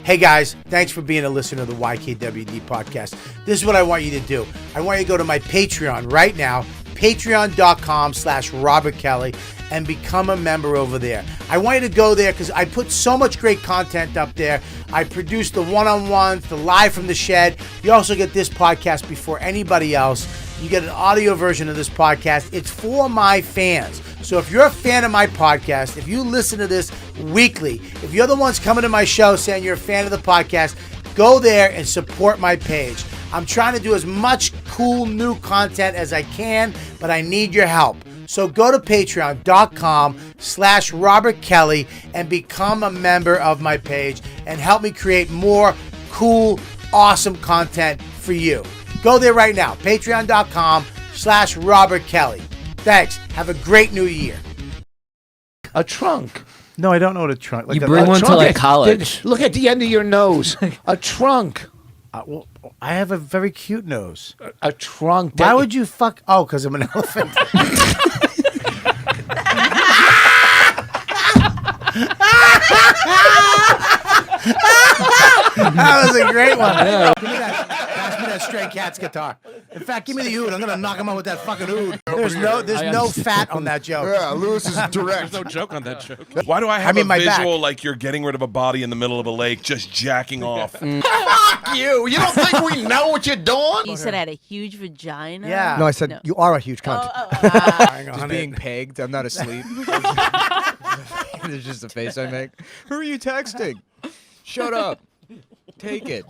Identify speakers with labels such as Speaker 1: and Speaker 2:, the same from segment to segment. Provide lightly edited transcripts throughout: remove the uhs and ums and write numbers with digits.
Speaker 1: Hey guys, thanks for being a listener to the YKWD podcast. This is what I want you to do. I want you to go to my Patreon right now, patreon.com/Robert Kelly, and become a member over there. I want you to go there because I put so much great content up there. I produce the one-on-ones, the live from the shed. You also get this podcast before anybody else. You get an audio version of this podcast. It's for my fans. So if you're a fan of my podcast, if you listen to this weekly, if you're the ones coming to my show saying you're a fan of the podcast, go there and support my page. I'm trying to do as much cool new content as I can, but I need your help. So go to patreon.com/Robert Kelly and become a member of my page and help me create more cool, awesome content for you. Go there right now, patreon.com/Robert Kelly. Thanks. Have a great new year.
Speaker 2: A trunk.
Speaker 1: No, I don't know what a trunk.
Speaker 3: Like you bring one to like college.
Speaker 2: Look at the end of your nose. A trunk.
Speaker 1: Well, I have a very cute nose.
Speaker 2: A trunk.
Speaker 1: Why would you fuck? Oh, because I'm an elephant. That was a great one. Yeah. Give me that. Pass me that Stray Cats guitar. In fact, give me the oud. I'm gonna knock him out with that fucking oud. There's no fat on that joke.
Speaker 4: Yeah, Lewis is direct.
Speaker 5: There's no joke on that joke. Why do I have a visual like you're getting rid of a body in the middle of a lake, just jacking off?
Speaker 4: Fuck you! You don't think we know what you're doing?
Speaker 6: You said I had a huge vagina?
Speaker 1: Yeah.
Speaker 7: No, I said you are a huge cunt.
Speaker 3: Just being pegged. I'm not asleep. There's just a face I make. Who are you texting? Shut up. Take it.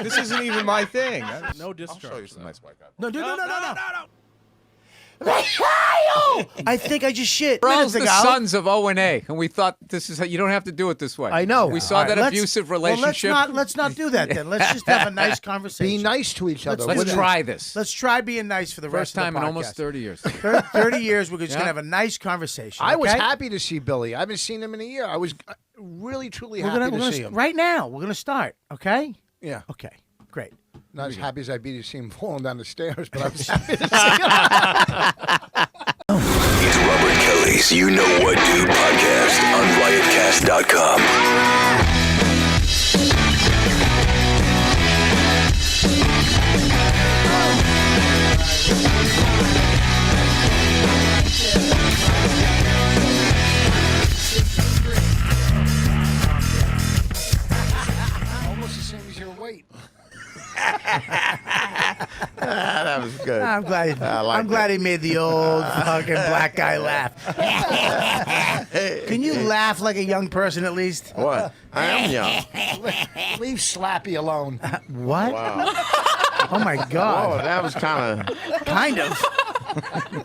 Speaker 3: This isn't even my thing.
Speaker 5: No distrust.
Speaker 4: I'll show you some nice white guy.
Speaker 1: No. I think I just shit.
Speaker 3: We're all
Speaker 1: minutes
Speaker 3: the
Speaker 1: ago.
Speaker 3: sons of O&A, and we thought this is how you don't have to do it this way.
Speaker 7: I know.
Speaker 3: We saw that abusive relationship.
Speaker 1: Well, let's not do that then. Let's just have a nice conversation.
Speaker 7: Be nice to each other.
Speaker 3: Let's try this.
Speaker 1: Let's try being nice for the
Speaker 3: First
Speaker 1: rest
Speaker 3: time
Speaker 1: of the
Speaker 3: in
Speaker 1: podcast.
Speaker 3: almost 30 years.
Speaker 1: 30 years, we're just going to have a nice conversation.
Speaker 7: I was
Speaker 1: okay?
Speaker 7: happy to see Billy. I haven't seen him in a year. I was really, truly happy to see him.
Speaker 1: Right now, we're going to start, okay?
Speaker 7: Yeah.
Speaker 1: Okay, great.
Speaker 7: Not as happy as I'd be to see him falling down the stairs, but I was happy to see him.
Speaker 8: It's Robert Kelly's You Know What Dude podcast on riotcast.com.
Speaker 7: Almost the same as your weight.
Speaker 4: That was good.
Speaker 1: I'm glad he made the old fucking black guy laugh. Can you laugh like a young person at least?
Speaker 4: What? I am young.
Speaker 7: Leave Slappy alone.
Speaker 1: What?
Speaker 4: Wow.
Speaker 1: Oh my
Speaker 4: Oh,
Speaker 1: God.
Speaker 4: that was kind of.
Speaker 1: Kind of.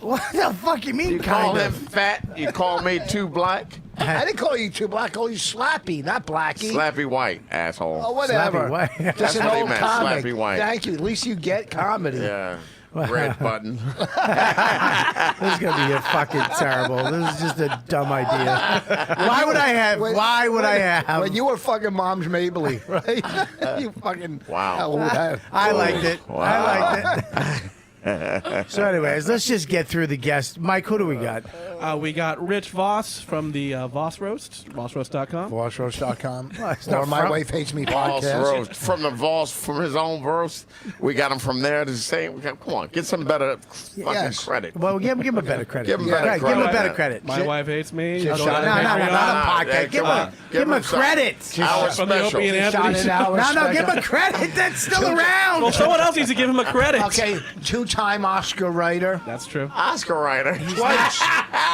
Speaker 1: What the fuck you mean?
Speaker 4: You call
Speaker 1: kind
Speaker 4: him
Speaker 1: of?
Speaker 4: fat? You call me too black?
Speaker 7: I didn't call you too black. I called you Slappy, not Blackie.
Speaker 4: Slappy white, asshole.
Speaker 7: Oh, whatever.
Speaker 1: Slappy white.
Speaker 7: Just
Speaker 4: That's
Speaker 7: an
Speaker 4: what he
Speaker 7: old
Speaker 4: meant,
Speaker 7: comic.
Speaker 4: Slappy white.
Speaker 7: Thank you. At least you get comedy.
Speaker 4: Yeah. Red button.
Speaker 1: This is gonna be a fucking terrible. This is just a dumb idea. Why would I have? Why would I have?
Speaker 7: When you were fucking Mom's Mabley, right? You fucking.
Speaker 4: Wow.
Speaker 1: I liked it.
Speaker 4: Wow.
Speaker 1: I liked it. So, anyways, let's just get through the guests. Mike, who do we got?
Speaker 5: We got Rich Voss from the Voss Roast, vossroast.com.
Speaker 7: Vossroast.com.
Speaker 1: it's
Speaker 7: Or
Speaker 1: not
Speaker 7: My
Speaker 1: from-
Speaker 7: Wife Hates Me
Speaker 4: Voss
Speaker 7: podcast.
Speaker 4: roast from the Voss, from his own roast. We got him from there to say, come on, get some better fucking
Speaker 7: Yes.
Speaker 4: credit.
Speaker 1: Well, give him a better credit.
Speaker 4: Give him better
Speaker 1: Right, Give him a
Speaker 4: credit.
Speaker 1: better credit.
Speaker 5: My Wife Hates Me.
Speaker 7: Shit,
Speaker 5: Go
Speaker 7: shut
Speaker 5: to
Speaker 7: it.
Speaker 1: No,
Speaker 5: Patreon.
Speaker 1: not a podcast. Give him a
Speaker 4: some-
Speaker 1: credit.
Speaker 4: Our
Speaker 5: From the
Speaker 4: special.
Speaker 5: Opie and
Speaker 7: Shot
Speaker 5: Anthony
Speaker 7: it out.
Speaker 1: No, give him a credit. That's still around.
Speaker 5: Well, someone else needs to give him a credit.
Speaker 7: Okay, two-time Oscar writer.
Speaker 5: That's true.
Speaker 4: Oscar writer.
Speaker 7: Twice.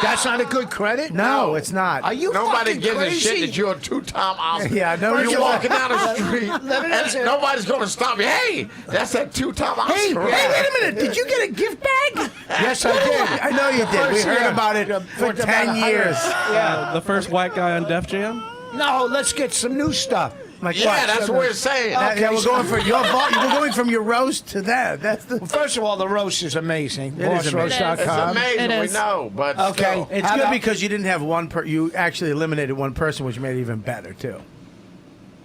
Speaker 7: That's not a good credit?
Speaker 1: No, it's not.
Speaker 7: Are you
Speaker 4: Nobody
Speaker 7: fucking
Speaker 4: gives
Speaker 7: crazy?
Speaker 4: a shit that you're a two-time Oscar.
Speaker 1: Yeah, no,
Speaker 4: You're
Speaker 1: you're
Speaker 4: walking down the street,
Speaker 7: Let me
Speaker 4: and
Speaker 7: listen.
Speaker 4: nobody's going to stop you. Hey, that's that two-time Oscar.
Speaker 1: Hey, wait a minute. Did you get a gift bag?
Speaker 7: Yes, I did.
Speaker 1: I know you did. We
Speaker 7: First
Speaker 1: heard
Speaker 7: year.
Speaker 1: about it for
Speaker 7: Worked about
Speaker 1: 10
Speaker 7: 100.
Speaker 1: years.
Speaker 7: Yeah.
Speaker 5: The first white guy on Def Jam.
Speaker 7: No, let's get some new stuff.
Speaker 1: Like
Speaker 4: Yeah,
Speaker 1: what?
Speaker 4: that's what we're saying.
Speaker 1: Yeah, we're going for your we're going from your roast to that. That's the.
Speaker 7: First of all, the roast is amazing.
Speaker 1: It is amazing.
Speaker 4: It's
Speaker 7: Vossroast.com.
Speaker 4: amazing,
Speaker 6: It
Speaker 4: we
Speaker 6: is.
Speaker 4: know, but
Speaker 7: Okay.
Speaker 4: still.
Speaker 1: It's
Speaker 7: How
Speaker 1: good
Speaker 7: about-
Speaker 1: because you didn't have one you actually eliminated one person, which made it even better too.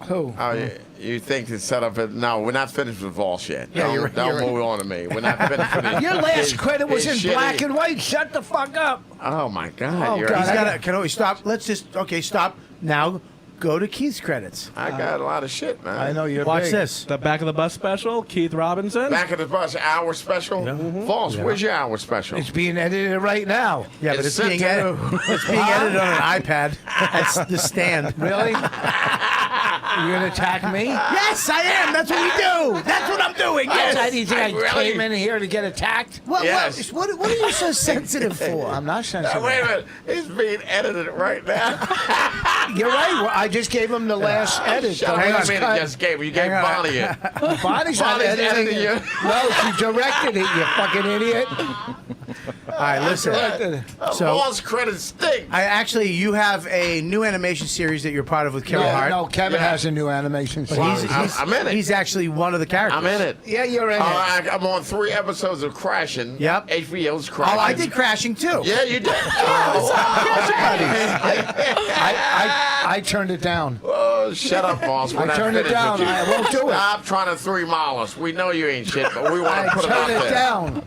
Speaker 7: Who?
Speaker 4: Oh, you think it's set up? No, we're not finished with Voss yet.
Speaker 1: Yeah, you're
Speaker 4: don't
Speaker 1: right.
Speaker 4: move on to me. We're not finished with it.
Speaker 7: Your last
Speaker 4: His-
Speaker 7: credit was in
Speaker 4: his shitty-
Speaker 7: black and white. Shut the fuck up.
Speaker 4: Oh my God!
Speaker 7: Oh,
Speaker 4: you're
Speaker 7: God.
Speaker 1: He's got to. Can we stop? Let's just stop now. go to Keith's credits.
Speaker 4: I got a lot of shit, man.
Speaker 2: I know you're
Speaker 1: Watch
Speaker 2: big.
Speaker 1: this.
Speaker 9: The Back of the Bus special, Keith Robinson.
Speaker 4: Back of the Bus hour special. False. Where's your hour special?
Speaker 2: It's being edited right now.
Speaker 1: Yeah, but
Speaker 4: It's
Speaker 1: it's
Speaker 4: sent
Speaker 1: being
Speaker 4: to
Speaker 1: edited. It's being edited on an iPad. That's the stand.
Speaker 2: Really? You're gonna attack me?
Speaker 1: Yes, I am. That's what we do. That's what I'm doing. Yes.
Speaker 2: Do you think I came in here to get attacked?
Speaker 4: Yes.
Speaker 1: What are you so sensitive for?
Speaker 2: I'm not sensitive.
Speaker 4: Wait a minute. It's being edited right now.
Speaker 2: You're right. Well, I just gave him the last edit.
Speaker 4: Shut up.
Speaker 2: The
Speaker 4: Wait a
Speaker 2: last
Speaker 4: minute.
Speaker 2: cut.
Speaker 4: Just gave you gave
Speaker 1: Hang on.
Speaker 4: Bonnie it.
Speaker 2: Bonnie's not
Speaker 4: Bonnie's
Speaker 2: editing
Speaker 4: editing you.
Speaker 2: it. No, she directed it, you fucking idiot.
Speaker 1: All right, listen. So
Speaker 4: False credit stink.
Speaker 1: you have a new animation series that you're part of with Kevin Hart.
Speaker 2: No, Kevin has a new animation series.
Speaker 4: I'm in it.
Speaker 1: He's actually one of the characters.
Speaker 4: I'm in it.
Speaker 2: Yeah, you're in it.
Speaker 4: I'm on 3 episodes of Crashing.
Speaker 1: Yep.
Speaker 4: HBO's Crashing.
Speaker 1: Oh, I did Crashing too.
Speaker 4: Yeah, you did.
Speaker 2: I turned it down.
Speaker 4: Oh, shut up, boss. We're
Speaker 2: I
Speaker 4: not
Speaker 2: turned it
Speaker 4: finished
Speaker 2: down.
Speaker 4: with you.
Speaker 2: I won't do it.
Speaker 4: Stop trying to 3-mile us. We know you ain't shit, but we want
Speaker 2: I
Speaker 4: to put it out
Speaker 2: turned it
Speaker 4: there.
Speaker 2: down.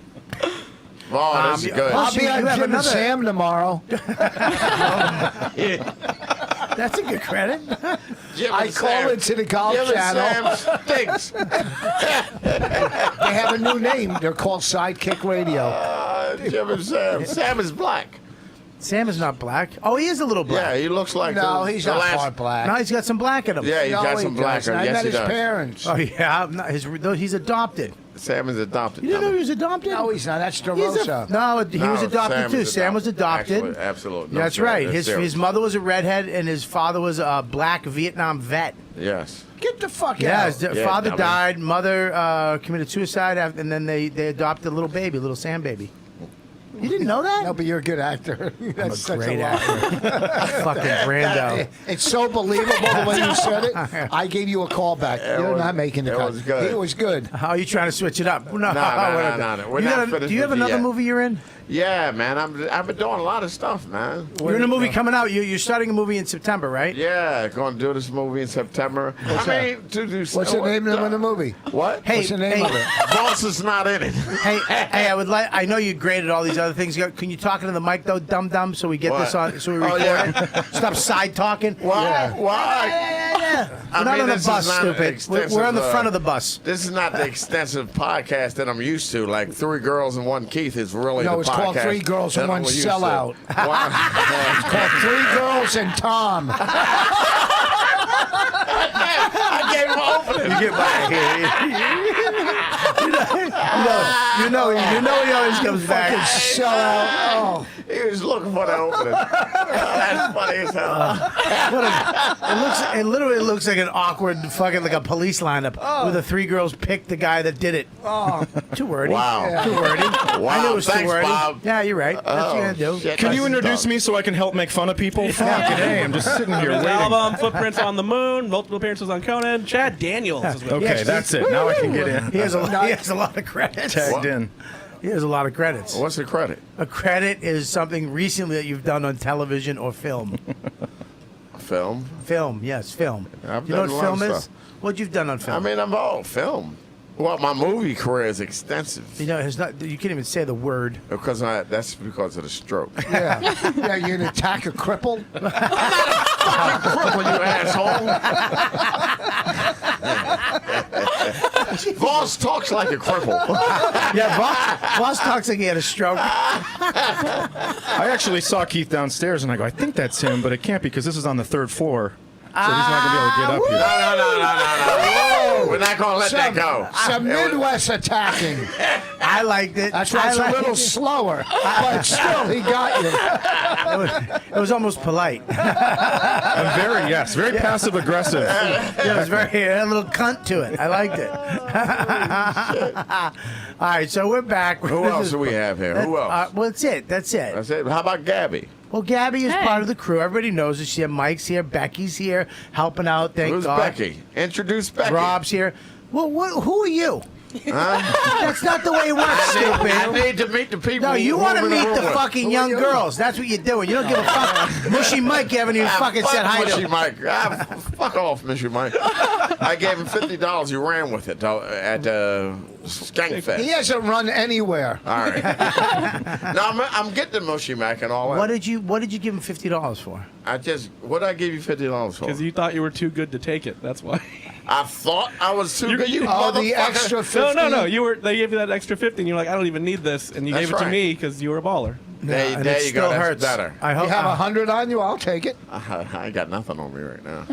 Speaker 4: Oh, this is good.
Speaker 2: I'll be
Speaker 1: you
Speaker 2: on
Speaker 1: have
Speaker 2: Jim and
Speaker 1: another-
Speaker 2: Sam tomorrow.
Speaker 1: That's a good credit.
Speaker 4: Jim
Speaker 2: I
Speaker 4: and
Speaker 2: call
Speaker 4: Sam.
Speaker 2: into the golf
Speaker 4: Jim and
Speaker 2: channel.
Speaker 4: Sam stinks.
Speaker 2: They have a new name. They're called Sidekick Radio.
Speaker 4: Jim and Sam. Sam is black.
Speaker 1: Sam is not black. Oh, he is a little black.
Speaker 4: Yeah, he looks like
Speaker 2: No,
Speaker 4: the,
Speaker 2: he's
Speaker 4: the
Speaker 2: not
Speaker 4: last.
Speaker 2: part black.
Speaker 1: No, he's got some black in him.
Speaker 4: Yeah, he's
Speaker 2: No,
Speaker 4: got
Speaker 2: he
Speaker 4: some black.
Speaker 2: doesn't. I
Speaker 4: Yes,
Speaker 2: met
Speaker 4: he
Speaker 2: his
Speaker 4: does.
Speaker 2: parents.
Speaker 1: Oh yeah, he's adopted.
Speaker 4: Sam is adopted.
Speaker 1: You didn't know he was adopted?
Speaker 2: No, he's not. That's
Speaker 1: He's a-
Speaker 2: DeRosa.
Speaker 1: no, he was
Speaker 4: No,
Speaker 1: adopted
Speaker 4: Sam
Speaker 1: too.
Speaker 4: is
Speaker 1: Sam was adopted.
Speaker 4: Absolutely, absolutely. No,
Speaker 1: That's
Speaker 4: sir,
Speaker 1: right.
Speaker 4: that's
Speaker 1: His
Speaker 4: serious.
Speaker 1: mother was a redhead, and his father was a black Vietnam vet.
Speaker 4: Yes.
Speaker 2: Get the fuck
Speaker 1: Yeah,
Speaker 2: out.
Speaker 1: his
Speaker 4: Yeah,
Speaker 1: father
Speaker 4: dummy.
Speaker 1: died. Mother committed suicide, and then they adopted a little baby, a little Sam baby. You didn't know that?
Speaker 2: No, but you're a good actor. That's such
Speaker 1: Great
Speaker 2: a lie.
Speaker 1: actor. Fucking Brando.
Speaker 2: It's so believable the way you said it. I gave you a call back. You're not making the
Speaker 4: it
Speaker 2: cut.
Speaker 4: was good.
Speaker 2: It was good.
Speaker 1: How are you trying to switch it up? No,
Speaker 4: No. We're
Speaker 1: You
Speaker 4: not
Speaker 1: got a-
Speaker 4: finished
Speaker 1: do you have
Speaker 4: with you
Speaker 1: another
Speaker 4: yet.
Speaker 1: movie you're in?
Speaker 4: Yeah, man. I've been doing a lot of stuff, man.
Speaker 1: You're in a movie coming out. You're starting a movie in September, right?
Speaker 4: Yeah, going to do this movie in September.
Speaker 2: What's
Speaker 4: to do.
Speaker 2: What's the name of the movie?
Speaker 4: What?
Speaker 1: Hey,
Speaker 2: What's the name of it?
Speaker 4: Boss is not in it.
Speaker 1: Hey, I would like. I know you graded all these other things. Can you talk into the mic though, dum dum, so we get
Speaker 4: What?
Speaker 1: this on, so we
Speaker 4: Oh,
Speaker 1: record
Speaker 4: yeah.
Speaker 1: it. Stop side talking.
Speaker 4: Why?
Speaker 1: Yeah.
Speaker 4: Why?
Speaker 1: Yeah.
Speaker 4: I
Speaker 1: We're not
Speaker 4: mean,
Speaker 1: on the
Speaker 4: this is
Speaker 1: bus,
Speaker 4: not
Speaker 1: stupid. We're on the front of the bus.
Speaker 4: This is not the extensive podcast that I'm used to. Like 3 Girls and 1 Keith is really
Speaker 2: No,
Speaker 4: the
Speaker 2: it's
Speaker 4: podcast
Speaker 2: called 3 Girls and
Speaker 4: that
Speaker 2: 1
Speaker 4: I'm used to.
Speaker 2: Sellout.
Speaker 4: Why?
Speaker 2: It's called 3 Girls and Tom.
Speaker 4: I gave him an opening.
Speaker 1: You get back here. You know he always comes back.
Speaker 2: Sellout. Oh.
Speaker 4: He was looking for the opening. That's funny as hell.
Speaker 1: It literally looks like an awkward fucking like a police lineup where the 3 girls picked the guy that did it.
Speaker 2: Oh.
Speaker 1: Too wordy.
Speaker 4: Wow.
Speaker 1: Too wordy.
Speaker 4: Wow.
Speaker 1: I knew it was
Speaker 4: Thanks,
Speaker 1: too wordy.
Speaker 4: Bob.
Speaker 1: Yeah, you're right. That's what you're gonna do.
Speaker 4: Shit,
Speaker 10: Can you
Speaker 4: that's
Speaker 10: introduce
Speaker 4: dumb.
Speaker 10: me so I can help make fun of people? Fucking hey, I'm just sitting here
Speaker 9: His
Speaker 10: waiting.
Speaker 9: album, Footprints on the Moon, multiple appearances on Conan. Chad Daniels is with
Speaker 10: Okay, that's it. Now I can get in.
Speaker 1: He has a lot of credits.
Speaker 10: Tagged in.
Speaker 1: He has a lot of credits.
Speaker 4: What's the credit?
Speaker 1: A credit is something recently that you've done on television or film.
Speaker 4: Film.
Speaker 1: Film, yes, film.
Speaker 4: I've
Speaker 1: You know what
Speaker 4: done a lot
Speaker 1: film
Speaker 4: of
Speaker 1: is?
Speaker 4: stuff.
Speaker 1: What you've done on film?
Speaker 4: I mean, I'm all film. Well, my movie career is extensive.
Speaker 1: You know, it's not. You can't even say the word.
Speaker 4: That's because of the stroke.
Speaker 2: Yeah. Yeah, you're going to attack a cripple?
Speaker 4: Cripple, you asshole. Voss talks like a cripple.
Speaker 1: Yeah, Voss talks like he had a stroke.
Speaker 10: I actually saw Keith downstairs and I go, I think that's him, but it can't be because this is on the 3rd floor. So he's not going to be able to get up here.
Speaker 4: No. We're not going to let that go.
Speaker 2: Some Midwest attacking.
Speaker 1: I liked it.
Speaker 2: That's why it's a little slower. But still, he got you.
Speaker 1: It was almost polite.
Speaker 10: I'm very passive aggressive.
Speaker 1: Yeah, it was very it had a little cunt to it. I liked it. All right, so we're back.
Speaker 4: Who else do we have here? Who else?
Speaker 1: Well, that's it. That's it.
Speaker 4: That's it. How about Gabby?
Speaker 1: Well, Gabby is part of the crew. Everybody knows her. She had Mike's here. Becky's here helping out. Thank
Speaker 4: Who's
Speaker 1: God.
Speaker 4: Becky? Introduce Becky.
Speaker 1: Rob's here. Well, who are you? That's not the way it works, stupid.
Speaker 4: I need to meet the people.
Speaker 1: No, you
Speaker 4: who
Speaker 1: want to
Speaker 4: I'm in
Speaker 1: meet
Speaker 4: room
Speaker 1: the
Speaker 4: with.
Speaker 1: fucking young girls. That's what you're doing. You don't give a fuck. Mushy Mike, you haven't even fucking said hi to
Speaker 4: Mushy
Speaker 1: him.
Speaker 4: Mike. Fuck off, Mushy Mike. I gave him $50. He ran with it at Skankfest.
Speaker 2: He hasn't run anywhere.
Speaker 4: All right. No, I'm getting the Mushy Mike and all that.
Speaker 1: What did you give him $50 for?
Speaker 4: What did I give you $50 for?
Speaker 9: Because you thought you were too good to take it. That's why.
Speaker 4: I thought I was too good. You
Speaker 2: the
Speaker 4: motherfucker.
Speaker 2: extra 50.
Speaker 9: No. They gave you that extra 50, and you're like, I don't even need this, and you
Speaker 4: That's
Speaker 9: gave it to
Speaker 4: right.
Speaker 9: me because you were a baller.
Speaker 4: There
Speaker 1: And
Speaker 4: you
Speaker 1: it
Speaker 4: go.
Speaker 1: still
Speaker 4: That's
Speaker 1: hurts.
Speaker 4: better.
Speaker 1: I hope
Speaker 2: You have 100 on you, I'll take it.
Speaker 4: I ain't got nothing on me right now.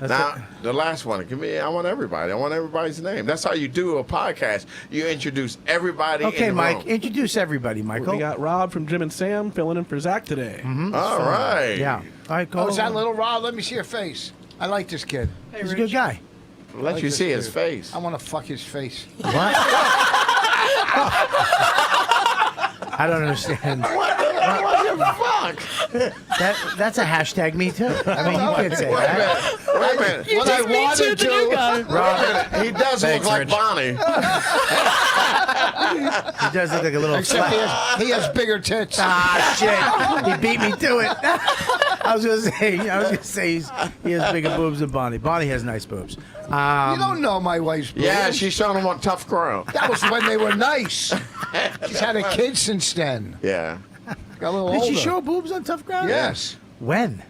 Speaker 4: Now, the last one. I want everybody. I want everybody's name. That's how you do a podcast. You introduce everybody.
Speaker 1: Okay,
Speaker 4: in the
Speaker 1: Mike,
Speaker 4: room.
Speaker 1: introduce everybody, Michael.
Speaker 9: We got Rob from Jim and Sam filling in for Zach today.
Speaker 4: All right.
Speaker 1: Yeah. All right, go.
Speaker 2: Oh, is that little Rob? Let me see your face. I like this kid.
Speaker 1: He's a good guy.
Speaker 4: Let you see his face.
Speaker 2: I want to fuck his face.
Speaker 1: What? I don't understand.
Speaker 4: What the fuck?
Speaker 1: That's a hashtag me too. I mean, you can't say that.
Speaker 4: Wait a minute.
Speaker 2: What I want to do.
Speaker 4: He does look like Bonnie.
Speaker 1: He does look like a little
Speaker 2: Except
Speaker 1: flat.
Speaker 2: he has bigger tits.
Speaker 1: Ah, shit. He beat me to it. I was gonna say he has bigger boobs than Bonnie. Bonnie has nice boobs.
Speaker 2: You don't know my wife's boobs.
Speaker 4: Yeah, she's showing him on Tough Ground.
Speaker 2: That was when they were nice. She's had a kid since then.
Speaker 4: Yeah.
Speaker 2: Got a little
Speaker 1: Did
Speaker 2: older.
Speaker 1: she show boobs on Tough Ground?
Speaker 2: Yes.
Speaker 1: When?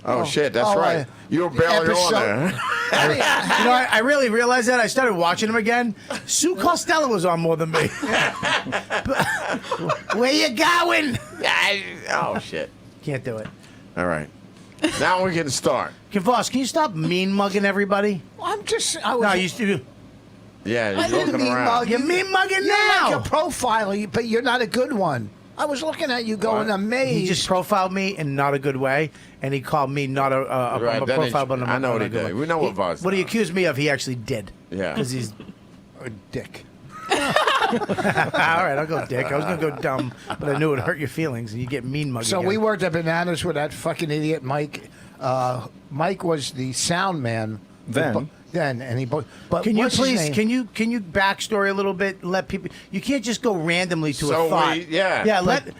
Speaker 4: Oh, shit, that's
Speaker 2: Oh,
Speaker 4: right. You were barely on there.
Speaker 1: You know, I really realized that. I started watching him again. Sue Costello was on more than me. Where you going?
Speaker 4: Oh, shit.
Speaker 1: Can't do it.
Speaker 4: All right. Now we can start.
Speaker 1: Voss, can you stop mean mugging everybody?
Speaker 2: I'm just.
Speaker 1: No, you used to.
Speaker 4: Yeah,
Speaker 2: I
Speaker 4: you're
Speaker 2: didn't
Speaker 4: looking
Speaker 2: mean
Speaker 4: around.
Speaker 2: mug.
Speaker 1: You're mean mugging
Speaker 2: You
Speaker 1: now.
Speaker 2: like a profile, but you're not a good one. I was looking at you going amazed.
Speaker 1: He just profiled me in not a good way, and he called me not a
Speaker 4: Right, that
Speaker 1: profile,
Speaker 4: is-
Speaker 1: but
Speaker 4: I know what he
Speaker 1: good
Speaker 4: did.
Speaker 1: way.
Speaker 4: We know what Voss
Speaker 1: What he
Speaker 4: does.
Speaker 1: accused me of, he actually did.
Speaker 4: Yeah.
Speaker 1: Because he's.
Speaker 2: a dick.
Speaker 1: All right, I'll go dick. I was going to go dumb, but I knew it would hurt your feelings, and you get mean mugging.
Speaker 2: So
Speaker 1: again.
Speaker 2: we worked at Bananas with that fucking idiot Mike. Mike was the sound man.
Speaker 10: Then,
Speaker 2: and he. But
Speaker 1: Can you
Speaker 2: what's his
Speaker 1: please?
Speaker 2: name?
Speaker 1: Can you backstory a little bit? Let people. You can't just go randomly to
Speaker 4: So
Speaker 1: a thought.
Speaker 4: yeah.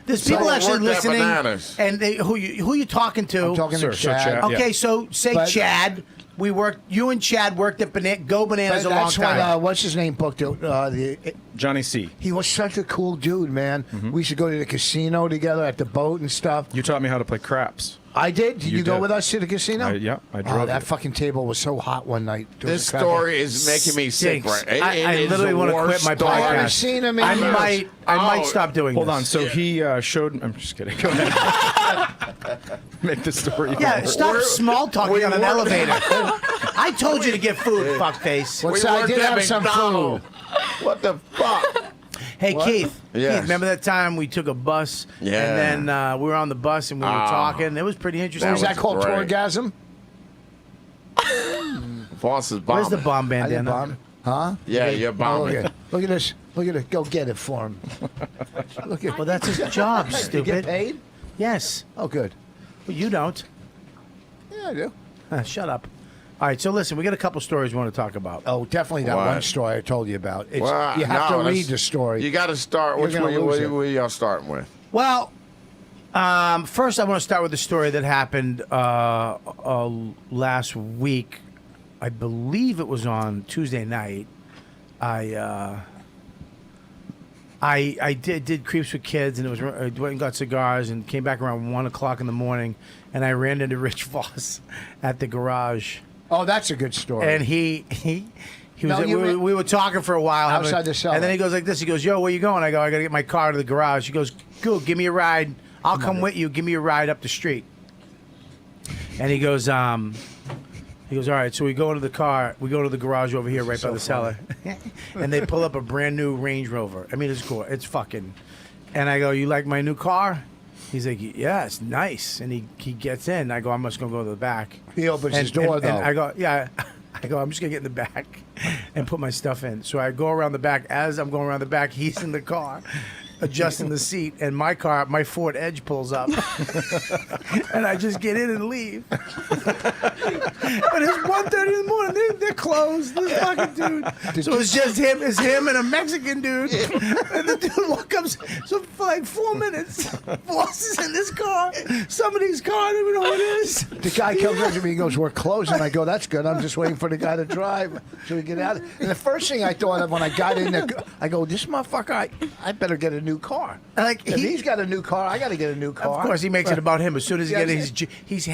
Speaker 1: There's
Speaker 4: So
Speaker 1: people
Speaker 4: we
Speaker 1: actually
Speaker 4: worked at
Speaker 1: listening,
Speaker 4: Bananas.
Speaker 1: and who you talking to?
Speaker 2: I'm talking
Speaker 10: Sir,
Speaker 2: to
Speaker 10: so
Speaker 2: Chad.
Speaker 10: Chad.
Speaker 1: Okay,
Speaker 10: Yeah.
Speaker 1: so say
Speaker 2: But-
Speaker 1: Chad. You and Chad worked at Go Bananas
Speaker 2: But
Speaker 1: a long
Speaker 2: that's
Speaker 1: time.
Speaker 2: when what's his name booked it.
Speaker 10: Johnny C.
Speaker 2: He was such a cool dude, man. We used to go to the casino together at the boat and stuff.
Speaker 10: You taught me how to play craps.
Speaker 2: I did. Did you go
Speaker 10: did.
Speaker 2: with us to the casino?
Speaker 10: Yeah, I
Speaker 2: Oh,
Speaker 10: drove
Speaker 2: that
Speaker 10: you.
Speaker 2: fucking table was so hot one night. There was
Speaker 4: This
Speaker 2: a crack-
Speaker 4: story is making me sick,
Speaker 1: Stinks.
Speaker 4: right?
Speaker 1: I
Speaker 4: It is
Speaker 1: literally
Speaker 4: the
Speaker 1: want to quit
Speaker 4: worst
Speaker 1: my
Speaker 4: story.
Speaker 2: I haven't
Speaker 1: podcast.
Speaker 2: seen him in
Speaker 1: I
Speaker 2: years.
Speaker 1: might stop doing
Speaker 10: Hold
Speaker 1: this.
Speaker 10: on. So he showed. I'm just kidding. Go ahead. Make the story.
Speaker 1: Yeah,
Speaker 10: longer.
Speaker 1: stop small talking
Speaker 4: we
Speaker 1: on an
Speaker 4: worked-
Speaker 1: elevator. I told you to get food, fuckface.
Speaker 2: What's
Speaker 4: We
Speaker 2: I
Speaker 4: worked
Speaker 2: did
Speaker 4: at
Speaker 2: have some
Speaker 4: McDonald's.
Speaker 2: food.
Speaker 4: What the fuck?
Speaker 1: Hey, Keith.
Speaker 4: Yes.
Speaker 1: Keith, remember that time we took a bus?
Speaker 4: Yeah.
Speaker 1: And then we were on the bus and we were talking. It was pretty interesting.
Speaker 2: Was that called
Speaker 4: great.
Speaker 2: Torgasm?
Speaker 4: Voss is bombing.
Speaker 1: Where's the bomb
Speaker 2: I didn't
Speaker 1: bandana?
Speaker 2: bomb. Huh?
Speaker 4: Yeah, you're
Speaker 2: Oh,
Speaker 4: bombing.
Speaker 2: look at this. Look at it. Go get it for him. Look at.
Speaker 1: Well, that's his job,
Speaker 2: You get
Speaker 1: stupid.
Speaker 2: paid?
Speaker 1: Yes.
Speaker 2: Oh, good.
Speaker 1: Well, you don't.
Speaker 2: Yeah, I do.
Speaker 1: Shut up. All right, so listen, we got a couple stories we want to talk about.
Speaker 2: Oh, definitely that
Speaker 4: What?
Speaker 2: one story I told you about. It's,
Speaker 4: Well,
Speaker 2: you have
Speaker 4: no,
Speaker 2: to
Speaker 4: that's-
Speaker 2: read the story.
Speaker 4: You got to start.
Speaker 2: You're
Speaker 4: Which
Speaker 2: gonna
Speaker 4: one?
Speaker 2: lose it.
Speaker 4: What are y'all starting with?
Speaker 1: Well, first I want to start with the story that happened last week. I believe it was on Tuesday night. I did Creeps with Kids, and it was I went and got cigars and came back around 1 o'clock in the morning, and I ran into Rich Voss at the garage.
Speaker 2: Oh, that's a good story.
Speaker 1: And he was.
Speaker 2: No, you were-
Speaker 1: we were talking for a while
Speaker 2: Outside the cellar.
Speaker 1: and then he goes like this. He goes, "Yo, where you going?" I go, "I got to get my car to the garage." He goes, "Go, give me a ride. I'll come with you. Give me a ride up the street." And he goes, "All right." So we go into the car. We go to the garage over here, right by the cellar, and they pull up a brand new Range Rover. I mean, it's cool. It's fucking. And I go, "You like my new car?" He's like, "Yeah, it's nice." And he gets in. I go, "I'm just gonna go to the back."
Speaker 2: He opens his door, though.
Speaker 1: And I go, "Yeah." I go, "I'm just gonna get in the back and put my stuff in." So I go around the back. As I'm going around the back, he's in the car. adjusting the seat, and my Ford Edge pulls up, and I just get in and leave. But it's 1:30 in the morning. They're closed. This fucking dude. So it's just him. It's him and a Mexican dude. And the dude walks up. So for like 4 minutes, Boss is in this car. Somebody's car. I don't even know what it is.
Speaker 2: The guy comes up to me and goes, "We're closing." I go, "That's good. I'm just waiting for the guy to drive. Should we get out?" And the first thing I thought of when I got in there, I go, "This motherfucker, I better get a new car.
Speaker 1: Like
Speaker 2: if he's got a new car, I got to get a new car."
Speaker 1: Of course, he makes it about him. As soon as he gets he's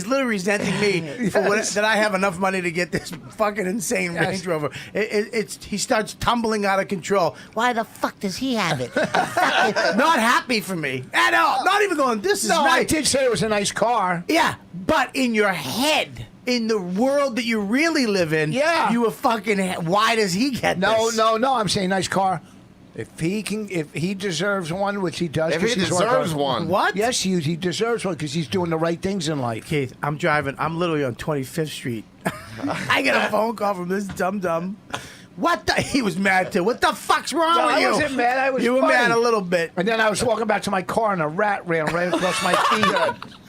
Speaker 1: literally resenting me for that I have enough money to get this fucking insane Range Rover. He starts tumbling out of control. Why the fuck does he have it? Not happy for me at all. Not even going, this is nice.
Speaker 2: I did say it was a nice car.
Speaker 1: Yeah, but in your head, in the world that you really live in, you were fucking, why does he get this?
Speaker 2: No, I'm saying nice car. If he deserves one, which he does.
Speaker 4: If he deserves one.
Speaker 1: What?
Speaker 2: Yes, he deserves one because he's doing the right things in life.
Speaker 1: Keith, I'm literally on 25th Street. I get a phone call from this dum-dum. What the? He was mad too. What the fuck's wrong with you?
Speaker 2: I wasn't mad.
Speaker 1: You were mad a little bit.
Speaker 2: And then I was walking back to my car and a rat ran right across my feet.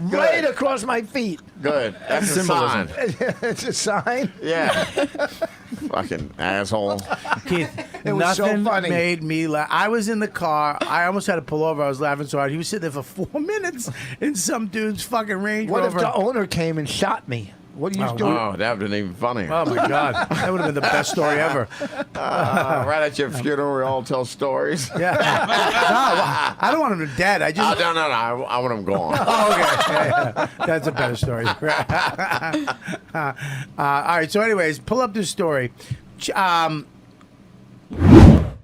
Speaker 2: Right across my feet.
Speaker 4: Good. That's a sign.
Speaker 2: It's a sign?
Speaker 4: Yeah. Fucking asshole.
Speaker 1: Keith,
Speaker 2: it was so funny.
Speaker 1: Made me laugh. I was in the car. I almost had to pull over. I was laughing so hard. He was sitting there for 4 minutes in some dude's fucking Range Rover.
Speaker 2: What if the owner came and shot me? What are you doing?
Speaker 4: Oh, that would have been even funny.
Speaker 1: Oh, my God. That would have been the best story ever.
Speaker 4: Right at your funeral, we all tell stories.
Speaker 1: Yeah. No, I don't want him to dead. I just...
Speaker 4: No. I want him gone.
Speaker 1: Oh, okay. Yeah. That's a better story. All right. So anyways, pull up this story.
Speaker 11: Kate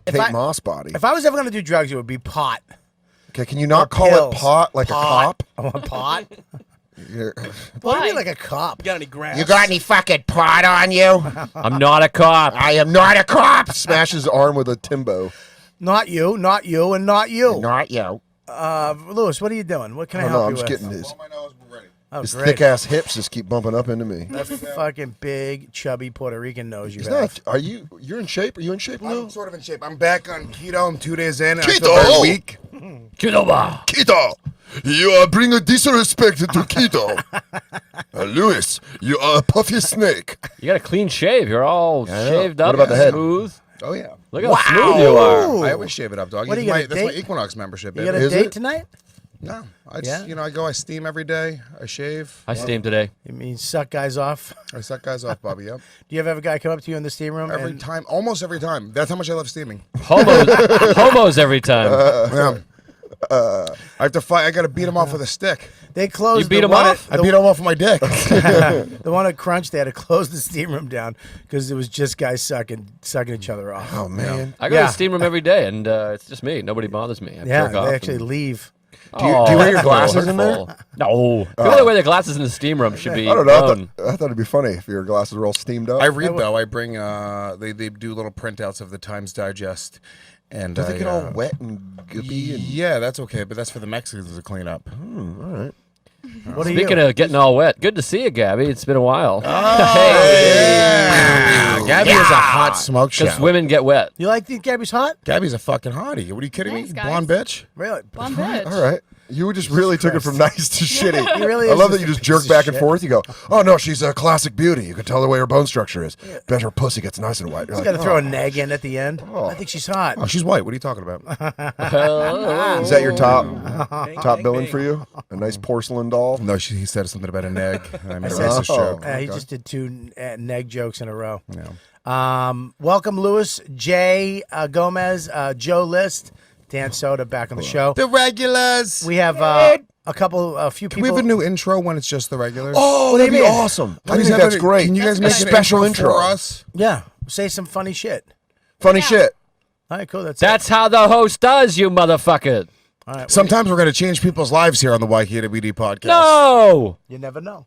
Speaker 11: Moss body.
Speaker 1: If I was ever going to do drugs, it would be pot.
Speaker 11: Okay, can you not call it pot like a cop?
Speaker 1: I want pot.
Speaker 11: What
Speaker 1: do you mean like a cop?
Speaker 9: You got any grass?
Speaker 11: You got any fucking pot on you?
Speaker 12: I'm not a cop.
Speaker 11: I am not a cop. Smash his arm with a Timbo.
Speaker 1: Not you, and not you.
Speaker 11: Not you.
Speaker 1: Lewis, what are you doing? What can I help you with?
Speaker 11: I'm just getting his.
Speaker 1: Oh,
Speaker 11: his
Speaker 1: great.
Speaker 11: thick ass hips just keep bumping up into me.
Speaker 1: That fucking big, chubby Puerto Rican nose you have.
Speaker 11: Not, you're in shape? Are you in shape, Lou?
Speaker 13: I'm sort of in shape. I'm back on keto. I'm 2 days in. And
Speaker 11: Keto!
Speaker 13: I feel very weak.
Speaker 11: Keto! You bring a disrespect to keto. Lewis, you are a puffy snake.
Speaker 12: You got a clean shave. You're all shaved up.
Speaker 11: What about the head?
Speaker 12: Smooth.
Speaker 13: Oh, yeah.
Speaker 12: Look how smooth you are.
Speaker 13: I always shave it up, dog.
Speaker 1: What,
Speaker 13: That's my Equinox membership.
Speaker 1: You got a date tonight?
Speaker 13: No. I just, I steam every day. I shave.
Speaker 12: I steam today.
Speaker 1: You mean suck guys off?
Speaker 13: I suck guys off, Bobby, yep.
Speaker 1: Do you ever have a guy come up to you in the steam room?
Speaker 13: Every time. Almost every time. That's how much I love steaming.
Speaker 12: Homos every time.
Speaker 13: Yeah. I have to fight. I got to beat him off with a stick.
Speaker 1: They closed.
Speaker 12: You beat him off?
Speaker 13: I beat him off with my dick.
Speaker 1: The one at Crunch, they had to close the steam room down because it was just guys sucking each other off.
Speaker 11: Oh man!
Speaker 12: I go to the steam room every day, and it's just me. Nobody bothers me. I jerk off
Speaker 1: they actually leave.
Speaker 11: Do you wear your glasses in there?
Speaker 12: No. People that wear their glasses in the steam room should be.
Speaker 11: I don't know. I thought it'd be funny if your glasses were all steamed up.
Speaker 13: I read though. I bring. They do little printouts of the Times Digest. And
Speaker 11: do they get all wet and goopy?
Speaker 13: Yeah, that's okay, but that's for the Mexicans to clean up.
Speaker 11: All right.
Speaker 12: Speaking of getting all wet, good to see you, Gabby. It's been a while.
Speaker 13: Yeah. Gabby is a hot smoke show.
Speaker 12: Because women get wet.
Speaker 1: You like Gabby's hot?
Speaker 13: Gabby's a fucking hottie. What are you kidding me?
Speaker 14: Guys.
Speaker 13: Blonde bitch?
Speaker 1: Really?
Speaker 14: Blonde bitch.
Speaker 11: All right. You just really took it from nice to shitty.
Speaker 1: He really
Speaker 11: I
Speaker 1: is
Speaker 11: love
Speaker 1: just
Speaker 11: that you
Speaker 1: a
Speaker 11: just
Speaker 1: piece
Speaker 11: jerk
Speaker 1: of
Speaker 11: back and
Speaker 1: shit.
Speaker 11: forth. You go, oh no, she's a classic beauty. You can tell the way her bone structure is. Bet her pussy gets nice and white. You're
Speaker 1: He's
Speaker 11: like,
Speaker 1: got to throw a neg in at the end. I think she's hot.
Speaker 13: Oh, she's white. What are you talking about?
Speaker 11: Is that your top billing for you? A nice porcelain doll?
Speaker 13: No, he said something about a neg. And I made a racist joke.
Speaker 1: He just did 2 neg jokes in a row.
Speaker 13: Yeah.
Speaker 1: Welcome, Lewis, Jay Gomez, Joe List, Dan Soda back on the show.
Speaker 13: The regulars.
Speaker 1: We have a few
Speaker 13: Can
Speaker 1: people.
Speaker 13: we have a new intro when it's just the regulars?
Speaker 11: Oh, that'd be awesome. I think that's great.
Speaker 13: Can you guys make
Speaker 11: a special
Speaker 13: an intro for us?
Speaker 1: Yeah, say some funny shit.
Speaker 11: Funny shit.
Speaker 1: All right, cool.
Speaker 12: That's how the host does, you motherfucker.
Speaker 1: All right,
Speaker 13: Sometimes we're going to change people's lives here on the YKWD podcast.
Speaker 12: No.
Speaker 1: You never know.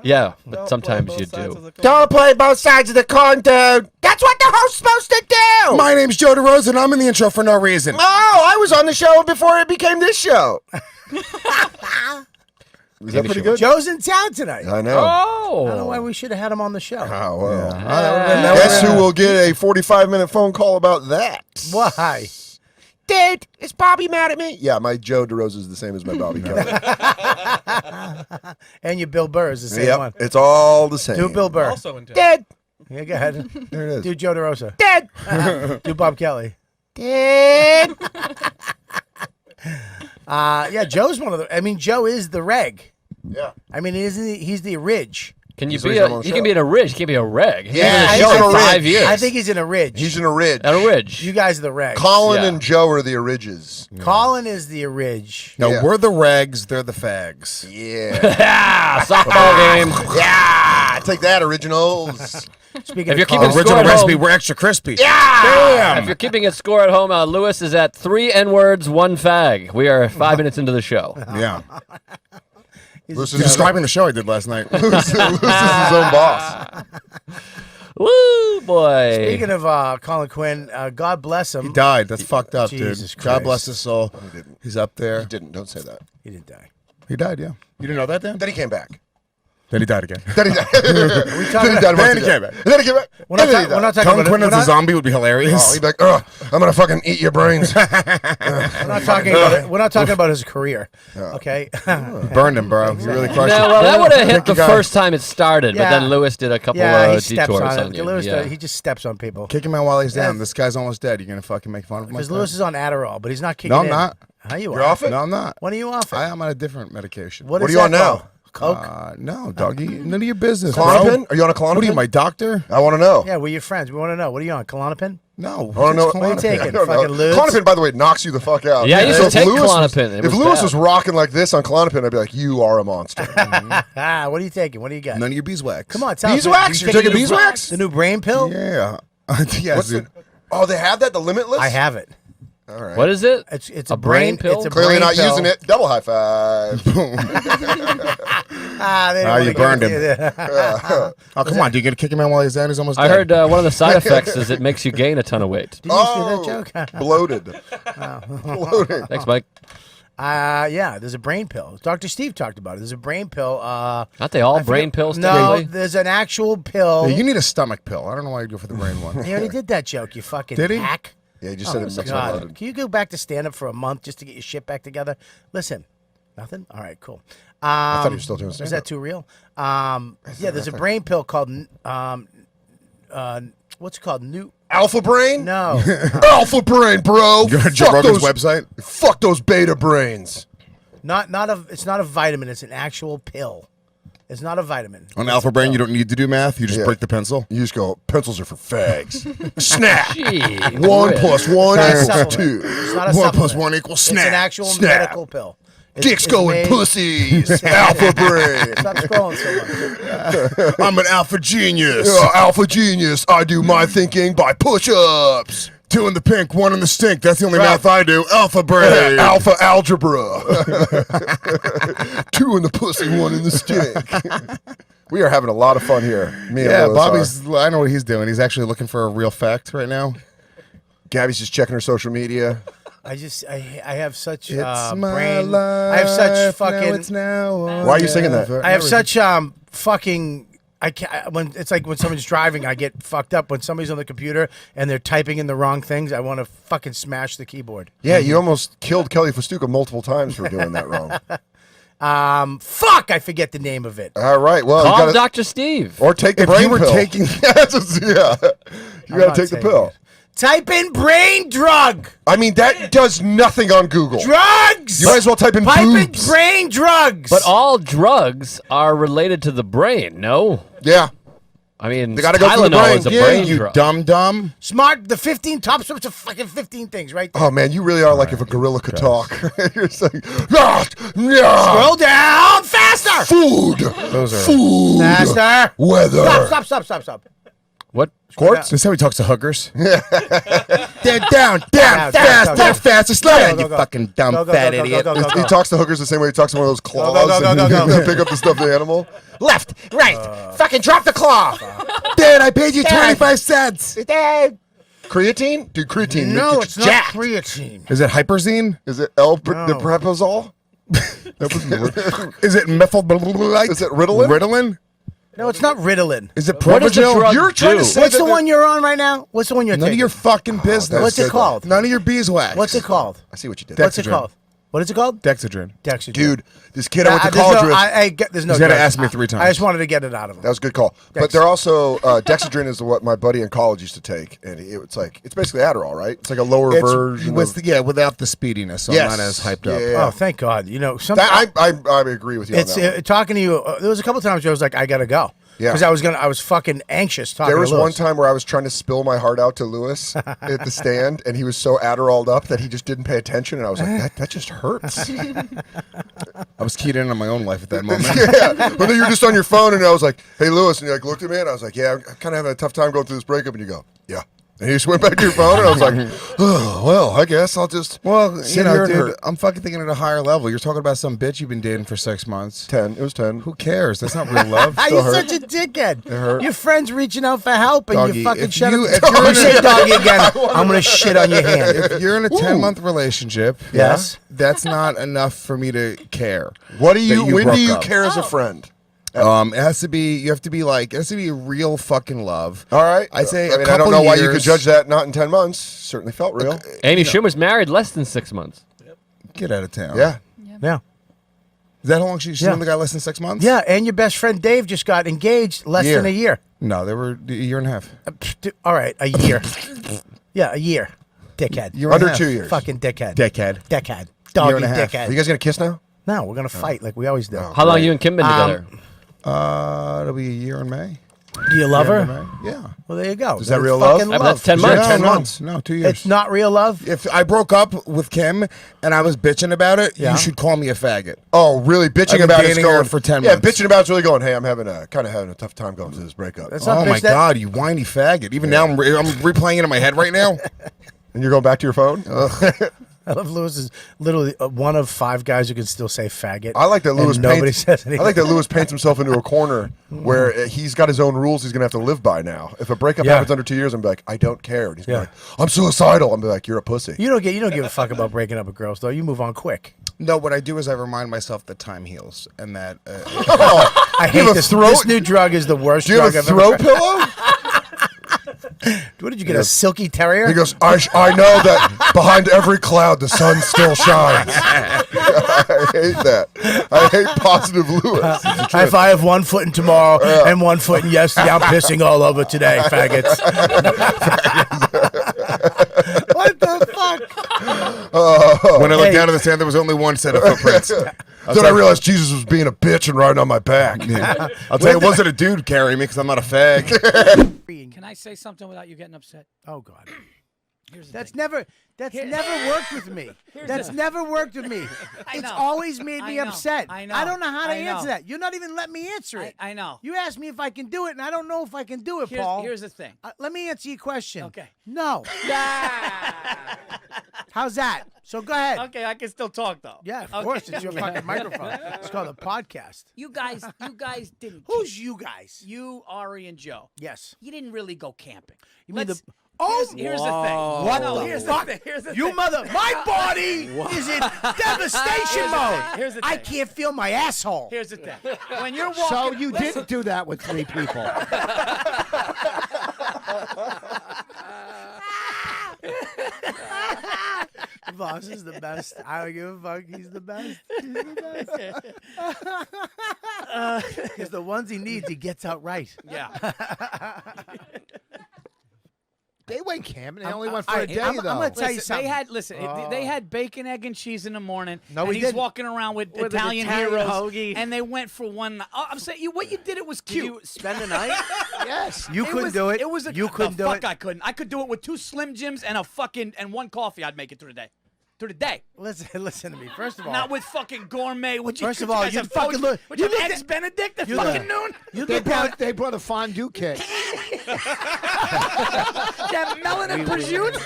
Speaker 12: Yeah, but sometimes you do.
Speaker 11: Don't play both sides of the coin, dude. That's what the host's supposed to do.
Speaker 13: My name's Joe DeRosa, and I'm in the intro for no reason.
Speaker 11: Oh, I was on the show before it became this show. Is that pretty good?
Speaker 1: Joe's in town tonight.
Speaker 11: I know.
Speaker 12: Oh.
Speaker 1: I don't know why we should have had him on the show.
Speaker 11: Oh, well.
Speaker 13: that
Speaker 11: Guess who will get a 45-minute phone call about that?
Speaker 1: Why?
Speaker 13: Dude, is Bobby mad at me? Yeah, my Joe DeRosa is the same as my Bobby Kelly.
Speaker 1: And your Bill Burr is the same one.
Speaker 13: It's all the same.
Speaker 1: Do Bill Burr.
Speaker 9: Also in town.
Speaker 13: Dead.
Speaker 1: Yeah, go ahead.
Speaker 13: There it is.
Speaker 1: Do Joe DeRosa.
Speaker 13: Dead.
Speaker 1: Do Bob Kelly.
Speaker 13: Dead.
Speaker 1: Yeah, Joe's one of the. I mean, Joe is the reg.
Speaker 13: Yeah.
Speaker 1: I mean, he's the ridge.
Speaker 12: Can you be you can be in a ridge, you can be a reg.
Speaker 13: Yeah,
Speaker 12: he's been in the show for 5 years.
Speaker 1: I think he's in a ridge.
Speaker 13: He's in a ridge.
Speaker 12: At a ridge.
Speaker 1: You guys are the reg.
Speaker 13: Colin and Joe are the ridges.
Speaker 1: Colin is the ridge.
Speaker 13: No,
Speaker 10: we're the regs, they're the fags.
Speaker 13: Yeah.
Speaker 12: Softball game.
Speaker 13: Yeah. Take that, originals.
Speaker 1: Speaking
Speaker 12: If you're
Speaker 1: of
Speaker 12: keeping
Speaker 1: Colin,
Speaker 12: score at
Speaker 10: recipe,
Speaker 12: home,
Speaker 10: we're extra crispy.
Speaker 13: Yeah.
Speaker 12: if you're keeping a score at home, Lewis is at 3 N-words, 1 fag. We are 5 minutes into the show.
Speaker 10: Yeah.
Speaker 1: he's
Speaker 10: He's describing the show I did last night.
Speaker 13: Lewis is his own boss.
Speaker 12: Woo, boy.
Speaker 1: Speaking of Colin Quinn, God bless him.
Speaker 10: He died. That's fucked up,
Speaker 1: Jesus
Speaker 10: dude. God
Speaker 1: Christ.
Speaker 10: bless his soul. He's up there.
Speaker 13: He didn't. Don't say that.
Speaker 1: He didn't die.
Speaker 10: He died, yeah. You didn't know that, Dan?
Speaker 13: Then he came back.
Speaker 10: Then he died again.
Speaker 13: Then he died.
Speaker 1: We talking about,
Speaker 13: Then he came back. Then he came back.
Speaker 1: we're not talking
Speaker 10: Colin
Speaker 1: about
Speaker 10: Quinn
Speaker 1: we're
Speaker 10: as a
Speaker 1: not,
Speaker 10: zombie would be hilarious.
Speaker 13: Oh, he'd be like, ugh, I'm going to fucking eat your brains.
Speaker 1: we're not talking about we're not talking about his career. Okay.
Speaker 10: Burned him, bro. You really crushed
Speaker 12: No,
Speaker 10: him.
Speaker 12: well, that would have hit
Speaker 10: Kick
Speaker 12: the
Speaker 10: guy.
Speaker 12: first time it started, but
Speaker 1: Yeah.
Speaker 12: then Lewis did a couple
Speaker 1: Yeah, he steps
Speaker 12: detours
Speaker 1: on
Speaker 12: on
Speaker 1: it.
Speaker 12: you.
Speaker 1: Lewis
Speaker 12: Yeah.
Speaker 1: he just steps on people.
Speaker 10: Kick him out while he's
Speaker 1: Yeah.
Speaker 10: down. This guy's almost dead. You're going to fucking make fun of him like
Speaker 1: Because
Speaker 10: that?
Speaker 1: Lewis is on Adderall, but he's not kicking
Speaker 10: No,
Speaker 1: in.
Speaker 10: I'm not.
Speaker 1: How you
Speaker 13: You're
Speaker 1: are?
Speaker 13: off it?
Speaker 10: No, I'm not.
Speaker 1: When are you off it?
Speaker 10: I am on a different medication.
Speaker 1: What
Speaker 13: What
Speaker 1: is
Speaker 13: are you on
Speaker 1: that
Speaker 13: now?
Speaker 1: called? Coke?
Speaker 10: No, doggy. None of your business.
Speaker 13: Klonopin?
Speaker 10: bro.
Speaker 13: Are you on a Klonopin?
Speaker 10: What are you, my doctor?
Speaker 13: I want to know.
Speaker 1: Yeah, we're your friends. We want to know. What are you on? Klonopin?
Speaker 10: No.
Speaker 13: I want to know.
Speaker 1: What are you taking?
Speaker 13: I don't know.
Speaker 1: Fucking Ludes?
Speaker 13: Klonopin, by the way, knocks you the fuck out.
Speaker 12: Yeah, I used
Speaker 13: So
Speaker 12: to
Speaker 13: if
Speaker 12: take
Speaker 13: Lewis was-
Speaker 12: Klonopin. It
Speaker 13: If
Speaker 12: was
Speaker 13: Lewis
Speaker 12: bad.
Speaker 13: was rocking like this on Klonopin, I'd be like, you are a monster.
Speaker 1: What are you taking? What do you got?
Speaker 10: None of your beeswax.
Speaker 1: Come on, tell us.
Speaker 13: Beeswax?
Speaker 1: You
Speaker 13: You're
Speaker 1: taking
Speaker 13: taking
Speaker 1: the new-
Speaker 13: beeswax?
Speaker 1: The new brain pill?
Speaker 10: Yeah. Yes,
Speaker 13: What's
Speaker 10: dude.
Speaker 13: it? Oh, they have that? The Limitless?
Speaker 1: I have it.
Speaker 13: All right.
Speaker 12: What is it?
Speaker 1: It's
Speaker 12: A brain pill?
Speaker 1: It's a
Speaker 13: Clearly
Speaker 1: brain
Speaker 13: not
Speaker 1: pill.
Speaker 13: using it. Double high five.
Speaker 1: They didn't
Speaker 10: Ah,
Speaker 1: wanna
Speaker 10: you
Speaker 1: give
Speaker 10: burned
Speaker 1: it
Speaker 10: him.
Speaker 1: to you.
Speaker 10: Oh, come on. Do you get to kick him out while he's down? He's almost
Speaker 12: I
Speaker 10: dead.
Speaker 12: heard one of the side effects is it makes you gain a ton of weight.
Speaker 1: Did you see that joke?
Speaker 13: Bloated. Bloated.
Speaker 12: Thanks, Mike.
Speaker 1: Yeah, there's a brain pill. Dr. Steve talked about it. There's a brain pill.
Speaker 12: Aren't they all brain pills
Speaker 1: No,
Speaker 12: technically?
Speaker 1: there's an actual pill.
Speaker 10: Yeah, you need a stomach pill. I don't know why you go for the brain one.
Speaker 1: He already did that joke, you fucking
Speaker 10: Did he?
Speaker 1: hack.
Speaker 13: Yeah, you just said it much more
Speaker 1: God.
Speaker 13: loaded.
Speaker 1: Can you go back to stand up for a month just to get your shit back together? Listen, nothing? All right, cool.
Speaker 13: I thought you were still doing
Speaker 1: Is
Speaker 13: stand-up.
Speaker 1: that too real? Yeah, there's a brain pill called, what's it called?
Speaker 13: Alpha Brain?
Speaker 1: No.
Speaker 13: Alpha Brain, bro.
Speaker 10: Go to Joe
Speaker 13: Fuck
Speaker 10: Rogan's
Speaker 13: those,
Speaker 10: website.
Speaker 13: fuck those beta brains.
Speaker 1: It's not a vitamin. It's an actual pill. It's not a vitamin.
Speaker 10: On Alpha Brain, you don't need to do math. You just break the pencil.
Speaker 13: You just go, pencils are for fags. Snap.
Speaker 12: Gee,
Speaker 13: 1
Speaker 12: whiz.
Speaker 13: plus 1
Speaker 1: It's not a
Speaker 13: equals
Speaker 1: supplement.
Speaker 13: 2.
Speaker 1: It's not a
Speaker 10: 1 plus
Speaker 1: supplement.
Speaker 10: 1 equals snap.
Speaker 1: It's an actual
Speaker 13: Snap.
Speaker 1: medical pill.
Speaker 13: Dicks going pussies. Alpha Brain.
Speaker 1: Stop scrolling so much.
Speaker 10: I'm an alpha genius.
Speaker 13: Alpha genius. I do my thinking by push-ups.
Speaker 10: 2 in the pink, 1 in the stink. That's the only math I do. Alpha Brain.
Speaker 13: Alpha algebra. 2 in the pussy, 1 in the stink. We are having a lot of fun here. Me and
Speaker 10: Yeah,
Speaker 13: Lewis
Speaker 10: Bobby's. I know what he's doing. He's actually looking for a real fact right now.
Speaker 13: Gabby's just checking her social media.
Speaker 1: I have such
Speaker 10: It's my
Speaker 1: brain.
Speaker 10: life.
Speaker 1: I have such
Speaker 10: Now
Speaker 1: fucking.
Speaker 10: it's now or
Speaker 13: Why are you singing that?
Speaker 10: never.
Speaker 1: I have such fucking. I can't. When it's like when someone's driving, I get fucked up. When somebody's on the computer and they're typing in the wrong things, I want to fucking smash the keyboard.
Speaker 13: Yeah, you almost killed Kelly Festuca multiple times for doing that wrong.
Speaker 1: Fuck! I forget the name of it.
Speaker 13: All right, well, you
Speaker 12: Call
Speaker 13: gotta,
Speaker 12: Dr. Steve.
Speaker 13: or take the
Speaker 10: If
Speaker 13: brain
Speaker 10: you were
Speaker 13: pill.
Speaker 10: taking,
Speaker 13: You gotta take the pill.
Speaker 1: Type in brain drug.
Speaker 13: I mean, that does nothing on Google.
Speaker 1: Drugs.
Speaker 13: You might as well type in boobs.
Speaker 1: brain drugs.
Speaker 12: But all drugs are related to the brain, no?
Speaker 13: Yeah.
Speaker 12: I mean,
Speaker 13: They gotta go through the
Speaker 12: Tylenol
Speaker 13: brain.
Speaker 12: is a
Speaker 10: yeah,
Speaker 12: brain
Speaker 10: you
Speaker 12: drug.
Speaker 10: dumb.
Speaker 1: Smart. The 15 top sorts of fucking 15 things right there.
Speaker 13: Oh man, you really are like if a gorilla could talk. You're saying, "Ah, yeah,
Speaker 1: Scroll down faster.
Speaker 13: food,
Speaker 10: Those are
Speaker 13: food,
Speaker 1: Faster.
Speaker 13: weather."
Speaker 1: Stop.
Speaker 12: What?
Speaker 10: quartz. This is how he talks to hookers. They're down,
Speaker 1: Down,
Speaker 10: fast,
Speaker 1: down.
Speaker 10: faster, slow down, you
Speaker 1: go.
Speaker 10: fucking dumb
Speaker 1: Go, go,
Speaker 10: fat
Speaker 1: go, go,
Speaker 10: idiot.
Speaker 1: go, go,
Speaker 13: He talks to hookers the same way he talks to one of those claws
Speaker 1: go.
Speaker 13: and pick up the stuffed animal.
Speaker 7: Left, right. Fucking drop the claw.
Speaker 10: Dad, I paid you 25 cents.
Speaker 7: Dad.
Speaker 13: Creatine? Dude, creatine.
Speaker 1: No,
Speaker 13: gets
Speaker 1: it's
Speaker 13: you
Speaker 1: not
Speaker 13: jacked.
Speaker 1: creatine.
Speaker 10: Is it hyperzine?
Speaker 13: Is it
Speaker 1: No.
Speaker 13: Prepozol?
Speaker 10: Is it methylbolite?
Speaker 13: Is it Ritalin?
Speaker 10: Ritalin?
Speaker 1: No, it's not Ritalin.
Speaker 13: Is it
Speaker 12: What does the
Speaker 13: Provigil?
Speaker 12: drug
Speaker 13: You're trying to
Speaker 12: do?
Speaker 13: say
Speaker 1: What's
Speaker 13: that
Speaker 1: the one you're on right now? What's the one you're
Speaker 13: None
Speaker 1: taking?
Speaker 13: of your fucking business.
Speaker 1: What's it called?
Speaker 13: None of your beeswax.
Speaker 1: What's it called?
Speaker 11: I see what you did.
Speaker 1: What's it called? What is it called?
Speaker 13: Dexedrine.
Speaker 1: Dexedrine.
Speaker 11: Dude, this kid I went to
Speaker 1: There's
Speaker 11: college
Speaker 1: no-
Speaker 11: with.
Speaker 1: there's no
Speaker 13: He's gonna
Speaker 1: drugs.
Speaker 13: ask me 3 times.
Speaker 1: I just wanted to get it out of him.
Speaker 11: That was a good call. But they're also Dexedrine is what my buddy in college used to take, and it's basically Adderall, right? It's like a lower version.
Speaker 13: Without the speediness, so
Speaker 11: Yes.
Speaker 13: I'm not as hyped up.
Speaker 11: Yeah.
Speaker 1: Oh, thank God. You know,
Speaker 11: I agree with you.
Speaker 1: It's
Speaker 11: on that one.
Speaker 1: talking to you. There was a couple times where I was like, I gotta go.
Speaker 11: Yeah.
Speaker 1: Because I was fucking anxious talking
Speaker 11: There was
Speaker 1: to
Speaker 11: one
Speaker 1: Lewis.
Speaker 11: time where I was trying to spill my heart out to Lewis at the stand, and he was so Adderalled up that he just didn't pay attention, and I was like, that just hurts.
Speaker 13: I was keyed in on my own life at that moment.
Speaker 11: Yeah. But then you're just on your phone, and I was like, hey, Lewis, and you looked at me, and I was like, yeah, I'm kind of having a tough time going through this breakup, and you go, yeah. And you just went back to your phone, and I was like, oh, well, I guess I'll just sit here and
Speaker 13: dude,
Speaker 11: hurt.
Speaker 13: I'm fucking thinking at a higher level. You're talking about some bitch you've been dating for 6 months.
Speaker 11: 10. It was 10.
Speaker 13: Who cares? That's not real love.
Speaker 1: You're such a dickhead.
Speaker 11: hurt.
Speaker 1: Your friend's reaching out for help, and
Speaker 13: Doggy,
Speaker 1: you fucking
Speaker 13: if
Speaker 1: shut
Speaker 13: you-
Speaker 1: up.
Speaker 13: if you're
Speaker 1: You
Speaker 13: in
Speaker 1: say
Speaker 13: a-
Speaker 1: doggy again, I'm gonna shit on your hand.
Speaker 13: If you're in a 10-month relationship,
Speaker 1: Yes.
Speaker 13: that's not enough for me to care.
Speaker 11: What do you? When do
Speaker 13: broke
Speaker 11: you
Speaker 13: up.
Speaker 11: care as a friend?
Speaker 13: It has to be. You have to be like. It has to be real fucking love.
Speaker 11: All right.
Speaker 13: I say.
Speaker 11: I mean, I don't know why you could judge that not in 10 months. Certainly felt real.
Speaker 12: Amy Schumer's married less than 6 months.
Speaker 13: Get out of town.
Speaker 11: Yeah.
Speaker 1: Yeah.
Speaker 13: Is that how long she's
Speaker 1: Yeah.
Speaker 13: known the guy? Less than 6 months.
Speaker 1: Yeah, and your best friend Dave just got engaged less than a year.
Speaker 13: No, they were a year and a half.
Speaker 1: All right, a year. Yeah, a year. Dickhead.
Speaker 11: Under 2 years.
Speaker 1: Fucking dickhead.
Speaker 13: Dickhead.
Speaker 1: Dickhead. Doggy
Speaker 13: and a half.
Speaker 1: dickhead.
Speaker 11: Are you guys gonna kiss now?
Speaker 1: No, we're gonna fight like we always do.
Speaker 12: How long you and Kim been together?
Speaker 13: It'll be a year in May.
Speaker 1: Do you love her?
Speaker 13: Yeah.
Speaker 1: Well, there you go.
Speaker 11: Is that
Speaker 1: It's
Speaker 11: real love?
Speaker 1: fucking
Speaker 12: That's 10 months.
Speaker 11: 10 months.
Speaker 13: No, 2 years.
Speaker 1: It's not real love.
Speaker 13: If I broke up with Kim and I was bitching about it,
Speaker 1: Yeah.
Speaker 13: you should call me a faggot.
Speaker 11: Oh, really? Bitching
Speaker 13: I've been
Speaker 11: about it's
Speaker 13: dating her
Speaker 11: going
Speaker 13: for 10
Speaker 11: Yeah,
Speaker 13: months.
Speaker 11: bitching about it's really going. Hey, I'm having a tough time going through this breakup.
Speaker 1: That's not
Speaker 13: Oh my
Speaker 1: bitch, that-
Speaker 13: God, you whiny faggot! Even now, I'm replaying it in my head right now.
Speaker 11: And you're going back to your phone?
Speaker 1: I love Lewis is literally one of 5 guys who can still say faggot.
Speaker 11: I like that
Speaker 1: and
Speaker 11: Lewis
Speaker 1: nobody
Speaker 11: paints.
Speaker 1: says
Speaker 11: I
Speaker 1: anything.
Speaker 11: like that Lewis paints himself into a corner where he's got his own rules he's gonna have to live by now. If a breakup
Speaker 1: Yeah.
Speaker 11: happens under 2 years, I'm like, I don't care. And he's
Speaker 1: Yeah.
Speaker 11: like, I'm suicidal. I'm like, you're a pussy.
Speaker 1: You don't give a fuck about breaking up with girls though. You move on quick.
Speaker 13: No, what I do is I remind myself that time heals and that.
Speaker 1: I hate this. This new drug is the worst
Speaker 11: Do you
Speaker 1: drug
Speaker 11: have a
Speaker 1: I've
Speaker 11: throw
Speaker 1: ever
Speaker 11: pillow?
Speaker 1: What did you get? A silky terrier?
Speaker 11: He goes, I know that behind every cloud the sun still shines. I hate that. I hate positive Lewis.
Speaker 1: If I have 1 foot in tomorrow and 1 foot in yesterday, I'm pissing all over today, faggots. What the fuck?
Speaker 13: When I looked down at the sand, there was only one set of footprints.
Speaker 11: Then I realized Jesus was being a bitch and riding on my back.
Speaker 13: Yeah. I'll tell you, it wasn't a dude carrying me because I'm not a fag.
Speaker 14: Can I say something without you getting upset?
Speaker 1: Oh God. That's never worked with me. That's never worked with me. It's always made me upset.
Speaker 14: I know.
Speaker 1: I don't know how to
Speaker 14: I know.
Speaker 1: answer that. You're not even letting me answer it.
Speaker 14: I know.
Speaker 1: You asked me if I can do it, and I don't know if I can do it, Paul.
Speaker 14: Here's the thing.
Speaker 1: Let me answer your question.
Speaker 14: Okay.
Speaker 1: No. How's that? So go ahead.
Speaker 14: Okay, I can still talk though.
Speaker 1: Yeah, of course. It's your fucking microphone. It's called a podcast.
Speaker 14: You guys didn't.
Speaker 1: Who's you guys?
Speaker 14: You, Ari, and Joe.
Speaker 1: Yes.
Speaker 14: You didn't really go camping.
Speaker 1: You mean
Speaker 14: Let's-
Speaker 1: the? Oh,
Speaker 14: here's the thing.
Speaker 1: What
Speaker 14: No,
Speaker 1: the
Speaker 14: here's
Speaker 1: fuck?
Speaker 14: The thing. Here's the
Speaker 1: You
Speaker 14: thing.
Speaker 1: mother! My body is in devastation mode.
Speaker 14: Here's the
Speaker 1: I
Speaker 14: thing.
Speaker 1: can't feel my asshole.
Speaker 14: Here's the thing. When you're walking,
Speaker 2: So you
Speaker 14: listen.
Speaker 2: didn't do that with 3 people.
Speaker 1: The boss is the best. I don't give a fuck. He's the best. He's the best. Because the ones he needs, he gets out right.
Speaker 14: Yeah.
Speaker 2: They went camping. They only went for a day,
Speaker 1: I'm
Speaker 2: though.
Speaker 1: gonna tell you
Speaker 14: Listen,
Speaker 1: something.
Speaker 14: they had bacon, egg, and cheese in the morning.
Speaker 1: No,
Speaker 14: and
Speaker 1: we
Speaker 14: he's
Speaker 1: didn't.
Speaker 14: walking around with
Speaker 1: With an
Speaker 14: Italian
Speaker 1: Italian
Speaker 14: heroes,
Speaker 1: hoagie.
Speaker 14: and they went for one. I'm saying, what you did, it was cute.
Speaker 6: Did you spend the night?
Speaker 2: Yes.
Speaker 1: You couldn't do it.
Speaker 14: It was
Speaker 1: You couldn't do it.
Speaker 14: I couldn't. I could do it with 2 Slim Jims and a fucking and 1 coffee. I'd make it through the day. Through the day.
Speaker 1: Listen to me. First of all,
Speaker 14: Not with fucking gourmet.
Speaker 1: First of all, you fucking look.
Speaker 14: Would
Speaker 1: You
Speaker 14: you
Speaker 1: looked
Speaker 14: eggs
Speaker 1: at-
Speaker 14: Benedict at
Speaker 1: you
Speaker 14: fucking
Speaker 1: look-
Speaker 14: noon?
Speaker 2: They brought a fondue kit.
Speaker 14: That melon and prosciutto?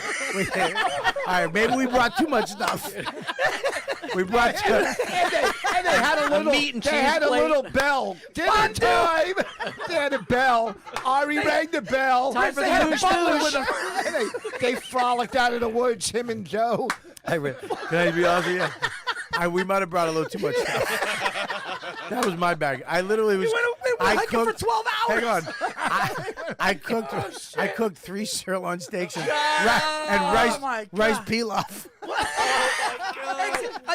Speaker 1: All right, maybe we brought too much stuff. We brought too
Speaker 2: and they had a little
Speaker 14: meat and
Speaker 2: they
Speaker 14: cheese
Speaker 2: had a
Speaker 14: plate.
Speaker 2: little bell. Dinner time. They had a bell. Ari rang the bell.
Speaker 14: Time for
Speaker 2: They
Speaker 14: the
Speaker 2: had a
Speaker 14: douche
Speaker 2: butler
Speaker 14: douche.
Speaker 2: with them. They frolicked out of the woods, him and Joe.
Speaker 1: Can I be honest with you? We might have brought a little too much stuff. That was my bag. I literally was.
Speaker 14: We hiking for 12 hours.
Speaker 1: Hang on. I cooked 3 sirloin steaks and rice pilaf.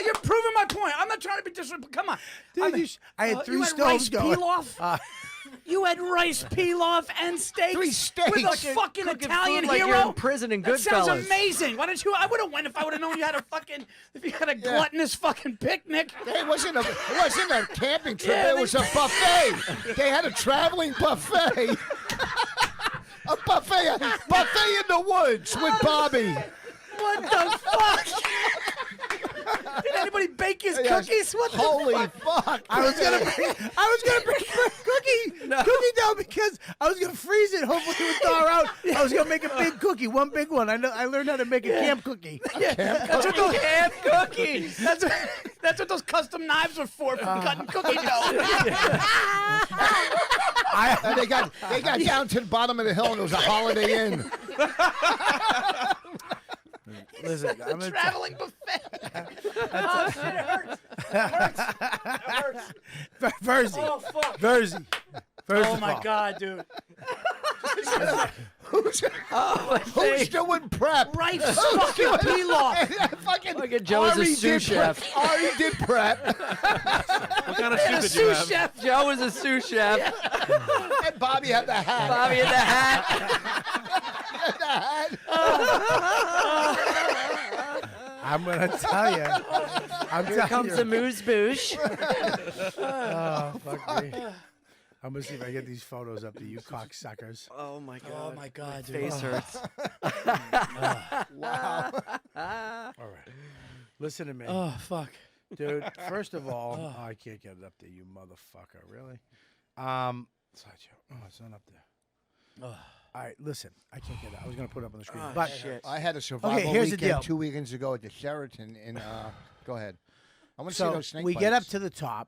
Speaker 14: You're proving my point. I'm not trying to be disrespectful. Come on.
Speaker 1: Dude, I had 3
Speaker 14: you
Speaker 1: stoves
Speaker 14: had rice
Speaker 1: going.
Speaker 14: pilaf? You had rice pilaf and steaks.
Speaker 2: 3 steaks.
Speaker 14: With a fucking Italian
Speaker 12: like
Speaker 14: hero.
Speaker 12: you're in prison in
Speaker 14: That sounds
Speaker 12: Goodfellas.
Speaker 14: amazing. Why don't you? I would have went if I would have known you had a gluttonous fucking picnic.
Speaker 2: It wasn't a camping trip. It was a buffet. They had a traveling buffet. A buffet in the woods with Bobby.
Speaker 14: What the fuck? Did anybody bake his cookies? What the
Speaker 2: Holy
Speaker 14: fuck?
Speaker 2: fuck!
Speaker 1: I was gonna bring cookie dough because I was gonna freeze it. Hopefully it would thaw out. I was gonna make a big cookie, one big one. I learned how to make a camp cookie.
Speaker 14: That's what those camp cookies. That's what those custom knives are for cutting cookie dough.
Speaker 2: And they got down to the bottom of the hill and it was a Holiday Inn.
Speaker 1: Listen, I'm a
Speaker 14: traveling buffet.
Speaker 1: Verzi.
Speaker 14: Oh fuck.
Speaker 1: Verzi.
Speaker 14: Oh my god, dude.
Speaker 2: Who's doing prep?
Speaker 14: Rice fucking pilaf.
Speaker 2: Fucking
Speaker 12: Joe is a sous chef.
Speaker 2: Ari did prep.
Speaker 9: What kind of soup did you have?
Speaker 14: Chef.
Speaker 12: Joe is a sous chef.
Speaker 2: And Bobby had the hat.
Speaker 12: Bobby in the hat.
Speaker 1: I'm gonna tell you.
Speaker 12: Here comes the moose boosh.
Speaker 1: Oh fuck me. I'm gonna see if I get these photos up to you cocksuckers.
Speaker 12: Oh my god.
Speaker 14: Oh my god, dude.
Speaker 12: Face hurts.
Speaker 2: Wow.
Speaker 1: All right. Listen to me.
Speaker 14: Oh fuck.
Speaker 1: Dude, first of all, I can't get it up there, you motherfucker. Really? Slideshow. Oh, it's not up there. All right, listen. I can't get it. I was going to put it up on the screen. But
Speaker 12: shit.
Speaker 2: I had a survival
Speaker 1: here's the
Speaker 2: weekend
Speaker 1: deal.
Speaker 2: 2 weekends ago at the Sheraton in. Go ahead. I want to see
Speaker 1: so
Speaker 2: those snake
Speaker 1: we
Speaker 2: bites.
Speaker 1: get up to the top.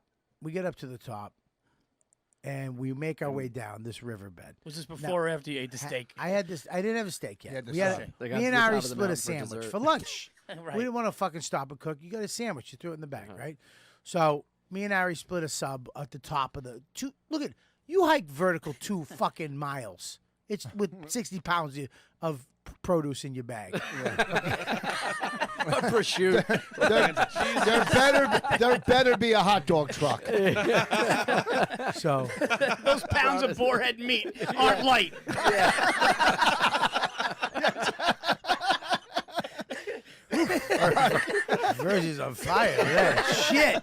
Speaker 1: And we make our way down this riverbed.
Speaker 14: Was this before or after you ate the steak?
Speaker 1: I didn't have a steak yet.
Speaker 2: the
Speaker 1: Me and Ari split a
Speaker 12: for
Speaker 1: sandwich
Speaker 12: dessert.
Speaker 1: for lunch.
Speaker 14: Right.
Speaker 1: We didn't want to fucking stop and cook. You got a sandwich. You threw it in the bag, right? So me and Ari split a sub at the top of the two. Look at you hike vertical 2 fucking miles. It's with 60 pounds of produce in your bag.
Speaker 12: Prosciutto.
Speaker 2: There better be a hot dog truck.
Speaker 1: So
Speaker 14: Those pounds of boarhead meat aren't light.
Speaker 1: Verzi's on fire. Yeah, shit.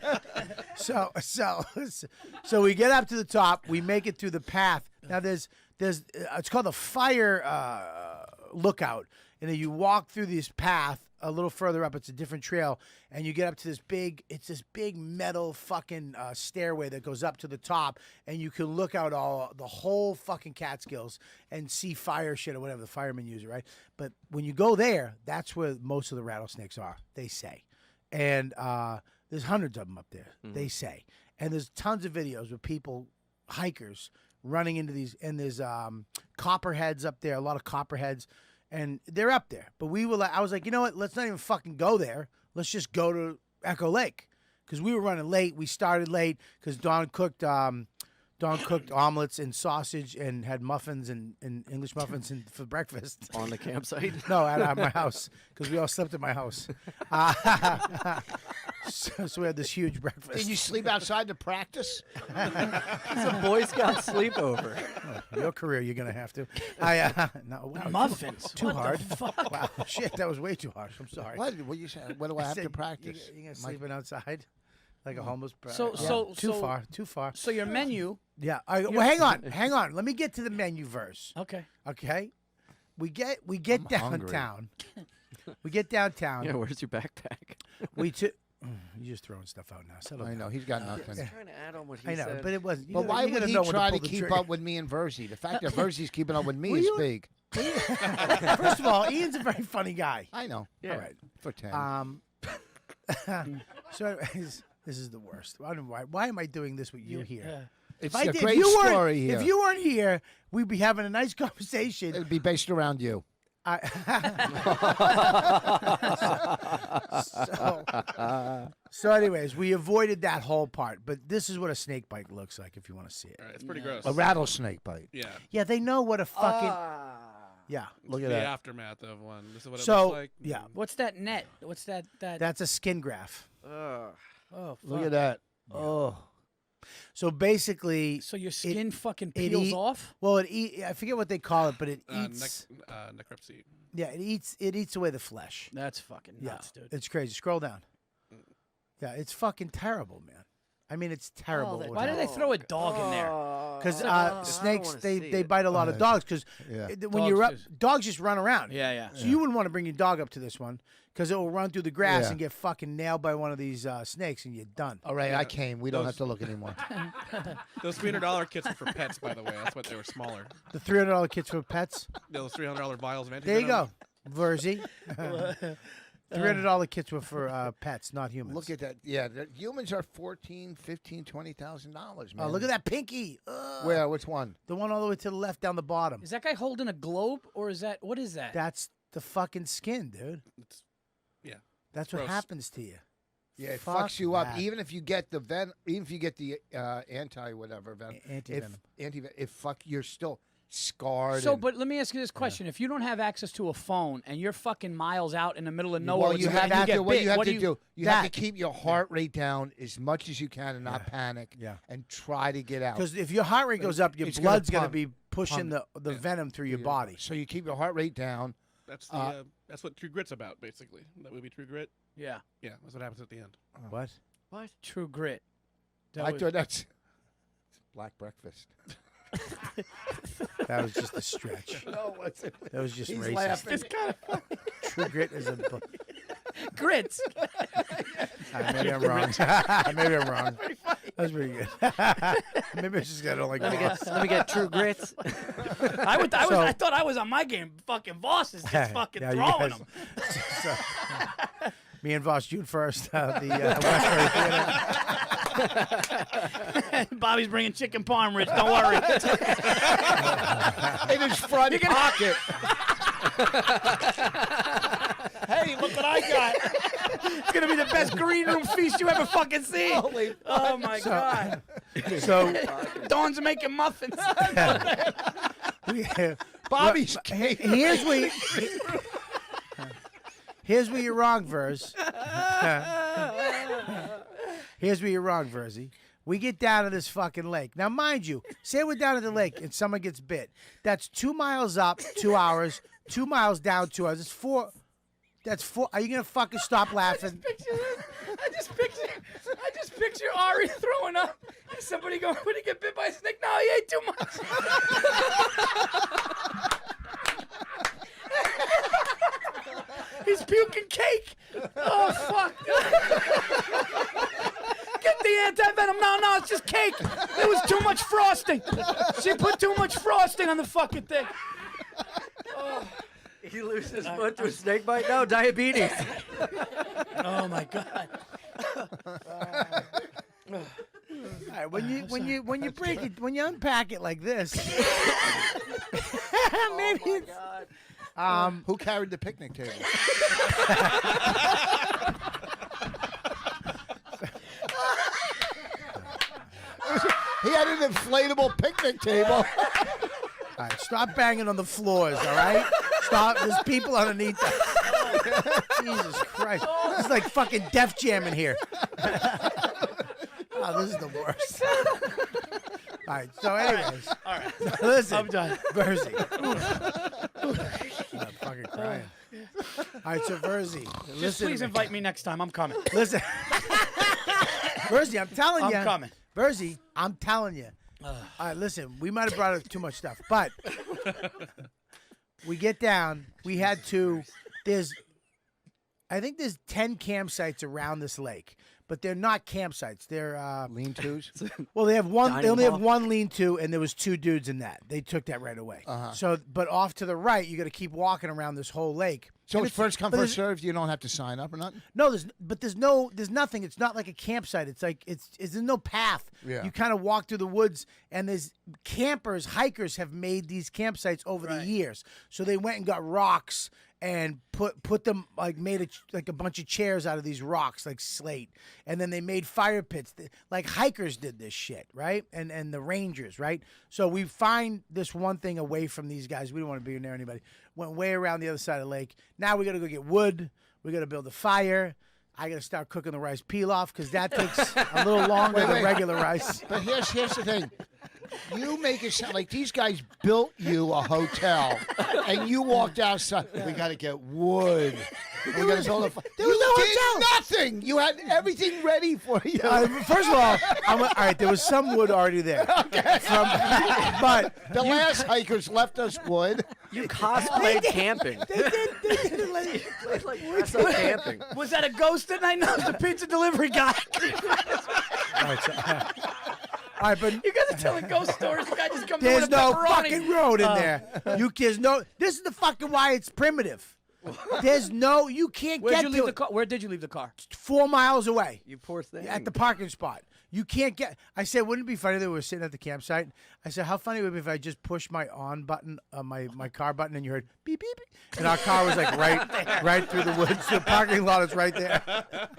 Speaker 1: So we get up to the top. We make it through the path. Now there's it's called the fire lookout, and then you walk through this path a little further up. It's a different trail, and you get up to this big metal fucking stairway that goes up to the top, and you can look out the whole fucking Catskills and see fire shit or whatever the firemen use it, right? But when you go there, that's where most of the rattlesnakes are, they say. And there's hundreds of them up there, they say. And there's tons of videos with people, hikers, running into these, and there's copperheads up there, a lot of copperheads, and they're up there. But I was like, you know what? Let's not even fucking go there. Let's just go to Echo Lake, because we were running late. We started late because Dawn cooked omelets and sausage and had muffins and English muffins for breakfast.
Speaker 12: On the campsite?
Speaker 1: No, at my house, because we all slept at my house. So we had this huge breakfast.
Speaker 2: Did you sleep outside to practice?
Speaker 12: It's a Boy Scout sleepover.
Speaker 1: Your career, you're gonna have to. No, wow,
Speaker 14: Muffins.
Speaker 1: Too
Speaker 14: What
Speaker 1: hard.
Speaker 14: the fuck?
Speaker 1: Wow, shit, that was way too harsh. I'm sorry.
Speaker 2: What you said? What do I have to
Speaker 1: said,
Speaker 2: practice?
Speaker 1: You gonna sleeping outside like a homeless?
Speaker 14: So
Speaker 1: too far.
Speaker 14: So your menu.
Speaker 1: Yeah. Well, hang on. Let me get to the menu verse.
Speaker 14: Okay.
Speaker 1: We get downtown. We get downtown.
Speaker 12: Yeah, where's your backpack?
Speaker 1: You're just throwing stuff out now. Settle
Speaker 2: I
Speaker 1: down.
Speaker 2: know he's got nothing.
Speaker 12: I'm trying to add on what he
Speaker 1: I know,
Speaker 12: said.
Speaker 1: but it wasn't.
Speaker 2: But why would he try to keep up with me and Verzi? The fact that Verzi's keeping up with me is big.
Speaker 1: First of all, Ian's a very funny guy.
Speaker 2: I know.
Speaker 1: Yeah. All right.
Speaker 2: For 10.
Speaker 1: So anyways, this is the worst. Why am I doing this with you here?
Speaker 2: It's a great story here.
Speaker 1: If you weren't here, we'd be having a nice conversation.
Speaker 2: It would be based around you.
Speaker 1: So, anyways, we avoided that whole part, but this is what a snake bite looks like if you want to see it.
Speaker 9: All right, it's pretty gross.
Speaker 7: A rattlesnake bite.
Speaker 9: Yeah.
Speaker 1: Yeah, they know what a fucking. Yeah,
Speaker 7: look at
Speaker 9: the
Speaker 7: that.
Speaker 9: aftermath of one. This is what it
Speaker 1: So,
Speaker 9: looks like.
Speaker 1: yeah.
Speaker 14: What's that net? What's that?
Speaker 1: That's a skin graft.
Speaker 14: Oh, fuck.
Speaker 7: Look at that. Oh.
Speaker 1: So basically,
Speaker 14: So your skin fucking peels off?
Speaker 1: Well, I forget what they call it, but it eats.
Speaker 9: Necropsy.
Speaker 1: Yeah, it eats away the flesh.
Speaker 14: That's fucking nuts, dude.
Speaker 1: It's crazy. Scroll down. Yeah, it's fucking terrible, man. I mean, it's terrible.
Speaker 14: Why did they throw a dog in there?
Speaker 1: Because snakes, they bite a lot of dogs. Because when you're up, dogs just run around.
Speaker 14: Yeah.
Speaker 1: So you wouldn't want to bring your dog up to this one because it will run through the grass
Speaker 7: Yeah.
Speaker 1: and get fucking nailed by one of these snakes, and you're done.
Speaker 7: All right, I came. We don't have to look anymore.
Speaker 9: Those $300 kits are for pets, by the way. That's what they were smaller.
Speaker 1: The $300 kits for pets.
Speaker 9: Those $300 vials of
Speaker 1: There you go,
Speaker 9: antivenom.
Speaker 1: Verzi. $300 kits were for pets, not humans.
Speaker 7: Look at that. Yeah, humans are $14,000, $15,000, $20,000, man.
Speaker 1: Oh, look at that pinky. Ugh.
Speaker 7: Where? Which one?
Speaker 1: The one all the way to the left down the bottom.
Speaker 14: Is that guy holding a globe, or is that what is that?
Speaker 1: That's the fucking skin, dude.
Speaker 9: Yeah.
Speaker 1: That's what
Speaker 9: Gross.
Speaker 1: happens to you.
Speaker 7: Yeah, it
Speaker 1: Fuck
Speaker 7: fucks you up.
Speaker 1: that.
Speaker 7: Even if you get the even if you get the anti-whatever venom,
Speaker 1: Anti-venom.
Speaker 7: If fuck, you're still scarred.
Speaker 14: So,
Speaker 7: and-
Speaker 14: but let me ask you this question: if you don't have access to a phone and you're fucking miles out in the middle of nowhere,
Speaker 7: well, you
Speaker 14: and
Speaker 7: have
Speaker 14: you
Speaker 7: to
Speaker 14: get
Speaker 7: do what
Speaker 14: bit,
Speaker 7: you have
Speaker 14: what
Speaker 7: to
Speaker 14: do
Speaker 7: do. You have to
Speaker 1: That-
Speaker 7: keep your heart rate down as much as you can and not panic.
Speaker 1: Yeah.
Speaker 7: And try to get out.
Speaker 1: Because if your heart rate goes up, your
Speaker 7: It's
Speaker 1: blood's going to
Speaker 7: pump-
Speaker 1: be pushing
Speaker 7: pump.
Speaker 1: the venom through your body.
Speaker 7: So you keep your heart rate down.
Speaker 9: That's the that's what True Grit's about, basically. That movie True Grit.
Speaker 14: Yeah.
Speaker 9: Yeah, that's what happens at the end.
Speaker 1: What?
Speaker 14: What? True Grit.
Speaker 7: I thought that's Black Breakfast.
Speaker 1: That was just a stretch.
Speaker 7: No, what's it?
Speaker 1: That was just
Speaker 7: He's
Speaker 1: racist.
Speaker 7: laughing.
Speaker 14: It's kind of funny.
Speaker 1: True Grit is a book.
Speaker 14: Grits.
Speaker 1: Maybe I'm wrong. Maybe I'm wrong. That's pretty good. Maybe I just got to like.
Speaker 12: Let me get True Grits.
Speaker 14: I thought I was on my game. Fucking Voss is just fucking
Speaker 1: Yeah, you
Speaker 14: throwing
Speaker 1: guys-
Speaker 14: them.
Speaker 1: Me and Voss June first. The Westbury Theater.
Speaker 14: Bobby's bringing chicken parm, Rich. Don't worry.
Speaker 7: In his front pocket.
Speaker 14: Hey, look what I got. It's going to be the best green room feast you ever fucking see.
Speaker 7: Holy
Speaker 14: Oh, my God.
Speaker 1: So
Speaker 14: Dawn's making muffins.
Speaker 7: Bobby's
Speaker 1: here's where here's where you're wrong, Verz. Here's where you're wrong, Verzi. We get down to this fucking lake. Now, mind you, say we're down at the lake and someone gets bit. That's 2 miles up, 2 hours. 2 miles down, 2 hours. It's 4. That's 4. Are you gonna fucking stop laughing?
Speaker 14: I just picture Ari throwing up. And somebody going, "Would he get bit by a snake?" No, he ate too much. He's puking cake. Oh fuck! Get the anti-venom. No, it's just cake. There was too much frosting. She put too much frosting on the fucking thing.
Speaker 12: He loses his foot to a snake bite? No, diabetes.
Speaker 14: Oh my God.
Speaker 1: All right, when you break it, when you unpack it like this, maybe it's.
Speaker 7: Who carried the picnic table? He had an inflatable picnic table.
Speaker 1: All right, stop banging on the floors. All right, stop. There's people underneath us. Jesus Christ, this is like fucking Def Jam in here. Oh, this is the worst. All right, so anyways,
Speaker 14: All right.
Speaker 1: listen,
Speaker 14: I'm done.
Speaker 1: Verzi. I'm fucking crying. All right, so Verzi,
Speaker 14: Just
Speaker 1: listen.
Speaker 14: please
Speaker 1: to me.
Speaker 14: invite me next time. I'm coming.
Speaker 1: Listen, Verzi, I'm telling you.
Speaker 14: I'm coming.
Speaker 1: Verzi, I'm telling you. All right, listen, we might have brought up too much stuff, but we get down. We had to. I think there's 10 campsites around this lake, but they're not campsites. They're
Speaker 7: lean-tos.
Speaker 1: Well, they have one.
Speaker 12: Dining
Speaker 1: They only have
Speaker 12: hall?
Speaker 1: one lean-to, and there was 2 dudes in that. They took that right away. So, but off to the right, you got to keep walking around this whole lake.
Speaker 2: So
Speaker 1: And
Speaker 2: it's first come, first served. You don't have to sign up or nothing.
Speaker 1: No, there's nothing. It's not like a campsite. It's like there's no path.
Speaker 2: Yeah.
Speaker 1: You kind of walk through the woods, and there's campers, hikers have made these campsites over the years. So they went and got rocks and put them made a bunch of chairs out of these rocks like slate, and then they made fire pits. Like hikers did this shit, right? And the rangers, right? So we find this one thing away from these guys. We don't want to be near anybody. Went way around the other side of the lake. Now we got to go get wood. We got to build a fire. I got to start cooking the rice pilaf because that takes a little longer than regular rice.
Speaker 2: But here's the thing. You make it sound like these guys built you a hotel, and you walked outside. We got to get wood. We got to build a fire.
Speaker 1: There was no hotel.
Speaker 2: Nothing. You had everything ready for you.
Speaker 1: First of all, all right, there was some wood already there.
Speaker 2: Okay.
Speaker 1: But
Speaker 2: the last hikers left us wood.
Speaker 12: You cosplayed camping.
Speaker 1: They did
Speaker 12: That's not camping.
Speaker 14: Was that a ghost that night? No, it was the pizza delivery guy.
Speaker 1: All right, but
Speaker 14: you guys are telling ghost stories. The guy just comes in
Speaker 1: there's
Speaker 14: with a
Speaker 1: no
Speaker 14: pepperoni.
Speaker 1: fucking road in there. This is the fucking why it's primitive. There's no, you can't
Speaker 14: Where'd
Speaker 1: get
Speaker 14: you
Speaker 1: to
Speaker 14: leave
Speaker 1: it.
Speaker 14: the car? Where did you leave the car?
Speaker 1: 4 miles away.
Speaker 12: You poor thing.
Speaker 1: At the parking spot. You can't get. I said, wouldn't it be funny that we were sitting at the campsite? I said, how funny would it be if I just pushed my on button, my car button, and you heard beep beep, beep, and our car was like right through the woods. The parking lot is right there.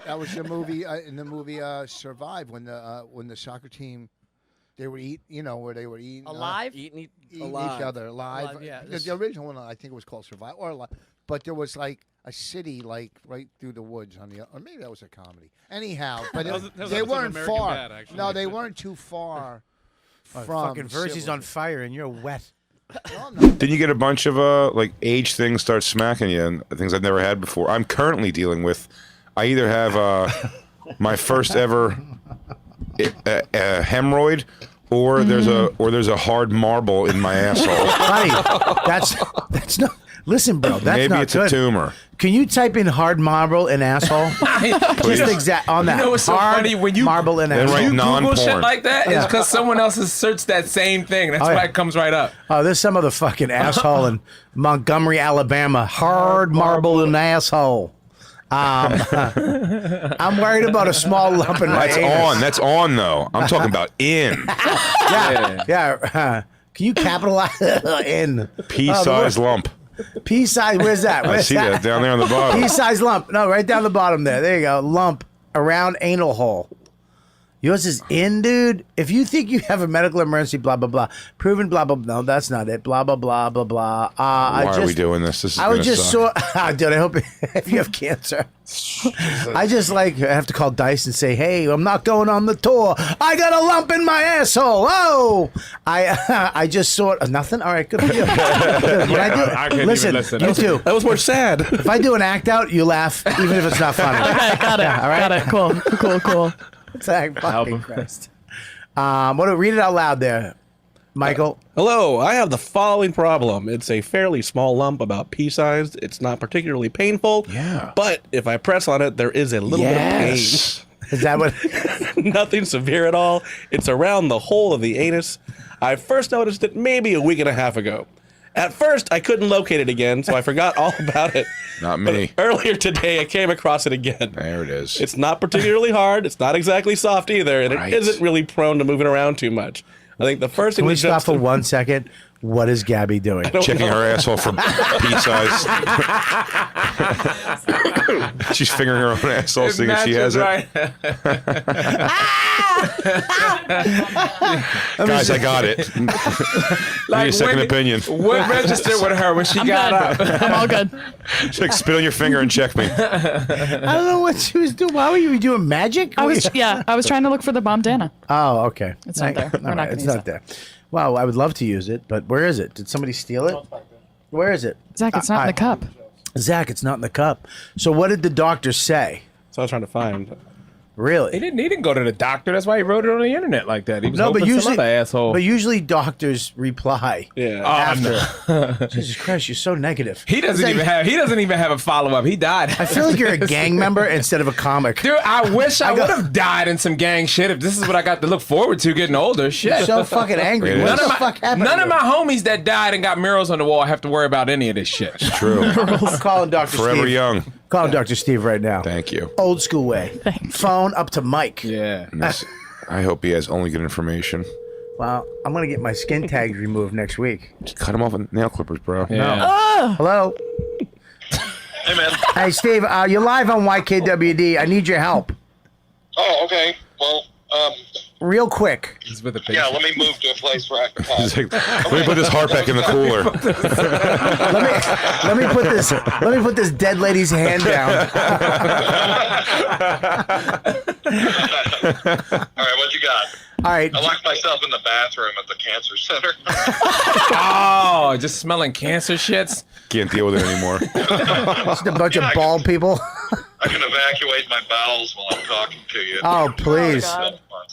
Speaker 2: That was the movie in the movie Survive when the soccer team. They would eat, where they would eat
Speaker 14: Eating
Speaker 2: each other alive.
Speaker 14: Alive, yeah.
Speaker 2: The original one, I think it was called Survive or Alive. But there was like a city right through the woods on the, or maybe that was a comedy. Anyhow, but they weren't far.
Speaker 9: Dad, actually.
Speaker 2: No, they weren't too far from.
Speaker 1: Fucking Versi's on fire and you're wet.
Speaker 10: Didn't you get a bunch of age things start smacking you and things I've never had before? I'm currently dealing with. I either have my first ever hemorrhoid, or there's a hard marble in my asshole.
Speaker 1: Buddy, that's not. Listen, bro, that's
Speaker 10: maybe
Speaker 1: not
Speaker 10: it's
Speaker 1: good.
Speaker 10: a tumor.
Speaker 1: Can you type in hard marble in asshole? Just exact on that.
Speaker 15: You know what's so
Speaker 1: hard
Speaker 15: funny? When you
Speaker 1: marble in asshole.
Speaker 15: you Google shit like that,
Speaker 1: Yeah.
Speaker 15: it's because someone else has searched that same thing. That's why it comes right up.
Speaker 1: Oh, there's some other fucking asshole in Montgomery, Alabama. Hard marble in asshole. I'm worried about a small lump in my anus.
Speaker 10: That's on though. I'm talking about in.
Speaker 1: Yeah. Can you capitalize in?
Speaker 10: Pea-sized lump.
Speaker 1: Pea-sized, where's that?
Speaker 10: I see that down there on the bottom.
Speaker 1: Pea-sized lump. No, right down the bottom there. There you go. Lump around anal hole. Yours is in, dude. If you think you have a medical emergency, blah, blah, blah. Proven, blah, blah, blah. No, that's not it. Blah, blah, blah, blah, blah.
Speaker 10: Why are we doing this? This is
Speaker 1: I was
Speaker 10: gonna
Speaker 1: just
Speaker 10: suck.
Speaker 1: dude, I hope if you have cancer. I just I have to call Dice and say, hey, I'm not going on the tour. I got a lump in my asshole. Oh, I just saw nothing. All right, good for you. Good. When
Speaker 9: I couldn't
Speaker 1: listen,
Speaker 9: even listen.
Speaker 1: you too.
Speaker 9: That was more sad.
Speaker 1: If I do an act out, you laugh, even if it's not funny.
Speaker 16: Okay, got it.
Speaker 1: Yeah, all right?
Speaker 16: Got it. Cool.
Speaker 1: Thank fucking Christ. Read it out loud there, Michael.
Speaker 9: Hello, I have the following problem. It's a fairly small lump, about pea-sized. It's not particularly painful.
Speaker 10: Yeah.
Speaker 9: But if I press on it, there is a little bit of pain.
Speaker 1: Is that what?
Speaker 9: Nothing severe at all. It's around the hole of the anus. I first noticed it maybe a week and a half ago. At first, I couldn't locate it again, so I forgot all about it.
Speaker 10: Not me.
Speaker 9: But earlier today, I came across it again.
Speaker 10: There it is.
Speaker 9: It's not particularly hard. It's not exactly soft either, and it isn't really prone to moving around too much. I think the first thing
Speaker 1: Can we stop for 1 second? What is Gabby doing?
Speaker 10: Checking her asshole for pea size. She's fingering her own asshole, seeing if she has it. Guys, I got it. Need a second opinion.
Speaker 15: What registered with her when she got up?
Speaker 16: I'm all good.
Speaker 10: She's like, spit on your finger and check me.
Speaker 1: I don't know what she was doing. Why were you doing magic?
Speaker 16: I was trying to look for the bandana.
Speaker 1: Oh, okay.
Speaker 16: It's not there. We're
Speaker 1: All
Speaker 16: not
Speaker 1: right,
Speaker 16: gonna
Speaker 1: it's
Speaker 16: use
Speaker 1: not there. Well, I would love to use it, but where is it? Did somebody steal it? Where is it?
Speaker 16: Zach, it's not in the cup.
Speaker 1: Zach, it's not in the cup. So what did the doctor say?
Speaker 9: So I was trying to find.
Speaker 1: Really?
Speaker 15: He didn't go to the doctor. That's why he wrote it on the internet like that. He was hoping some other asshole.
Speaker 1: But usually doctors reply.
Speaker 9: Yeah.
Speaker 1: After. Jesus Christ, you're so negative.
Speaker 15: He doesn't even have a follow up. He died.
Speaker 1: I feel like you're a gang member instead of a comic.
Speaker 15: Dude, I wish I would have died in some gang shit if this is what I got to look forward to getting older. Shit.
Speaker 1: You're so fucking angry. What the fuck happened?
Speaker 15: None of my homies that died and got murals on the wall have to worry about any of this shit.
Speaker 10: It's true.
Speaker 1: I'm calling Dr. Steve.
Speaker 10: Forever young.
Speaker 1: Calling Dr. Steve right now.
Speaker 10: Thank you.
Speaker 1: Old school way. Phone up to Mike.
Speaker 15: Yeah.
Speaker 10: I hope he has only good information.
Speaker 1: Well, I'm going to get my skin tags removed next week.
Speaker 10: Just cut him off with nail clippers, bro.
Speaker 1: Yeah. No. Hello?
Speaker 17: Hey, man.
Speaker 1: Hey, Steve, you're live on YKWD. I need your help.
Speaker 17: Oh, okay. Well,
Speaker 1: real quick.
Speaker 15: He's with a patient.
Speaker 17: Yeah, let me move to a place where I can talk.
Speaker 10: Like, let me put this heart back in the cooler.
Speaker 1: let me put this dead lady's hand down.
Speaker 17: All right, what you got?
Speaker 1: All right.
Speaker 17: I locked myself in the bathroom at the cancer center.
Speaker 15: Oh, just smelling cancer shits.
Speaker 10: Can't deal with it anymore.
Speaker 1: Just a bunch of bald people.
Speaker 17: I can evacuate my bowels while I'm talking to you.
Speaker 1: Oh, please.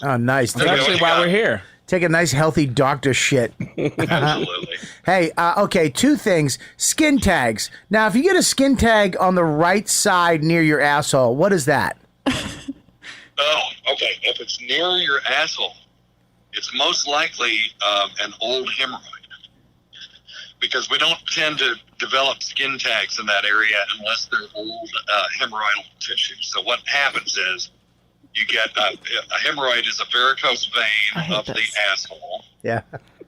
Speaker 1: Oh, nice.
Speaker 15: That's actually why we're here.
Speaker 1: Take a nice, healthy doctor shit.
Speaker 17: Absolutely.
Speaker 1: Hey, okay, two things. Skin tags. Now, if you get a skin tag on the right side near your asshole, what is that?
Speaker 17: Oh, okay. If it's near your asshole, it's most likely an old hemorrhoid. Because we don't tend to develop skin tags in that area unless they're old hemorrhoidal tissue. So what happens is you get a hemorrhoid is a varicose vein of the asshole.
Speaker 1: Yeah.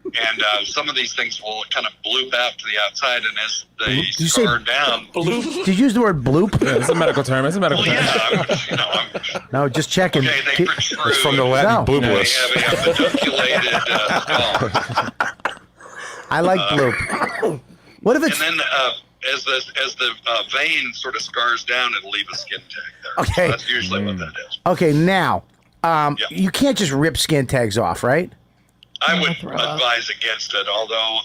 Speaker 17: And some of these things will kind of bloop out to the outside, and as they scar down...
Speaker 1: Did you use the word bloop?
Speaker 15: Yeah, it's a medical term. It's a medical term.
Speaker 17: Yeah,
Speaker 1: No, just checking.
Speaker 17: Okay, they protrude.
Speaker 10: It's from the Latin bloopless.
Speaker 17: They have a pedunculated skull.
Speaker 1: I like bloop. What if it's...
Speaker 17: And then as the vein sort of scars down, it'll leave a skin tag there.
Speaker 1: Okay.
Speaker 17: So that's usually what that is.
Speaker 1: Okay, now, you can't just rip skin tags off, right?
Speaker 17: I would advise against it, although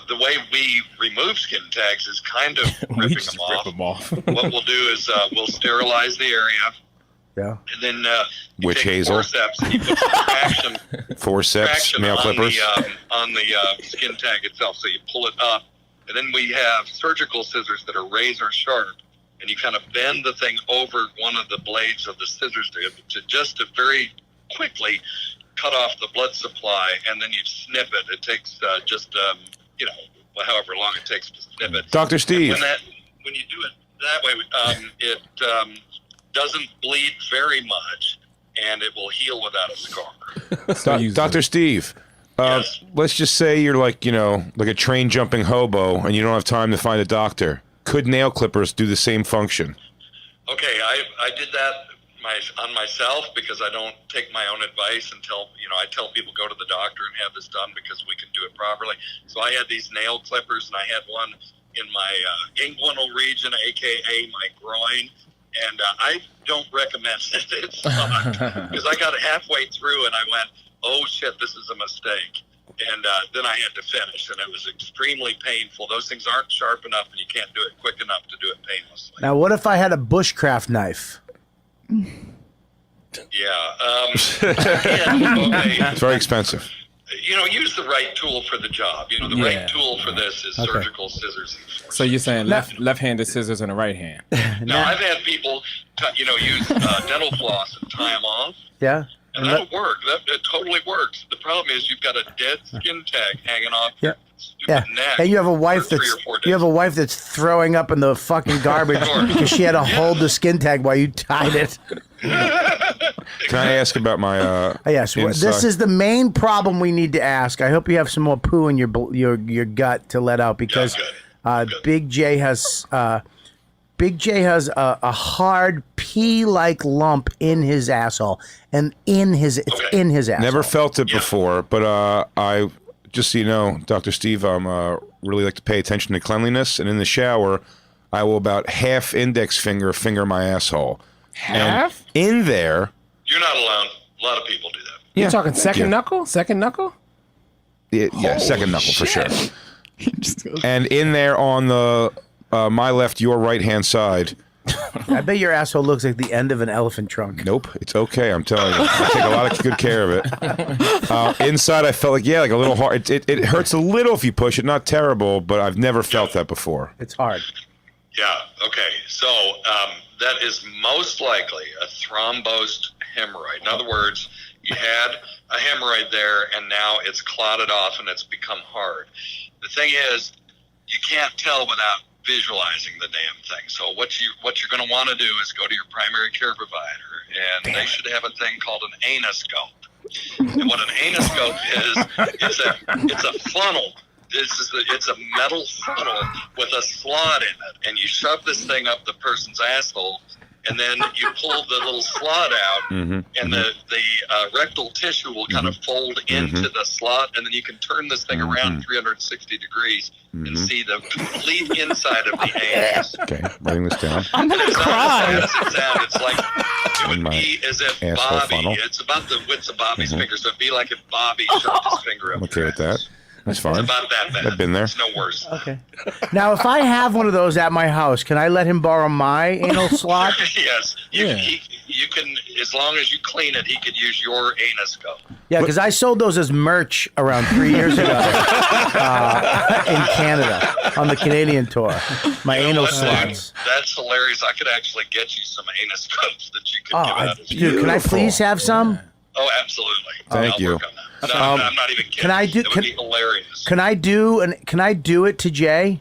Speaker 17: the way we remove skin tags is kind of ripping them off. What we'll do is we'll sterilize the area.
Speaker 1: Yeah.
Speaker 17: And then
Speaker 10: Witch hazel.
Speaker 17: forceps and you put some traction,
Speaker 10: Forceps, nail clippers.
Speaker 17: on the skin tag itself. So you pull it up, and then we have surgical scissors that are razor sharp, and you kind of bend the thing over one of the blades of the scissors to very quickly cut off the blood supply, and then you snip it. It takes however long it takes to snip it.
Speaker 10: Dr. Steve.
Speaker 17: When you do it that way, it doesn't bleed very much, and it will heal without a scar.
Speaker 10: Dr. Steve, let's just say you're like a train jumping hobo and you don't have time to find a doctor. Could nail clippers do the same function?
Speaker 17: Okay, I did that on myself because I don't take my own advice until, I tell people go to the doctor and have this done because we can do it properly. So I had these nail clippers, and I had one in my inguinal region, a.k.a. my groin. And I don't recommend it. It's because I got halfway through and I went, oh, shit, this is a mistake. And then I had to finish, and it was extremely painful. Those things aren't sharp enough, and you can't do it quick enough to do it painlessly.
Speaker 1: Now, what if I had a bushcraft knife?
Speaker 17: Yeah. Okay.
Speaker 10: It's very expensive.
Speaker 17: Use the right tool for the job. The right tool for this is surgical scissors.
Speaker 15: So you're saying left-handed scissors and a right hand?
Speaker 17: Now, I've had people, use dental floss and tie them off.
Speaker 1: Yeah.
Speaker 17: And that'll work. It totally works. The problem is you've got a dead skin tag hanging off your stupid neck.
Speaker 1: And you have a wife that's throwing up in the fucking garbage because she had to hold the skin tag while you tied it.
Speaker 10: Can I ask about my
Speaker 1: yes, this is the main problem we need to ask. I hope you have some more poo in your gut to let out because Big J has a hard pea-like lump in his asshole, and in his asshole.
Speaker 10: Never felt it before, but I just so you know, Dr. Steve, really like to pay attention to cleanliness, and in the shower, I will about half index finger my asshole.
Speaker 15: Half?
Speaker 10: And in there.
Speaker 17: You're not alone. A lot of people do that.
Speaker 15: You're talking second knuckle? Second knuckle?
Speaker 10: Yeah, second knuckle for sure. And in there on the my left, your right hand side,
Speaker 1: I bet your asshole looks like the end of an elephant trunk.
Speaker 10: Nope, it's okay. I'm telling you, I take a lot of good care of it. Inside, I felt like a little hard. It hurts a little if you push it. Not terrible, but I've never felt that before.
Speaker 1: It's hard.
Speaker 17: Yeah. Okay. So that is most likely a thrombosed hemorrhoid. In other words, you had a hemorrhoid there, and now it's clotted off and it's become hard. The thing is, you can't tell without visualizing the damn thing. So what you're going to want to do is go to your primary care provider, and they should have a thing called an anoscope. And what an anoscope is, it's a funnel. It's a metal funnel with a slot in it, and you shove this thing up the person's asshole, and then you pull the little slot out, and the rectal tissue will kind of fold into the slot, and then you can turn this thing around 360 degrees and see the complete inside of the anus.
Speaker 10: Okay, writing this down.
Speaker 16: I'm gonna cry.
Speaker 17: It's like it would be as if Bobby.
Speaker 10: Funnel.
Speaker 17: It's about the width of Bobby's finger, so it'd be like if Bobby shoved his finger up.
Speaker 10: I'm okay with that. That's fine.
Speaker 17: It's about that bad.
Speaker 10: I've been there.
Speaker 17: It's no worse.
Speaker 1: Okay. Now, if I have one of those at my house, can I let him borrow my anal slot?
Speaker 17: Yes. You can, as long as you clean it, he could use your anoscope.
Speaker 1: Yeah, because I sold those as merch around 3 years ago in Canada on the Canadian tour. My anal slots.
Speaker 17: That's hilarious. I could actually get you some anoscopes that you could give out.
Speaker 1: Dude, can I please have some?
Speaker 17: Oh, absolutely.
Speaker 10: Thank you.
Speaker 17: No, I'm not even kidding.
Speaker 1: Can I do?
Speaker 17: It would be hilarious.
Speaker 1: Can I do it to Jay?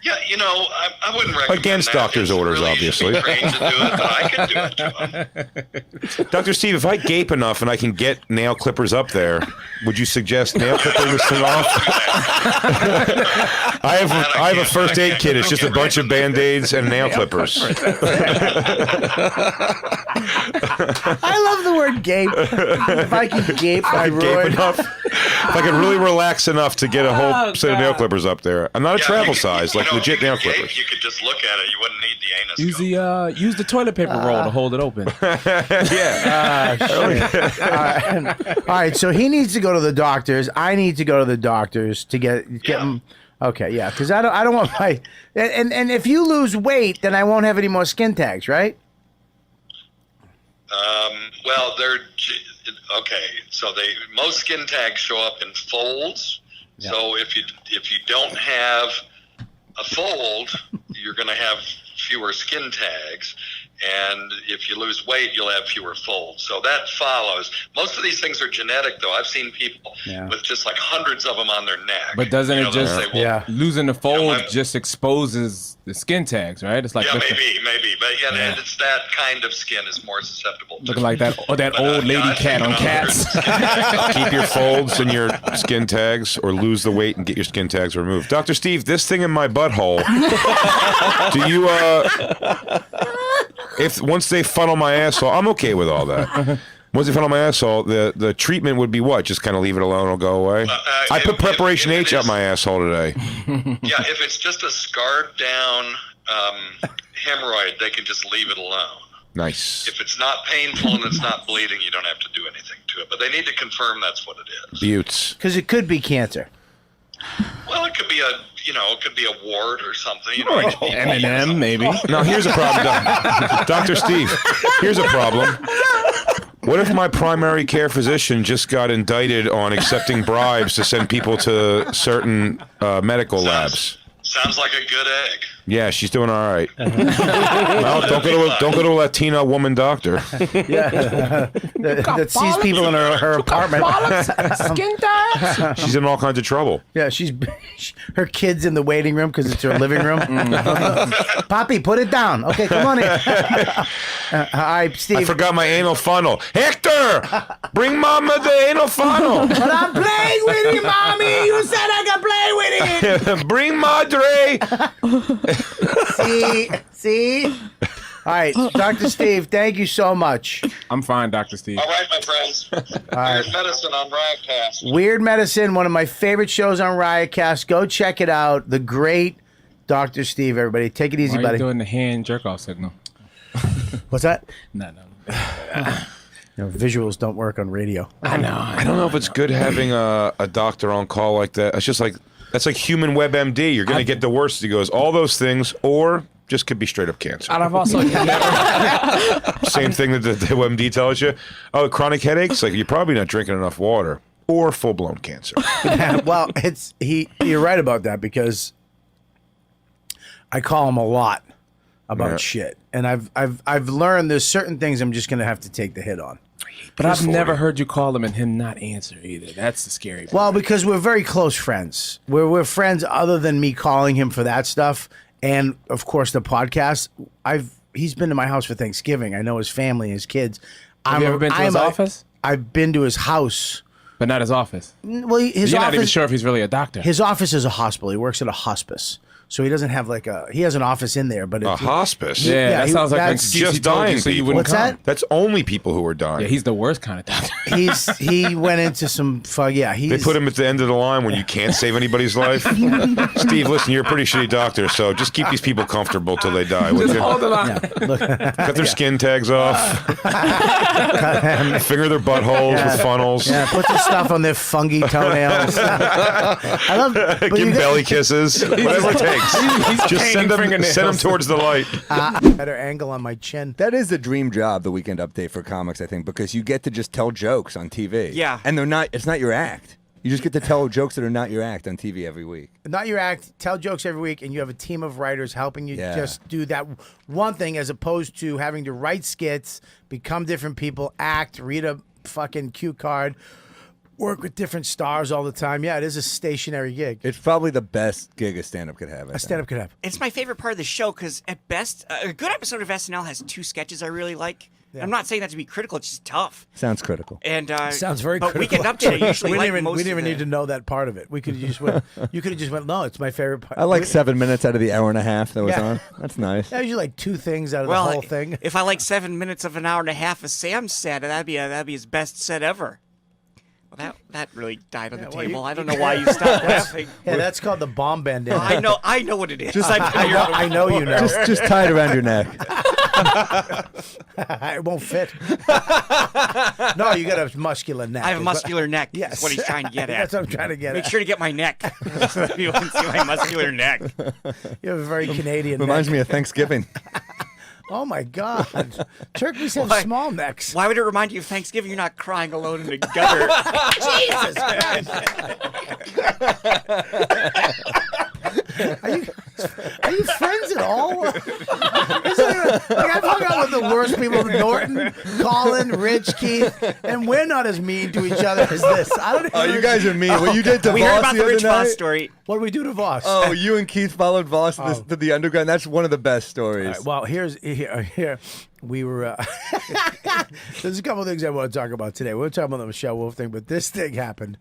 Speaker 17: Yeah, I wouldn't recommend
Speaker 10: Against doctor's orders, obviously.
Speaker 17: Trained to do it, but I can do it to him.
Speaker 10: Dr. Steve, if I gape enough and I can get nail clippers up there, would you suggest nail clipping this thing off? I have a first aid kit. It's just a bunch of Band-Aids and nail clippers.
Speaker 1: I love the word gape. If I could gape, I
Speaker 10: gape enough. If I could really relax enough to get a whole set of nail clippers up there. I'm not a travel size, like legit nail clippers.
Speaker 17: You could just look at it. You wouldn't need the anus.
Speaker 15: Use the toilet paper roll to hold it open.
Speaker 10: Yeah.
Speaker 1: All right, so he needs to go to the doctors. I need to go to the doctors to get him. Okay, yeah, because I don't want my and if you lose weight, then I won't have any more skin tags, right?
Speaker 17: Well, they're okay. So most skin tags show up in folds. Yeah. So if you don't have a fold, you're going to have fewer skin tags. And if you lose weight, you'll have fewer folds. So that follows. Most of these things are genetic, though. I've seen people with just like hundreds of them on their neck.
Speaker 15: But doesn't it just
Speaker 17: say,
Speaker 15: losing the fold just exposes the skin tags, right? It's like
Speaker 17: maybe, but and it's that kind of skin is more susceptible.
Speaker 15: Looking like that old lady cat on Cats.
Speaker 10: Keep your folds and your skin tags, or lose the weight and get your skin tags removed. Dr. Steve, this thing in my butthole. Do you if once they funnel my asshole, I'm okay with all that. Once they funnel my asshole, the treatment would be what? Just kind of leave it alone, it'll go away? I put Preparation H up my asshole today.
Speaker 17: Yeah, if it's just a scarred down hemorrhoid, they can just leave it alone.
Speaker 10: Nice.
Speaker 17: If it's not painful and it's not bleeding, you don't have to do anything to it. But they need to confirm that's what it is.
Speaker 10: Buttes.
Speaker 1: Because it could be cancer.
Speaker 17: Well, it could be a wart or something.
Speaker 15: M&M, maybe.
Speaker 10: Now, here's a problem, Dr. Steve. Here's a problem. What if my primary care physician just got indicted on accepting bribes to send people to certain medical labs?
Speaker 17: Sounds like a good egg.
Speaker 10: Yeah, she's doing all right. Well, don't go to a Latina woman doctor.
Speaker 1: Yeah, that sees people in her apartment.
Speaker 15: Skin tags.
Speaker 10: She's in all kinds of trouble.
Speaker 1: Yeah, her kid's in the waiting room because it's her living room. Poppy, put it down. Okay, come on in. All right, Steve.
Speaker 10: I forgot my anal funnel. Hector, bring Mama the anal funnel.
Speaker 1: But I'm playing with it, Mommy. You said I could play with it.
Speaker 10: Bring Madre.
Speaker 1: See? All right, Dr. Steve, thank you so much.
Speaker 15: I'm fine, Dr. Steve.
Speaker 17: All right, my friends. Weird Medicine on Riotcast.
Speaker 1: Weird Medicine, one of my favorite shows on Riotcast. Go check it out. The great Dr. Steve, everybody. Take it easy,
Speaker 15: Why are
Speaker 1: buddy.
Speaker 15: you doing the hand jerk-off signal?
Speaker 1: What's that?
Speaker 15: No.
Speaker 1: Visuals don't work on radio.
Speaker 15: I know.
Speaker 10: I don't know if it's good having a doctor on call like that. It's just like That's like human WebMD. You're going to get the worst. He goes, all those things, or just could be straight up cancer.
Speaker 15: And I've also
Speaker 10: Same thing that the WebMD tells you. Oh, chronic headaches? Like, you're probably not drinking enough water, or full-blown cancer.
Speaker 1: Well, you're right about that, because I call him a lot about shit. And I've learned there's certain things I'm just going to have to take the hit on.
Speaker 15: But I've never heard you call him and him not answer either. That's the scary part.
Speaker 1: Well, because we're very close friends. We're friends other than me calling him for that stuff. And, of course, the podcast. He's been to my house for Thanksgiving. I know his family, his kids.
Speaker 15: Have you ever been to his office?
Speaker 1: I've been to his house.
Speaker 15: But not his office.
Speaker 1: Well, his
Speaker 15: You're
Speaker 1: office,
Speaker 15: not even sure if he's really a doctor.
Speaker 1: His office is a hospital. He works at a hospice. So he doesn't have he has an office in there, but
Speaker 10: a hospice?
Speaker 15: Yeah, that sounds like an excuse
Speaker 10: just
Speaker 15: he told you
Speaker 10: dying
Speaker 15: so you
Speaker 10: people.
Speaker 15: wouldn't
Speaker 1: What's
Speaker 15: come.
Speaker 1: that?
Speaker 10: That's only people who are dying.
Speaker 15: Yeah, he's the worst kind of doctor.
Speaker 1: He went into some
Speaker 10: They put him at the end of the line when you can't save anybody's life. Steve, listen, you're a pretty shitty doctor, so just keep these people comfortable till they die.
Speaker 15: Just hold the line.
Speaker 10: Cut their skin tags off. Finger their buttholes with funnels.
Speaker 1: Yeah, put the stuff on their fungy toenails. I love.
Speaker 10: Give them belly kisses. Whatever it takes. Just send them towards the light.
Speaker 1: Better angle on my chin.
Speaker 18: That is a dream job, the Weekend Update for comics, I think, because you get to just tell jokes on TV.
Speaker 14: Yeah.
Speaker 18: And it's not your act. You just get to tell jokes that are not your act on TV every week.
Speaker 1: Not your act, tell jokes every week, and you have a team of writers helping you just do that one thing, as opposed to having to write skits, become different people, act, read a fucking cue card, work with different stars all the time. Yeah, it is a stationary gig.
Speaker 18: It's probably the best gig a stand-up could have.
Speaker 1: A stand-up could have.
Speaker 14: It's my favorite part of the show because, at best, a good episode of SNL has 2 sketches I really like.
Speaker 1: Yeah.
Speaker 14: I'm not saying that to be critical; it's just tough.
Speaker 18: Sounds critical.
Speaker 14: And
Speaker 1: sounds very
Speaker 14: but
Speaker 1: critical.
Speaker 14: Weekend Update, I usually
Speaker 1: we
Speaker 14: like
Speaker 1: didn't even,
Speaker 14: most
Speaker 1: we didn't
Speaker 14: of
Speaker 1: even
Speaker 14: the-
Speaker 1: need to know that part of it. We could have just went. You could have just went. No, it's my favorite part.
Speaker 18: I like 7 minutes out of the hour and a half that was
Speaker 1: Yeah.
Speaker 18: on. That's nice.
Speaker 1: That was usually like 2 things out of
Speaker 14: Well,
Speaker 1: the whole thing.
Speaker 14: if I like 7 minutes of an hour and a half of Sam's set, that'd be his best set ever. Well, that really died on the
Speaker 1: well,
Speaker 14: table.
Speaker 1: you-
Speaker 14: I don't know why you stopped laughing.
Speaker 1: Yeah, that's called the bomb bandana.
Speaker 14: I know what it is.
Speaker 18: Just-
Speaker 1: I know you know.
Speaker 18: Just tie it around your neck.
Speaker 1: It won't fit. No, you got a muscular neck.
Speaker 14: I have a muscular neck.
Speaker 1: Yes.
Speaker 14: That's what he's trying to get at.
Speaker 1: That's what I'm trying to get
Speaker 14: Make
Speaker 1: at.
Speaker 14: sure to get my neck. People can see my muscular neck.
Speaker 1: You have a very Canadian
Speaker 18: Reminds
Speaker 1: neck.
Speaker 18: me of Thanksgiving.
Speaker 1: Oh, my God. Turkeys have
Speaker 14: Why-
Speaker 1: small necks.
Speaker 14: Why would it remind you of Thanksgiving? You're not crying alone in a gutter.
Speaker 1: Jesus Christ. Are you friends at all? I've hung out with the worst people: Norton, Colin, Rich, Keith, and we're not as mean to each other as this. I don't.
Speaker 18: Oh, you guys are mean. What you did to
Speaker 14: We
Speaker 18: Voss
Speaker 14: heard about the
Speaker 18: other
Speaker 14: Rich
Speaker 18: night?
Speaker 14: Voss story.
Speaker 1: What did we do to Voss?
Speaker 18: Oh, you and Keith followed Voss to the underground. That's one of the best stories.
Speaker 1: All right, well, here we were. There's a couple of things I want to talk about today. We're talking about the Michelle Wolf thing, but this thing happened.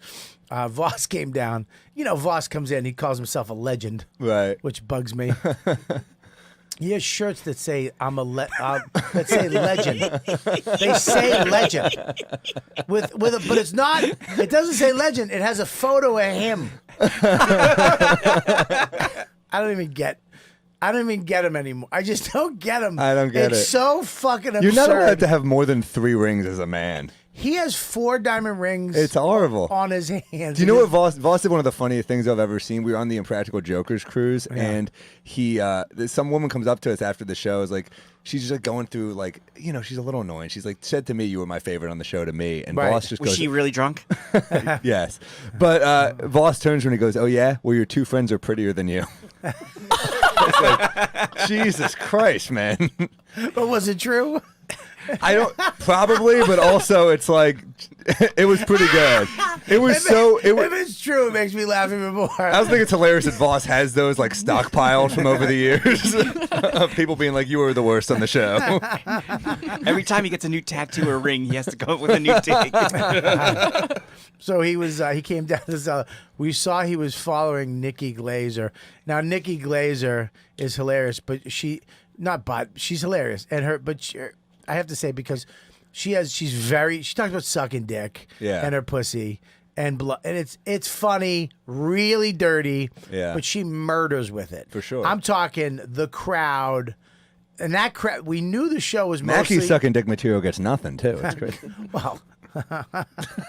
Speaker 1: Voss came down. You know, Voss comes in. He calls himself a legend,
Speaker 18: Right.
Speaker 1: which bugs me. He has shirts that say that say legend. They say legend but it's not. It doesn't say legend. It has a photo of him. I don't even get him anymore. I just don't get him.
Speaker 18: I don't get
Speaker 1: it's
Speaker 18: it.
Speaker 1: so fucking absurd.
Speaker 18: You're not allowed to have more than 3 rings as a man.
Speaker 1: He has 4 diamond rings.
Speaker 18: It's horrible.
Speaker 1: On his hands.
Speaker 18: Do you know what Voss did? One of the funniest things I've ever seen. We were on the Impractical Jokers cruise, and some woman comes up to us after the show. Is like, she's just like going through she's a little annoying. She's like, said to me, "You were my favorite on the show." To me, and
Speaker 1: Right.
Speaker 18: Voss just
Speaker 14: Was
Speaker 18: goes,
Speaker 14: she really drunk?
Speaker 18: "Yes," but Voss turns when he goes, "Oh yeah, well your 2 friends are prettier than you." It's like, Jesus Christ, man.
Speaker 1: But was it true?
Speaker 18: I don't probably, but also it's like it was pretty good. It was
Speaker 1: If it's true, it makes me laugh even more.
Speaker 18: I was thinking it's hilarious that Voss has those like stockpiled from over the years of people being like, "You were the worst on the show."
Speaker 14: Every time he gets a new tattoo or ring, he has to go with a new take.
Speaker 1: So he came down to we saw he was following Nikki Glazer. Now Nikki Glazer is hilarious, but she's hilarious, I have to say, because she talks about sucking dick and her pussy and blood, and it's funny, really dirty, but she murders with it
Speaker 18: For sure.
Speaker 1: I'm talking the crowd. And that crowd, we knew the show was mostly
Speaker 18: Mackey's sucking dick material gets nothing too. It's great.
Speaker 1: well,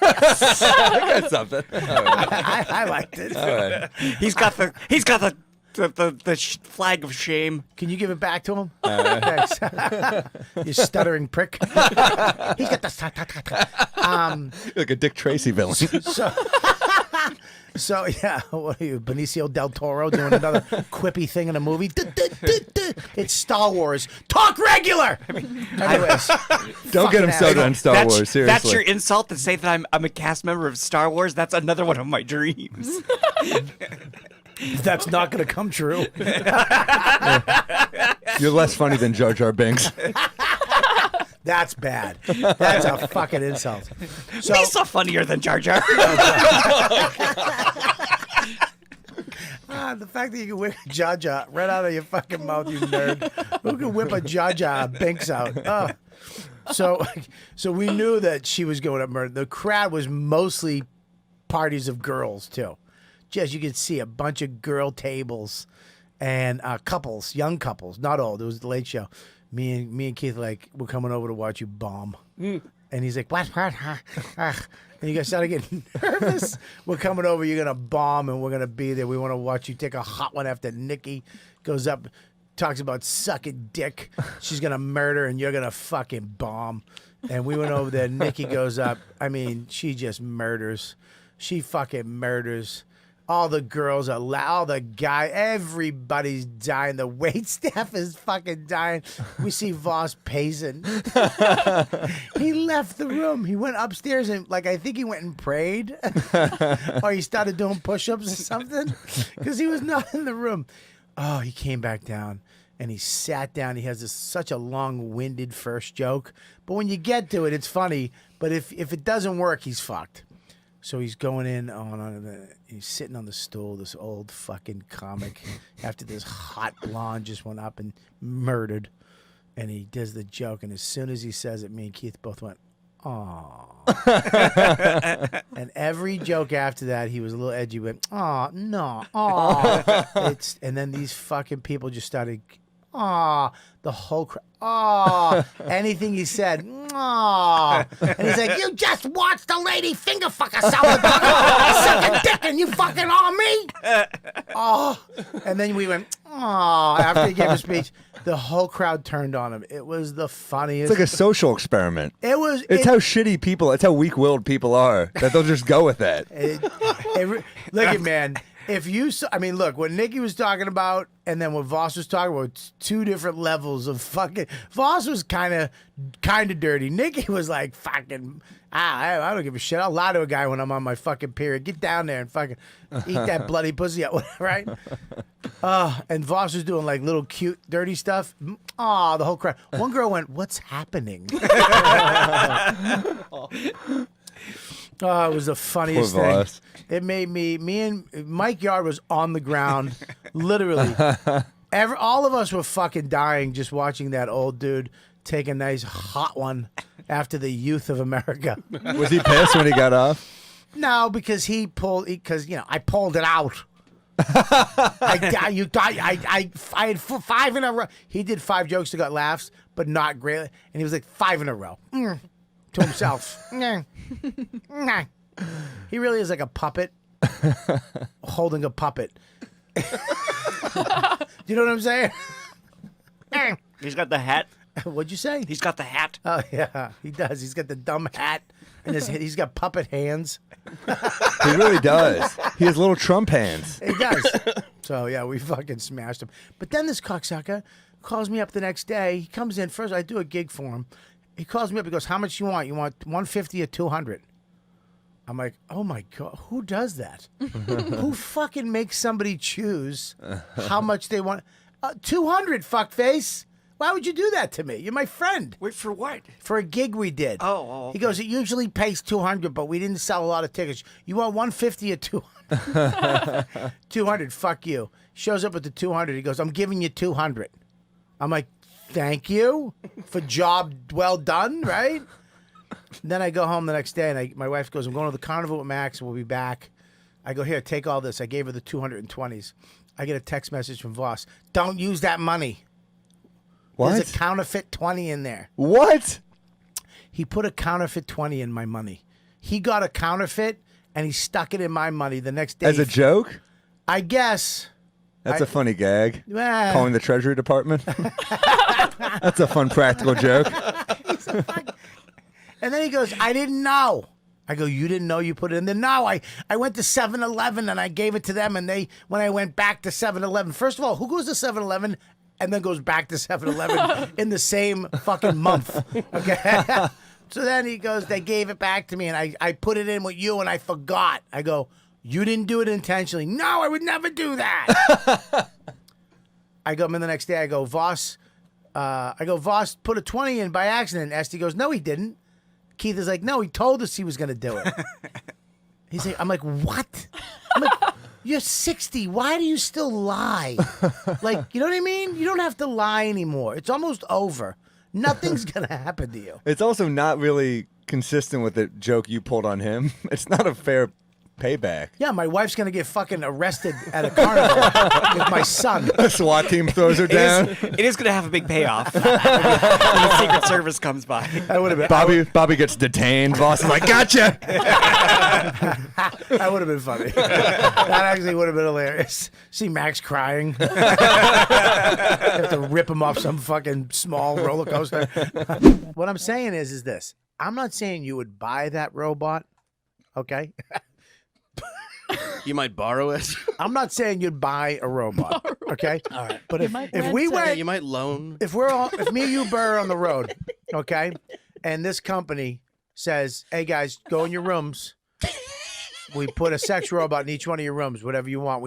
Speaker 18: That's something.
Speaker 1: I liked it.
Speaker 18: All right.
Speaker 14: He's got the flag of shame.
Speaker 1: Can you give it back to him? Thanks. You stuttering prick. He's got the.
Speaker 18: Like a Dick Tracy villain.
Speaker 1: So yeah, what are you, Benicio del Toro, doing another quippy thing in a movie? It's Star Wars. Talk regular. Anyways,
Speaker 18: Don't get him started on Star Wars. Seriously,
Speaker 14: That's your insult to say that I'm a cast member of Star Wars. That's another one of my dreams.
Speaker 1: That's not going to come true.
Speaker 18: You're less funny than Jar Jar Binks.
Speaker 1: That's bad. That's a fucking insult. So,
Speaker 14: He's so funnier than Jar Jar.
Speaker 1: the fact that you can whip Jar Jar right out of your fucking mouth, you nerd. Who can whip a Jar Jar Binks out? Oh. So we knew that she was going to murder. The crowd was mostly parties of girls, too. Just, you could see a bunch of girl tables and couples, young couples, not old. It was the Late Show. Me and Keith, like, we're coming over to watch you bomb. And he's like, what? And you guys started getting nervous. We're coming over. You're going to bomb, and we're going to be there. We want to watch you take a hot one after Nikki goes up, talks about sucking dick. She's going to murder, and you're going to fucking bomb. And we went over there. Nikki goes up. I mean, she just murders. She fucking murders. All the girls are all the guy, everybody's dying. The wait staff is fucking dying. We see Voss pacing. He left the room. He went upstairs and, like, I think he went and prayed, or he started doing push-ups or something, because he was not in the room. Oh, he came back down and he sat down. He has such a long-winded first joke, but when you get to it, it's funny. But if it doesn't work, he's fucked. So he's going in he's sitting on the stool, this old fucking comic, after this hot blonde just went up and murdered. And he does the joke, and as soon as he says it, me and Keith both went, "Aw." And every joke after that, he was a little edgy, went, "Aw, no, aw." And then these fucking people just started, "Aw." The whole crowd, "Aw." Anything he said, "Aw." And he's like, "You just watched a lady finger fuck herself with suck a dick and you fucking on me?" Oh. And then we went, "Aw." After he gave a speech, the whole crowd turned on him. It was the funniest.
Speaker 18: It's like a social experiment.
Speaker 1: It's
Speaker 18: how shitty people, it's how weak-willed people are, that they'll just go with that.
Speaker 1: Look at, man. If you saw, I mean, look, what Nikki was talking about and then what Voss was talking about, it's two different levels of fucking. Voss was kind of dirty. Nikki was like, fucking, I don't give a shit. I'll lie to a guy when I'm on my fucking period. Get down there and fucking eat that bloody pussy out, right? And Voss was doing like little cute, dirty stuff. Oh, the whole crowd. One girl went, "What's happening?" Oh, it was the funniest thing. It made me and Mike Yard was on the ground, literally. All of us were fucking dying just watching that old dude take a nice hot one after the youth of America.
Speaker 18: Was he pissed when he got off?
Speaker 1: No, because I pulled it out. I had 5 in a row. He did 5 jokes that got laughs, but not great. And he was like 5 in a row. To himself. He really is like a puppet holding a puppet. You know what I'm saying?
Speaker 14: He's got the hat.
Speaker 1: What'd you say?
Speaker 14: He's got the hat.
Speaker 1: Oh, yeah, he does. He's got the dumb hat, and he's got puppet hands.
Speaker 18: He really does. He has little Trump hands.
Speaker 1: He does. So, yeah, we fucking smashed him. But then this cocksucker calls me up the next day. He comes in. First, I do a gig for him. He calls me up. He goes, "How much you want? You want 150 or 200?" I'm like, "Oh my God, who does that? Who fucking makes somebody choose how much they want? 200, fuckface. Why would you do that to me? You're my friend."
Speaker 14: Wait, for what?
Speaker 1: For a gig we did.
Speaker 14: Oh, okay.
Speaker 1: He goes, "It usually pays 200, but we didn't sell a lot of tickets. You want 150 or 200? 200, fuck you." Shows up with the 200. He goes, "I'm giving you 200. I'm like, "Thank you for job well done," right? Then I go home the next day, and my wife goes, "I'm going to the carnival with Max, and we'll be back." I go, "Here, take all this." I gave her the 220s. I get a text message from Voss. "Don't use that money.
Speaker 18: What?
Speaker 1: There's a counterfeit 20 in there."
Speaker 18: What?
Speaker 1: He put a counterfeit 20 in my money. He got a counterfeit and he stuck it in my money the next day.
Speaker 18: As a joke?
Speaker 1: I guess.
Speaker 18: That's a funny gag.
Speaker 1: Well.
Speaker 18: Calling the Treasury Department. That's a fun practical joke.
Speaker 1: And then he goes, I didn't know. I go, you didn't know you put it in there? No, I went to 7-Eleven and I gave it to them. And when I went back to 7-Eleven, first of all, who goes to 7-Eleven and then goes back to 7-Eleven in the same fucking month? Okay. So then he goes, they gave it back to me and I put it in with you and I forgot. I go, you didn't do it intentionally. No, I would never do that. I go, and the next day I go, Voss put a 20 in by accident. Esty goes, no, he didn't. Keith is like, no, he told us he was going to do it. He's like, I'm like, what? I'm like, you're 60. Why do you still lie? Like, you know what I mean? You don't have to lie anymore. It's almost over. Nothing's going to happen to you.
Speaker 18: It's also not really consistent with the joke you pulled on him. It's not a fair payback.
Speaker 1: Yeah, my wife's going to get fucking arrested at a carnival with my son.
Speaker 18: A SWAT team throws her down.
Speaker 14: It is going to have a big payoff when the Secret Service comes by.
Speaker 1: That would have been
Speaker 18: Bobby gets detained. Boss is like, gotcha.
Speaker 1: That would have been funny. That actually would have been hilarious. See Max crying. You have to rip him off some fucking small roller coaster. What I'm saying is this. I'm not saying you would buy that robot, okay?
Speaker 19: You might borrow it.
Speaker 1: I'm not saying you'd buy a robot, okay? All right. But if we went,
Speaker 19: you might loan.
Speaker 1: If me and you, Burr, are on the road, okay, and this company says, "Hey guys, go in your rooms. We put a sex robot in each one of your rooms, whatever you want.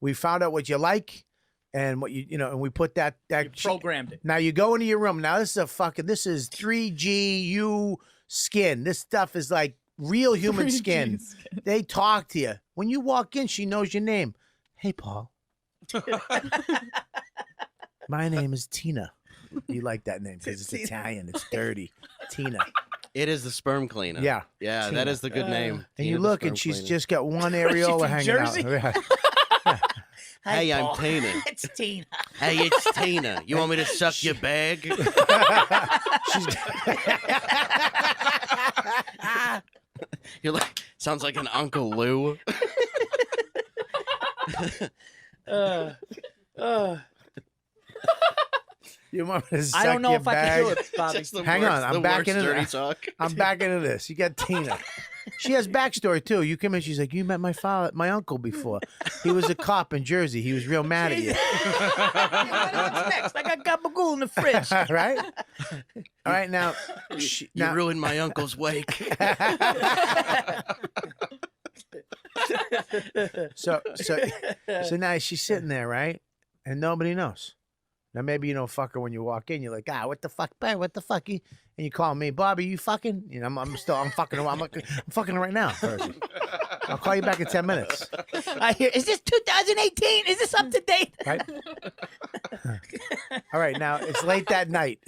Speaker 1: We found out what you like, and what and we put that
Speaker 14: programmed it.
Speaker 1: Now you go into your room. Now this is 3GU skin. This stuff is like real human skin. They talk to you. When you walk in, she knows your name. Hey, Paul. My name is Tina. You like that name because it's Italian. It's dirty. Tina.
Speaker 19: It is the sperm cleaner.
Speaker 1: Yeah.
Speaker 19: Yeah,
Speaker 1: Tina.
Speaker 19: that is the good name.
Speaker 1: And
Speaker 19: Tina
Speaker 1: you
Speaker 19: the
Speaker 1: look,
Speaker 19: sperm
Speaker 1: and she's
Speaker 19: cleaner.
Speaker 1: just got one areola hanging
Speaker 14: Jersey?
Speaker 1: out.
Speaker 19: Hey, I'm Tina.
Speaker 6: It's Tina.
Speaker 19: Hey, it's Tina. You want me to suck your bag? You're like, sounds like an Uncle Lou.
Speaker 1: You want me to suck
Speaker 14: I don't know
Speaker 1: your
Speaker 14: if I
Speaker 1: bag?
Speaker 14: can do it, Bobby.
Speaker 19: Just the
Speaker 1: Hang
Speaker 19: worst-
Speaker 1: on, I'm
Speaker 19: the
Speaker 1: back
Speaker 19: worst
Speaker 1: into
Speaker 19: dirty
Speaker 1: this.
Speaker 19: talk.
Speaker 1: I'm back into this. You got Tina. She has backstory too. You come in, she's like, you met my father, my uncle before. He was a cop in Jersey. He was real mad at you.
Speaker 14: What's next? I got gabagool in the fridge.
Speaker 1: Right? All right, now.
Speaker 19: You ruined my uncle's wake.
Speaker 1: So now she's sitting there, right? And nobody knows. Now maybe you don't fuck her when you walk in. You're like, what the fuck, babe? What the fuck? And you call me, Bobby, you fucking? You know, I'm fucking her. I'm fucking her right now, Percy. I'll call you back in 10 minutes.
Speaker 14: I hear, is this 2018? Is this up to date?
Speaker 1: Right? All right, now it's late that night.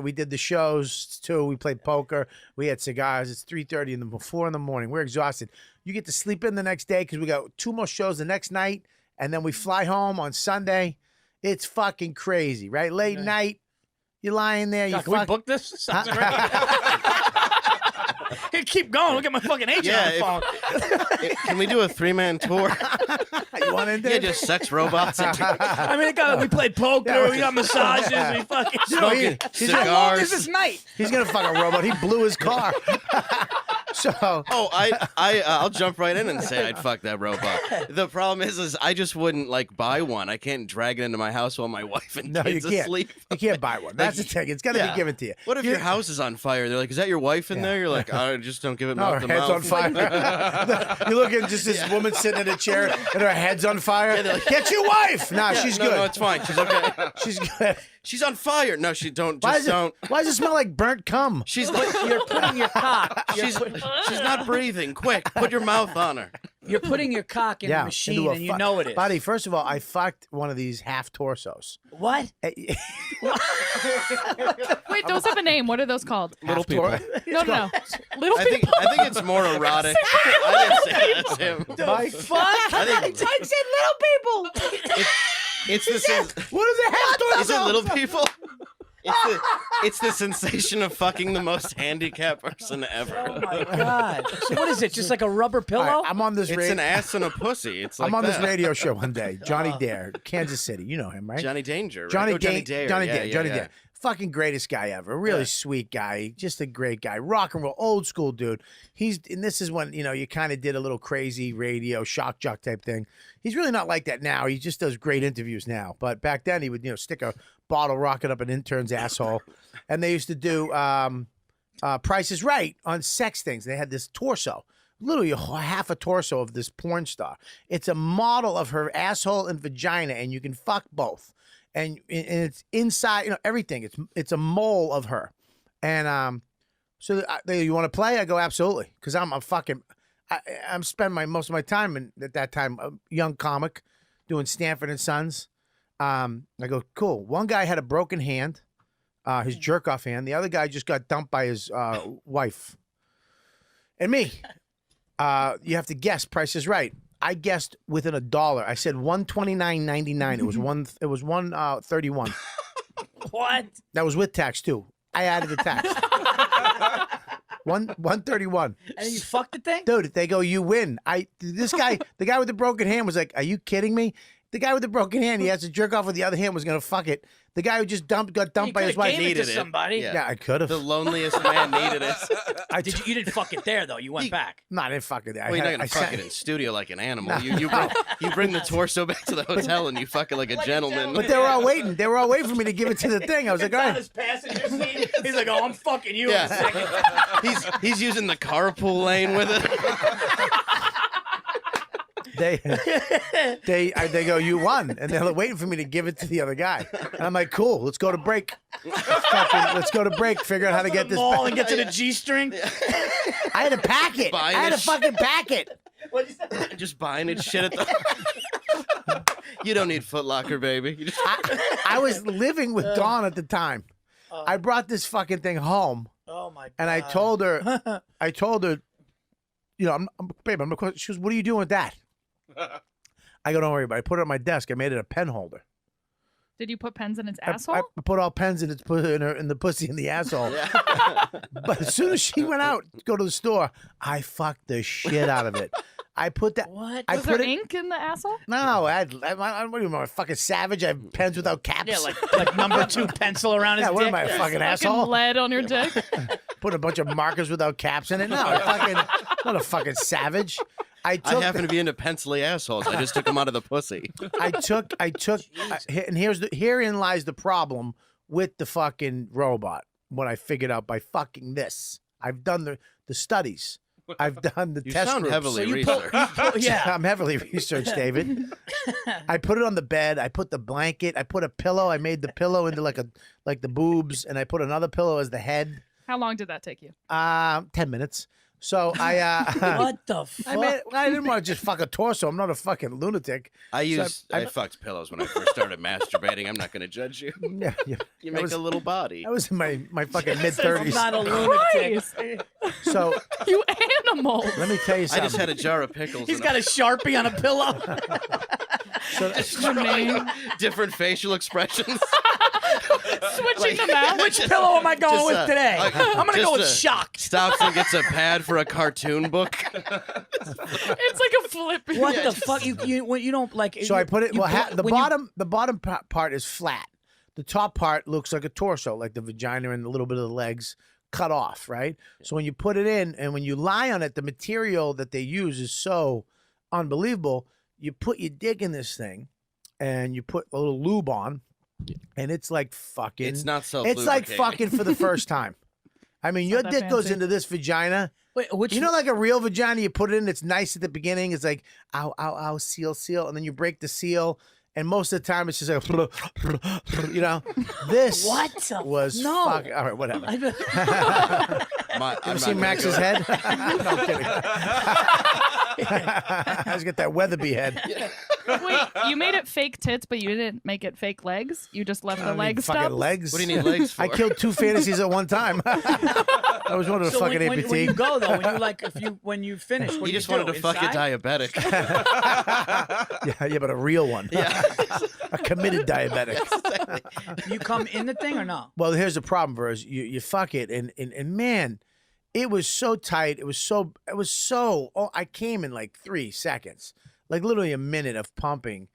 Speaker 1: We did the shows too. We played poker. We had cigars. It's 3:30 and 4 in the morning. We're exhausted. You get to sleep in the next day because we got 2 more shows the next night, and then we fly home on Sunday. It's fucking crazy, right? Late night, you're lying there.
Speaker 14: Can we book this? Sounds great. Hey, keep going. Look at my fucking agent on the phone.
Speaker 19: Can we do a 3-man tour?
Speaker 1: You want in there?
Speaker 19: Yeah, just sex robots.
Speaker 14: I mean, we played poker. We got massages. We fucking
Speaker 19: Smoking
Speaker 14: How long is
Speaker 19: cigars.
Speaker 14: this night?
Speaker 1: He's gonna fuck a robot. He blew his car.
Speaker 19: I'll jump right in and say I'd fuck that robot. The problem is I just wouldn't buy one. I can't drag it into my house while my wife and kids asleep.
Speaker 1: You can't buy one. That's the thing. It's got to be given to you.
Speaker 19: What if your house is on fire? They're like, "Is that your wife in there?" You're like, "I just don't give it
Speaker 1: No, her
Speaker 19: the
Speaker 1: head's
Speaker 19: mouth."
Speaker 1: on fire. You look at just this woman sitting in a chair and her head's on fire. Get your wife. Nah, she's good.
Speaker 19: No, it's fine. She's okay.
Speaker 1: She's good.
Speaker 19: She's on fire. No, she don't.
Speaker 1: Why
Speaker 19: Just don't.
Speaker 1: Why does it smell like burnt cum?
Speaker 19: She's
Speaker 14: You're putting your cock.
Speaker 19: She's not breathing. Quick, put your mouth on her.
Speaker 14: You're putting your cock in a machine,
Speaker 1: into a
Speaker 14: and you know it is.
Speaker 1: Buddy, first of all, I fucked one of these half torsos.
Speaker 14: What?
Speaker 16: Wait, those have a name. What are those called?
Speaker 19: Little people.
Speaker 16: No. Little
Speaker 19: I
Speaker 16: people.
Speaker 19: think it's more erotic. I didn't say that's him.
Speaker 1: Mike.
Speaker 14: Fuck!
Speaker 19: I think-
Speaker 14: Mike said little
Speaker 19: It's the same.
Speaker 1: What is a half torso?
Speaker 19: Is it little people? It's the sensation of fucking the most handicapped person ever.
Speaker 14: Oh my god! So what is it? Just like a rubber pillow?
Speaker 1: All right, I'm on this.
Speaker 19: It's an ass and a pussy. It's like
Speaker 1: I'm on
Speaker 19: that.
Speaker 1: this radio show one day. Johnny Dare, Kansas City. You know him, right?
Speaker 19: Johnny Danger. Right?
Speaker 1: Johnny
Speaker 19: Johnny
Speaker 1: Dare.
Speaker 19: Dare.
Speaker 1: Johnny
Speaker 19: Yeah,
Speaker 1: Dare.
Speaker 19: yeah,
Speaker 1: Johnny
Speaker 19: yeah.
Speaker 1: Dare. Fucking greatest guy ever. Really
Speaker 19: Yeah.
Speaker 1: sweet guy. Just a great guy. Rock and roll, old school dude. And this is when, you kind of did a little crazy radio shock jock type thing. He's really not like that now. He just does great interviews now. But back then he would, stick a bottle rocket up an intern's asshole. And they used to do Price is Right on sex things. They had this torso. Literally half a torso of this porn star. It's a model of her asshole and vagina, and you can fuck both. And it's inside, everything. It's a mole of her. And so you want to play? I go, absolutely. Because I'm spending most of my time, at that time, a young comic doing Stanford and Sons. I go, cool. One guy had a broken hand, his jerk-off hand. The other guy just got dumped by his wife. And me. You have to guess. Price is Right. I guessed within $1. I said $129.99. It was $131.
Speaker 14: What?
Speaker 1: That was with tax too. I added the tax. $131.
Speaker 14: And you fucked the thing?
Speaker 1: Dude, they go, you win. The guy with the broken hand was like, are you kidding me? The guy with the broken hand, he has to jerk off with the other hand, was gonna fuck it. The guy who just got dumped by his wife
Speaker 14: needed it to somebody.
Speaker 1: Yeah, I could have.
Speaker 19: The loneliest man needed it.
Speaker 14: You didn't fuck it there though. You went back.
Speaker 1: No, I didn't fuck it there.
Speaker 19: Well, you're not gonna fuck it in studio like an animal. You bring the torso back to the hotel and you fuck it like a gentleman.
Speaker 1: But they were all waiting. They were all waiting for me to give it to the thing. I was like, all right.
Speaker 14: His passenger seat. He's like, oh, I'm fucking you in a second.
Speaker 19: He's using the carpool lane with it.
Speaker 1: They go, you won, and they're waiting for me to give it to the other guy. And I'm like, cool, let's go to break. Let's go to break. Figure out how to get this.
Speaker 14: Mall and get to the G string.
Speaker 1: I had to pack it. I had to fucking pack it.
Speaker 19: Just buying it shit at the. You don't need Foot Locker, baby. You just...
Speaker 1: I was living with Dawn at the time. I brought this fucking thing home.
Speaker 14: Oh my god!
Speaker 1: And I told her, babe, she goes, what are you doing with that? I go, don't worry about it. I put it on my desk. I made it a pen holder.
Speaker 16: Did you put pens in its asshole?
Speaker 1: I put all pens in the pussy and the asshole. But as soon as she went out to go to the store, I fucked the shit out of it. I put that.
Speaker 16: What?
Speaker 1: I
Speaker 16: Was
Speaker 1: put
Speaker 16: there
Speaker 1: it,
Speaker 16: ink in the asshole?
Speaker 1: No, what do you mean, I'm a fucking savage? I have pens without caps.
Speaker 14: Yeah, like number 2 pencil around his dick.
Speaker 1: What am I, a fucking asshole?
Speaker 16: Lead on your dick.
Speaker 1: Put a bunch of markers without caps in it. No, I'm not a fucking savage.
Speaker 19: I happen to be into pencily assholes. I just took them out of the pussy.
Speaker 1: And herein lies the problem with the fucking robot. What I figured out by fucking this. I've done the studies. I've done the
Speaker 19: You
Speaker 1: test
Speaker 19: sound
Speaker 1: groups.
Speaker 19: heavily researched.
Speaker 1: Yeah, I'm heavily researched, David. I put it on the bed. I put the blanket. I put a pillow. I made the pillow into like the boobs, and I put another pillow as the head.
Speaker 16: How long did that take you?
Speaker 1: 10 minutes. So I
Speaker 14: what the fuck?
Speaker 1: I didn't want to just fuck a torso. I'm not a fucking lunatic.
Speaker 19: I fucked pillows when I first started masturbating. I'm not going to judge you.
Speaker 1: Yeah.
Speaker 19: You make a little body.
Speaker 1: I was in my fucking mid-30s.
Speaker 14: I'm not a lunatic.
Speaker 1: So
Speaker 16: you animal.
Speaker 1: Let me tell you something.
Speaker 19: I just had a jar of pickles.
Speaker 14: He's got a Sharpie on a pillow.
Speaker 19: Different facial expressions.
Speaker 16: Switching them out.
Speaker 14: Which pillow am I going with today? I'm going to go with shock.
Speaker 19: Stops and gets a pad for a cartoon book.
Speaker 16: It's like a flip.
Speaker 14: What the fuck? You don't like.
Speaker 1: So I put it. The bottom part is flat. The top part looks like a torso, like the vagina and a little bit of the legs cut off, right? So when you put it in and when you lie on it, the material that they use is so unbelievable. You put your dick in this thing, and you put a little lube on, and it's like fucking.
Speaker 19: It's not so.
Speaker 1: It's like fucking for the first time. I mean, your dick goes into this vagina.
Speaker 14: Wait,
Speaker 1: you know, like a real vagina, you put it in, it's nice at the beginning. It's like, ow, ow, ow, seal, seal. And then you break the seal. And most of the time, it's just like, this was fucking. All right, whatever. You ever seen Max's head? No, I'm kidding. I just get that Weatherby head.
Speaker 16: Wait, you made it fake tits, but you didn't make it fake legs? You just left the leg
Speaker 1: fucking
Speaker 16: stubs?
Speaker 1: legs.
Speaker 19: What do you need legs for?
Speaker 1: I killed 2 fantasies at one time. I was one of the fucking amputee.
Speaker 14: When you go though, when you finish, what
Speaker 19: He
Speaker 14: do
Speaker 19: just
Speaker 14: you do?
Speaker 19: wanted to fuck a diabetic.
Speaker 1: yeah, but a real one.
Speaker 19: Yeah.
Speaker 1: A committed diabetic.
Speaker 14: You come in the thing or no?
Speaker 1: Well, here's the problem, Verz. You fuck it, and man, it was so tight. It was so. Oh, I came in like 3 seconds, like literally a minute of pumping,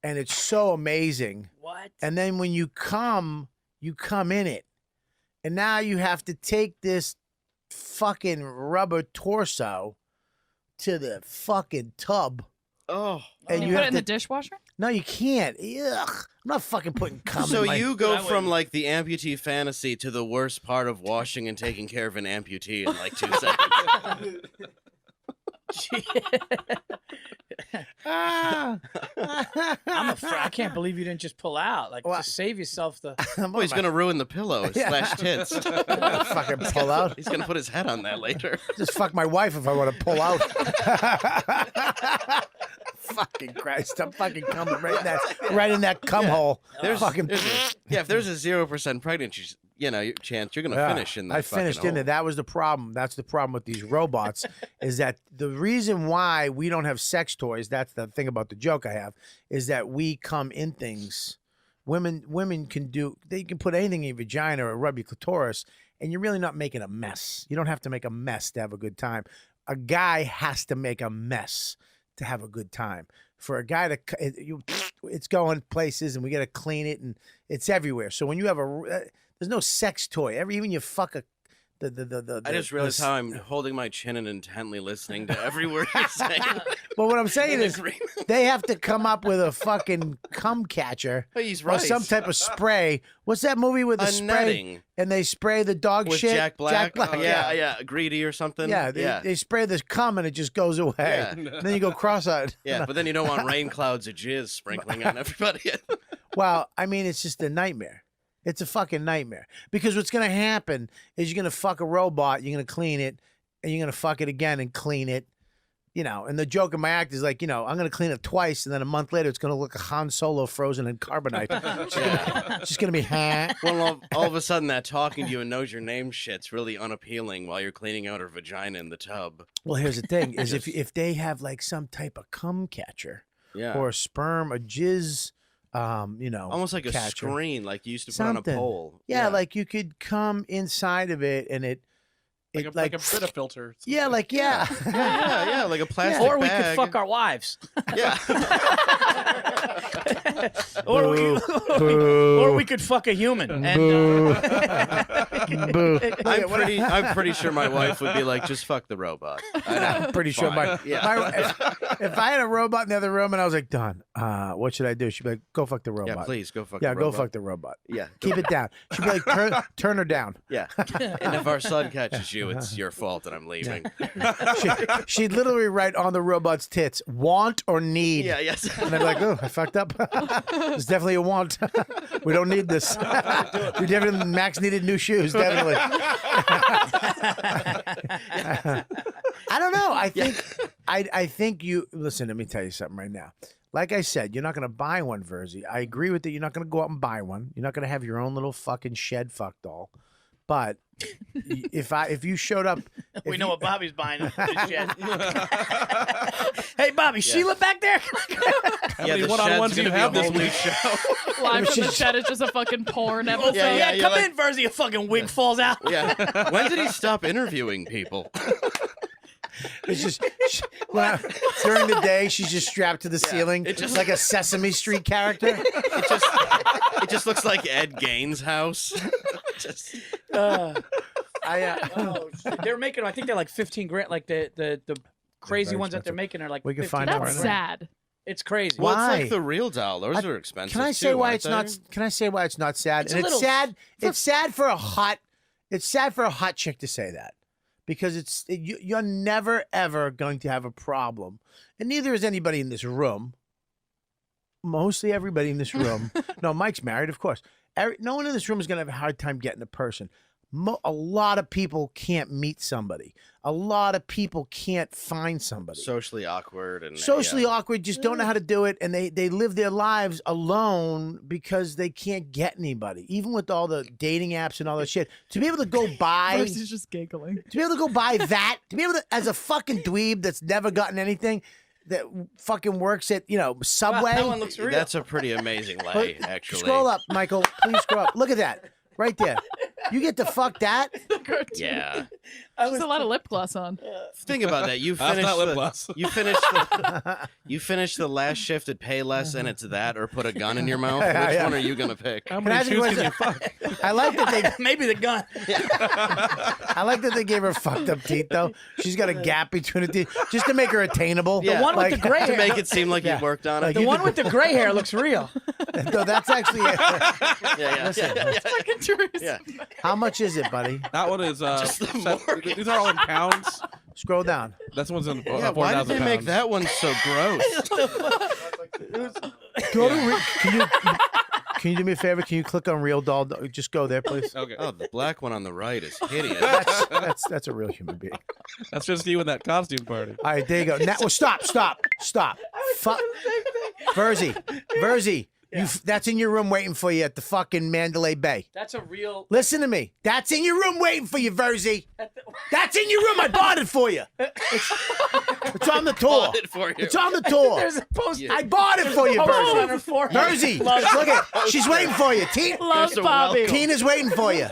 Speaker 1: and it's so amazing.
Speaker 14: What?
Speaker 1: And then when you come in it, and now you have to take this fucking rubber torso to the fucking tub.
Speaker 19: Oh.
Speaker 1: And
Speaker 16: you
Speaker 1: you
Speaker 16: put
Speaker 1: have
Speaker 16: it in
Speaker 1: to,
Speaker 16: the dishwasher?
Speaker 1: No, you can't. Ugh. I'm not fucking putting cum
Speaker 19: So
Speaker 1: in my...
Speaker 19: you go from like the amputee fantasy to the worst part of washing and taking care of an amputee in like 2 seconds.
Speaker 14: I can't believe you didn't just pull out. Like, just save yourself the.
Speaker 19: Oh, he's gonna ruin the pillow slash tits.
Speaker 1: Fucking pull out.
Speaker 19: He's gonna put his head on that later.
Speaker 1: Just fuck my wife if I want to pull out. Fucking Christ! I'm fucking coming right in that cum hole.
Speaker 19: There's,
Speaker 1: fucking.
Speaker 19: if there's a 0% pregnancy, chance you're gonna finish in that.
Speaker 1: I finished in there. That was the problem. That's the problem with these robots. Is that the reason why we don't have sex toys? That's the thing about the joke I have. Is that we come in things. Women can do. They can put anything in your vagina or rub your clitoris, and you're really not making a mess. You don't have to make a mess to have a good time. A guy has to make a mess to have a good time. For a guy to, it's going places, and we got to clean it, and it's everywhere. So when you have there's no sex toy. Even you fuck a,
Speaker 19: I just realized how I'm holding my chin and intently listening to every word you're saying.
Speaker 1: But what I'm saying is, they have to come up with a fucking cum catcher
Speaker 19: He's
Speaker 1: or
Speaker 19: right.
Speaker 1: some type of spray. What's that movie with the spray?
Speaker 19: Netting.
Speaker 1: And they spray the dog
Speaker 19: With
Speaker 1: shit.
Speaker 19: Jack Black.
Speaker 1: yeah.
Speaker 19: Greedy or something.
Speaker 1: Yeah, they spray this cum and it just goes away.
Speaker 19: Yeah.
Speaker 1: And then you go cross-eyed.
Speaker 19: Yeah, but then you don't want rain clouds of jizz sprinkling on everybody.
Speaker 1: Well, I mean, it's just a nightmare. It's a fucking nightmare. Because what's going to happen is you're going to fuck a robot, you're going to clean it, and you're going to fuck it again and clean it. And the joke in my act is like, I'm going to clean it twice, and then a month later, it's going to look like Han Solo frozen in carbonite. It's just going to be,
Speaker 19: Well, all of a sudden, that talking to you and knows your name shit's really unappealing while you're cleaning out her vagina in the tub.
Speaker 1: Well, here's the thing, is if they have like some type of cum catcher or a sperm, a jizz,
Speaker 19: almost like a
Speaker 1: catcher.
Speaker 19: screen, like you used to put on a pole.
Speaker 1: Yeah, like you could come inside of it, and it
Speaker 20: like a Brita filter.
Speaker 1: Yeah, like
Speaker 19: yeah, like a plastic
Speaker 14: Or we
Speaker 19: bag.
Speaker 14: could fuck our wives.
Speaker 19: Yeah.
Speaker 14: or we could fuck a human. And,
Speaker 19: I'm pretty sure my wife would be like, just fuck the robot.
Speaker 1: I'm pretty sure if I had a robot in the other room and I was like, Don, what should I do? She'd be like, go fuck the robot.
Speaker 19: Yeah, please go fuck.
Speaker 1: Yeah,
Speaker 19: the
Speaker 1: go
Speaker 19: robot.
Speaker 1: fuck the robot.
Speaker 19: Yeah,
Speaker 1: keep it down. She'd be like, turn her down.
Speaker 19: Yeah, and if our son catches you, it's your fault and I'm leaving.
Speaker 1: She'd literally write on the robot's tits, want or need.
Speaker 19: Yeah, yes.
Speaker 1: And I'd be like, oh, I fucked up. It's definitely a want. We don't need this. We definitely, Max needed new shoes, definitely. I don't know. I think you, listen, let me tell you something right now. Like I said, you're not going to buy one, Verzi. I agree with that. You're not going to go out and buy one. You're not going to have your own little fucking shed fuck doll. But if you showed up,
Speaker 14: we know what Bobby's buying. Hey, Bobby, Sheila back there.
Speaker 20: How many one-on-ones do you have this week?
Speaker 16: Live from the shed is just a fucking porn episode.
Speaker 14: Yeah, come in, Verzi. A fucking wig falls out.
Speaker 19: Yeah. When did he stop interviewing people?
Speaker 1: It's just during the day she's just strapped to the ceiling. It's just like a Sesame Street character.
Speaker 19: It just looks like Ed Gaines' house.
Speaker 14: They're making. I think they're like 15 grand. Like the crazy ones that they're making are like.
Speaker 1: We can
Speaker 14: 15
Speaker 1: find out
Speaker 14: grand.
Speaker 16: That's sad.
Speaker 14: It's crazy.
Speaker 19: Well,
Speaker 1: Why?
Speaker 19: it's like the real doll. Those are expensive.
Speaker 1: Can I say
Speaker 19: too,
Speaker 1: why
Speaker 19: aren't
Speaker 1: it's
Speaker 19: they?
Speaker 1: not? Can I say why it's not sad?
Speaker 14: It's
Speaker 1: and
Speaker 14: a
Speaker 1: it's
Speaker 14: little-
Speaker 1: sad. It's sad for a hot. It's sad for a hot chick to say that, because you're never ever going to have a problem, and neither is anybody in this room. Mostly everybody in this room. No, Mike's married, of course. No one in this room is going to have a hard time getting a person. a lot of people can't meet somebody. A lot of people can't find somebody.
Speaker 19: Socially awkward and
Speaker 1: Socially awkward, just don't know how to do it, and they live their lives alone because they can't get anybody. Even with all the dating apps and all that shit, to be able to go buy,
Speaker 16: Mercy's just giggling.
Speaker 1: to be able to go buy that, to be able to, as a fucking dweeb that's never gotten anything, that fucking works at Subway.
Speaker 19: That one looks real. That's a pretty amazing lay, actually.
Speaker 1: Scroll up, Michael. Please scroll up. Look at that. Right there. You get to fuck that?
Speaker 19: Yeah.
Speaker 16: There's a lot of lip gloss on.
Speaker 19: Think about that. You
Speaker 5: That's
Speaker 19: finished
Speaker 5: not lip
Speaker 19: the,
Speaker 5: gloss.
Speaker 19: you finished the last shift at Payless, and it's that, or put a gun in your mouth. Which
Speaker 1: Yeah.
Speaker 19: one are you gonna pick?
Speaker 1: Can I ask you a question? I like that they
Speaker 14: maybe the gun.
Speaker 1: I like that they gave her fucked up teeth though. She's got a gap between the teeth just to make her attainable.
Speaker 19: Yeah.
Speaker 14: The one with the gray
Speaker 19: to
Speaker 14: hair.
Speaker 19: make it seem like you worked on it.
Speaker 14: The one with the gray hair looks real.
Speaker 1: No, that's actually
Speaker 19: Yeah.
Speaker 16: Fucking true.
Speaker 19: Yeah.
Speaker 1: How much is it, buddy?
Speaker 5: That one is these are all in pounds.
Speaker 1: Scroll down.
Speaker 5: This one's in
Speaker 19: Yeah,
Speaker 5: 4,000
Speaker 19: why did they make
Speaker 5: pounds.
Speaker 19: that one so gross?
Speaker 1: Go to can you do me a favor? Can you click on Real Doll? Just go there, please.
Speaker 5: Okay.
Speaker 19: Oh, the black one on the right is hideous.
Speaker 1: That's a real human being.
Speaker 5: That's just you in that costume party.
Speaker 1: All right, there you go. Now, well, stop. Verzi, that's in your room waiting for you at the fucking Mandalay Bay.
Speaker 14: That's a real.
Speaker 1: Listen to me. That's in your room waiting for you, Verzi. That's in your room. I bought it for you. It's on the tour.
Speaker 19: Bought it for you.
Speaker 1: It's on the tour.
Speaker 14: There's a poster.
Speaker 1: I bought it for you,
Speaker 14: Poster on her
Speaker 1: Verzi.
Speaker 14: forehead.
Speaker 1: Verzi,
Speaker 14: Loves-
Speaker 1: look at it. She's waiting for you.
Speaker 16: Love Bobby.
Speaker 1: Tina's waiting for you.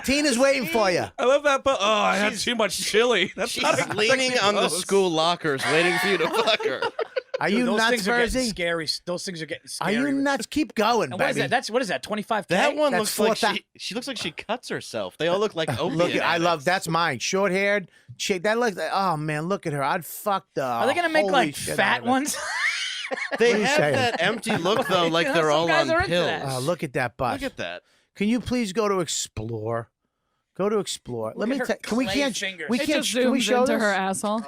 Speaker 1: Tina's waiting for you.
Speaker 5: I love that, but I had too much chili. That's
Speaker 19: She's
Speaker 5: not
Speaker 19: leaning on the school lockers, waiting for you to fuck her.
Speaker 1: Are you
Speaker 14: Those
Speaker 1: nuts,
Speaker 14: things are getting
Speaker 1: Verzi?
Speaker 14: scary. Those things are getting
Speaker 1: Are
Speaker 14: scary.
Speaker 1: you nuts? Keep going,
Speaker 14: And what is
Speaker 1: baby.
Speaker 14: that? What is that? 25K?
Speaker 19: That one
Speaker 1: That's
Speaker 19: looks like
Speaker 1: 4,000.
Speaker 19: she looks like she cuts herself. They all look like opiate
Speaker 1: Look, I
Speaker 19: addicts.
Speaker 1: love that's mine. Short haired chick. That looks like. Oh man, look at her. I'd fuck the.
Speaker 14: Are they gonna make
Speaker 1: holy
Speaker 14: like
Speaker 1: shit out
Speaker 14: fat
Speaker 1: of it.
Speaker 14: ones?
Speaker 19: They
Speaker 1: What are you
Speaker 19: have
Speaker 1: saying?
Speaker 19: that empty look though, like they're
Speaker 14: Some
Speaker 19: all
Speaker 14: guys
Speaker 19: on
Speaker 14: are into that.
Speaker 19: pills.
Speaker 1: Look at that butt.
Speaker 19: Look at that.
Speaker 1: Can you please go to explore? Go to explore. Let
Speaker 14: at
Speaker 1: me.
Speaker 14: her
Speaker 1: Can we
Speaker 14: clay
Speaker 1: can't.
Speaker 14: fingers.
Speaker 1: We
Speaker 16: It
Speaker 1: can't.
Speaker 16: just
Speaker 1: Can we
Speaker 16: zooms
Speaker 1: show
Speaker 16: into
Speaker 1: this?
Speaker 16: her asshole.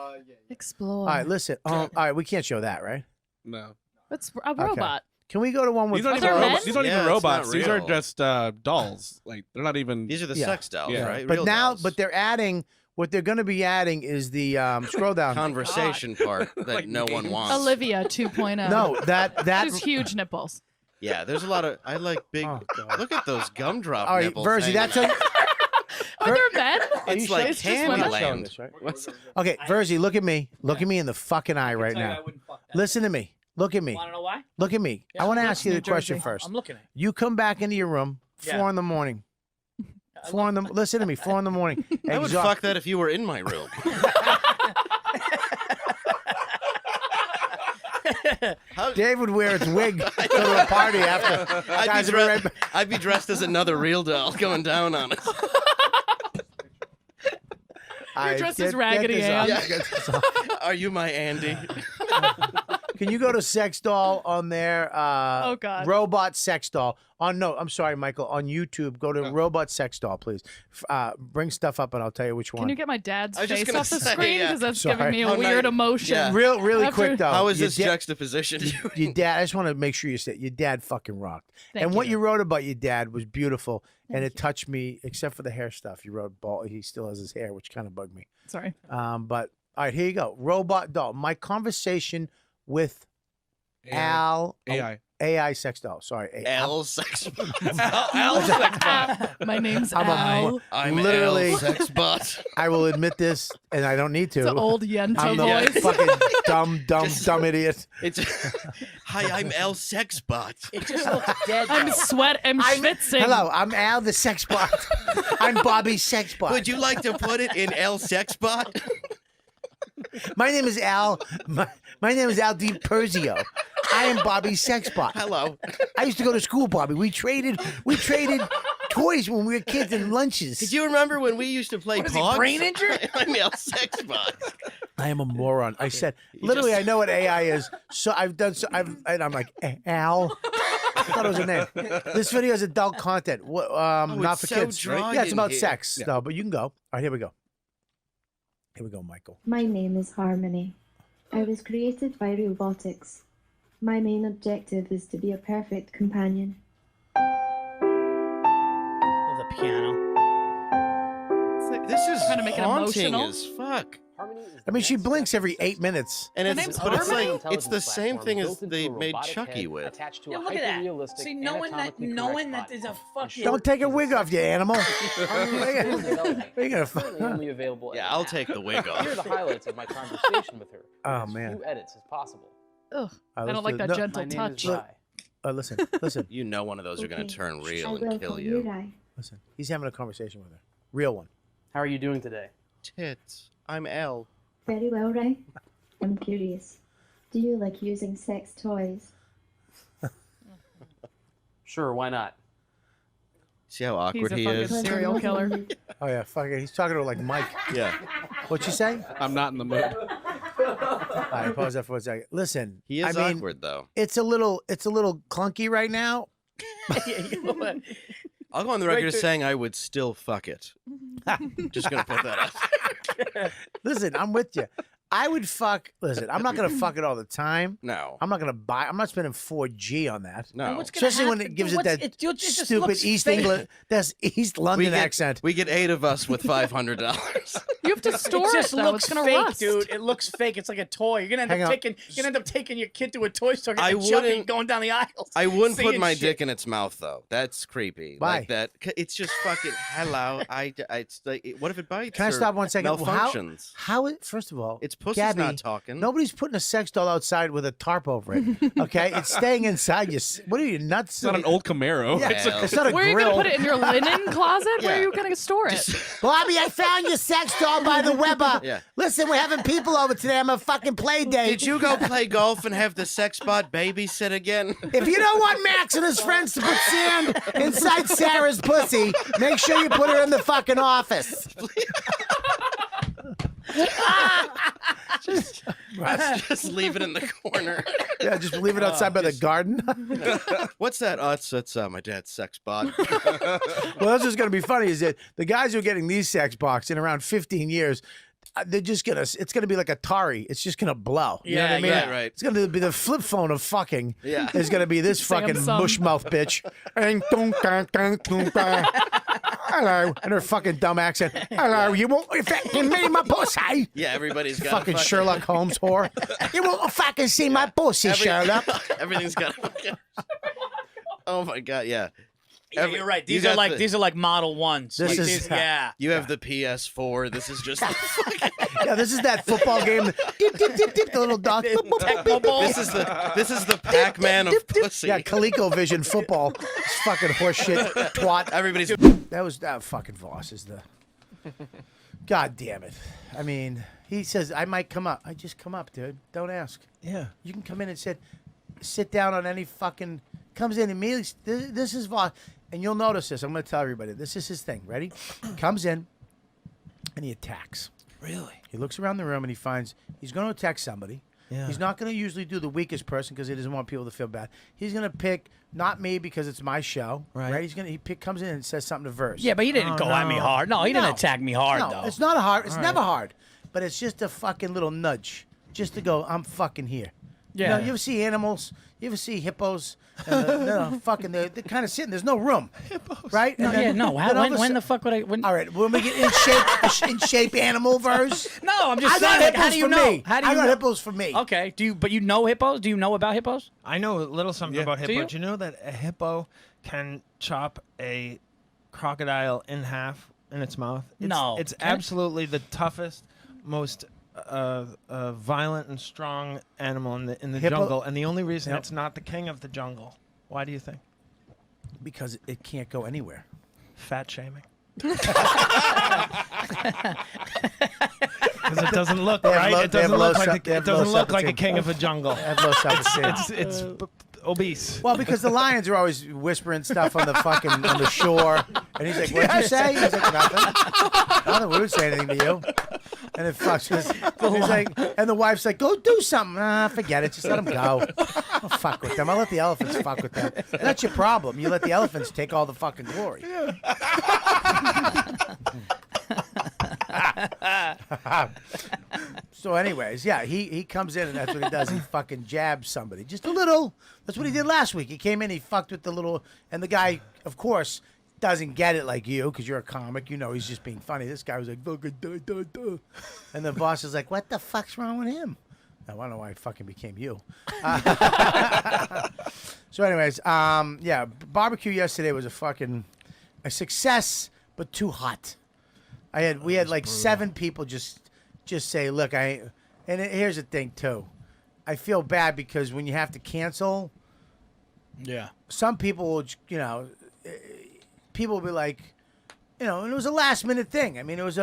Speaker 16: Explore.
Speaker 1: All right, listen. All right, we can't show that, right?
Speaker 5: No.
Speaker 16: It's a robot.
Speaker 1: Can we go to one with?
Speaker 5: These aren't
Speaker 16: Are there
Speaker 5: even
Speaker 16: men?
Speaker 5: robots. These aren't
Speaker 19: Yeah,
Speaker 5: even
Speaker 19: it's not
Speaker 5: robots. These are
Speaker 19: real.
Speaker 5: just dolls. Like they're not even.
Speaker 19: These are the
Speaker 1: Yeah.
Speaker 19: sex dolls,
Speaker 5: Yeah.
Speaker 19: right?
Speaker 1: But
Speaker 19: Real
Speaker 1: now,
Speaker 19: dolls.
Speaker 1: but they're adding. What they're going to be adding is the scroll down.
Speaker 19: Conversation part that no one wants.
Speaker 16: Olivia 2.0.
Speaker 1: No, that
Speaker 16: She's huge nipples.
Speaker 19: Yeah, there's a lot of. I like big.
Speaker 1: Oh, God.
Speaker 19: Look at those gumdrop
Speaker 1: All right,
Speaker 19: nipples.
Speaker 1: Verzi,
Speaker 19: hanging
Speaker 1: that's
Speaker 19: out.
Speaker 16: Are there men?
Speaker 19: It's
Speaker 1: you
Speaker 19: like
Speaker 16: It's just women.
Speaker 19: Candyland.
Speaker 1: Right? Okay, Verzi, look at me. Look at me in the fucking eye right now. Listen to me. Look at me.
Speaker 14: Want to know why?
Speaker 1: Look at me.
Speaker 14: Yeah,
Speaker 1: I want to
Speaker 14: I'm
Speaker 1: ask you the
Speaker 14: New
Speaker 1: question
Speaker 14: Jersey.
Speaker 1: first.
Speaker 14: I'm looking at
Speaker 1: You come back into your room, 4 in the morning. 4 in the. Listen to me. 4 in the morning.
Speaker 19: I would
Speaker 1: Exhaust-
Speaker 19: fuck that if you were in my room.
Speaker 1: Dave would wear his wig go to a party after. Guys,
Speaker 19: I'd,
Speaker 1: be right back.
Speaker 19: I'd be dressed as another real doll going down on us.
Speaker 1: All
Speaker 16: dressed
Speaker 1: right,
Speaker 16: as Raggedy
Speaker 1: this
Speaker 16: Ann.
Speaker 1: off. Get this off.
Speaker 19: Are you my Andy?
Speaker 1: Can you go to sex doll on there?
Speaker 16: Oh, God.
Speaker 1: Robot sex doll. No, I'm sorry, Michael. On YouTube, go to robot sex doll, please. Bring stuff up, and I'll tell you which one.
Speaker 16: Can you get my dad's
Speaker 19: I was just
Speaker 16: face
Speaker 19: gonna
Speaker 16: off the
Speaker 19: say,
Speaker 16: screen?
Speaker 19: yeah.
Speaker 16: Because that's
Speaker 1: Sorry.
Speaker 16: giving me a
Speaker 19: Oh, no,
Speaker 16: weird
Speaker 19: you-
Speaker 16: emotion.
Speaker 19: yeah.
Speaker 1: Really
Speaker 16: After-
Speaker 1: quick though.
Speaker 19: How is
Speaker 1: your
Speaker 19: this
Speaker 1: da-
Speaker 19: juxtaposition?
Speaker 1: Your dad. I just want to make sure you say your dad fucking rocked.
Speaker 16: Thank
Speaker 1: and what
Speaker 16: you.
Speaker 1: you wrote about your dad was beautiful, and
Speaker 16: Thank
Speaker 1: it touched me, except for the hair stuff. You wrote bald. He still has his hair, which kind of bugged me.
Speaker 16: Sorry.
Speaker 1: But all right, here you go. Robot doll. My conversation with Al. AI sex doll. Sorry.
Speaker 19: L sex.
Speaker 5: Al sex bot.
Speaker 16: My name's
Speaker 1: I'm
Speaker 16: Al.
Speaker 19: I'm
Speaker 1: literally
Speaker 19: L sex bot.
Speaker 1: I will admit this, and I don't need to.
Speaker 16: It's an old Yenta
Speaker 1: I'm the
Speaker 16: voice.
Speaker 1: fucking dumb idiot.
Speaker 19: It's hi, I'm L sex bot.
Speaker 14: It just looks dead.
Speaker 16: I'm
Speaker 14: though.
Speaker 16: schwitzing.
Speaker 1: Hello, I'm Al the sex bot. I'm Bobby sex bot.
Speaker 19: Would you like to put it in L sex bot?
Speaker 1: My name is Al. My name is Al Di Perzio. I am Bobby's sex bot.
Speaker 19: Hello.
Speaker 1: I used to go to school, Bobby. We traded toys when we were kids and lunches.
Speaker 19: Did you remember when we used to play
Speaker 14: What is he,
Speaker 19: Pogs?
Speaker 14: brain injured?
Speaker 19: I'm L sex bot.
Speaker 1: I am a moron. I said, literally, I know what AI is. So I've done. And I'm like, Al. I thought it was a name. This video is adult content. Not for
Speaker 19: it's so
Speaker 1: kids.
Speaker 19: dry
Speaker 1: Yeah, it's
Speaker 19: in
Speaker 1: about
Speaker 19: here.
Speaker 1: sex.
Speaker 5: Yeah.
Speaker 1: No, but you can go. All right, here we go. Here we go, Michael.
Speaker 21: My name is Harmony. I was created by robotics. My main objective is to be a perfect companion.
Speaker 14: Oh, the piano.
Speaker 19: This is
Speaker 16: Trying to make it
Speaker 19: haunting
Speaker 16: emotional.
Speaker 19: as fuck.
Speaker 1: I mean, she blinks every 8 minutes.
Speaker 19: And
Speaker 16: Her
Speaker 19: it's
Speaker 16: name's
Speaker 19: but it's
Speaker 16: Harmony?
Speaker 19: like it's the same thing as they made Chucky with.
Speaker 14: Yeah, look at that. See, knowing that there's a fucking.
Speaker 1: Don't take a wig off, you animal. We're gonna
Speaker 3: only available.
Speaker 19: Yeah, I'll take the wig off.
Speaker 3: Here are the highlights of my conversation with her.
Speaker 1: Oh,
Speaker 3: As
Speaker 1: man.
Speaker 3: few edits as possible.
Speaker 16: Ugh, I
Speaker 1: let's
Speaker 16: don't like
Speaker 1: do-
Speaker 16: that
Speaker 1: no,
Speaker 16: gentle
Speaker 3: my name
Speaker 16: touch.
Speaker 3: is Rai.
Speaker 1: Listen.
Speaker 19: You know one of those are going
Speaker 21: Okay.
Speaker 19: to turn
Speaker 21: I
Speaker 19: real and
Speaker 21: will
Speaker 19: kill
Speaker 21: call
Speaker 19: you.
Speaker 21: Rai.
Speaker 1: Listen, he's having a conversation with her. Real one.
Speaker 3: How are you doing today?
Speaker 19: Tits. I'm L.
Speaker 21: Very well, Rai. I'm curious. Do you like using sex toys?
Speaker 3: Sure, why not?
Speaker 19: See how awkward
Speaker 16: He's a
Speaker 19: he
Speaker 16: fucking
Speaker 19: is?
Speaker 16: serial killer.
Speaker 1: Oh yeah, fuck it. He's talking to her like Mike.
Speaker 19: Yeah.
Speaker 1: What'd you say?
Speaker 20: I'm not in the mood.
Speaker 1: All right, pause that for a second. Listen,
Speaker 19: He is
Speaker 1: I mean,
Speaker 19: awkward though.
Speaker 1: it's a little clunky right now.
Speaker 19: I'll go on the record as saying I would still fuck it. Just gonna put that out.
Speaker 1: Listen, I'm with you. I would fuck. Listen, I'm not gonna fuck it all the time.
Speaker 19: No.
Speaker 1: I'm not gonna buy. I'm not spending $4G on that.
Speaker 19: No.
Speaker 14: What's gonna
Speaker 1: Especially when
Speaker 14: happen-
Speaker 1: it gives it
Speaker 14: what's-
Speaker 1: that
Speaker 14: it just
Speaker 1: stupid
Speaker 14: looks
Speaker 1: East
Speaker 14: fake.
Speaker 1: England. That's East London accent.
Speaker 19: We get 8 of us with $500.
Speaker 16: You have to store
Speaker 14: It
Speaker 16: it,
Speaker 14: just
Speaker 16: though.
Speaker 14: looks
Speaker 16: It's gonna
Speaker 14: fake,
Speaker 16: rust.
Speaker 14: dude. It looks fake. It's like a toy. You're gonna
Speaker 1: Hang on.
Speaker 14: end up taking your kid to a toy store,
Speaker 19: I
Speaker 14: getting jumping,
Speaker 19: wouldn't-
Speaker 14: going down the aisles.
Speaker 19: I wouldn't put
Speaker 14: seeing
Speaker 19: my
Speaker 14: shit.
Speaker 19: dick in its mouth though. That's creepy.
Speaker 1: Why?
Speaker 19: Like that. It's just fucking hello. It's like, what if it bites?
Speaker 1: Can I
Speaker 19: or
Speaker 1: stop 1 second?
Speaker 19: Malfunctions.
Speaker 1: How it? First of all,
Speaker 19: Its pussy's
Speaker 1: Gabby,
Speaker 19: not talking.
Speaker 1: Nobody's putting a sex doll outside with a tarp over it. Okay, it's staying inside you. What are you nuts?
Speaker 20: It's not an old Camaro.
Speaker 1: Yeah, it's not a
Speaker 16: Where are you
Speaker 1: grill.
Speaker 16: gonna put it in your linen closet? Where
Speaker 19: Yeah.
Speaker 16: are you gonna store it?
Speaker 1: Bobby, I found your sex doll by the Weber.
Speaker 19: Yeah.
Speaker 1: Listen, we're having people over today. I'm a fucking play date.
Speaker 19: Did you go play golf and have the sex bot babysit again?
Speaker 1: If you don't want Max and his friends to put sand inside Sarah's pussy, make sure you put her in the fucking office.
Speaker 19: Just leave it in the corner.
Speaker 1: Yeah, just leave it outside by the garden.
Speaker 19: What's that? Oh, it's my dad's sex bot.
Speaker 1: Well, that's what's going to be funny is that the guys who are getting these sex box in around 15 years, they're just going to, it's going to be like Atari. It's just going to blow. You know what I mean?
Speaker 19: Yeah, right.
Speaker 1: It's going to be the flip phone of fucking.
Speaker 19: Yeah.
Speaker 1: It's going to be this fucking mushmouth bitch. Hello. And her fucking dumb accent. Hello, you won't fucking me my pussy.
Speaker 19: Yeah, everybody's got
Speaker 1: Fucking Sherlock Holmes whore. You won't fucking see my pussy, Sherlock.
Speaker 19: Everything's got. Oh my god! Yeah.
Speaker 14: Yeah, you're right.
Speaker 19: you
Speaker 14: These are
Speaker 19: got
Speaker 14: these are like Model 1s.
Speaker 1: This
Speaker 14: Like
Speaker 1: is-
Speaker 14: these- yeah.
Speaker 19: You have the PS4. This is just.
Speaker 1: Yeah, this is that football game. Dip, dip, dip, dip, the little dot. Boop, boop, boop, boop, boop.
Speaker 19: This is the Pac-Man of pussy.
Speaker 1: Yeah, ColecoVision football. It's fucking horseshit twat.
Speaker 19: Everybody's.
Speaker 1: That was fucking Voss is the. God damn it! I mean, he says I might come up. I just come up, dude. Don't ask.
Speaker 2: Yeah.
Speaker 1: You can come in and sit down on any fucking. Comes in immediately. This is Voss, and you'll notice this. I'm going to tell everybody. This is his thing. Ready? Comes in, and he attacks.
Speaker 2: Really?
Speaker 1: He looks around the room and he finds he's going to attack somebody.
Speaker 2: Yeah.
Speaker 1: He's not going to usually do the weakest person because he doesn't want people to feel bad. He's going to pick not me because it's my show, right? He's going to comes in and says something to Verse.
Speaker 14: Yeah, but he didn't go at me hard. No, he didn't attack me hard
Speaker 1: no,
Speaker 14: though.
Speaker 1: it's not hard. It's
Speaker 14: All
Speaker 1: never
Speaker 14: right.
Speaker 1: hard, but it's just a fucking little nudge, just to go. I'm fucking here.
Speaker 14: Yeah.
Speaker 1: You know, you ever see animals? You ever see hippos? They're fucking. They're kind of sitting. There's no room. Hippos. Right?
Speaker 14: No,
Speaker 1: And then-
Speaker 14: yeah, no.
Speaker 1: then all of a
Speaker 14: When
Speaker 1: sudden-
Speaker 14: the fuck would I? When...
Speaker 1: All right, when we get in shape animal verse.
Speaker 14: No, I'm just
Speaker 1: I got
Speaker 14: saying. Like, how
Speaker 1: hippos
Speaker 14: do you
Speaker 1: for
Speaker 14: know?
Speaker 1: me.
Speaker 14: How do
Speaker 1: I
Speaker 14: you
Speaker 1: got
Speaker 14: know?
Speaker 1: hippos for me.
Speaker 14: Okay. But you know hippos? Do you know about hippos?
Speaker 22: I know a little something about
Speaker 14: Do
Speaker 22: hippo.
Speaker 14: you?
Speaker 22: Do you know that a hippo can chop a crocodile in half in its mouth?
Speaker 14: No.
Speaker 22: It's
Speaker 14: Can it?
Speaker 22: absolutely the toughest, most violent and strong animal in the
Speaker 1: Hippo-
Speaker 22: jungle, and the only reason
Speaker 1: Yep.
Speaker 22: it's not the king of the jungle. Why do you think?
Speaker 1: Because it can't go anywhere.
Speaker 22: Fat shaming. Because it doesn't look
Speaker 1: They have
Speaker 22: right.
Speaker 1: low-
Speaker 22: It
Speaker 1: they have
Speaker 22: doesn't
Speaker 1: low
Speaker 22: look like
Speaker 1: self- they
Speaker 22: it
Speaker 1: have low
Speaker 22: doesn't look like a
Speaker 1: self-esteem.
Speaker 22: king of a jungle.
Speaker 1: They have low self-esteem.
Speaker 22: It's obese.
Speaker 1: Well, because the lions are always whispering stuff on the fucking on the shore, and he's like, "What'd you say?" He's like, "Nothing. Nothing. We didn't say anything to you." And it fucks. He's like, and the wife's like, "Go do something." Forget it. Just let them go. Don't fuck with them. I'll let the elephants fuck with them. That's your problem. You let the elephants take all the fucking glory. So, anyways, yeah, he comes in and that's what he does. He fucking jabs somebody, just a little. That's what he did last week. He came in, he fucked with the little, and the guy, of course, doesn't get it like you because you're a comic. You know he's just being funny. This guy was like, fucking duh, duh, duh. And the boss is like, what the fuck's wrong with him? I don't know why I fucking became you. So anyways, yeah, barbecue yesterday was a success, but too hot. We had like 7 people just say, look, here's the thing too. I feel bad because when you have to cancel, some people will, people will be like, and it was a last minute thing. I mean, it was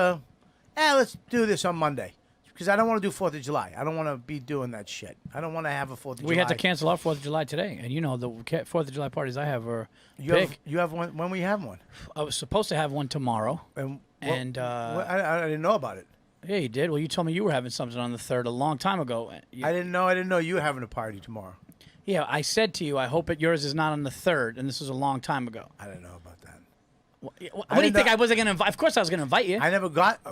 Speaker 1: let's do this on Monday. Because I don't want to do 4th of July. I don't want to be doing that shit. I don't want to have a 4th of July.
Speaker 4: We had to cancel our 4th of July today. And the 4th of July parties I have are big.
Speaker 1: You have one? When will you have one?
Speaker 4: I was supposed to have one tomorrow.
Speaker 1: And I didn't know about it.
Speaker 4: Yeah, you did. Well, you told me you were having something on the 3rd a long time ago.
Speaker 1: I didn't know you were having a party tomorrow.
Speaker 4: Yeah, I said to you, I hope yours is not on the 3rd. And this was a long time ago.
Speaker 1: I didn't know about that.
Speaker 4: What do you think? I wasn't going to invite? Of course I was going to invite you.
Speaker 1: I never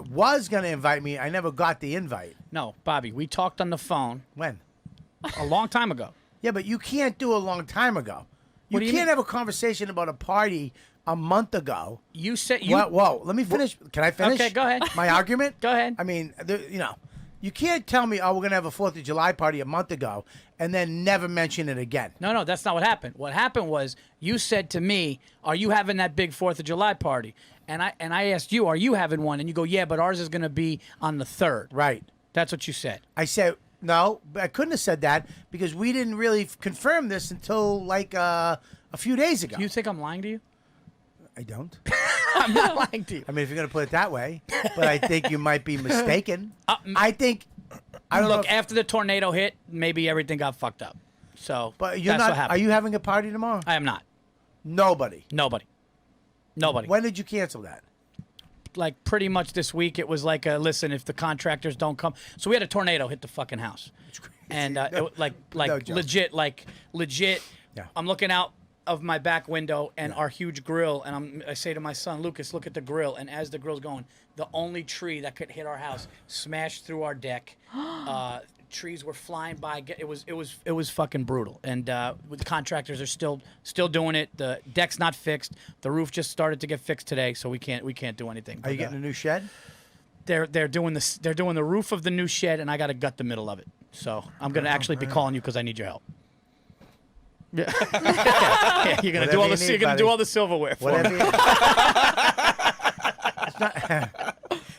Speaker 1: was going to invite me. I never got the invite.
Speaker 4: No, Bobby, we talked on the phone.
Speaker 1: When?
Speaker 4: A long time ago.
Speaker 1: Yeah, but you can't do a long time ago. You
Speaker 4: do you
Speaker 1: can't
Speaker 4: mean?
Speaker 1: have a conversation about a party a month ago.
Speaker 4: You said
Speaker 1: Whoa, let me finish. Can I finish?
Speaker 4: Okay, go ahead.
Speaker 1: My argument?
Speaker 4: Go ahead.
Speaker 1: I mean, you can't tell me, we're going to have a 4th of July party a month ago and then never mention it again.
Speaker 4: No, that's not what happened. What happened was you said to me, are you having that big 4th of July party? And I asked you, are you having one? And you go, yeah, but ours is going to be on the 3rd.
Speaker 1: Right.
Speaker 4: That's what you said.
Speaker 1: I said, no, but I couldn't have said that because we didn't really confirm this until like a few days ago.
Speaker 4: You think I'm lying to you?
Speaker 1: I don't.
Speaker 4: I'm not lying to you.
Speaker 1: I mean, if you're going to put it that way, but I think you might be mistaken. I don't know.
Speaker 4: After the tornado hit, maybe everything got fucked up. So,
Speaker 1: but you're
Speaker 4: that's
Speaker 1: not.
Speaker 4: What happened.
Speaker 1: Are you having a party tomorrow?
Speaker 4: I am not.
Speaker 1: Nobody.
Speaker 4: When
Speaker 1: did you cancel that?
Speaker 4: Like pretty much this week. It was like, listen, if the contractors don't come. So we had a tornado hit the fucking house. And legit.
Speaker 1: Yeah.
Speaker 4: I'm looking out of my back window and our huge grill, and I say to my son, Lucas, look at the grill. And as the grill's going, the only tree that could hit our house smashed through our deck. Trees were flying by. It was fucking brutal. And the contractors are still doing it. The deck's not fixed. The roof just started to get fixed today, so we can't do anything.
Speaker 1: Are you getting a new shed?
Speaker 4: They're doing this. They're doing the roof of the new shed, and I got to gut the middle of it. So I'm gonna actually be calling you because I need your help. Yeah. Yeah, you're gonna do all the silverware for me.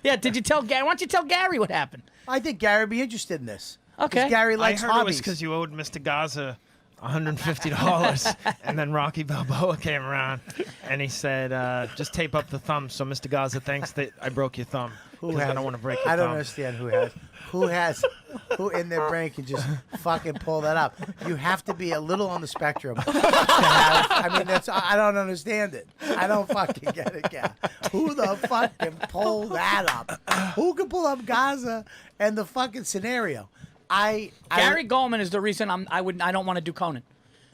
Speaker 4: Yeah, did you tell Gary? Why don't you tell Gary what happened?
Speaker 1: I think Gary would be interested in this.
Speaker 4: Okay.
Speaker 1: Gary likes
Speaker 22: I heard
Speaker 1: hobbies.
Speaker 22: it was because you owed Mr. Gaza $150, and then Rocky Balboa came around, and he said, just tape up the thumb. So Mr. Gaza thinks that I broke your thumb. I don't want to break your thumb.
Speaker 1: I don't understand who in their brain can just fucking pull that up. You have to be a little on the spectrum to have, I don't understand it. I don't fucking get it, yeah. Who the fuck can pull that up? Who can pull up Gaza and the fucking scenario?
Speaker 4: Gary Goldman is the reason I don't want to do Conan.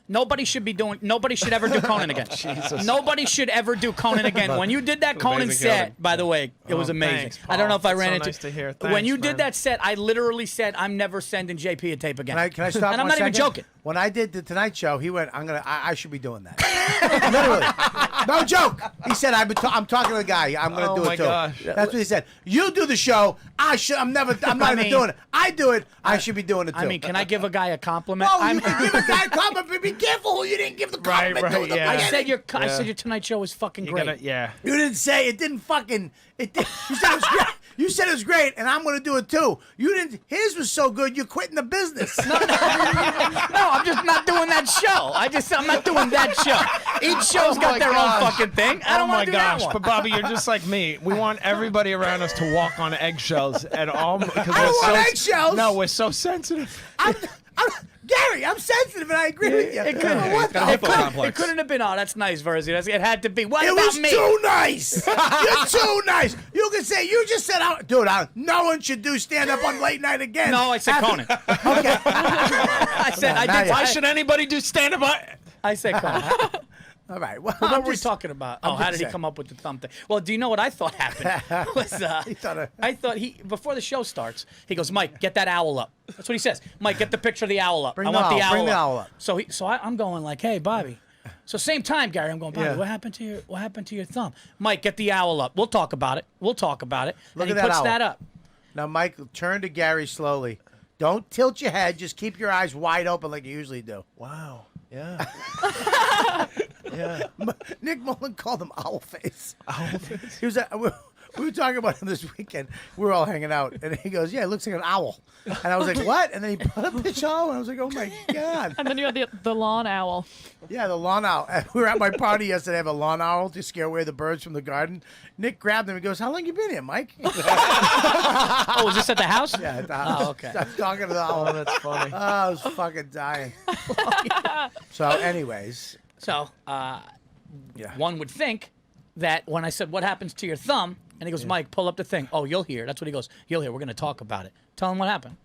Speaker 4: Nobody should ever do Conan again.
Speaker 22: Jesus.
Speaker 4: Nobody should ever do Conan again. When you did that Conan set, by the way, it was amazing.
Speaker 22: Thanks,
Speaker 4: I don't know if I
Speaker 22: Paul.
Speaker 4: ran
Speaker 22: It's
Speaker 4: into.
Speaker 22: nice to hear.
Speaker 4: When
Speaker 22: Thanks,
Speaker 4: you
Speaker 22: man.
Speaker 4: did that set, I literally said, "I'm never sending JP a tape again."
Speaker 1: Can I stop?
Speaker 4: And I'm
Speaker 1: 1
Speaker 4: not even
Speaker 1: second?
Speaker 4: joking.
Speaker 1: When I did the Tonight Show, he went, I should be doing that. Literally. No joke. He said, I'm talking to the guy. I'm going to do it too.
Speaker 22: Gosh.
Speaker 1: That's what he said. You do the show. I'm not even doing it. I do it. I should be doing it too.
Speaker 4: I mean, can I give a guy a compliment?
Speaker 1: No, you can give a guy a compliment, but be careful who you didn't give the compliment to.
Speaker 22: yeah.
Speaker 4: I said your Tonight Show was fucking great.
Speaker 22: Yeah.
Speaker 1: You didn't say it. Didn't fucking. It did. You said it was great. You said it was great, and I'm going to do it too. You didn't. His was so good, you're quitting the business.
Speaker 4: No, I'm just not doing that show. I'm not doing that show. Each show's got their own fucking thing. I don't want to do that one.
Speaker 22: But Bobby, you're just like me. We want everybody around us to walk on eggshells at all.
Speaker 1: I don't want eggshells.
Speaker 22: No, we're so sensitive.
Speaker 1: Gary, I'm sensitive, and I agree with you.
Speaker 4: It couldn't have been. Oh, that's nice, Verzi. It had to be. What
Speaker 1: it
Speaker 4: about
Speaker 1: was
Speaker 4: me?
Speaker 1: too nice. You're too nice. You can say you just said, dude, no one should do stand up on late night again.
Speaker 4: No, I said Conan.
Speaker 1: Okay.
Speaker 4: I said I did.
Speaker 22: Why should anybody do stand up?
Speaker 4: I said Conan.
Speaker 1: All right. Well,
Speaker 4: what were we talking about? How did he come up with the thumb thing? Well, do you know what I thought happened? I thought before the show starts, he goes, Mike, get that owl up. That's what he says. Mike, get the picture of the owl up. I want the owl up.
Speaker 1: Bring the owl up.
Speaker 4: So I'm going like, hey, Bobby, So same time, Gary, I'm going, Bobby, what happened to your thumb? Mike, get the owl up. We'll talk about it.
Speaker 1: Look
Speaker 4: and
Speaker 1: at
Speaker 4: he
Speaker 1: that
Speaker 4: puts
Speaker 1: owl.
Speaker 4: that up.
Speaker 1: Now, Mike, turn to Gary slowly. Don't tilt your head. Just keep your eyes wide open like you usually do.
Speaker 22: Wow. Yeah.
Speaker 1: Yeah. Nick Mullen called him Owl Face. Owl Face? He was we were talking about him this weekend. We were all hanging out, and he goes, "Yeah, it looks like an owl." And I was like, "What?" And then he put up the owl, and I was like, "Oh my god!"
Speaker 16: And then you had the lawn owl.
Speaker 1: Yeah, the lawn owl. We were at my party yesterday. I have a lawn owl to scare away the birds from the garden. Nick grabbed him and goes, "How long you been here, Mike?"
Speaker 4: Oh, was this at the house?
Speaker 1: Yeah, at the house.
Speaker 4: Oh, okay.
Speaker 1: I was talking to the owl.
Speaker 22: Oh, that's funny.
Speaker 1: Oh, I was fucking dying. So, anyways.
Speaker 4: So, one would think that when I said, "What happens to your thumb?" and he goes, "Mike, pull up the thing." Oh, you'll hear. That's what he goes. You'll hear. We're going to talk about it. Tell him what happened.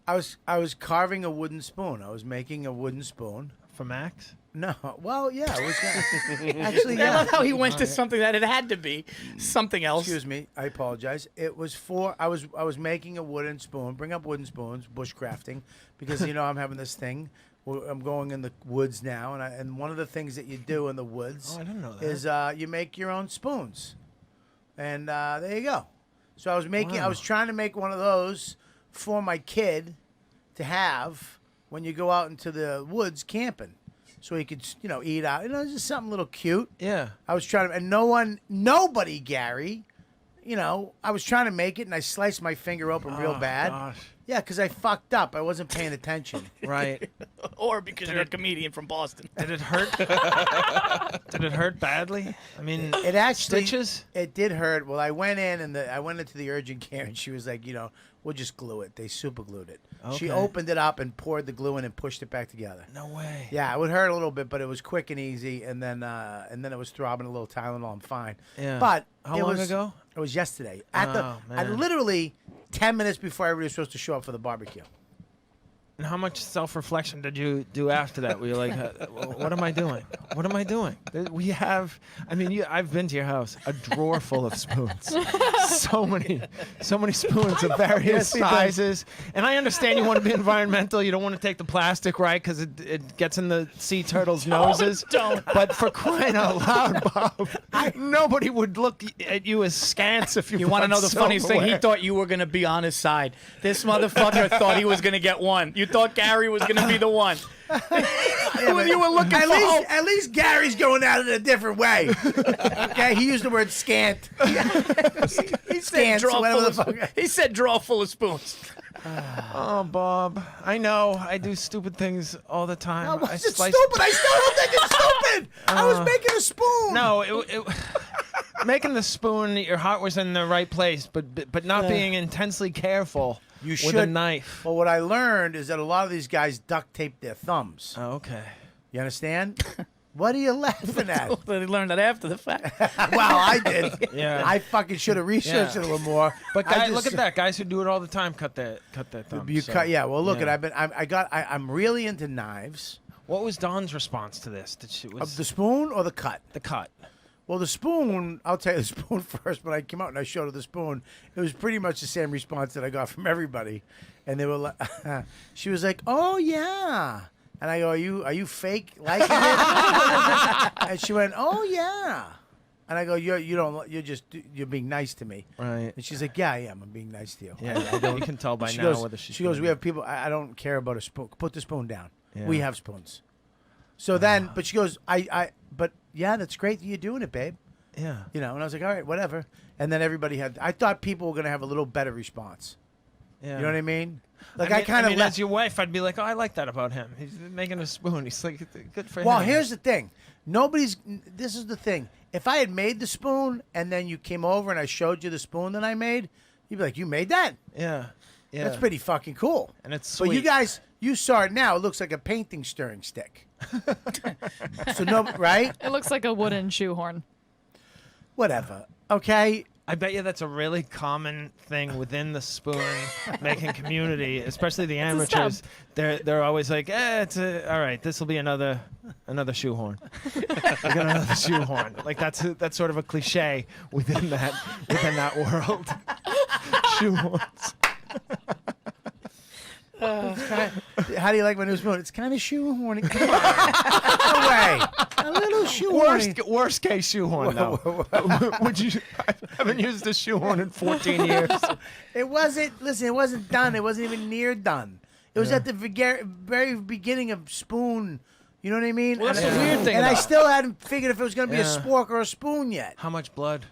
Speaker 1: I was carving a wooden spoon. I was making a wooden spoon.
Speaker 22: For Max?
Speaker 1: No. Well, yeah. It was actually.
Speaker 4: I
Speaker 1: Yeah.
Speaker 4: love how he went to something that it had to be something else.
Speaker 1: Excuse me. I apologize. It was for I was making a wooden spoon. Bring up wooden spoons. Bushcrafting, because I'm having this thing. I'm going in the woods now, and one of the things that you do in the woods
Speaker 22: I didn't know that.
Speaker 1: is you make your own spoons, and there you go. So I was making. I
Speaker 22: Wow.
Speaker 1: was trying to make one of those for my kid to have when you go out into the woods camping, so he could eat out. Just something a little cute.
Speaker 22: Yeah.
Speaker 1: I was trying to, and nobody, Gary. I was trying to make it, and I sliced my finger open real bad.
Speaker 22: Gosh.
Speaker 1: Yeah, because I fucked up. I wasn't paying attention.
Speaker 22: Right.
Speaker 4: Or because you're a comedian from Boston.
Speaker 22: Did it hurt? Did it hurt badly? I mean,
Speaker 1: It actually
Speaker 22: stitches?
Speaker 1: It did hurt. Well, I went in and I went into the urgent care, and she was like, we'll just glue it. They super glued it. She
Speaker 22: Okay.
Speaker 1: opened it up and poured the glue in and pushed it back together.
Speaker 22: No way.
Speaker 1: Yeah, it would hurt a little bit, but it was quick and easy. And then it was throbbing a little Tylenol. I'm fine.
Speaker 22: Yeah.
Speaker 1: But
Speaker 22: How
Speaker 1: it
Speaker 22: long
Speaker 1: was,
Speaker 22: ago?
Speaker 1: It was yesterday.
Speaker 22: Oh,
Speaker 1: At
Speaker 22: man.
Speaker 1: literally 10 minutes before everybody was supposed to show up for the barbecue.
Speaker 22: And how much self-reflection did you do after that? Were you like, what am I doing? What am I doing? We have, I've been to your house, a drawer full of spoons. so many spoons of various sizes. And I understand you want to be environmental. You don't want to take the plastic, right? Because it gets in the sea turtles' noses.
Speaker 4: Don't.
Speaker 22: But for crying out loud, Bob, nobody would look at you askance if
Speaker 4: You want to know the funniest thing? He
Speaker 22: silverware.
Speaker 4: thought you were going to be on his side. This motherfucker thought he was going to get one. You thought Gary was going to be the one. You were looking for hope.
Speaker 1: At least Gary's going at it a different way. Okay, he used the word scant.
Speaker 4: He said drawer full of spoons.
Speaker 22: Oh, Bob, I know. I do stupid things all the time.
Speaker 1: How was
Speaker 22: I
Speaker 1: it
Speaker 22: slice-
Speaker 1: stupid? I still don't think it's stupid. I was making a spoon.
Speaker 22: No, making the spoon, your heart was in the right place, but not being intensely careful with a knife.
Speaker 1: Well, what I learned is that a lot of these guys duct tape their thumbs.
Speaker 22: Oh, okay.
Speaker 1: You understand? What are you laughing at?
Speaker 4: They learned that after the fact.
Speaker 1: Well, I did.
Speaker 22: Yeah.
Speaker 1: I fucking should have researched it a little more.
Speaker 22: But
Speaker 1: I
Speaker 22: guys,
Speaker 1: just-
Speaker 22: look at that. Guys who do it all the time cut their thumbs.
Speaker 1: You
Speaker 22: so,
Speaker 1: cut, yeah. Well, look,
Speaker 22: yeah.
Speaker 1: I'm really into knives.
Speaker 22: What was Dawn's response to this?
Speaker 1: Of the spoon or the cut?
Speaker 22: The cut.
Speaker 1: Well, the spoon, I'll tell you the spoon first. When I came out and I showed her the spoon, it was pretty much the same response that I got from everybody. And they were like, she was like, "Oh yeah." And I go, "Are you fake liking it?" And she went, "Oh yeah." And I go, "You're being nice to me."
Speaker 22: Right.
Speaker 1: And she's like, "Yeah, I am. I'm being nice to you."
Speaker 22: Yeah, I don't, you can tell by
Speaker 1: She
Speaker 22: now
Speaker 1: goes,
Speaker 22: whether she's.
Speaker 1: She goes,
Speaker 22: being-
Speaker 1: "We have people. I don't care about a spoon. Put the spoon down.
Speaker 22: Yeah.
Speaker 1: We have spoons." So then, but she goes, but yeah, that's great that you're doing it, babe.
Speaker 22: Yeah.
Speaker 1: And I was like, all right, whatever. And then everybody I thought people were going to have a little better response.
Speaker 22: Yeah.
Speaker 1: You know what I mean? Like
Speaker 22: I
Speaker 1: I kind of
Speaker 22: as your wife, I'd be like, oh, I like that about him. He's making a spoon. He's like, good for him.
Speaker 1: Well, here's the thing. This is the thing. If I had made the spoon and then you came over and I showed you the spoon that I made, you'd be like, you made that?
Speaker 22: Yeah. Yeah.
Speaker 1: That's pretty fucking cool.
Speaker 22: And it's
Speaker 1: But you
Speaker 22: sweet.
Speaker 1: guys, you saw it now. It looks like a painting stirring stick. So no, right?
Speaker 16: It looks like a wooden shoehorn.
Speaker 1: Whatever. Okay.
Speaker 22: I bet you that's a really common thing within the spoon making community, especially the amateurs. They're always like, all right, this will be another shoehorn. We got another shoehorn. Like that's sort of a cliche within that world. Shoehorns.
Speaker 1: How do you like my new spoon? It's kind of shoehorning. Come on. No way. shoehorn.
Speaker 22: Worst case shoehorn though. Would you? I haven't used a shoehorn in 14 years.
Speaker 1: It wasn't. Listen, it wasn't done. It wasn't even near done. It was at the very beginning of spoon. You know what I mean?
Speaker 4: Well, that's
Speaker 1: and
Speaker 4: the weird thing
Speaker 1: And I
Speaker 4: about it.
Speaker 1: still hadn't figured if it was going to be a spork or a spoon yet.
Speaker 22: How much blood?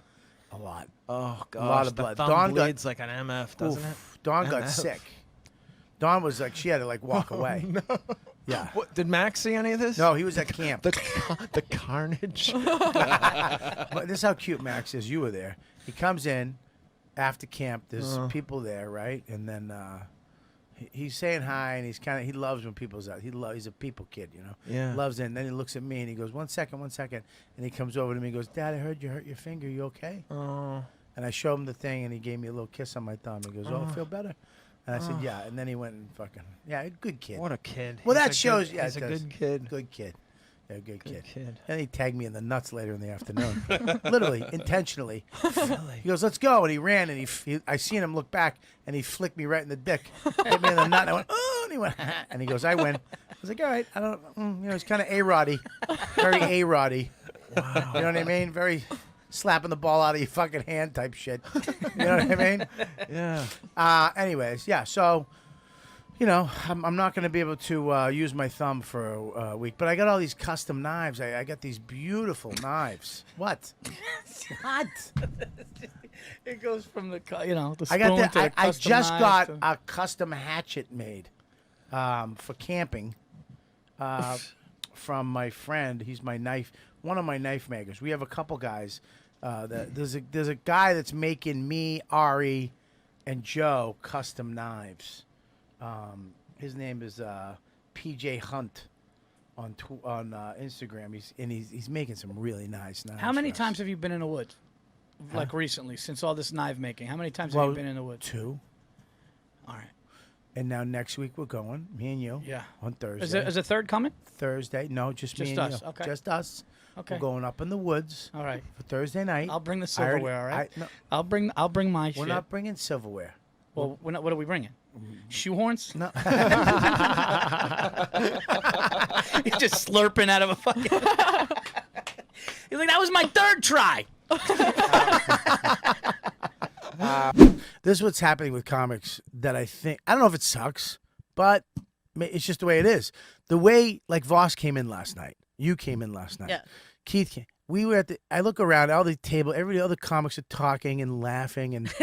Speaker 1: A lot.
Speaker 22: Oh gosh,
Speaker 1: A lot of
Speaker 22: the
Speaker 1: blood.
Speaker 22: thumb
Speaker 1: Dawn
Speaker 22: bleeds like an MF, doesn't it?
Speaker 1: Dawn got
Speaker 22: MF.
Speaker 1: sick. Dawn was like, she had to like walk away.
Speaker 22: No.
Speaker 1: Yeah.
Speaker 22: What, did Max see any of this?
Speaker 1: No, he was at camp.
Speaker 22: The carnage.
Speaker 1: But this is how cute Max is. You were there. He comes in after camp. There's people there, right? And then he's saying hi, and he loves when people's out. He's a people kid, you know.
Speaker 22: Yeah.
Speaker 1: Loves it. And then he looks at me and he goes, 1 second. And he comes over to me and goes, Dad, I heard you hurt your finger. You okay?
Speaker 22: Oh.
Speaker 1: And I showed him the thing, and he gave me a little kiss on my thumb. He goes, oh, feel better? And I said, yeah. And then he went and fucking, good kid.
Speaker 22: What a kid.
Speaker 1: Well,
Speaker 22: He's
Speaker 1: that
Speaker 22: a
Speaker 1: shows,
Speaker 22: good,
Speaker 1: yeah,
Speaker 22: he's
Speaker 1: it
Speaker 22: a
Speaker 1: does.
Speaker 22: good kid.
Speaker 1: Good kid. Yeah, good kid.
Speaker 22: kid.
Speaker 1: And he tagged me in the nuts later in the afternoon. Literally, intentionally. He goes, let's go. And he ran, and I seen him look back, and he flicked me right in the dick. Hit me in the nut, and I went, oh, and he went, and he goes, I win. I was like, all right. I don't, it's kind of A-Roddy. Very A-Roddy. Wow. You know what I mean? Very slapping the ball out of your fucking hand type shit. You know what I mean?
Speaker 22: Yeah.
Speaker 1: Anyways, yeah, so... I'm not going to be able to use my thumb for a week, but I got all these custom knives. I got these beautiful knives. What? What?
Speaker 4: It goes from the the spoon
Speaker 1: I got
Speaker 4: to the
Speaker 1: I
Speaker 4: custom
Speaker 1: just
Speaker 4: knife
Speaker 1: got
Speaker 4: to-
Speaker 1: a custom hatchet made for camping from my friend. He's one of my knife makers. We have a couple guys. There's a guy that's making me, Ari, and Joe custom knives. His name is PJ Hunt on Instagram. He's making some really nice knives.
Speaker 4: How many
Speaker 1: for us.
Speaker 4: times have you been in the woods? Like recently, since all this knife making, how many times have you been in the woods?
Speaker 1: 2.
Speaker 4: All right.
Speaker 1: And now next week we're going, me and you.
Speaker 4: Yeah.
Speaker 1: On Thursday.
Speaker 4: Is a third coming?
Speaker 1: Thursday? No, just me
Speaker 4: Just
Speaker 1: and
Speaker 4: us,
Speaker 1: you.
Speaker 4: okay.
Speaker 1: Just us.
Speaker 4: Okay.
Speaker 1: We're going up in the woods.
Speaker 4: All right.
Speaker 1: For Thursday night.
Speaker 4: I'll bring the
Speaker 1: I already-
Speaker 4: silverware. All right.
Speaker 1: no,
Speaker 4: I'll bring my
Speaker 1: we're
Speaker 4: shit.
Speaker 1: not bringing silverware.
Speaker 4: Well, what are we bringing? Shoehorns?
Speaker 1: No.
Speaker 4: He's just slurping out of a fucking. He's like, that was my third try.
Speaker 1: This is what's happening with comics that I don't know if it sucks, but it's just the way it is. The way, like, Voss came in last night. You came in last night.
Speaker 6: Yeah.
Speaker 1: Keith came. We were I look around, all the table, every other comics are talking and laughing and...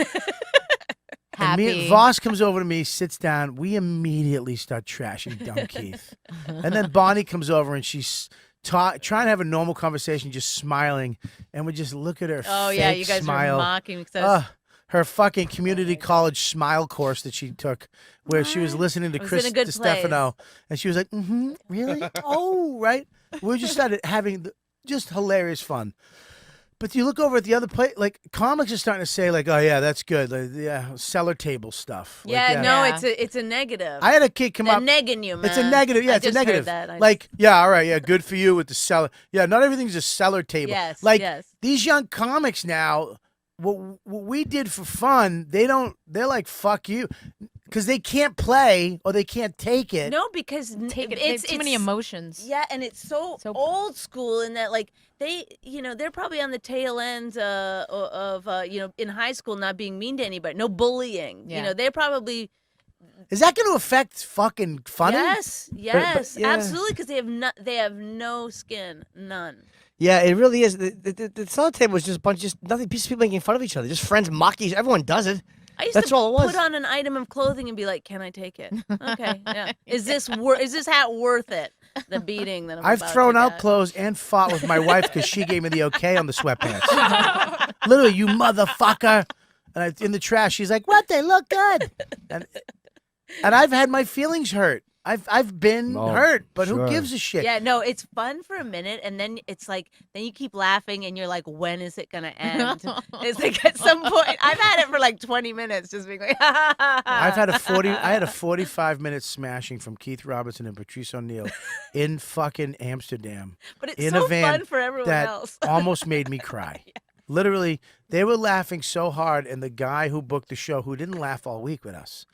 Speaker 6: Happy.
Speaker 1: Voss comes over to me, sits down. We immediately start trashing dumb Keith. And then Bonnie comes over and she's trying to have a normal conversation, just smiling. And we just look at her
Speaker 6: Oh,
Speaker 1: fake
Speaker 6: yeah, you guys
Speaker 1: smile.
Speaker 6: were mocking because
Speaker 1: Her fucking community college smile course that she took, where she was listening to
Speaker 6: I was
Speaker 1: Chris
Speaker 6: in a good
Speaker 1: Stefano, and she was like, really? Oh, right. We just started having just hilarious fun. But you look over at the other place, like, comics are starting to say, like, oh, yeah, that's good. Like, yeah, cellar table stuff. Like,
Speaker 6: yeah, no, it's a negative.
Speaker 1: I had a kid come
Speaker 6: They're
Speaker 1: up.
Speaker 6: negging you, man.
Speaker 1: It's a negative. Yeah,
Speaker 6: I
Speaker 1: it's a
Speaker 6: just heard
Speaker 1: negative.
Speaker 6: that.
Speaker 1: Like, yeah, all right, yeah, good for you with the cellar. Yeah, not everything's a cellar table.
Speaker 6: Yes,
Speaker 1: like,
Speaker 6: yes.
Speaker 1: these young comics now, what we did for fun, they're like, fuck you. Because they can't play or they can't take it.
Speaker 6: No, because
Speaker 8: it's too many emotions.
Speaker 6: Yeah, and it's so old school in that, like, they're probably on the tail end of in high school not being mean to anybody, no bullying.
Speaker 8: Yeah.
Speaker 6: You know, they're probably.
Speaker 1: Is that going to affect fucking funny?
Speaker 6: Yes,
Speaker 8: yeah.
Speaker 6: absolutely, because they have no skin, none.
Speaker 11: Yeah, it really is. The cellar table was just a bunch, just nothing. Pieces of people making fun of each other, just friends mocking. Everyone does it.
Speaker 6: I used
Speaker 11: That's
Speaker 6: to
Speaker 11: all it was.
Speaker 6: put on an item of clothing and be like, "Can I take it? Okay, yeah. Is this hat worth it? The beating that
Speaker 1: I've
Speaker 6: about
Speaker 1: thrown
Speaker 6: to
Speaker 1: out
Speaker 6: get?"
Speaker 1: clothes and fought with my wife because she gave me the okay on the sweatpants. Literally, you motherfucker. And in the trash, she's like, what? They look good. And I've had my feelings hurt. I've been hurt, but who gives a shit?
Speaker 6: Yeah, no, it's fun for a minute, and then it's like, then you keep laughing, and you're like, when is it gonna end? It's like at some point, I've had it for like 20 minutes, just being like,
Speaker 1: I had a 45-minute smashing from Keith Robinson and Patrice O'Neill in fucking Amsterdam.
Speaker 6: But it's
Speaker 1: in
Speaker 6: so
Speaker 1: a van
Speaker 6: fun for everyone
Speaker 1: that
Speaker 6: else.
Speaker 1: almost made me cry. Literally, they were laughing so hard, and the guy who booked the show, who didn't laugh all week with us,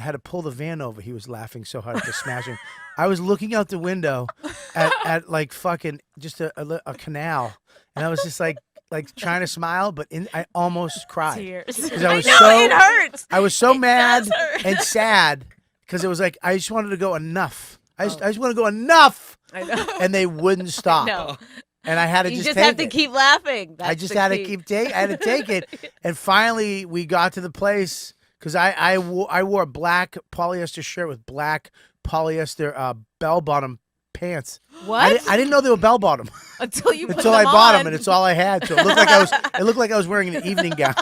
Speaker 1: had to pull the van over. He was laughing so hard at the smashing. I was looking out the window at like fucking just a canal, and I was just like trying to smile, but I almost cried.
Speaker 6: Tears.
Speaker 1: Because I was
Speaker 6: it hurts.
Speaker 1: I was so mad and sad because it was like I just wanted to go enough. I just want to go enough.
Speaker 6: I know.
Speaker 1: And they wouldn't stop.
Speaker 6: No.
Speaker 1: And I had to
Speaker 6: You
Speaker 1: just
Speaker 6: just
Speaker 1: take
Speaker 6: have to
Speaker 1: it.
Speaker 6: keep laughing.
Speaker 1: I
Speaker 6: That's
Speaker 1: just
Speaker 6: the
Speaker 1: had
Speaker 6: key.
Speaker 1: I had to take it. And finally we got to the place because I wore a black polyester shirt with black polyester bell bottom pants.
Speaker 6: What?
Speaker 1: I didn't know they were bell bottom
Speaker 6: Until you put
Speaker 1: until
Speaker 6: them
Speaker 1: I bought
Speaker 6: on.
Speaker 1: them, and it's all I had. So it looked like I was wearing an evening gown.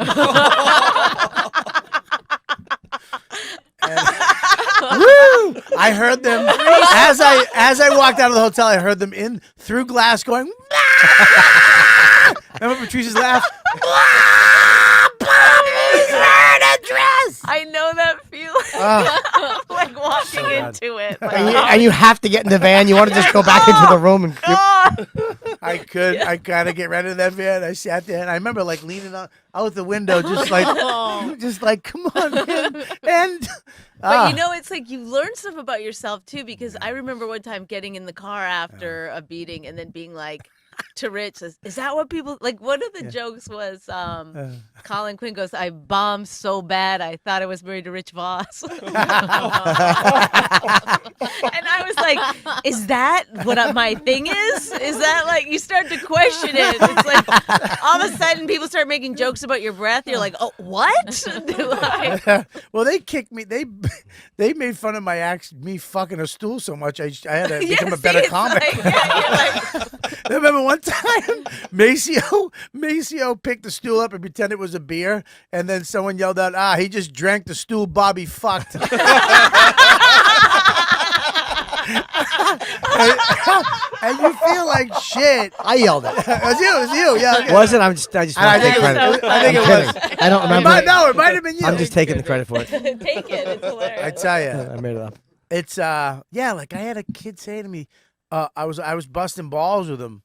Speaker 1: Woo! I heard them as I walked out of the hotel. I heard them in through glass going. "Ah!" Remember Patrice's laugh?
Speaker 6: I know that feeling. Like walking into it. Like,
Speaker 11: And you have to get in the van. You want to just go back into the room and.
Speaker 1: I kind of get right into that van. I sat there, and I remember like leaning out the window, just like, come on, man. And
Speaker 6: But it's like you learn stuff about yourself too, because I remember one time getting in the car after a beating and then being like to Rich, is that what people like? One of the jokes was Colin Quinn goes, I bombed so bad I thought I was married to Rich Voss. And I was like, is that what my thing is? Is that like you start to question it? It's like all of a sudden people start making jokes about your breath. You're like, oh, what?
Speaker 1: well, they kicked me. They made fun of me fucking a stool so much. I had to become a better comic. I remember one time Maceo picked the stool up and pretended it was a beer, and then someone yelled out, he just drank the stool Bobby fucked. And you feel like shit.
Speaker 11: I yelled it.
Speaker 1: It was you. Yeah. Okay.
Speaker 11: Was it? I just want to take credit.
Speaker 1: I think it was.
Speaker 11: I don't remember.
Speaker 1: It might have been you.
Speaker 11: I'm just taking the credit for it.
Speaker 6: Take it. It's hilarious.
Speaker 1: I tell you.
Speaker 11: I made it up.
Speaker 1: It's like I had a kid say to me, I was busting balls with him.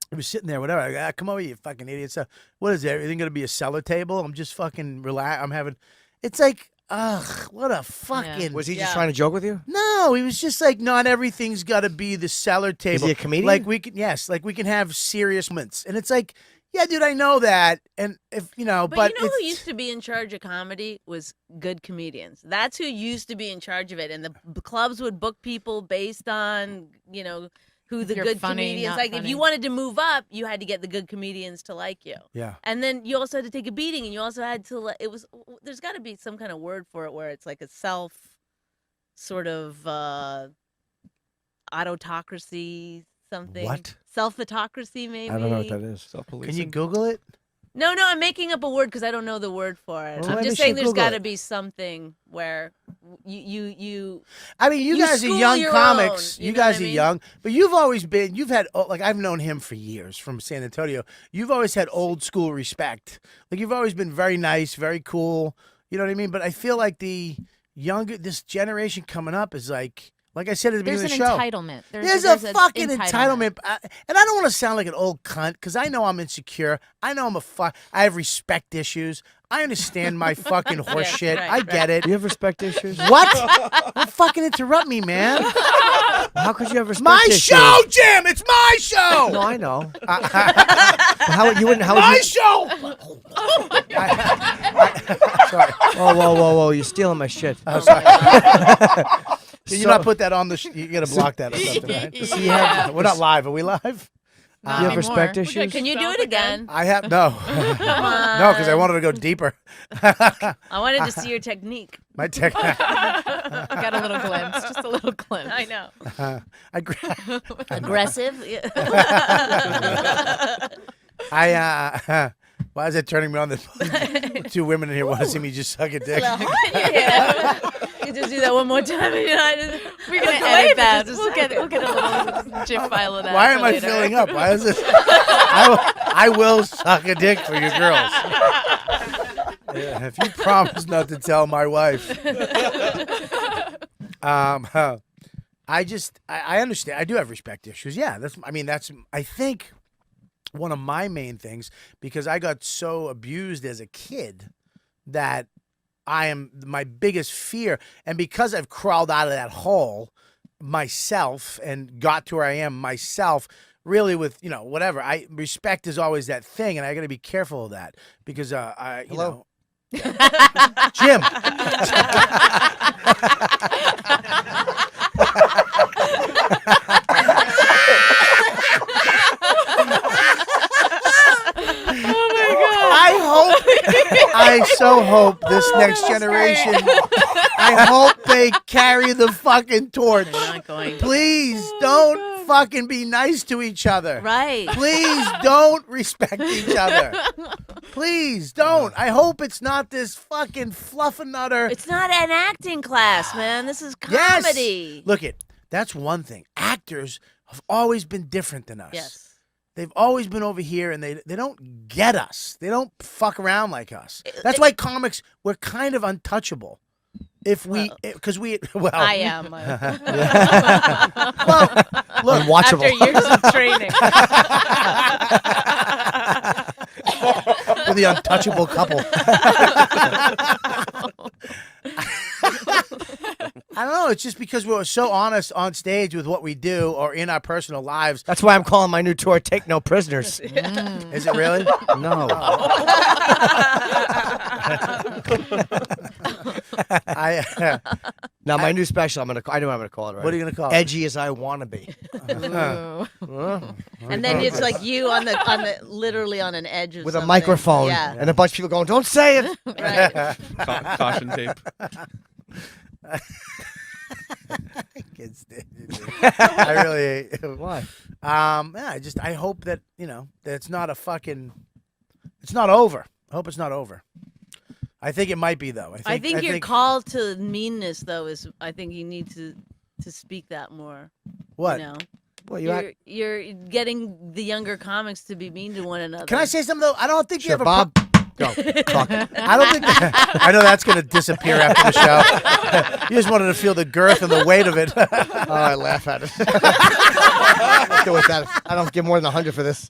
Speaker 1: He was sitting there, whatever. I go, come over, you fucking idiot. So, what is it? Everything gonna be a cellar table? I'm just fucking relax. I'm having. It's like, what a fucking.
Speaker 11: Was he just trying to joke with you?
Speaker 1: No, he was just like, not everything's got to be the cellar table.
Speaker 11: Is he a comedian?
Speaker 1: Like we can have serious moments, and it's like, yeah, dude, I know that, and if but
Speaker 6: who used to be in charge of comedy was good comedians. That's who used to be in charge of it, and the clubs would book people based on who the
Speaker 8: You're
Speaker 6: good
Speaker 8: funny,
Speaker 6: comedians.
Speaker 8: not
Speaker 6: Like if
Speaker 8: funny.
Speaker 6: you wanted to move up, you had to get the good comedians to like you.
Speaker 1: Yeah.
Speaker 6: And then you also had to take a beating, and you also had to. There's got to be some kind of word for it where it's like a self, sort of autocracy, something.
Speaker 1: What?
Speaker 6: Self-autocracy, maybe.
Speaker 11: I don't know what that is.
Speaker 1: Can you Google it?
Speaker 6: No, I'm making up a word because I don't know the word for it.
Speaker 1: Well,
Speaker 6: I'm
Speaker 1: maybe
Speaker 6: just
Speaker 1: you
Speaker 6: saying
Speaker 1: should
Speaker 6: there's
Speaker 1: Google
Speaker 6: got to
Speaker 1: it.
Speaker 6: be something where you.
Speaker 1: I mean, you guys are
Speaker 6: school
Speaker 1: young
Speaker 6: your
Speaker 1: comics.
Speaker 6: own,
Speaker 1: You
Speaker 6: know what
Speaker 1: guys
Speaker 6: I
Speaker 1: are
Speaker 6: mean?
Speaker 1: young, but you've had like I've known him for years from San Antonio. You've always had old school respect. Like you've always been very nice, very cool. You know what I mean? But I feel like this generation coming up is like I said at the beginning
Speaker 8: There's
Speaker 1: of the show.
Speaker 8: an entitlement.
Speaker 1: There's a fucking entitlement. And I don't want to sound like an old cunt because I know I'm insecure. I know I have respect issues. I understand my fucking horse shit. I get it.
Speaker 11: You have respect issues?
Speaker 1: What? Don't fucking interrupt me, man.
Speaker 11: How could you have respect
Speaker 1: My
Speaker 11: issues?
Speaker 1: show, Jim. It's my show.
Speaker 11: No, I know. How would you?
Speaker 1: My show. Sorry.
Speaker 11: Whoa! You're stealing my shit.
Speaker 1: I'm sorry. Can you not put that on the? You gotta block that or something, right?
Speaker 11: So you have-
Speaker 1: We're not live. Are we live?
Speaker 11: You have respect issues?
Speaker 6: Can you do it again?
Speaker 1: I have no, no, because I wanted to go deeper.
Speaker 6: I wanted to see your technique.
Speaker 1: My technique.
Speaker 8: Got a little glimpse, just a little glimpse.
Speaker 6: I know. Aggressive.
Speaker 1: Why is it turning me on? The two women in here want to see me just suck a dick.
Speaker 6: You just do that one more time.
Speaker 8: We're gonna edit that. We'll get a little GIF file of that.
Speaker 1: Why
Speaker 8: for
Speaker 1: am I
Speaker 8: later.
Speaker 1: filling up? Why is this? I will suck a dick for you girls. Yeah, if you promise not to tell my wife. I understand. I do have respect issues. Yeah, that's I think one of my main things, because I got so abused as a kid that my biggest fear. And because I've crawled out of that hole myself and got to where I am myself, really with, whatever, respect is always that thing. And I got to be careful of that because, you know. Jim. I so hope this next generation, I hope they carry the fucking torch.
Speaker 6: They're not going to.
Speaker 1: Please don't fucking be nice to each other.
Speaker 6: Right.
Speaker 1: Please don't respect each other. Please don't. I hope it's not this fucking fluffernutter.
Speaker 6: It's not an acting class, man. This is comedy.
Speaker 1: Yes. Look, that's one thing. Actors have always been different than us.
Speaker 6: Yes.
Speaker 1: They've always been over here, and they don't get us. They don't fuck around like us. That's why comics, we're kind of untouchable. If we, because well,
Speaker 6: I am.
Speaker 1: Well, look,
Speaker 6: unwatchable. After years of training.
Speaker 1: We're the untouchable couple. I don't know. It's just because we're so honest on stage with what we do or in our personal lives.
Speaker 11: That's why I'm calling my new tour "Take No Prisoners."
Speaker 1: Is it really?
Speaker 11: No. Now my new special. I know what I'm gonna call it. Right?
Speaker 1: What are you gonna call it?
Speaker 11: Edgy as I wanna be.
Speaker 6: And then it's like you on the literally on an edge of
Speaker 11: with
Speaker 6: something.
Speaker 11: a microphone,
Speaker 6: yeah.
Speaker 11: and a bunch of people going, "Don't say it."
Speaker 6: Right.
Speaker 5: Caution tape.
Speaker 1: I really.
Speaker 11: Why?
Speaker 1: Yeah, I hope that that it's not it's not over. I hope it's not over. I think it might be though.
Speaker 6: I think your call to meanness though is. I think you need to speak that more.
Speaker 1: What?
Speaker 11: Well,
Speaker 6: you're getting the younger comics to be mean to one another.
Speaker 1: Can I say something though? I don't think you have
Speaker 11: Bob.
Speaker 1: Go. Talk. I don't think I know that's going to disappear after the show. You just wanted to feel the girth and the weight of it.
Speaker 11: Oh, I laugh at it. Let's go with that. I don't give more than 100 for this.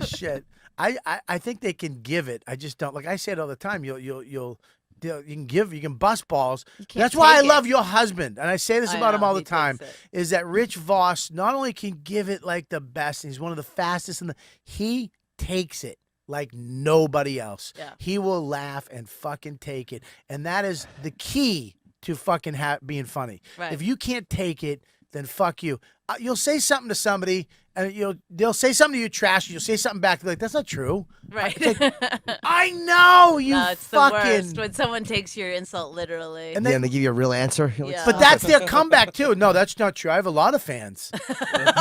Speaker 1: Shit. I think they can give it. I just don't. Like I say it all the time. You can bust balls. That's why I love your husband, and I say this about him all the time. Is that Rich Voss not only can give it like the best, and he's one of the fastest, he takes it like nobody else.
Speaker 6: Yeah.
Speaker 1: He will laugh and fucking take it, and that is the key to fucking being funny.
Speaker 6: Right.
Speaker 1: If you can't take it, then fuck you. You'll say something to somebody, and they'll say something to you trash. You'll say something back. They're like, that's not true.
Speaker 6: Right.
Speaker 1: It's like, I know you
Speaker 6: no, it's
Speaker 1: fucking.
Speaker 6: the worst when someone takes your insult literally.
Speaker 11: And then they give you a real answer.
Speaker 6: Yeah.
Speaker 1: But that's their comeback too. No, that's not true. I have a lot of fans.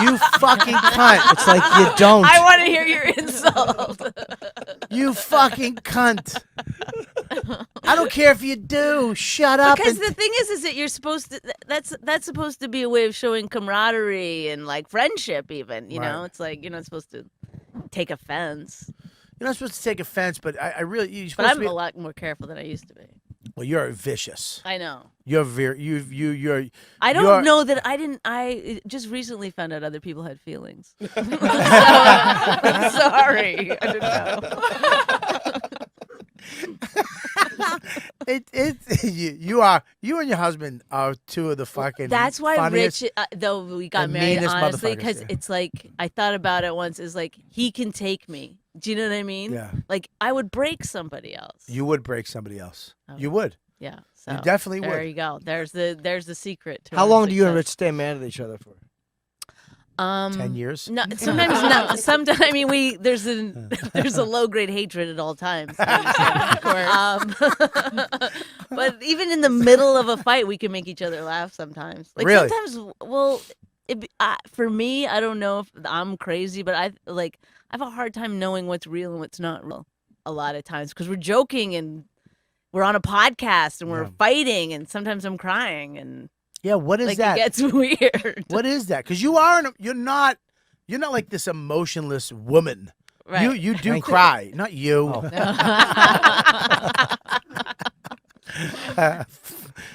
Speaker 1: You fucking cunt.
Speaker 11: It's like you don't.
Speaker 6: I want to hear your insult.
Speaker 1: You fucking cunt. I don't care if you do. Shut up.
Speaker 6: Because the thing is that you're supposed to. That's supposed to be a way of showing camaraderie and like friendship. Even you know, it's like you're not supposed to take offense.
Speaker 1: You're not supposed to take offense, but I really. You're
Speaker 6: But
Speaker 1: supposed
Speaker 6: I'm
Speaker 1: to be,
Speaker 6: a lot more careful than I used to be.
Speaker 1: Well, you're vicious.
Speaker 6: I know.
Speaker 1: You're very. You're.
Speaker 6: I don't know that I didn't. I just recently found out other people had feelings. So, I'm sorry. I didn't know. You and your husband are two of the fucking. That's why
Speaker 1: funniest
Speaker 6: Rich, though we got
Speaker 1: and
Speaker 6: married,
Speaker 1: meanest
Speaker 6: honestly,
Speaker 1: motherfuckers,
Speaker 6: because
Speaker 1: yeah.
Speaker 6: it's like I thought about it once. Is like he can take me. Do you know what I mean?
Speaker 1: Yeah.
Speaker 6: Like I would break somebody else.
Speaker 1: You would break somebody else. You would.
Speaker 6: Yeah. So
Speaker 1: You definitely would.
Speaker 6: There you go. There's the secret. To
Speaker 11: How
Speaker 6: our
Speaker 11: long do you and
Speaker 6: success.
Speaker 11: Rich stay mad at each other for?
Speaker 1: 10 years?
Speaker 6: No, sometimes not. Sometimes I mean, there's a low grade hatred at all times.
Speaker 8: Of course.
Speaker 6: But even in the middle of a fight, we can make each other laugh sometimes. Like
Speaker 1: Really?
Speaker 6: sometimes, well, for me, I don't know if I'm crazy, but I have a hard time knowing what's real and what's not real a lot of times because we're joking and we're on a podcast and we're fighting and sometimes I'm crying and.
Speaker 1: Yeah, what is that?
Speaker 6: It gets weird.
Speaker 1: What is that? Because you're not like this emotionless woman.
Speaker 6: Right.
Speaker 1: You do cry, not you.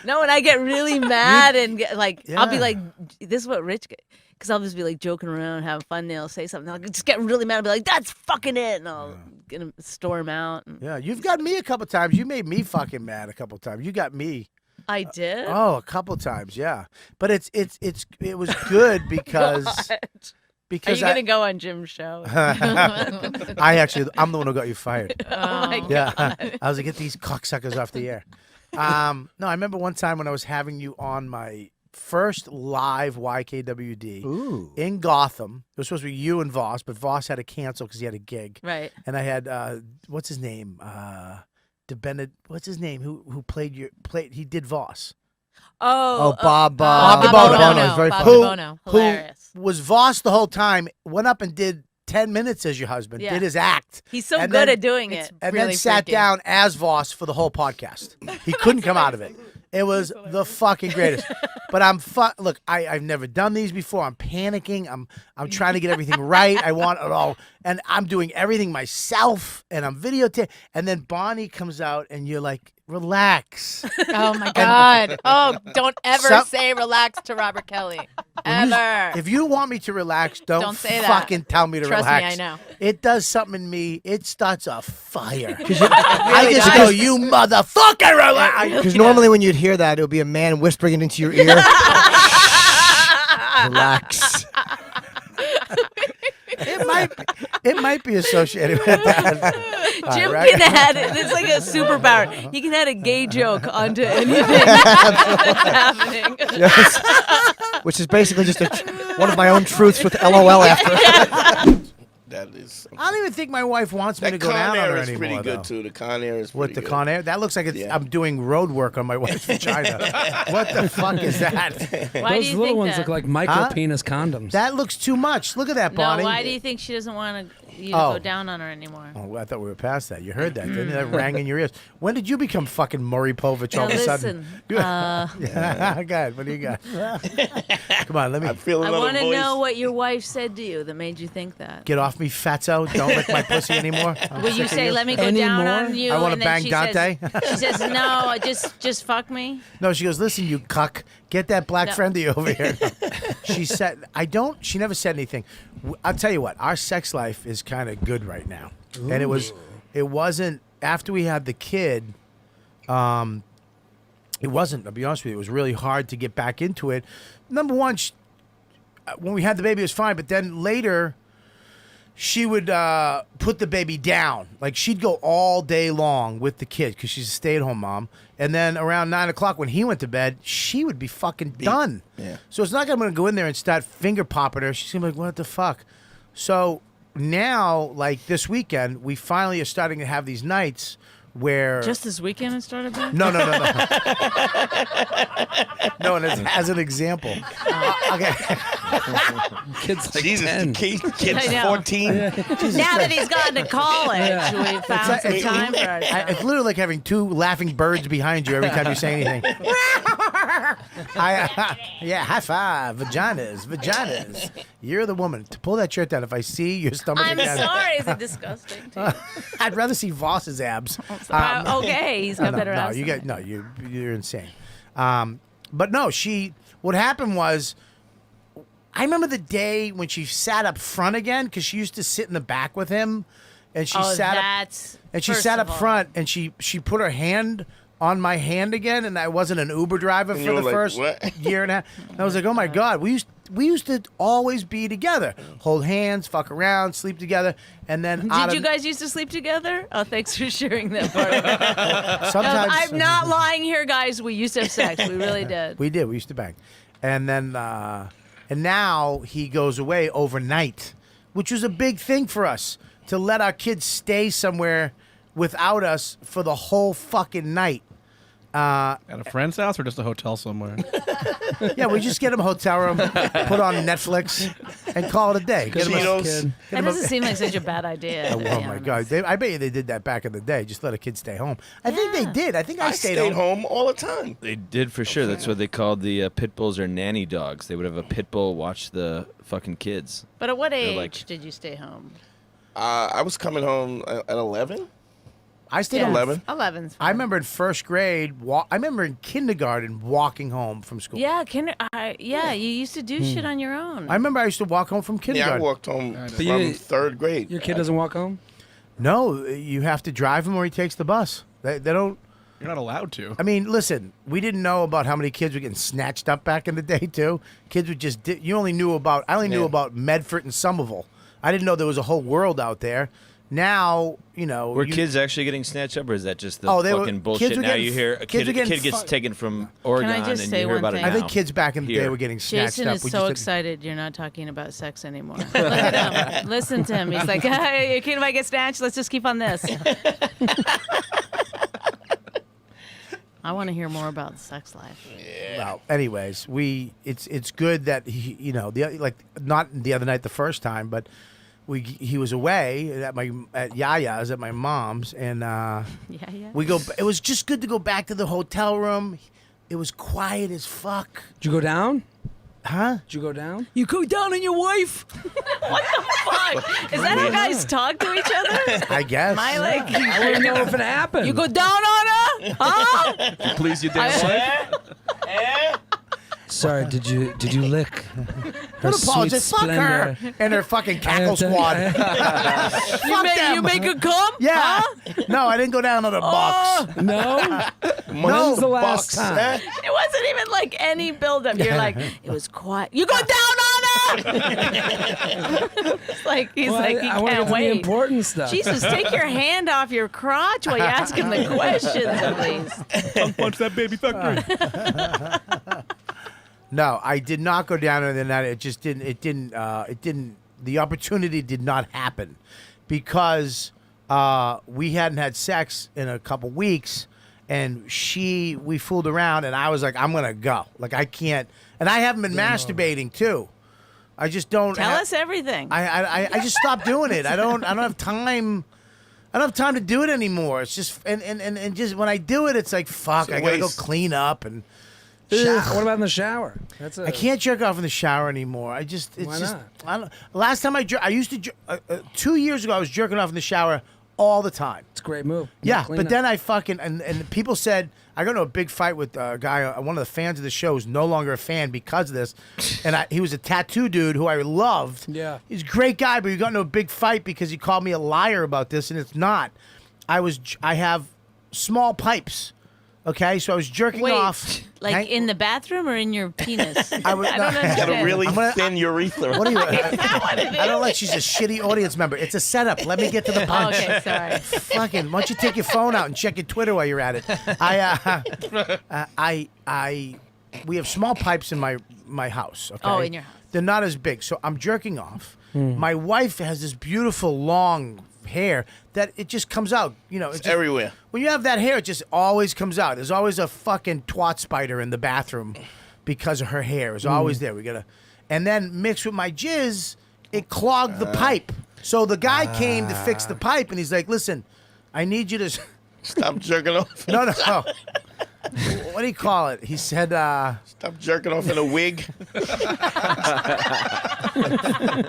Speaker 6: No, and I get really mad and I'll be like, this is what Rich, because I'll just be like joking around, having fun. And they'll say something. I'll just get really mad and be like, that's fucking it. And I'll get him, storm out.
Speaker 1: Yeah, you've got me a couple times. You made me fucking mad a couple times. You got me.
Speaker 6: I did?
Speaker 1: Oh, a couple times, yeah. But it was good because.
Speaker 6: Are you going to go on Jim's show?
Speaker 1: I'm the one who got you fired.
Speaker 6: Oh, my God.
Speaker 1: Yeah. I was like, get these cocksuckers off the air. No, I remember one time when I was having you on my first live YKWD in Gotham. It was supposed to be you and Voss, but Voss had to cancel because he had a gig.
Speaker 6: Right.
Speaker 1: And I had, what's his name? What's his name? Who played he did Voss.
Speaker 11: Bob
Speaker 6: DeBono.
Speaker 11: He's very
Speaker 6: Bob
Speaker 11: funny.
Speaker 6: DeBono. Hilarious.
Speaker 1: Who was Voss the whole time, went up and did 10 minutes as your husband, did his act.
Speaker 6: He's so
Speaker 1: and
Speaker 6: good
Speaker 1: then-
Speaker 6: at doing it.
Speaker 1: And
Speaker 6: Really
Speaker 1: then sat
Speaker 6: freaking.
Speaker 1: down as Voss for the whole podcast. He couldn't come out of it. It was the fucking greatest. But look, I've never done these before. I'm panicking. I'm trying to get everything right. I want it all. And I'm doing everything myself. And I'm videotaping. And then Bonnie comes out and you're like, relax.
Speaker 8: Oh my God. Oh, don't ever say relax to Robert Kelly. Ever.
Speaker 1: If you want me to relax, don't
Speaker 8: say that.
Speaker 1: fucking tell me to
Speaker 8: Trust me,
Speaker 1: relax.
Speaker 8: I know.
Speaker 1: It does something in me. It starts a fire.
Speaker 11: Really
Speaker 1: I just
Speaker 11: does.
Speaker 1: go, you motherfucker, relax.
Speaker 11: Because normally when you'd hear that, it would be a man whispering it into your ear. Relax.
Speaker 1: It might be associated with that.
Speaker 6: Jim
Speaker 1: Right?
Speaker 6: can add it. It's like a superpower. He can add a gay joke onto anything that's happening.
Speaker 11: Yes. Which is basically just one of my own truths with LOL after.
Speaker 7: That is.
Speaker 1: I don't even think my wife wants me to go down on her
Speaker 7: is
Speaker 1: anymore.
Speaker 7: pretty good
Speaker 1: though.
Speaker 7: too. The Con Air is
Speaker 1: What
Speaker 7: pretty
Speaker 1: the
Speaker 7: good.
Speaker 1: Con Air? That looks like I'm doing road work on my wife's vagina. What the fuck is that?
Speaker 6: Why do
Speaker 13: Those
Speaker 6: you
Speaker 13: little
Speaker 6: think
Speaker 13: ones
Speaker 6: that?
Speaker 13: look like micro penis condoms.
Speaker 1: That looks too much. Look at that,
Speaker 6: No,
Speaker 1: Bonnie.
Speaker 6: why do you think she doesn't want you to
Speaker 1: Oh.
Speaker 6: go down on her anymore?
Speaker 1: Oh, I thought we were past that. You heard that, didn't you? That rang in your ears. When did you become fucking Maury Povich all of a sudden? Yeah, God, what do you got? Come on, let me.
Speaker 6: I want to know what your wife said to you that made you think that.
Speaker 1: Get off me, fatso. Don't lick my pussy anymore. I'm
Speaker 6: Will
Speaker 1: sick
Speaker 6: you
Speaker 1: of
Speaker 6: say, "Let me go down on you"?
Speaker 1: I want
Speaker 6: and
Speaker 1: to
Speaker 6: then
Speaker 1: bang
Speaker 6: she
Speaker 1: Dante.
Speaker 6: Says, she says, "No, just fuck me."
Speaker 1: No, she goes, listen, you cuck. Get that black
Speaker 6: No.
Speaker 1: friend of you over here. She said, she never said anything. I'll tell you what, our sex life is kind of good right now. And it wasn't, after we had the kid, it wasn't, I'll be honest with you, it was really hard to get back into it. Number one, when we had the baby, it was fine. But then later, she would put the baby down. Like, she'd go all day long with the kid because she's a stay-at-home mom. And then around 9 o'clock when he went to bed, she would be fucking done.
Speaker 7: Yeah.
Speaker 1: So it's not like I'm going to go in there and start finger popping her. She's going to be like, what the fuck? So now, like this weekend, we finally are starting to have these nights where...
Speaker 6: Just this weekend it started back?
Speaker 1: No. No, and as an example. Okay.
Speaker 13: Kid's like
Speaker 7: Jesus,
Speaker 13: 10.
Speaker 7: Kid's
Speaker 6: I know.
Speaker 7: 14.
Speaker 6: Now that he's gone to college, we found some time for ourselves.
Speaker 1: It's literally like having two laughing birds behind you every time you say anything. Yeah, high five. Vaginas. You're the woman. To pull that shirt down, if I see your stomach
Speaker 6: I'm
Speaker 1: again.
Speaker 6: sorry. Is it disgusting? Too?
Speaker 1: I'd rather see Voss's abs.
Speaker 6: Okay, he's got better abs
Speaker 1: No,
Speaker 6: than
Speaker 1: you're insane. But no, what happened was, I remember the day when she sat up front again, because she used to sit in the back with him, and she sat up front, and she put her hand on my hand again, and I wasn't an Uber driver
Speaker 7: And
Speaker 1: for
Speaker 7: you
Speaker 1: the
Speaker 7: were like,
Speaker 1: first
Speaker 7: "What?"
Speaker 1: year and a half. And I was like, oh my God, we used to always be together, hold hands, fuck around, sleep together, and then
Speaker 6: Did you guys used to sleep together? Oh, thanks for sharing that part.
Speaker 1: Sometimes-
Speaker 6: I'm not lying here, guys. We used to have sex. We really did.
Speaker 1: We did. We used to bang. And then, and now he goes away overnight, which was a big thing for us, to let our kids stay somewhere without us for the whole fucking night.
Speaker 20: At a friend's house or just a hotel somewhere?
Speaker 1: Yeah, we just get them a hotel room, put on Netflix, and call it a day. Get 'em
Speaker 6: That doesn't seem like such a bad idea.
Speaker 1: Oh, my God. I bet you they did that back in the day. Just let a kid stay home. I think they did. I think I stayed
Speaker 7: home all the time.
Speaker 23: They did for sure. That's what they called the pit bulls or nanny dogs. They would have a pit bull watch the fucking kids.
Speaker 6: But at what
Speaker 23: They're
Speaker 6: age
Speaker 23: like-
Speaker 6: did you stay home?
Speaker 7: I was coming home at 11.
Speaker 1: I stayed
Speaker 8: Yes.
Speaker 1: 11.
Speaker 8: 11's
Speaker 1: I remember in first grade. I remember in kindergarten walking home from school.
Speaker 6: Yeah, you used to do shit on your own.
Speaker 1: I remember I used to walk home from
Speaker 7: Yeah, I
Speaker 1: kindergarten.
Speaker 7: walked home from third grade.
Speaker 13: Your kid doesn't walk home?
Speaker 1: No, you have to drive him or he takes the bus. They don't.
Speaker 20: You're not allowed to.
Speaker 1: I mean, listen, we didn't know about how many kids were getting snatched up back in the day, too. Kids would just, I only knew about Medford and Somerville. I didn't know there was a whole world out there. Now,
Speaker 23: Were kids actually getting snatched up, or is that just the
Speaker 1: Oh, they were-
Speaker 23: fucking
Speaker 1: kids
Speaker 23: bullshit?
Speaker 1: were
Speaker 23: Now
Speaker 1: getting-
Speaker 23: you hear a
Speaker 1: kids were
Speaker 23: kid
Speaker 1: getting
Speaker 23: gets
Speaker 1: fu-
Speaker 23: taken from Oregon,
Speaker 6: Can I just
Speaker 23: and
Speaker 6: say
Speaker 23: you hear
Speaker 6: one
Speaker 23: about it
Speaker 6: thing?
Speaker 23: now.
Speaker 1: I think kids back in the day
Speaker 23: Here.
Speaker 1: were getting snatched
Speaker 6: Jason
Speaker 1: up.
Speaker 6: is
Speaker 1: We
Speaker 6: so
Speaker 1: just didn't-
Speaker 6: excited you're not talking about sex anymore. Look at him. Listen to him. He's like, hey, your kid might get snatched. Let's just keep on this. I want to hear more about sex life.
Speaker 1: Well, anyways, it's good that he, not the other night the first time, but he was away at Yaya's at my mom's, and we go. It was just good to go back to the hotel room. It was quiet as fuck.
Speaker 13: Did you go down?
Speaker 1: Huh?
Speaker 13: Did you go down? You go down on your wife?
Speaker 6: What the fuck? Is that how guys talk to each other?
Speaker 1: I guess.
Speaker 6: My like.
Speaker 13: I want to know if it happened.
Speaker 6: You go down on her? Huh?
Speaker 20: Please, you damn wife.
Speaker 13: Sorry, did you lick her
Speaker 1: Don't
Speaker 13: sweet
Speaker 1: apologize. Fuck her
Speaker 13: splendor?
Speaker 1: and her fucking cackle squad.
Speaker 6: You make her come?
Speaker 1: Yeah.
Speaker 6: Huh?
Speaker 1: No, I didn't go down on the box.
Speaker 13: No?
Speaker 1: No.
Speaker 13: When's the last
Speaker 7: Bucks,
Speaker 13: time?
Speaker 7: eh?
Speaker 6: It wasn't even like any buildup. You're like, it was quiet. You go down on her. It's like he's
Speaker 13: Well,
Speaker 6: like, he
Speaker 13: I want to
Speaker 6: can't
Speaker 13: get to the
Speaker 6: wait.
Speaker 13: important stuff.
Speaker 6: Jesus, take your hand off your crotch while you ask him the questions, at least.
Speaker 20: Tongue punch that baby factory.
Speaker 1: No, I did not go down there the night. It just didn't. It didn't. The opportunity did not happen because we hadn't had sex in a couple weeks, and we fooled around, and I was like, I'm gonna go. Like I can't, and I haven't been masturbating too. I just don't.
Speaker 6: Tell us everything.
Speaker 1: I just stopped doing it. I don't have time. I don't have time to do it anymore. It's just and just when I do it, it's like fuck. I gotta go clean up and.
Speaker 13: What about in the shower?
Speaker 1: I can't jerk off in the shower anymore. Why
Speaker 13: not?
Speaker 1: I don't. Last time I used to. 2 years ago, I was jerking off in the shower all the time.
Speaker 13: It's a great move.
Speaker 1: Yeah,
Speaker 13: Clean
Speaker 1: but
Speaker 13: up.
Speaker 1: then I fucking and people said I got into a big fight with a guy, one of the fans of the show, who's no longer a fan because of this, and he was a tattoo dude who I loved.
Speaker 13: Yeah,
Speaker 1: he's a great guy, but we got into a big fight because he called me a liar about this, and it's not. I have small pipes. Okay, so I was jerking off.
Speaker 6: Like in the bathroom or in your penis? I
Speaker 1: don't
Speaker 6: understand.
Speaker 7: Got a really thin urethra.
Speaker 1: What are you?
Speaker 6: Is that what it
Speaker 1: I don't
Speaker 6: is?
Speaker 1: like. She's a shitty audience member. It's a setup. Let me get to the punch.
Speaker 6: Okay, sorry.
Speaker 1: Fucking. Why don't you take your phone out and check your Twitter while you're at it? We have small pipes in my house. Okay.
Speaker 6: Oh, in your house.
Speaker 1: They're not as big, so I'm jerking off. My wife has this beautiful long hair that it just comes out. It's just,
Speaker 7: everywhere.
Speaker 1: When you have that hair, it just always comes out. There's always a fucking twat spider in the bathroom because of her hair. It's always there. And then mixed with my jizz, it clogged the pipe. So the guy came to fix the pipe, and he's like, "Listen, I need you to
Speaker 7: stop jerking off."
Speaker 1: No. What do you call it? He said,
Speaker 7: "Stop jerking off in a wig."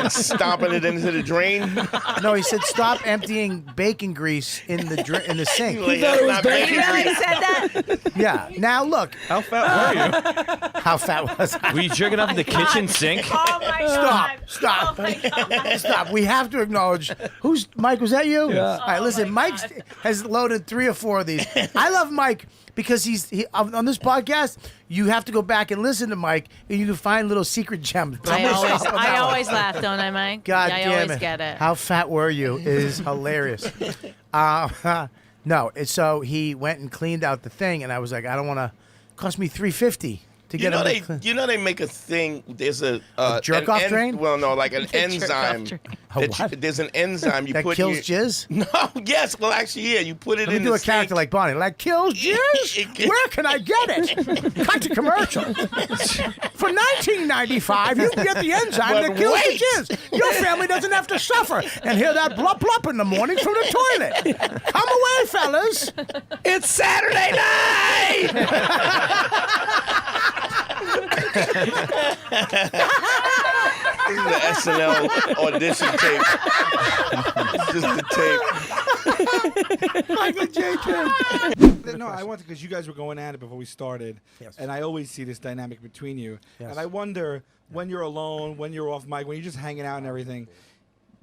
Speaker 7: Stomping it into the drain.
Speaker 1: No, he said, "Stop emptying bacon grease in the sink."
Speaker 7: He thought it was bacon
Speaker 6: Really
Speaker 7: grease.
Speaker 6: said that?
Speaker 1: Yeah. Now look,
Speaker 20: How fat were you?
Speaker 1: how fat was I?
Speaker 23: Were you jerking off in the kitchen sink?
Speaker 6: Oh my God.
Speaker 1: Stop!
Speaker 6: Oh my God.
Speaker 1: Stop! We have to acknowledge who's Mike. Was that you?
Speaker 13: Yeah.
Speaker 1: All right, listen. Mike has loaded 3 or 4 of these. I love Mike because he on this podcast. You have to go back and listen to Mike, and you can find little secret gems. But I'm gonna stop on that
Speaker 6: I
Speaker 1: one.
Speaker 6: always laugh, don't I, Mike?
Speaker 1: God
Speaker 6: yeah, I
Speaker 1: damn
Speaker 6: always
Speaker 1: it!
Speaker 6: get it.
Speaker 1: How fat were you? It is hilarious. No, so he went and cleaned out the thing, and I was like, I don't want to. Cost me $350 to get him.
Speaker 7: You know they make a thing. There's a
Speaker 1: jerk off drain.
Speaker 7: Well, no, like an enzyme.
Speaker 1: what?
Speaker 7: There's an enzyme you
Speaker 1: That
Speaker 7: put
Speaker 1: kills
Speaker 7: in
Speaker 1: jizz?
Speaker 7: No, yes. Well, actually, yeah. You put it
Speaker 1: Let
Speaker 7: in
Speaker 1: me do
Speaker 7: the
Speaker 1: a character like Bonnie. Like, kills jizz? Where can I get it? Cut to commercial. For $19.95, you can get the enzyme that kills
Speaker 7: wait.
Speaker 1: the jizz. Your family doesn't have to suffer and hear that blop blop in the morning from the toilet. Come away, fellas.
Speaker 13: It's Saturday night!
Speaker 7: This is the SNL audition tape. It's just the tape.
Speaker 1: Michael J.
Speaker 9: No, I wanted because you guys were going at it before we started,
Speaker 1: Yes.
Speaker 9: and I always see this dynamic between you.
Speaker 1: Yes.
Speaker 9: And I wonder when you're alone, when you're off mic, when you're just hanging out and everything,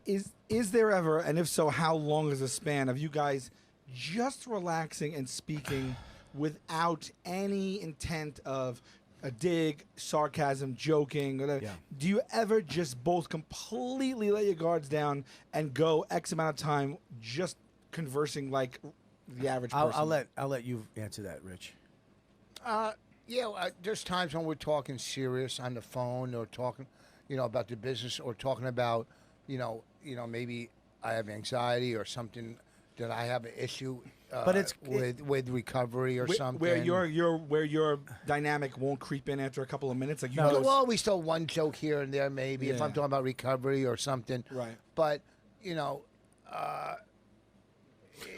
Speaker 9: is there ever, and if so, how long is the span of you guys just relaxing and speaking without any intent of a dig, sarcasm, joking, whatever?
Speaker 1: Yeah.
Speaker 9: Do you ever just both completely let your guards down and go X amount of time just conversing like the average person?
Speaker 1: I'll let you answer that, Rich.
Speaker 2: There's times when we're talking serious on the phone or talking, about the business or talking about, maybe I have anxiety or something that I have an issue
Speaker 1: But it's-
Speaker 2: with recovery or something.
Speaker 9: Where your dynamic won't creep in after a couple of minutes. Like you
Speaker 2: We'll
Speaker 9: know,
Speaker 2: always throw one joke here and there, maybe if
Speaker 9: Yeah.
Speaker 2: I'm talking about recovery or something.
Speaker 9: Right.
Speaker 2: But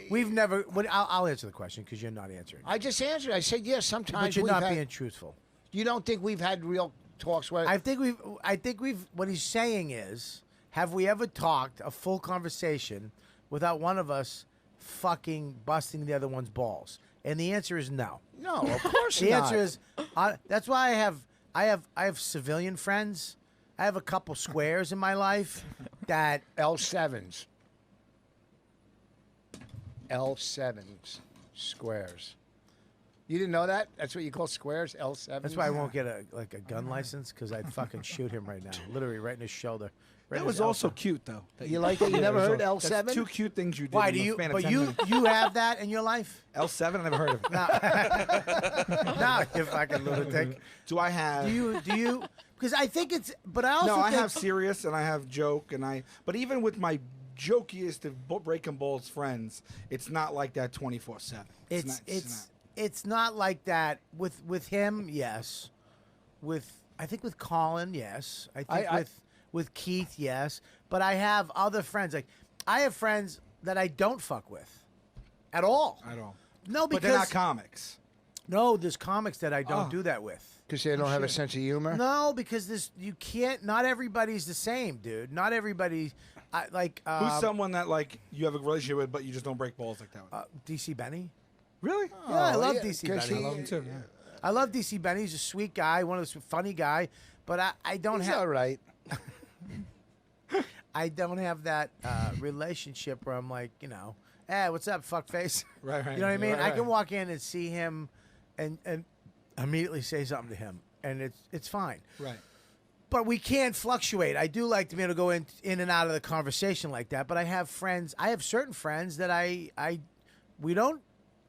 Speaker 1: We've never. I'll answer the question because you're not answering.
Speaker 2: I just answered. I said yes. Sometimes
Speaker 1: But you're
Speaker 2: we've
Speaker 1: not
Speaker 2: had-
Speaker 1: being truthful.
Speaker 2: You don't think we've had real talks where
Speaker 1: I think we've. What he's saying is, have we ever talked a full conversation without one of us fucking busting the other one's balls? And the answer is no.
Speaker 2: No, of course
Speaker 1: The
Speaker 2: not.
Speaker 1: answer is that's why I have civilian friends. I have a couple squares in my life that
Speaker 2: L7s. L7s squares. You didn't know that? That's what you call squares, L7s?
Speaker 1: That's why I won't get a gun license because I'd fucking shoot him right now, literally right in his shoulder. Right
Speaker 9: that
Speaker 1: in
Speaker 9: was
Speaker 1: his
Speaker 9: also
Speaker 1: L7.
Speaker 9: cute though.
Speaker 2: You like that? You never heard
Speaker 9: That's
Speaker 2: L7?
Speaker 9: two cute things you did.
Speaker 1: Why
Speaker 9: in
Speaker 1: do
Speaker 9: the
Speaker 1: you?
Speaker 9: span of
Speaker 1: But
Speaker 9: 10
Speaker 1: you
Speaker 9: minutes.
Speaker 1: you have that in your life?
Speaker 9: L7? I never heard of it.
Speaker 1: No, you fucking lunatic.
Speaker 9: Do I have?
Speaker 1: Do you? Because I think it's. But I also
Speaker 9: No, I
Speaker 1: think,
Speaker 9: have serious and I have joke and I. But even with my jokiest of breaking balls friends, it's not like that 24/7.
Speaker 1: It's not like that with him. Yes, I think with Colin. Yes, I think with Keith. Yes, but I have other friends. Like I have friends that I don't fuck with at all.
Speaker 9: At all.
Speaker 1: No, because
Speaker 9: But they're not comics.
Speaker 1: No, there's comics that I don't
Speaker 9: Oh.
Speaker 1: do that with.
Speaker 2: Because they don't have a sense of humor?
Speaker 1: No, because you can't. Not everybody's the same, dude. Not everybody.
Speaker 9: Who's someone that like you have a relationship with, but you just don't break balls like that with?
Speaker 1: DC Benny.
Speaker 9: Really?
Speaker 1: Yeah, I love
Speaker 2: yeah,
Speaker 1: DC
Speaker 2: 'cause
Speaker 1: Benny.
Speaker 2: he-
Speaker 9: I love him too. Yeah.
Speaker 1: I love DC Benny. He's a sweet guy, one of those funny guy. But I don't
Speaker 2: He's
Speaker 1: have.
Speaker 2: all right.
Speaker 1: I don't have that relationship where I'm like, hey, what's up, fuckface?
Speaker 9: Right.
Speaker 1: You know what I mean?
Speaker 9: Right,
Speaker 1: I can
Speaker 9: right.
Speaker 1: walk in and see him, and immediately say something to him, and it's fine.
Speaker 9: Right.
Speaker 1: But we can't fluctuate. I do like to be able to go in and out of the conversation like that. But I have friends. I have certain friends that we don't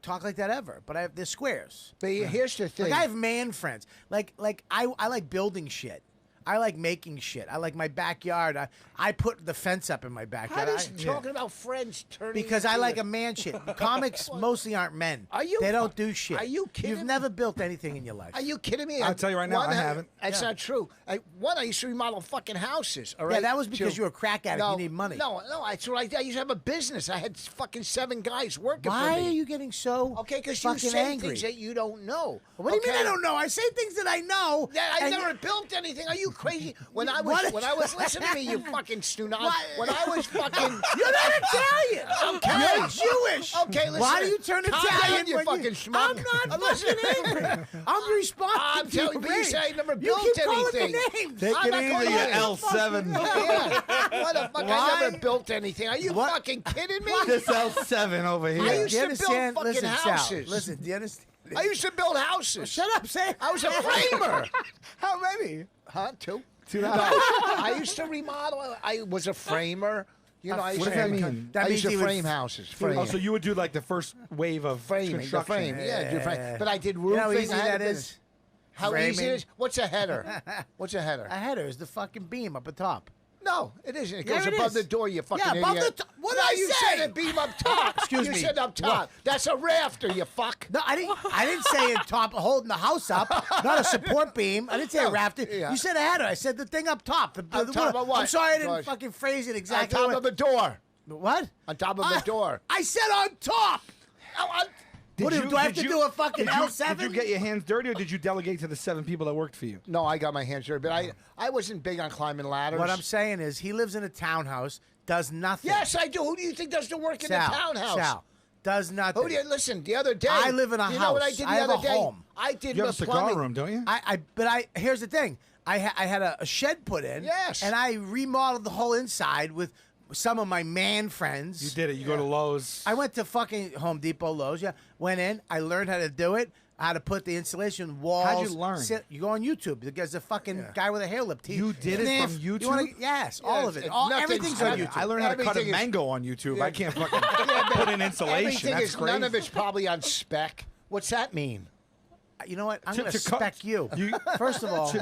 Speaker 1: talk like that ever. But they're squares.
Speaker 2: But here's the thing.
Speaker 1: Like I have man friends. Like I like building shit. I like making shit. I like my backyard. I put the fence up in my backyard.
Speaker 2: How does talking about friends turn
Speaker 1: Because I like a man shit. Comics mostly aren't men.
Speaker 2: Are you?
Speaker 1: They don't do shit.
Speaker 2: Are you kidding
Speaker 1: You've
Speaker 2: me?
Speaker 1: never built anything in your life.
Speaker 2: Are you kidding me?
Speaker 9: I'll tell you right now, I haven't.
Speaker 2: That's
Speaker 1: Yeah.
Speaker 2: not true. I used to remodel fucking houses. All right.
Speaker 1: Yeah, that was because you were a crack addict.
Speaker 2: No,
Speaker 1: You need money.
Speaker 2: No, that's what I used to have a business. I had fucking 7 guys working
Speaker 1: Why
Speaker 2: for me.
Speaker 1: are you getting so
Speaker 2: Okay, because you
Speaker 1: fucking
Speaker 2: say
Speaker 1: angry?
Speaker 2: things that you don't know.
Speaker 1: What do you mean I don't know? I say things that I know.
Speaker 2: Yeah, I
Speaker 1: and
Speaker 2: never
Speaker 1: you-
Speaker 2: built anything. Are you crazy? When I
Speaker 1: What?
Speaker 2: was listening to me, you fucking snooze. When I was fucking,
Speaker 1: You're not Italian.
Speaker 2: Okay.
Speaker 1: You're Jewish.
Speaker 2: Okay, listen.
Speaker 1: Why do you turn
Speaker 2: Calm
Speaker 1: Italian
Speaker 2: down, you
Speaker 1: when
Speaker 2: fucking schmuck.
Speaker 1: I'm not
Speaker 2: listening.
Speaker 1: fucking angry. I'm responding
Speaker 2: I'm
Speaker 1: to
Speaker 2: telling
Speaker 1: you.
Speaker 2: you, but you say I never
Speaker 1: You
Speaker 2: built
Speaker 1: keep calling
Speaker 2: anything.
Speaker 1: the names.
Speaker 9: Take
Speaker 2: I'm
Speaker 9: it
Speaker 2: not
Speaker 9: easy,
Speaker 2: calling
Speaker 9: you
Speaker 2: it.
Speaker 9: L7.
Speaker 2: Yeah. What the fuck?
Speaker 1: Why?
Speaker 2: I never built anything. Are you
Speaker 1: What?
Speaker 2: fucking kidding me?
Speaker 9: This L7 over here.
Speaker 2: I used
Speaker 1: Do you
Speaker 2: to build
Speaker 1: understand?
Speaker 2: fucking
Speaker 1: Listen, Sal,
Speaker 2: houses.
Speaker 1: listen, do you understand?
Speaker 2: I used to build houses.
Speaker 1: Shut up, Sam.
Speaker 2: I was a framer.
Speaker 9: How many?
Speaker 2: Huh? 2?
Speaker 9: 2
Speaker 2: No,
Speaker 9: houses.
Speaker 2: I used to remodel. I was a framer. You know, I used
Speaker 9: What
Speaker 2: to
Speaker 9: does that mean?
Speaker 1: That
Speaker 2: I used
Speaker 1: means
Speaker 2: to
Speaker 1: he would
Speaker 2: frame houses. Frame.
Speaker 9: Oh, so you would do like the first wave of
Speaker 2: framing, the
Speaker 9: construction.
Speaker 2: frame. Yeah, do frame. But I did roofing.
Speaker 1: You know how easy
Speaker 2: I had
Speaker 1: that
Speaker 2: a
Speaker 1: is?
Speaker 2: business. How
Speaker 1: Framing.
Speaker 2: easy it is? What's a header? What's a header?
Speaker 1: A header is the fucking beam up at top.
Speaker 2: No, it isn't. It
Speaker 1: Yeah,
Speaker 2: goes
Speaker 1: it
Speaker 2: above
Speaker 1: is.
Speaker 2: the door, you fucking
Speaker 1: Yeah, above
Speaker 2: idiot.
Speaker 1: the top. What
Speaker 2: no,
Speaker 1: did I
Speaker 2: you
Speaker 1: say?
Speaker 2: said a beam up top.
Speaker 1: Excuse
Speaker 2: you
Speaker 1: me.
Speaker 2: said up top.
Speaker 1: What?
Speaker 2: That's a rafter, you fuck.
Speaker 1: No, I didn't say in top holding the house up, not a support beam. I didn't say a
Speaker 2: No,
Speaker 1: rafter.
Speaker 2: yeah.
Speaker 1: You said a header. I said the thing up top.
Speaker 2: On top of what?
Speaker 1: I'm sorry I didn't
Speaker 2: George?
Speaker 1: fucking phrase it
Speaker 2: On
Speaker 1: exactly.
Speaker 2: top
Speaker 1: the
Speaker 2: of
Speaker 1: way-
Speaker 2: the door.
Speaker 1: What?
Speaker 2: On top of the door.
Speaker 1: I said on top.
Speaker 2: Oh,
Speaker 1: What do I have to do a fucking L7?
Speaker 9: Did you get your hands dirty, or did you delegate to the 7 people that worked for you?
Speaker 2: No, I got my hands dirty, but I wasn't big on climbing ladders.
Speaker 1: What I'm saying is, he lives in a townhouse, does nothing.
Speaker 2: Yes, I do. Who do you think does the work in the townhouse?
Speaker 1: Sal, does nothing.
Speaker 2: Who do you listen? The other day,
Speaker 1: I live in a house.
Speaker 2: You know what I did the
Speaker 1: have
Speaker 2: other
Speaker 1: a
Speaker 2: day?
Speaker 1: home.
Speaker 2: I did
Speaker 9: You have
Speaker 2: the
Speaker 9: a cigar
Speaker 2: plumbing.
Speaker 9: room, don't you?
Speaker 1: But here's the thing. I had a shed put in.
Speaker 2: Yes.
Speaker 1: And I remodeled the whole inside with some of my man friends.
Speaker 9: You did it. You go to Lowe's.
Speaker 1: I went to fucking Home Depot, Lowe's. Yeah, went in. I learned how to do it. How to put the insulation walls.
Speaker 9: How'd you learn?
Speaker 1: You go on YouTube. There's a fucking guy with a hair lip.
Speaker 9: You did it from
Speaker 1: You
Speaker 9: YouTube?
Speaker 1: yes, all of it. Everything's on YouTube.
Speaker 9: I learned how to cut a mango on YouTube. I can't fucking put in insulation.
Speaker 2: Everything
Speaker 9: That's
Speaker 2: is
Speaker 9: crazy.
Speaker 2: none of it's probably on spec. What's that mean?
Speaker 1: You know what? I'm
Speaker 9: To-
Speaker 1: going to
Speaker 9: to cut-
Speaker 1: spec you. First of all,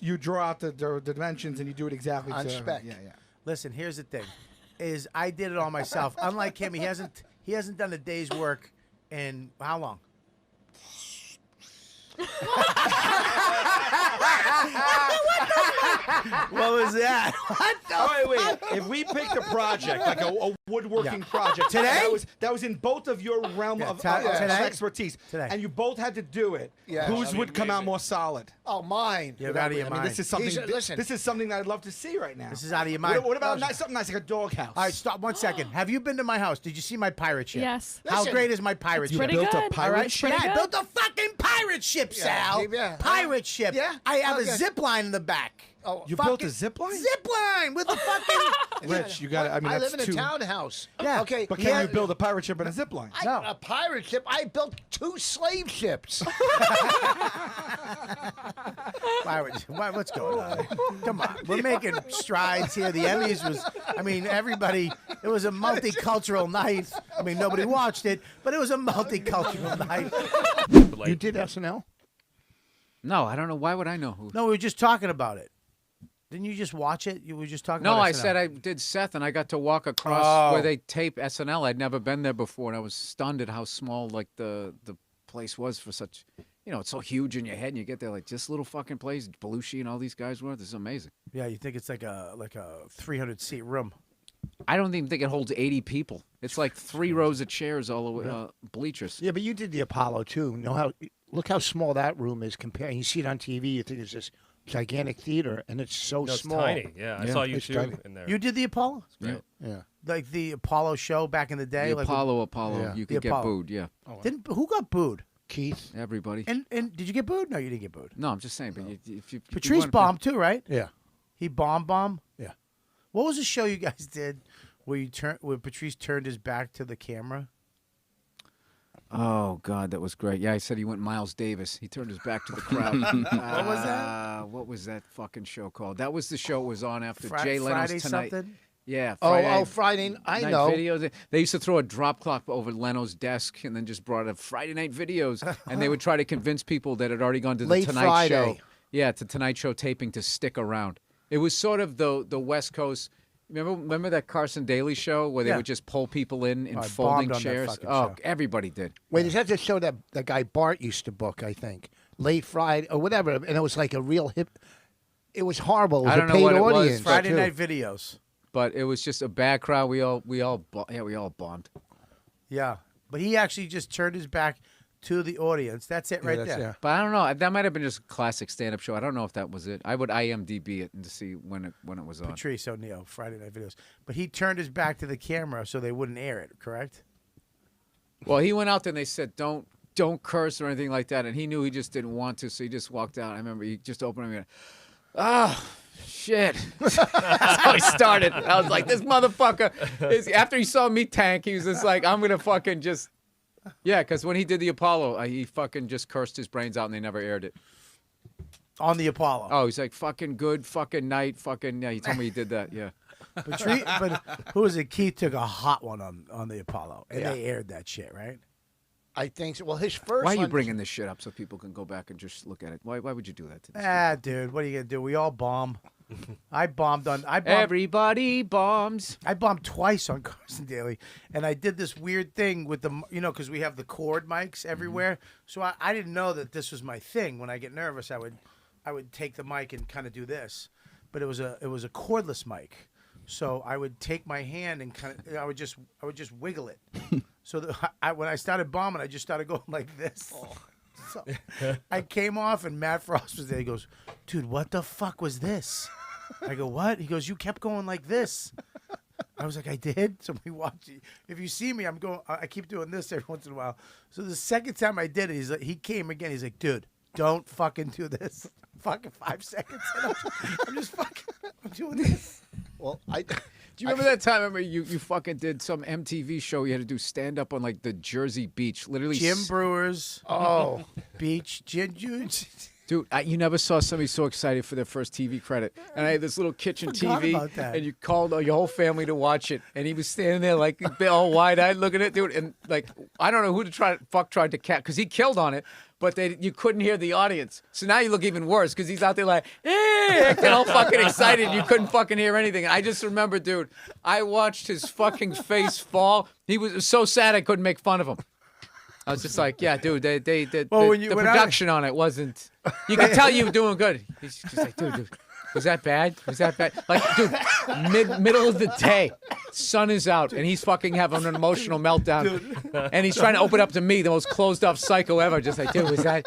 Speaker 9: you draw out the dimensions and you do it exactly
Speaker 2: On
Speaker 9: to
Speaker 2: spec.
Speaker 9: Yeah.
Speaker 1: listen. Here's the thing: is I did it all myself. Unlike him, he hasn't done a day's work in how long? What was that? What the
Speaker 9: Wait.
Speaker 1: fuck?
Speaker 9: If we picked a project, like a woodworking project,
Speaker 1: Today?
Speaker 9: that was in both of your realm of
Speaker 1: today?
Speaker 9: expertise,
Speaker 1: Today.
Speaker 9: and you both had to do it.
Speaker 2: Yeah.
Speaker 9: Whose
Speaker 2: That'd
Speaker 9: would come out more solid?
Speaker 2: Oh, mine.
Speaker 1: You're out of your
Speaker 9: I mean,
Speaker 1: mind.
Speaker 9: this is something.
Speaker 2: Listen.
Speaker 9: This is something that I'd love to see right now.
Speaker 1: This is out of your mind.
Speaker 9: What about something nice like a doghouse?
Speaker 1: All right, stop 1 second. Have you been to my house? Did you see my pirate ship?
Speaker 16: Yes.
Speaker 1: How
Speaker 2: Listen,
Speaker 1: great is my pirate ship?
Speaker 16: pretty
Speaker 9: built a
Speaker 16: good.
Speaker 9: pirate
Speaker 1: All right,
Speaker 9: ship?
Speaker 1: yeah, I
Speaker 16: Pretty
Speaker 1: built a fucking pirate ship, Sal.
Speaker 2: yeah.
Speaker 1: Pirate ship.
Speaker 2: Yeah?
Speaker 1: I have
Speaker 2: Okay.
Speaker 1: a zip line in the back.
Speaker 2: Oh,
Speaker 9: You built a zip line?
Speaker 1: Zip line with a fucking.
Speaker 9: Rich, you got it. I mean,
Speaker 2: I
Speaker 9: that's
Speaker 2: live in
Speaker 9: two.
Speaker 2: a townhouse.
Speaker 1: Yeah.
Speaker 2: Okay.
Speaker 9: But can you build a pirate ship and a zip line?
Speaker 2: A pirate ship? I built 2 slave ships.
Speaker 1: What's going on? Come on, we're making strides here. The Emmys was, I mean, everybody. It was a multicultural night. I mean, nobody watched it, but it was a multicultural night.
Speaker 2: You did SNL?
Speaker 12: No, I don't know. Why would I know who?
Speaker 1: No, we were just talking about it. Didn't you just watch it? You were just talking
Speaker 12: No,
Speaker 1: about
Speaker 12: I
Speaker 1: SNL.
Speaker 12: said I did Seth, and I got to walk across
Speaker 1: Oh.
Speaker 12: where they tape SNL. I'd never been there before, and I was stunned at how small like the place was for such. You know, it's so huge in your head, and you get there like this little fucking place. Belushi and all these guys were. This is amazing.
Speaker 1: Yeah, you think it's like a 300-seat room.
Speaker 12: I don't even think it holds 80 people. It's like 3 rows of chairs all over bleachers.
Speaker 2: Yeah, but you did the Apollo too. Look how small that room is compared. You see it on TV, you think it's this gigantic theater, and it's so
Speaker 15: No, it's
Speaker 2: small.
Speaker 15: tiny. Yeah, I saw you
Speaker 2: It's
Speaker 15: too
Speaker 2: tiny.
Speaker 15: in there.
Speaker 1: You did the Apollo?
Speaker 12: Yeah.
Speaker 2: Yeah.
Speaker 1: Like the Apollo show back in the day?
Speaker 12: The
Speaker 1: like
Speaker 12: Apollo,
Speaker 1: Yeah.
Speaker 12: you
Speaker 1: The
Speaker 12: could get
Speaker 1: Apollo.
Speaker 12: booed, yeah.
Speaker 1: Who got booed?
Speaker 2: Keith.
Speaker 12: Everybody.
Speaker 1: And did you get booed? No, you didn't get booed.
Speaker 12: No, I'm just saying. But if you
Speaker 1: Patrice
Speaker 12: wanna-
Speaker 1: bombed too, right?
Speaker 2: Yeah.
Speaker 1: He bombed?
Speaker 2: Yeah.
Speaker 1: What was the show you guys did where Patrice turned his back to the camera?
Speaker 12: Oh God, that was great. Yeah, I said he went Miles Davis. He turned his back to the crowd.
Speaker 1: What was that?
Speaker 12: What was that fucking show called? That was the show it was on after
Speaker 1: Fri-
Speaker 12: Jay Leno's
Speaker 1: Friday
Speaker 12: Tonight.
Speaker 1: something?
Speaker 12: Yeah.
Speaker 2: Friday. I
Speaker 12: night
Speaker 2: know.
Speaker 12: Videos. They used to throw a drop clock over Leno's desk and then just brought up Friday night videos, and they would try to convince people that had already gone to the
Speaker 2: Late
Speaker 12: Tonight
Speaker 2: Friday.
Speaker 12: Show. Yeah, to Tonight Show taping to stick around. It was sort of the West Coast. Remember that Carson Daly show where they
Speaker 1: Yeah.
Speaker 12: would just pull people in
Speaker 1: I
Speaker 12: folding
Speaker 1: bombed on that
Speaker 12: chairs?
Speaker 1: fucking
Speaker 12: Oh,
Speaker 1: show.
Speaker 12: everybody did.
Speaker 2: Wait, is that the show that guy Bart used to book, I think? Late Friday or whatever, and it was like a real hip. It was horrible. It was
Speaker 12: I don't
Speaker 2: a
Speaker 12: know
Speaker 2: paid
Speaker 12: what it was.
Speaker 2: audience.
Speaker 1: Friday
Speaker 2: too.
Speaker 1: night videos.
Speaker 12: But it was just a bad crowd. We all bombed.
Speaker 1: Yeah. But he actually just turned his back to the audience. That's it right there.
Speaker 12: But I don't know. That might have been just a classic stand-up show. I don't know if that was it. I would IMDb it to see when it was on.
Speaker 1: Patrice O'Neill, Friday night videos. But he turned his back to the camera so they wouldn't air it, correct?
Speaker 12: Well, he went out there and they said, don't curse or anything like that. And he knew he just didn't want to, so he just walked out. I remember he just opened it and shit. That's how he started. I was like, this motherfucker. After he saw me tank, he was just like, I'm going to fucking just. Yeah, because when he did the Apollo, he fucking just cursed his brains out and they never aired it.
Speaker 1: On the Apollo.
Speaker 12: Oh, he's like, fucking good, fucking night, fucking. Yeah, he told me he did that. Yeah.
Speaker 1: But who was it? Keith took a hot one on the Apollo, and they aired that shit, right?
Speaker 2: I think so. Well, his first.
Speaker 12: Why are you
Speaker 2: one-
Speaker 12: bringing this shit up so people can go back and just look at it? Why would you do that to this?
Speaker 1: Dude, what are you gonna do? We all bomb. I bombed.
Speaker 12: Everybody bombs.
Speaker 1: I bombed twice on Carson Daly, and I did this weird thing with because we have the cord mics everywhere. So I didn't know that this was my thing. When I get nervous, I would take the mic and kind of do this, but it was a cordless mic. So I would take my hand and I would just wiggle it So when I started bombing, I just started going like this. So I came off, and Matt Frost was there. He goes, dude, what the fuck was this? I go, what? He goes, you kept going like this. I was like, I did? So we watched it. If you see me, I keep doing this every once in a while. So the second time I did it, he came again. He's like, dude, don't fucking do this. Fucking 5 seconds. And I'm doing this.
Speaker 2: Well,
Speaker 12: Do you remember that time? Remember you fucking did some MTV show. You had to do stand up on like the Jersey beach, literally.
Speaker 1: Jim Brewers. Beach.
Speaker 12: Dude, you never saw somebody so excited for their first TV credit. And I had this little kitchen
Speaker 1: Forgot
Speaker 12: TV,
Speaker 1: about that.
Speaker 12: and you called your whole family to watch it. And he was standing there like all wide-eyed looking at it, dude. And like, I don't know who tried to catch, because he killed on it, but you couldn't hear the audience. So now you look even worse, because he's out there like, hey, get all fucking excited. You couldn't fucking hear anything. And I just remember, dude, I watched his fucking face fall. He was so sad I couldn't make fun of him. I was just like, yeah, dude, the production on it wasn't. You could tell you were doing good. He's just like, dude, was that bad? Was that bad? Like, dude, middle of the day, sun is out, and he's fucking having an emotional meltdown, and he's trying to open up to me, the most closed-off psycho ever. Just like, dude, was that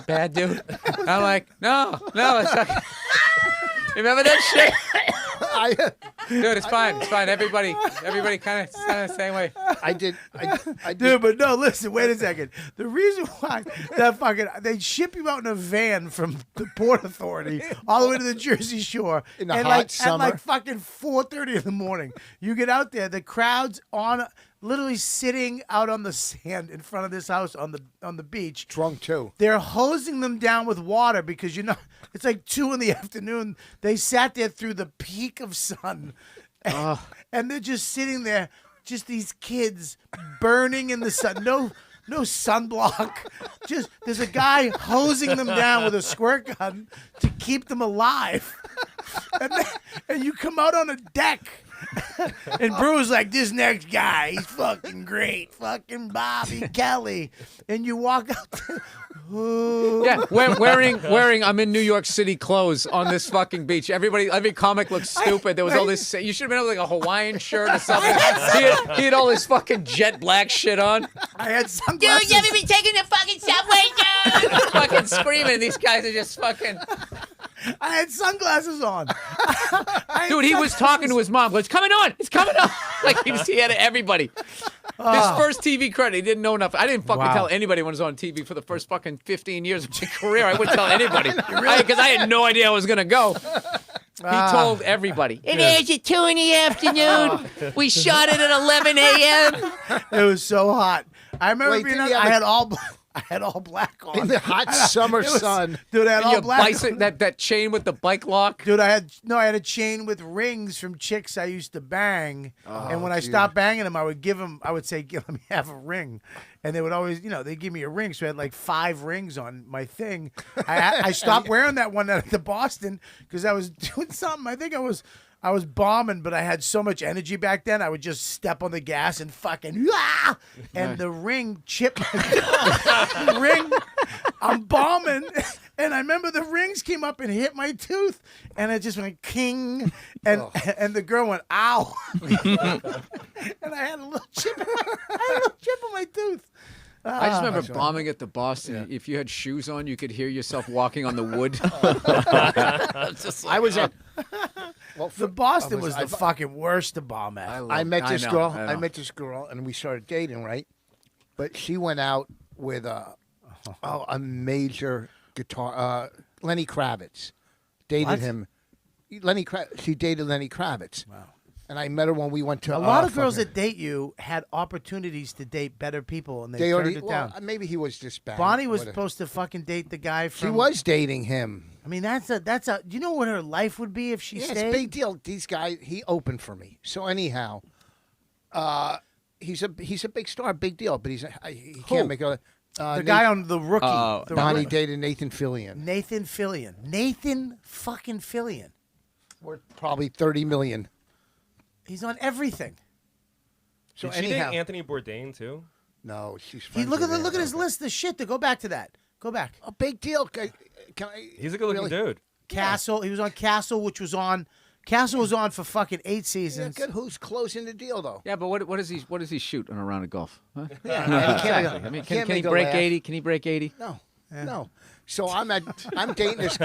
Speaker 12: bad, dude? And I'm like, no, it's not. Remember that shit? Dude, it's fine. It's fine. Everybody kind of the same way.
Speaker 2: I did.
Speaker 1: Dude, but no, listen, wait a second. The reason why they ship you out in a van from the Port Authority all the way to the Jersey Shore
Speaker 2: in the hot summer.
Speaker 1: At like fucking 4:30 in the morning. You get out there, the crowd's literally sitting out on the sand in front of this house on the beach.
Speaker 2: Drunk too.
Speaker 1: They're hosing them down with water because it's like 2 p.m. They sat there through the peak of sun, and they're just sitting there, just these kids burning in the sun. No sunblock. Just there's a guy hosing them down with a squirt gun to keep them alive, and you come out on a deck. And Brew's like, this next guy, he's fucking great, fucking Bobby Kelly. And you walk out there,
Speaker 12: yeah, wearing I'm in New York City clothes on this fucking beach. Every comic looks stupid. There was all this. You should have been like a Hawaiian shirt or something. He had all this fucking jet black shit on.
Speaker 1: I had sunglasses.
Speaker 8: Dude, you ever been taking the fucking subway, dude?
Speaker 12: Fucking screaming. These guys are just fucking.
Speaker 1: I had sunglasses on.
Speaker 12: Dude, he was talking to his mom. Goes, coming on. It's coming on. Like he had everybody. His first TV credit, he didn't know enough. I didn't fucking tell anybody when I was on TV for the first fucking 15 years of my career. I wouldn't tell anybody because I had no idea I was going to go. He told everybody.
Speaker 8: It airs at 2 PM. We shot it at 11 a.m.
Speaker 1: It was so hot. I remember being out, I had all black on.
Speaker 2: In the hot summer sun.
Speaker 1: Dude, I had all black
Speaker 12: on. That chain with the bike lock.
Speaker 1: Dude, I had a chain with rings from chicks I used to bang. And when I stopped banging them, I would say, let me have a ring. And they would always, they give me a ring. So I had like 5 rings on my thing. I stopped wearing that one at the Boston because I was doing something. I think I was bombing, but I had so much energy back then. I would just step on the gas and fucking and the ring chipped my ring. I'm bombing, and I remember the rings came up and hit my tooth, and it just went king, and the girl went ow, and I had a little chip on my tooth.
Speaker 12: I just remember bombing at the Boston. Yeah. If you had shoes on, you could hear yourself walking on the wood.
Speaker 2: I was at.
Speaker 1: Well, the Boston was the fucking worst to bomb at.
Speaker 2: I met this girl. I met this girl, and we started dating, right? But she went out with a major guitar. Lenny Kravitz dated him. She dated Lenny Kravitz. Wow. And I met her when we went to.
Speaker 1: A lot of girls that date you had opportunities to date better people, and they turned it down.
Speaker 2: Maybe he was just bad.
Speaker 1: Bonnie was supposed to fucking date the guy from.
Speaker 2: She was dating him.
Speaker 1: I mean, that's a. Do you know what her life would be if she stayed?
Speaker 2: It's a big deal. These guys, he opened for me. So anyhow, he's a big star, big deal. But he can't make a.
Speaker 1: The guy on The Rookie.
Speaker 2: Bonnie dated Nathan Fillion.
Speaker 1: Nathan fucking Fillion.
Speaker 2: Worth probably $30 million.
Speaker 1: He's on everything.
Speaker 10: So did she date Anthony Bourdain too?
Speaker 2: No, she's.
Speaker 1: Look at his list of shit. To go back to that. Go back.
Speaker 2: A big deal.
Speaker 10: He's a good-looking dude.
Speaker 1: Castle. He was on Castle, which was on Castle was on for fucking 8 seasons.
Speaker 2: Yeah, good. Who's closing the deal though?
Speaker 12: Yeah, but what does he shoot on a round of golf? Huh?
Speaker 2: Yeah, and he can't
Speaker 12: exactly.
Speaker 2: make-
Speaker 12: I mean,
Speaker 2: can't
Speaker 12: can he
Speaker 2: make a
Speaker 12: break
Speaker 2: laugh.
Speaker 12: 80? Can he break 80?
Speaker 2: No, no. So I'm dating this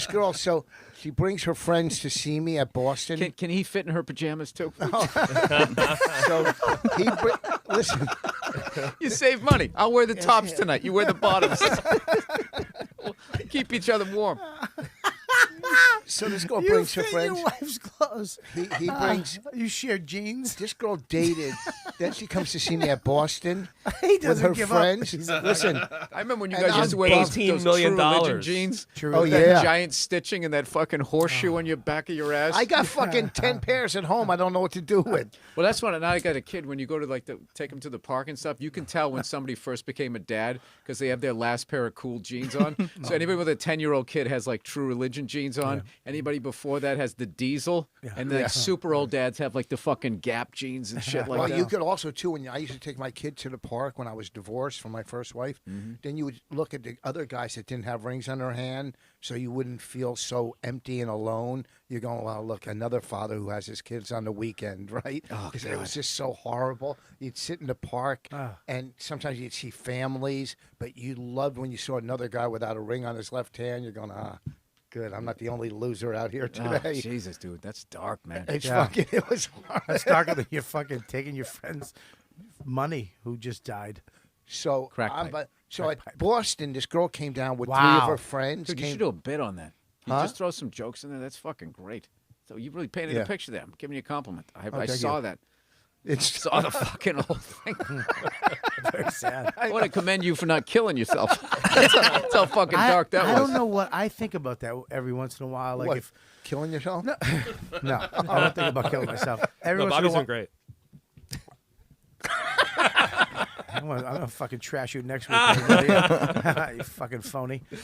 Speaker 2: girl. So she brings her friends to see me at Boston.
Speaker 12: Can he fit in her pajamas too?
Speaker 2: So listen.
Speaker 12: You save money. I'll wear the tops tonight. You wear the bottoms. Keep each other warm.
Speaker 2: So this girl
Speaker 1: You
Speaker 2: brings her
Speaker 1: fit
Speaker 2: friends.
Speaker 1: your wife's clothes.
Speaker 2: He brings.
Speaker 1: You share jeans.
Speaker 2: This girl dated. Then she comes to see me at Boston
Speaker 1: He
Speaker 2: with
Speaker 1: doesn't
Speaker 2: her
Speaker 1: give up.
Speaker 2: friends.
Speaker 1: He's-
Speaker 2: Listen,
Speaker 12: I remember when you
Speaker 2: And
Speaker 12: guys used to wear those
Speaker 10: $18 million.
Speaker 12: True Religion jeans.
Speaker 2: Oh,
Speaker 12: With that
Speaker 2: yeah.
Speaker 12: giant stitching and that fucking horseshoe on your back of your ass.
Speaker 2: I got fucking 10 pairs at home. I don't know what to do with.
Speaker 12: Well, that's what. Now I got a kid. When you go to take him to the park and stuff, you can tell when somebody first became a dad because they have their last pair of cool jeans on. So anybody with a 10-year-old kid has like True Religion jeans on. Anybody before that has the Diesel, and then super old dads have like the fucking Gap jeans and shit like
Speaker 2: Well,
Speaker 12: that.
Speaker 2: you could also too. When I used to take my kid to the park when I was divorced from my first wife, then you would look at the other guys that didn't have rings on their hand, so you wouldn't feel so empty and alone. You're going, well, look, another father who has his kids on the weekend, right? Because it was just so horrible. You'd sit in the park, and sometimes you'd see families, but you loved when you saw another guy without a ring on his left hand. You're going, good. I'm not the only loser out here
Speaker 12: Oh,
Speaker 2: today.
Speaker 12: Jesus, dude, that's dark, man.
Speaker 2: It's fucking. It was hard.
Speaker 1: That's darker than you're fucking taking your friend's money who just died.
Speaker 2: So
Speaker 12: Crack pipe.
Speaker 2: At Boston, this girl came down with 3
Speaker 1: Wow.
Speaker 2: of her friends.
Speaker 12: Dude, you should do a bit on that. You
Speaker 2: Huh?
Speaker 12: just throw some jokes in there. That's fucking great. So you really painted
Speaker 2: Yeah.
Speaker 12: a picture there. I'm giving you a compliment. I
Speaker 2: thank
Speaker 12: saw
Speaker 2: you.
Speaker 12: that.
Speaker 2: I
Speaker 12: saw the fucking whole thing.
Speaker 1: Very sad.
Speaker 12: I want to commend you for not killing yourself. That's how fucking dark that was.
Speaker 1: I don't know what I think about that every once in a while. Like
Speaker 2: What,
Speaker 1: if
Speaker 2: killing yourself?
Speaker 1: no, I don't think about killing myself. Every
Speaker 10: No,
Speaker 1: once in a
Speaker 10: Bobby's
Speaker 1: while,
Speaker 10: doing great.
Speaker 1: I'm gonna fucking trash you next week. Everybody. You fucking phony. You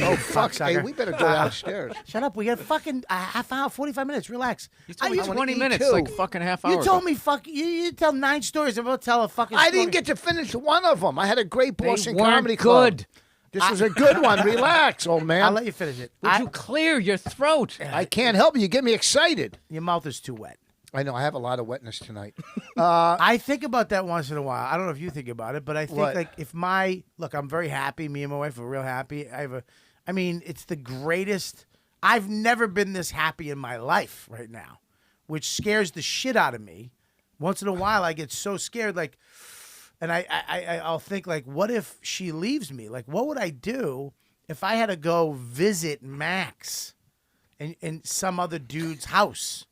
Speaker 2: Oh, fuck. Hey,
Speaker 1: cocksucker.
Speaker 2: we better go downstairs.
Speaker 1: Shut up. We got fucking a half hour, 45 minutes. Relax.
Speaker 12: You told me
Speaker 2: I wanna
Speaker 12: 20
Speaker 2: eat
Speaker 12: minutes,
Speaker 2: too.
Speaker 12: like fucking half hour
Speaker 1: You told
Speaker 12: ago.
Speaker 1: me you tell 9 stories. I'm about to tell a fucking
Speaker 2: I
Speaker 1: story.
Speaker 2: didn't get to finish one of them. I had a great Boston
Speaker 12: weren't
Speaker 2: Comedy Club.
Speaker 12: good.
Speaker 2: This was a good one. Relax, old man.
Speaker 1: I'll let you finish it.
Speaker 12: Would you clear your throat?
Speaker 2: I can't help you. You get me excited.
Speaker 1: Your mouth is too wet.
Speaker 2: I know. I have a lot of wetness tonight.
Speaker 1: I think about that once in a while. I don't know if you think about it, but I think
Speaker 2: What?
Speaker 1: like if look, I'm very happy. Me and my wife are real happy. I mean, it's the greatest. I've never been this happy in my life right now, which scares the shit out of me. Once in a while, I get so scared, like, and I'll think like, what if she leaves me? Like, what would I do if I had to go visit Max in some other dude's house?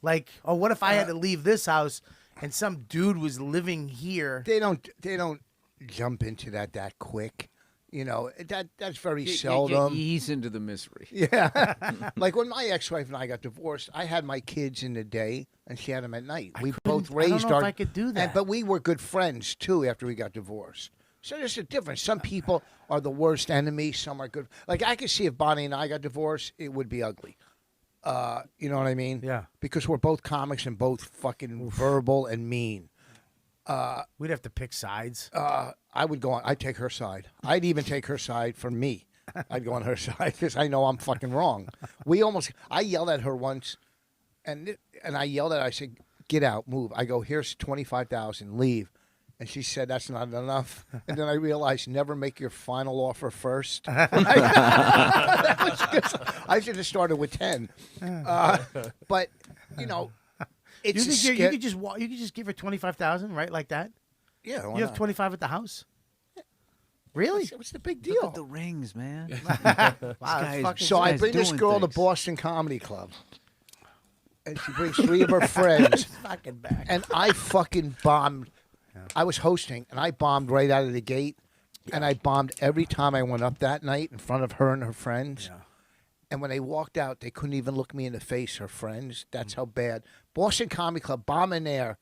Speaker 1: Like, oh, what if I had to leave this house and some dude was living here?
Speaker 2: They don't jump into that quick. You know, that's very
Speaker 12: You
Speaker 2: seldom.
Speaker 12: ease into the misery.
Speaker 2: Yeah. Like when my ex-wife and I got divorced, I had my kids in the day and she had them at night. We both raised
Speaker 1: I don't know
Speaker 2: our.
Speaker 1: if I could do that.
Speaker 2: But we were good friends too after we got divorced. So there's a difference. Some people are the worst enemy. Some are good. Like I could see if Bonnie and I got divorced, it would be ugly. You know what I mean?
Speaker 1: Yeah.
Speaker 2: Because we're both comics and both fucking verbal and mean.
Speaker 1: We'd have to pick sides.
Speaker 2: I would go on. I'd take her side. I'd even take her side for me. I'd go on her side because I know I'm fucking wrong. I yelled at her once, and I yelled at her. I said, "Get out, move." I go, "Here's 25,000, leave." And she said, "That's not enough." And then I realized, never make your final offer first. I should have started with 10. But you know, it's
Speaker 1: you could just give her 25,000, right, like that.
Speaker 2: Yeah,
Speaker 1: you have 25 at the house. Really?
Speaker 2: What's the big deal?
Speaker 12: Look at the rings, man.
Speaker 2: So I bring this girl to Boston Comedy Club, and she brings 3 of her friends.
Speaker 1: Fucking back.
Speaker 2: And I fucking bombed. I was hosting, and I bombed right out of the gate. And I bombed every time I went up that night in front of her and her friends.
Speaker 1: Yeah.
Speaker 2: And when they walked out, they couldn't even look me in the face, her friends. That's how bad. Boston Comedy Club, bombing there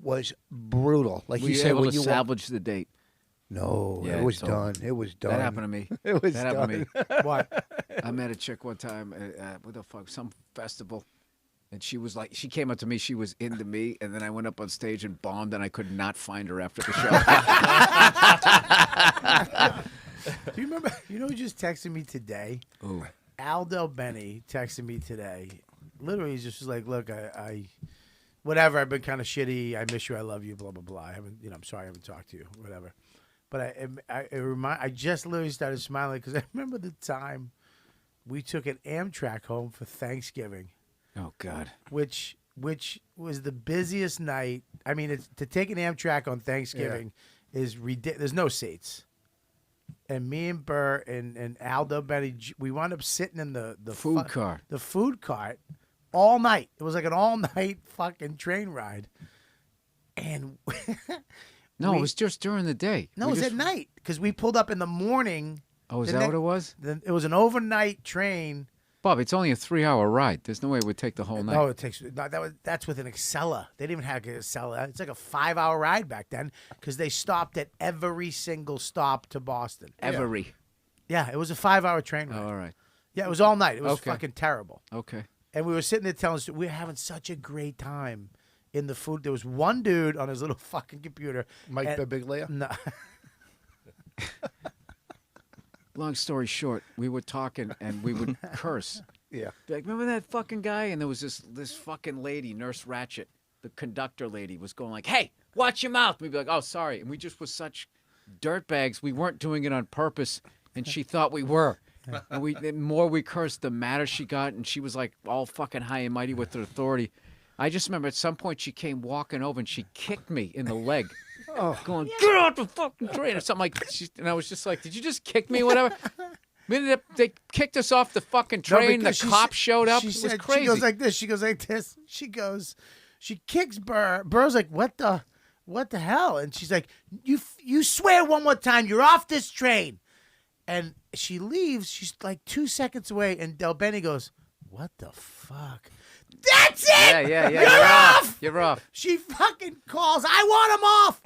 Speaker 2: was brutal. Like
Speaker 12: Were
Speaker 2: you
Speaker 12: you
Speaker 2: say,
Speaker 12: able
Speaker 2: when
Speaker 12: to
Speaker 2: you
Speaker 12: salvage the date?
Speaker 2: No,
Speaker 12: Yeah,
Speaker 2: it was
Speaker 12: it's over.
Speaker 2: done. It was done.
Speaker 12: That happened to me.
Speaker 2: It was
Speaker 12: that happened
Speaker 2: done.
Speaker 12: to me.
Speaker 1: What?
Speaker 12: I met a chick one time at what the fuck, some festival, and she was like, she came up to me, she was into me, and then I went up on stage and bombed, and I could not find her after the show.
Speaker 1: Do you remember? You know who just texted me today?
Speaker 12: Ooh.
Speaker 1: Aldo Benny texted me today. literally, he's just like, look, I whatever. I've been kind of shitty. I miss you. I love you. Blah blah blah. I haven't, I'm sorry. I haven't talked to you. Whatever. But I just literally started smiling because I remember the time we took an Amtrak home for Thanksgiving.
Speaker 12: Oh God.
Speaker 1: Which was the busiest night. I mean, to take an Amtrak on Thanksgiving is ridiculous. There's no seats. And me and Burr and Aldo Benny, we wound up sitting in the
Speaker 12: food cart.
Speaker 1: The food cart all night. It was like an all-night fucking train ride. And
Speaker 12: no, it was just during the day.
Speaker 1: No, it was at night because we pulled up in the morning.
Speaker 12: Oh, is that what it was?
Speaker 1: It was an overnight train.
Speaker 12: Bob, it's only a 3-hour ride. There's no way it would take the whole night.
Speaker 1: No, it takes. That's with an Excella. They didn't even have an Excella. It's like a 5-hour ride back then because they stopped at every single stop to Boston.
Speaker 12: Every.
Speaker 1: Yeah, it was a 5-hour train ride.
Speaker 12: Oh, all right.
Speaker 1: Yeah, it was all night. It was
Speaker 12: Okay.
Speaker 1: fucking terrible.
Speaker 12: Okay.
Speaker 1: And we were sitting there telling us we were having such a great time in the food. There was one dude on his little fucking computer.
Speaker 2: Mike Birbiglia?
Speaker 1: No.
Speaker 12: Long story short, we were talking and we would curse.
Speaker 2: Yeah.
Speaker 12: Like, remember that fucking guy? And there was this fucking lady, Nurse Ratchet, the conductor lady, was going like, "Hey, watch your mouth." We'd be like, "Oh, sorry." And we just were such dirtbags. We weren't doing it on purpose, and she thought we were. And the more we cursed, the madder she got, and she was like all fucking high and mighty with her authority. I just remember at some point she came walking over and she kicked me in the leg. Going, "Get off the fucking train," or something like that. And I was just like, "Did you just kick me?" Whatever. They kicked us off the fucking train. The cops showed up. It was crazy.
Speaker 1: She goes like this. She goes like this. She kicks Burr. Burr's like, what the hell? And she's like, you swear one more time, you're off this train. And she leaves. She's like 2 seconds away. And Del Benny goes, what the fuck? That's it!
Speaker 12: Yeah.
Speaker 1: You're off!
Speaker 12: You're off.
Speaker 1: She fucking calls. I want him off.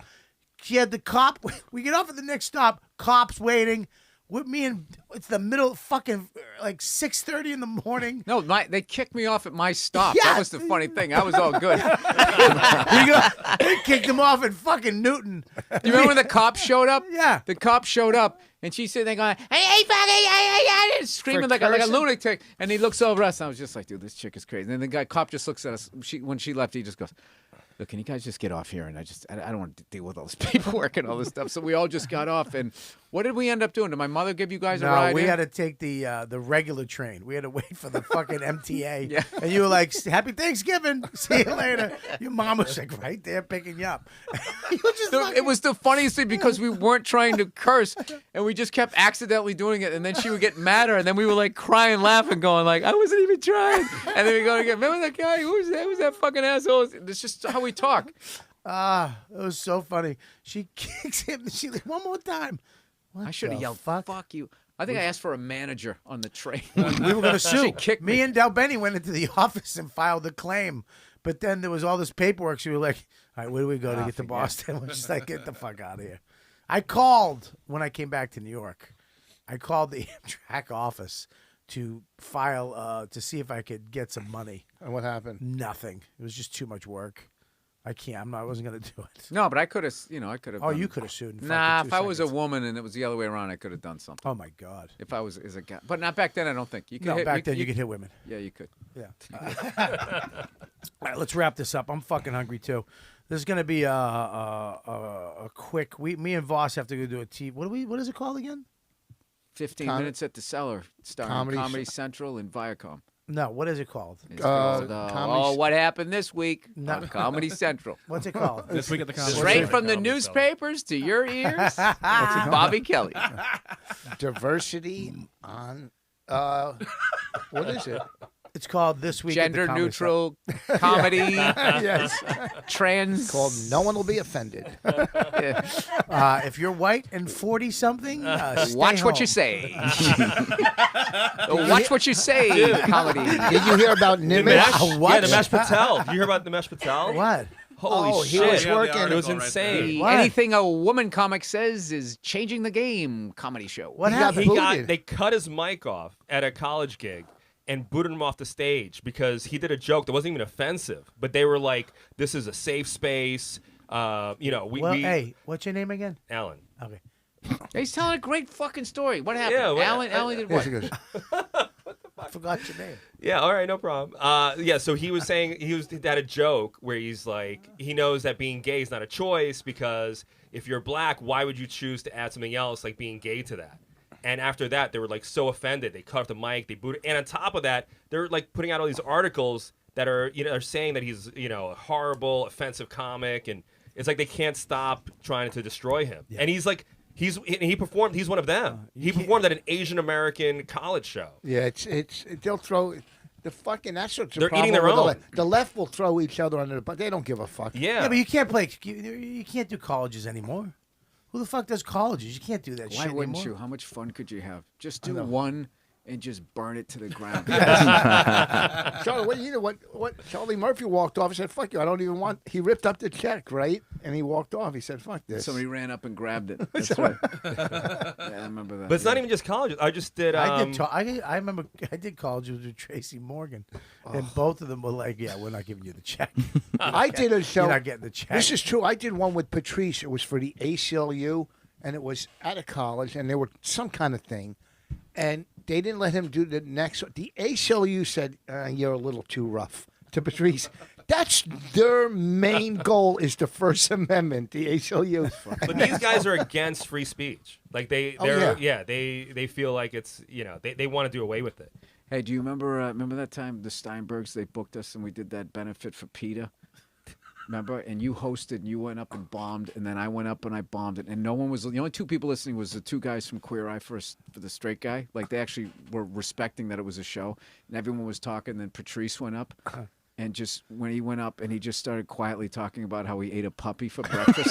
Speaker 1: She had the cop. We get off at the next stop. Cops waiting. With me and it's the middle fucking like 6:30 in the morning.
Speaker 12: No, they kicked me off at my stop.
Speaker 1: Yeah.
Speaker 12: That was the funny thing. I was all good.
Speaker 1: We kicked him off at fucking Newton.
Speaker 12: You remember when the cops showed up?
Speaker 1: Yeah.
Speaker 12: The cops showed up, and she's sitting there going, hey, fucking, screaming like a lunatic. And he looks over us, and I was just like, dude, this chick is crazy. And then the cop just looks at us. When she left, he just goes, look, can you guys just get off here? And I don't want to deal with all this paperwork and all this stuff. So we all just got off. And what did we end up doing? Did my mother give you guys a ride?
Speaker 1: No, we
Speaker 12: in?
Speaker 1: had to take the regular train. We had to wait for the fucking MTA.
Speaker 12: Yeah.
Speaker 1: And you were like, happy Thanksgiving. See you later. Your mom was like right there picking you up.
Speaker 12: It was the funniest thing because we weren't trying to curse and we just kept accidentally doing it. And then she would get madder. And then we were like crying, laughing, going like, I wasn't even trying. And then we go again, remember that guy? Who was that? Who was that fucking asshole? It's just how we talk.
Speaker 1: It was so funny. She kicks him. She like, one more time.
Speaker 12: I should have yelled, fuck you. I think I asked for a manager on the train.
Speaker 1: We were going to sue.
Speaker 12: She kicked
Speaker 1: me and Del Benny went into the office and filed a claim. But then there was all this paperwork. So we were like, all right, where do we go to get to Boston? We're just like, get the fuck out of here. I called when I came back to New York. I called the Amtrak office to file to see if I could get some money.
Speaker 2: And what happened?
Speaker 1: Nothing. It was just too much work. I can't. I wasn't going to do it.
Speaker 12: No, but I could have,
Speaker 1: Oh, you could have sued.
Speaker 12: Nah, if I was a woman and it was the other way around, I could have done something.
Speaker 1: Oh, my God.
Speaker 12: If I was as a guy. But not back then, I don't think. You could
Speaker 1: No, back then you could hit women.
Speaker 12: Yeah, you could.
Speaker 1: Yeah. All right, let's wrap this up. I'm fucking hungry, too. This is going to be a quick... Me and Voss have to go do a TV... What is it called again?
Speaker 12: 15 minutes at the Cellar, starring Comedy Central and Viacom.
Speaker 1: No, what is it called?
Speaker 12: It's called, what happened this week on Comedy Central.
Speaker 1: What's it called?
Speaker 20: This week at the Comedy
Speaker 12: Straight from the newspapers to your ears, Bobby Kelly.
Speaker 2: Diversity on, what is it?
Speaker 1: It's called This Week at the Comedy
Speaker 12: Gender-neutral comedy.
Speaker 2: Yes.
Speaker 12: Trans.
Speaker 2: Called No One Will Be Offended.
Speaker 1: If you're white and 40-something,
Speaker 12: watch what you say. Watch what you say, comedy.
Speaker 2: Did you hear about Nimesh?
Speaker 10: Yeah, Nimesh Patel. Did you hear about Nimesh Patel?
Speaker 1: What?
Speaker 10: Holy
Speaker 2: he
Speaker 10: shit.
Speaker 2: was working.
Speaker 10: It was insane.
Speaker 1: What?
Speaker 12: Anything a woman comic says is changing the game comedy show.
Speaker 1: What happened?
Speaker 10: They cut his mic off at a college gig and booted him off the stage because he did a joke that wasn't even offensive. But they were like, this is a safe space.
Speaker 1: Hey, what's your name again?
Speaker 10: Alan.
Speaker 1: Okay.
Speaker 12: He's telling a great fucking story. What happened?
Speaker 10: Yeah,
Speaker 12: Alan did what?
Speaker 2: Yes, he goes,
Speaker 10: What the fuck?
Speaker 1: forgot your name.
Speaker 10: Yeah, all right, no problem. Yeah, so he was saying he had a joke where he's like, he knows that being gay is not a choice because if you're black, why would you choose to add something else like being gay to that? And after that, they were like so offended, they cut off the mic, they booted, and on top of that, they're like putting out all these articles that are are saying that he's a horrible, offensive comic, and it's like they can't stop trying to destroy him. Yeah. And he's like. He performed. He's one of them. He performed at an Asian American college show.
Speaker 2: Yeah, they'll throw the fucking. That's what's the
Speaker 10: They're
Speaker 2: problem
Speaker 10: eating their
Speaker 2: with
Speaker 10: own.
Speaker 2: The left will throw each other under the bus. They don't give a fuck.
Speaker 10: Yeah,
Speaker 1: but you can't play. You can't do colleges anymore. Who the fuck does colleges? You can't do that shit
Speaker 12: Why wouldn't
Speaker 1: anymore.
Speaker 12: you? How much fun could you have? Just do one and just burn it to the ground.
Speaker 2: Charlie, what Charlie Murphy walked off and said, "Fuck you, I don't even want." He ripped up the check, right? And he walked off. He said, "Fuck this."
Speaker 12: Somebody ran up and grabbed it. That's right. Yeah, I remember that.
Speaker 10: But it's not even just colleges. I just did.
Speaker 1: I remember I did colleges with Tracy Morgan, and both of them were like, "Yeah, we're not giving you the check."
Speaker 2: I did a show.
Speaker 1: You're not getting the check.
Speaker 2: This is true. I did one with Patrice. It was for the ACLU, and it was at a college, and there were some kind of thing, and they didn't let him do the next. The ACLU said, "You're a little too rough." To Patrice, that's their main goal is the First Amendment. The ACLU.
Speaker 10: But these guys are against free speech. Like they feel like it's they want to do away with it.
Speaker 12: Hey, do you remember that time the Steinbergs, they booked us and we did that benefit for PETA? Remember? And you hosted and you went up and bombed, and then I went up and I bombed it. And no one was, the only two people listening was the two guys from Queer Eye for the straight guy. Like they actually were respecting that it was a show, and everyone was talking. And then Patrice went up. And just when he went up and he just started quietly talking about how he ate a puppy for breakfast.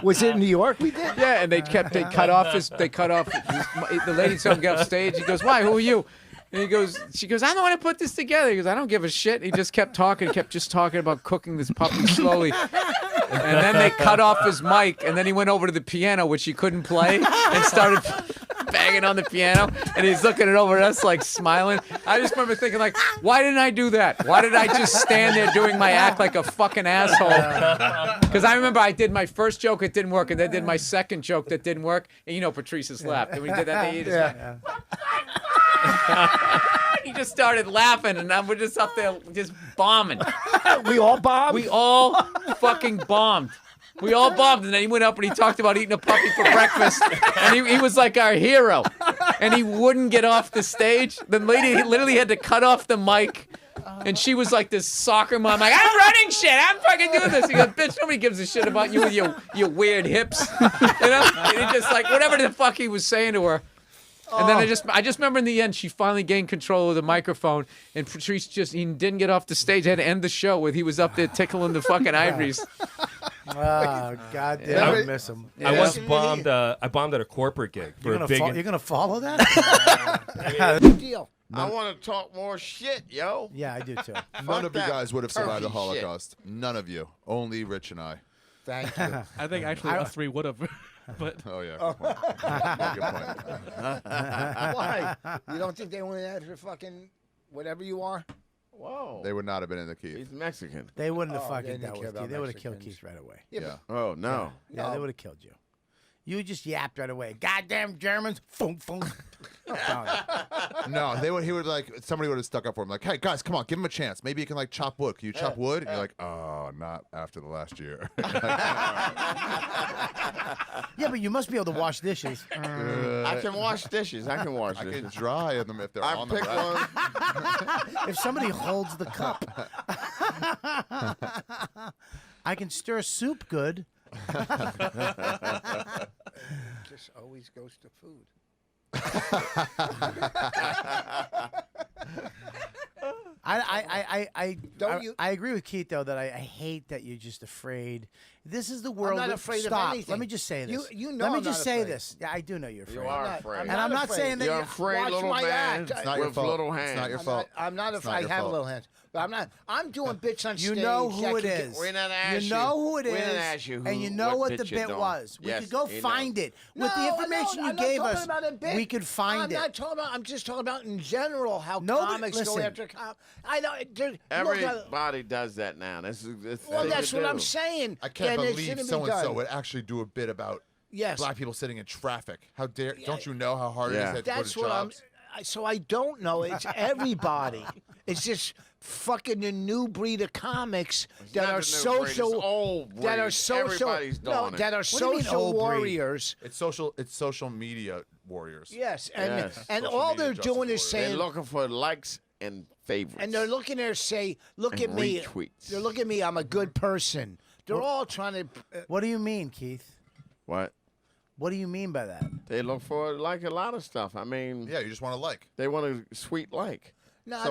Speaker 2: Was it in New York we did?
Speaker 12: Yeah, and they cut off the lady told him to get off stage. He goes, "Why? Who are you?" And she goes, "I'm the one who put this together." He goes, "I don't give a shit." He just kept talking about cooking this puppy slowly. And then they cut off his mic, and then he went over to the piano, which he couldn't play, and started banging on the piano, and he's looking it over at us like smiling. I just remember thinking like, why didn't I do that? Why did I just stand there doing my act like a fucking asshole? Because I remember I did my first joke, it didn't work, and then I did my second joke that didn't work, and Patrice just laughed. And we did that, he just he just started laughing, and we're just up there just bombing.
Speaker 2: We all bombed?
Speaker 12: We all fucking bombed. We all bombed, and then he went up and he talked about eating a puppy for breakfast, and he was like our hero, and he wouldn't get off the stage. The lady literally had to cut off the mic, and she was like this soccer mom, like, "I'm running shit, I'm fucking doing this." He goes, "Bitch, nobody gives a shit about you with your weird hips," And he just like whatever the fuck he was saying to her. And then I just remember in the end, she finally gained control of the microphone, and Patrice he didn't get off the stage. Had to end the show with he was up there tickling the fucking ivories.
Speaker 1: Oh, God damn, I miss him.
Speaker 10: I once bombed. I bombed at a corporate gig for a big.
Speaker 1: You're gonna follow that?
Speaker 2: Good deal.
Speaker 7: I want to talk more shit, yo.
Speaker 1: Yeah, I do too.
Speaker 15: None of you guys would have survived the
Speaker 7: turkey
Speaker 15: Holocaust. None of you. Only Rich and I.
Speaker 2: Thank you.
Speaker 22: I think actually us three would have. But
Speaker 15: yeah. Good point.
Speaker 2: Why? You don't think they went after fucking whatever you are?
Speaker 7: Whoa.
Speaker 15: They would not have been in the Keith.
Speaker 7: He's Mexican.
Speaker 1: They wouldn't have
Speaker 2: They
Speaker 1: fucking
Speaker 2: didn't
Speaker 1: dealt
Speaker 2: care
Speaker 1: with you.
Speaker 2: about
Speaker 1: They would have killed
Speaker 2: Mexicans.
Speaker 1: Keith right away.
Speaker 2: Yeah.
Speaker 7: Oh, no.
Speaker 1: Yeah, they would have killed you. You just yapped right away. Goddamn Germans. Funk, funk.
Speaker 15: No, he would somebody would have stuck up for him. Like, hey guys, come on, give him a chance. Maybe he can chop wood. Can you chop wood? And you're like, oh, not after the last year.
Speaker 1: Yeah, but you must be able to wash dishes.
Speaker 7: I can wash dishes. I can wash
Speaker 15: I
Speaker 7: dishes.
Speaker 15: can dry them if they're on the
Speaker 7: pick
Speaker 15: rack.
Speaker 1: If somebody holds the cup, I can stir soup good.
Speaker 2: Just always goes to food.
Speaker 1: I agree with Keith though that I hate that you're just afraid. This is the world.
Speaker 2: I'm not afraid
Speaker 1: Stop.
Speaker 2: of anything.
Speaker 1: Let me just say this.
Speaker 2: You know
Speaker 1: Let me
Speaker 2: I'm
Speaker 1: just
Speaker 2: not
Speaker 1: say
Speaker 2: afraid.
Speaker 1: this. Yeah, I do know you're afraid.
Speaker 7: You are afraid.
Speaker 1: And I'm not saying that
Speaker 7: You're afraid,
Speaker 2: Watch
Speaker 7: little
Speaker 2: my
Speaker 7: man.
Speaker 2: act.
Speaker 15: It's not your
Speaker 7: With
Speaker 15: fault.
Speaker 7: little
Speaker 15: It's
Speaker 7: hands.
Speaker 15: not your fault.
Speaker 2: I'm not
Speaker 15: It's
Speaker 2: afraid.
Speaker 15: not
Speaker 2: I
Speaker 15: your
Speaker 2: have
Speaker 15: fault.
Speaker 2: little hands, but I'm not. I'm doing bits on
Speaker 1: You
Speaker 2: stage.
Speaker 1: know who
Speaker 2: that
Speaker 1: it
Speaker 2: can get-
Speaker 1: is.
Speaker 7: We didn't ask
Speaker 1: You know who it
Speaker 7: We didn't
Speaker 1: is,
Speaker 7: ask you
Speaker 1: and you know what the
Speaker 7: bit you're
Speaker 1: bit
Speaker 7: doing.
Speaker 1: was. We
Speaker 7: Yes,
Speaker 1: could go
Speaker 7: he
Speaker 1: find
Speaker 7: knows.
Speaker 1: it with the information you
Speaker 2: I'm
Speaker 1: gave
Speaker 2: not
Speaker 1: us.
Speaker 2: talking about a bit.
Speaker 1: We could find
Speaker 2: I'm
Speaker 1: it.
Speaker 2: not talking about. I'm just talking about in general how
Speaker 1: Nobody-
Speaker 2: comics
Speaker 1: listen.
Speaker 2: go after. I know.
Speaker 7: Everybody does that now. That's
Speaker 2: Well, that's what I'm saying.
Speaker 15: I can't
Speaker 2: Then it
Speaker 15: believe
Speaker 2: shouldn't be
Speaker 15: so and so
Speaker 2: done.
Speaker 15: would actually do a bit about
Speaker 2: Yes.
Speaker 15: black people sitting in traffic. How dare? Don't you know how hard it is to go
Speaker 2: That's
Speaker 15: to
Speaker 2: what
Speaker 15: jobs?
Speaker 2: So I don't know. It's everybody. It's just fucking the new breed of comics that are social. That are social.
Speaker 7: Everybody's doing
Speaker 2: No,
Speaker 7: it.
Speaker 2: that are
Speaker 1: What do you mean
Speaker 2: social
Speaker 1: old breed?
Speaker 2: warriors.
Speaker 15: It's social media warriors.
Speaker 2: Yes, and
Speaker 7: Yes.
Speaker 2: and
Speaker 15: Social
Speaker 2: all
Speaker 15: media
Speaker 2: they're
Speaker 15: justice
Speaker 2: doing is
Speaker 15: warriors.
Speaker 7: They're
Speaker 2: saying,
Speaker 7: looking for likes and favorites.
Speaker 2: and they're looking there say, look
Speaker 7: And
Speaker 2: at me.
Speaker 7: retweets.
Speaker 2: They're looking at me. I'm a good person. They're all trying to.
Speaker 1: What do you mean, Keith?
Speaker 7: What?
Speaker 1: What do you mean by that?
Speaker 7: They look for like a lot of stuff. I mean,
Speaker 15: Yeah, you just want to like.
Speaker 7: they want a sweet like.
Speaker 2: No,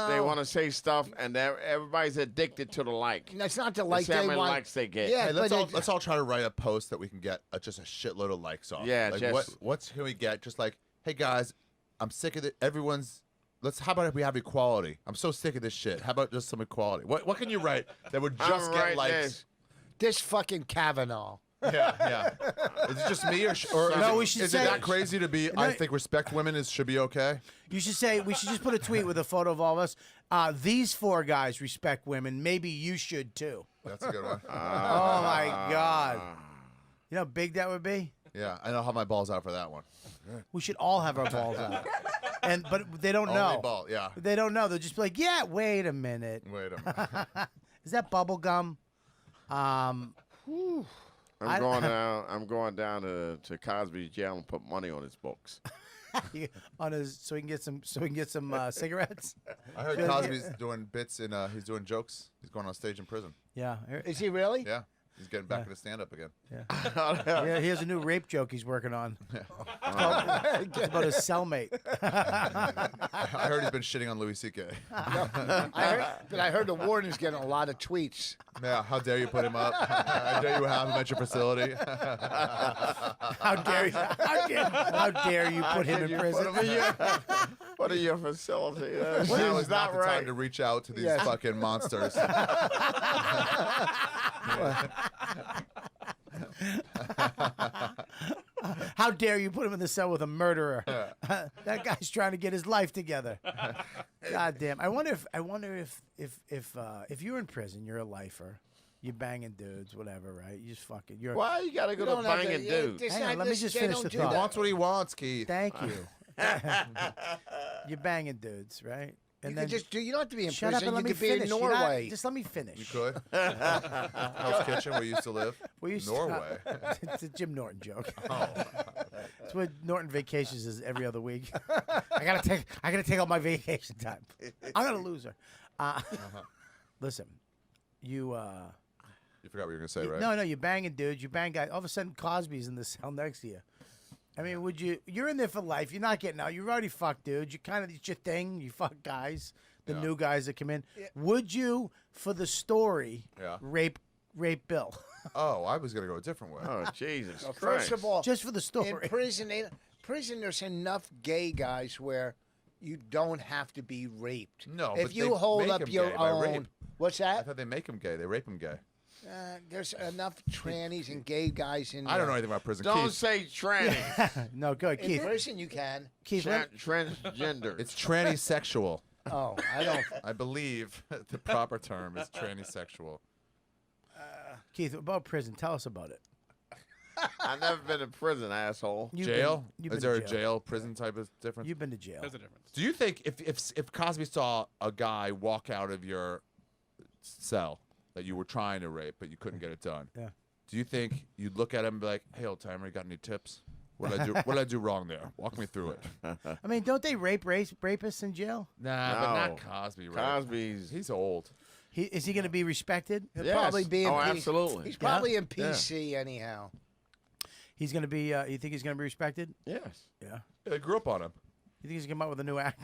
Speaker 7: They want to say stuff, and everybody's addicted to the like.
Speaker 2: That's not the
Speaker 7: They
Speaker 2: like
Speaker 7: see how
Speaker 2: they
Speaker 7: many
Speaker 2: want.
Speaker 7: likes they get.
Speaker 2: Yeah,
Speaker 15: Hey,
Speaker 2: but
Speaker 15: let's all try to write a post that we can get just a shitload of likes off.
Speaker 7: Yeah,
Speaker 15: like
Speaker 7: just-
Speaker 15: what can we get? Just like, hey guys, I'm sick of it. Everyone's. How about if we have equality? I'm so sick of this shit. How about just some equality? What can you write that would just get
Speaker 7: right
Speaker 15: likes?
Speaker 2: This fucking Kavanaugh.
Speaker 15: Yeah. Is it just me or
Speaker 1: No, we should
Speaker 15: is
Speaker 1: say-
Speaker 15: it that crazy to be? I think respect women should be okay.
Speaker 1: You should say we should just put a tweet with a photo of all of us. These 4 guys respect women. Maybe you should too.
Speaker 15: That's a good one.
Speaker 1: Oh my God! You know how big that would be?
Speaker 15: Yeah, I know how my balls out for that one.
Speaker 1: We should all have our balls out. But they don't
Speaker 15: Only
Speaker 1: know.
Speaker 15: ball, yeah.
Speaker 1: They don't know. They'll just be like, yeah, wait a minute.
Speaker 15: Wait a minute.
Speaker 1: Is that bubble gum?
Speaker 7: I'm going down to Cosby's jail and put money on his books.
Speaker 1: On his so he can get some cigarettes.
Speaker 15: I heard Cosby's doing bits in. He's doing jokes. He's going on stage in prison.
Speaker 1: Yeah.
Speaker 2: Is he really?
Speaker 15: Yeah. He's getting back into stand-up again.
Speaker 1: Yeah. Yeah. He has a new rape joke he's working on. It's about his cellmate.
Speaker 15: I heard he's been shitting on Louis C.K.
Speaker 2: I heard the warden's getting a lot of tweets.
Speaker 15: Yeah, how dare you put him up? How dare you have him at your facility?
Speaker 1: How dare you put him in prison?
Speaker 7: What are your facility?
Speaker 15: Now is not the time to reach out to these fucking monsters.
Speaker 1: How dare you put him in the cell with a murderer? That guy's trying to get his life together. God damn. I wonder if you're in prison, you're a lifer. You're banging dudes, whatever, right? You just fucking.
Speaker 7: Why you gotta go to banging dudes?
Speaker 1: Hang on, let me just finish the
Speaker 15: He
Speaker 1: thought.
Speaker 15: wants what he wants, Keith.
Speaker 1: Thank you. You're banging dudes, right?
Speaker 2: You don't have to be in
Speaker 1: Shut
Speaker 2: prison.
Speaker 1: up and let
Speaker 2: You
Speaker 1: me
Speaker 2: could be
Speaker 1: finish.
Speaker 2: in
Speaker 1: You're not-
Speaker 2: Norway.
Speaker 1: just let me finish.
Speaker 15: You could. Hell's Kitchen, where you used to live. Norway.
Speaker 1: It's a Jim Norton joke.
Speaker 15: Oh.
Speaker 1: It's what Norton vacations is every other week. I gotta take all my vacation time. I'm gonna lose her. Listen, you
Speaker 15: forgot what you were gonna say, right?
Speaker 1: No, you're banging dudes. You bang guys. All of a sudden, Cosby's in the cell next to you. I mean, would you? You're in there for life. You're not getting out. You've already fucked dudes. You kind of it's your thing. You fuck guys. The new guys that come in. Yeah. Would you, for the story, rape Bill?
Speaker 15: Oh, I was gonna go a different way.
Speaker 7: Oh, Jesus Christ.
Speaker 2: First of all,
Speaker 1: just for the story.
Speaker 2: In prison, there's enough gay guys where you don't have to be raped.
Speaker 15: No,
Speaker 2: if
Speaker 15: but
Speaker 2: you
Speaker 15: they
Speaker 2: hold
Speaker 15: make
Speaker 2: up
Speaker 15: him
Speaker 2: your
Speaker 15: gay by
Speaker 2: own.
Speaker 15: rape.
Speaker 2: What's
Speaker 15: I
Speaker 2: that?
Speaker 15: thought they make him gay. They rape him gay.
Speaker 2: There's enough trannies and gay guys in.
Speaker 15: I don't know anything about prison.
Speaker 7: Don't
Speaker 15: Keith.
Speaker 7: say tranny.
Speaker 1: No, good,
Speaker 2: In
Speaker 1: Keith.
Speaker 2: prison, you can.
Speaker 1: Keith,
Speaker 7: Transgender.
Speaker 15: It's tranny-sexual.
Speaker 2: Oh, I don't.
Speaker 15: I believe the proper term is tranny-sexual.
Speaker 1: Keith, about prison. Tell us about it.
Speaker 7: I've never been in prison, asshole.
Speaker 15: Jail?
Speaker 1: You've
Speaker 15: Is
Speaker 1: been
Speaker 15: there
Speaker 1: to
Speaker 15: a
Speaker 1: jail.
Speaker 15: jail prison type of difference?
Speaker 1: You've been to jail.
Speaker 20: There's a difference.
Speaker 15: Do you think if Cosby saw a guy walk out of your cell that you were trying to rape but you couldn't get it done?
Speaker 1: Yeah.
Speaker 15: Do you think you'd look at him and be like, "Hey, old timer, you got any tips? What did I do? What did I do wrong there? Walk me through it."
Speaker 1: I mean, don't they rape rapists in jail?
Speaker 15: Nah, but not Cosby. Right? He's old.
Speaker 1: Is he going to be respected?
Speaker 2: He'll probably be in PC.
Speaker 7: absolutely.
Speaker 2: He's probably in PC anyhow.
Speaker 1: He's going to be. You think he's going to be respected?
Speaker 7: Yes.
Speaker 1: Yeah.
Speaker 15: I grew up on him.
Speaker 1: You think he's going to come out with a new act?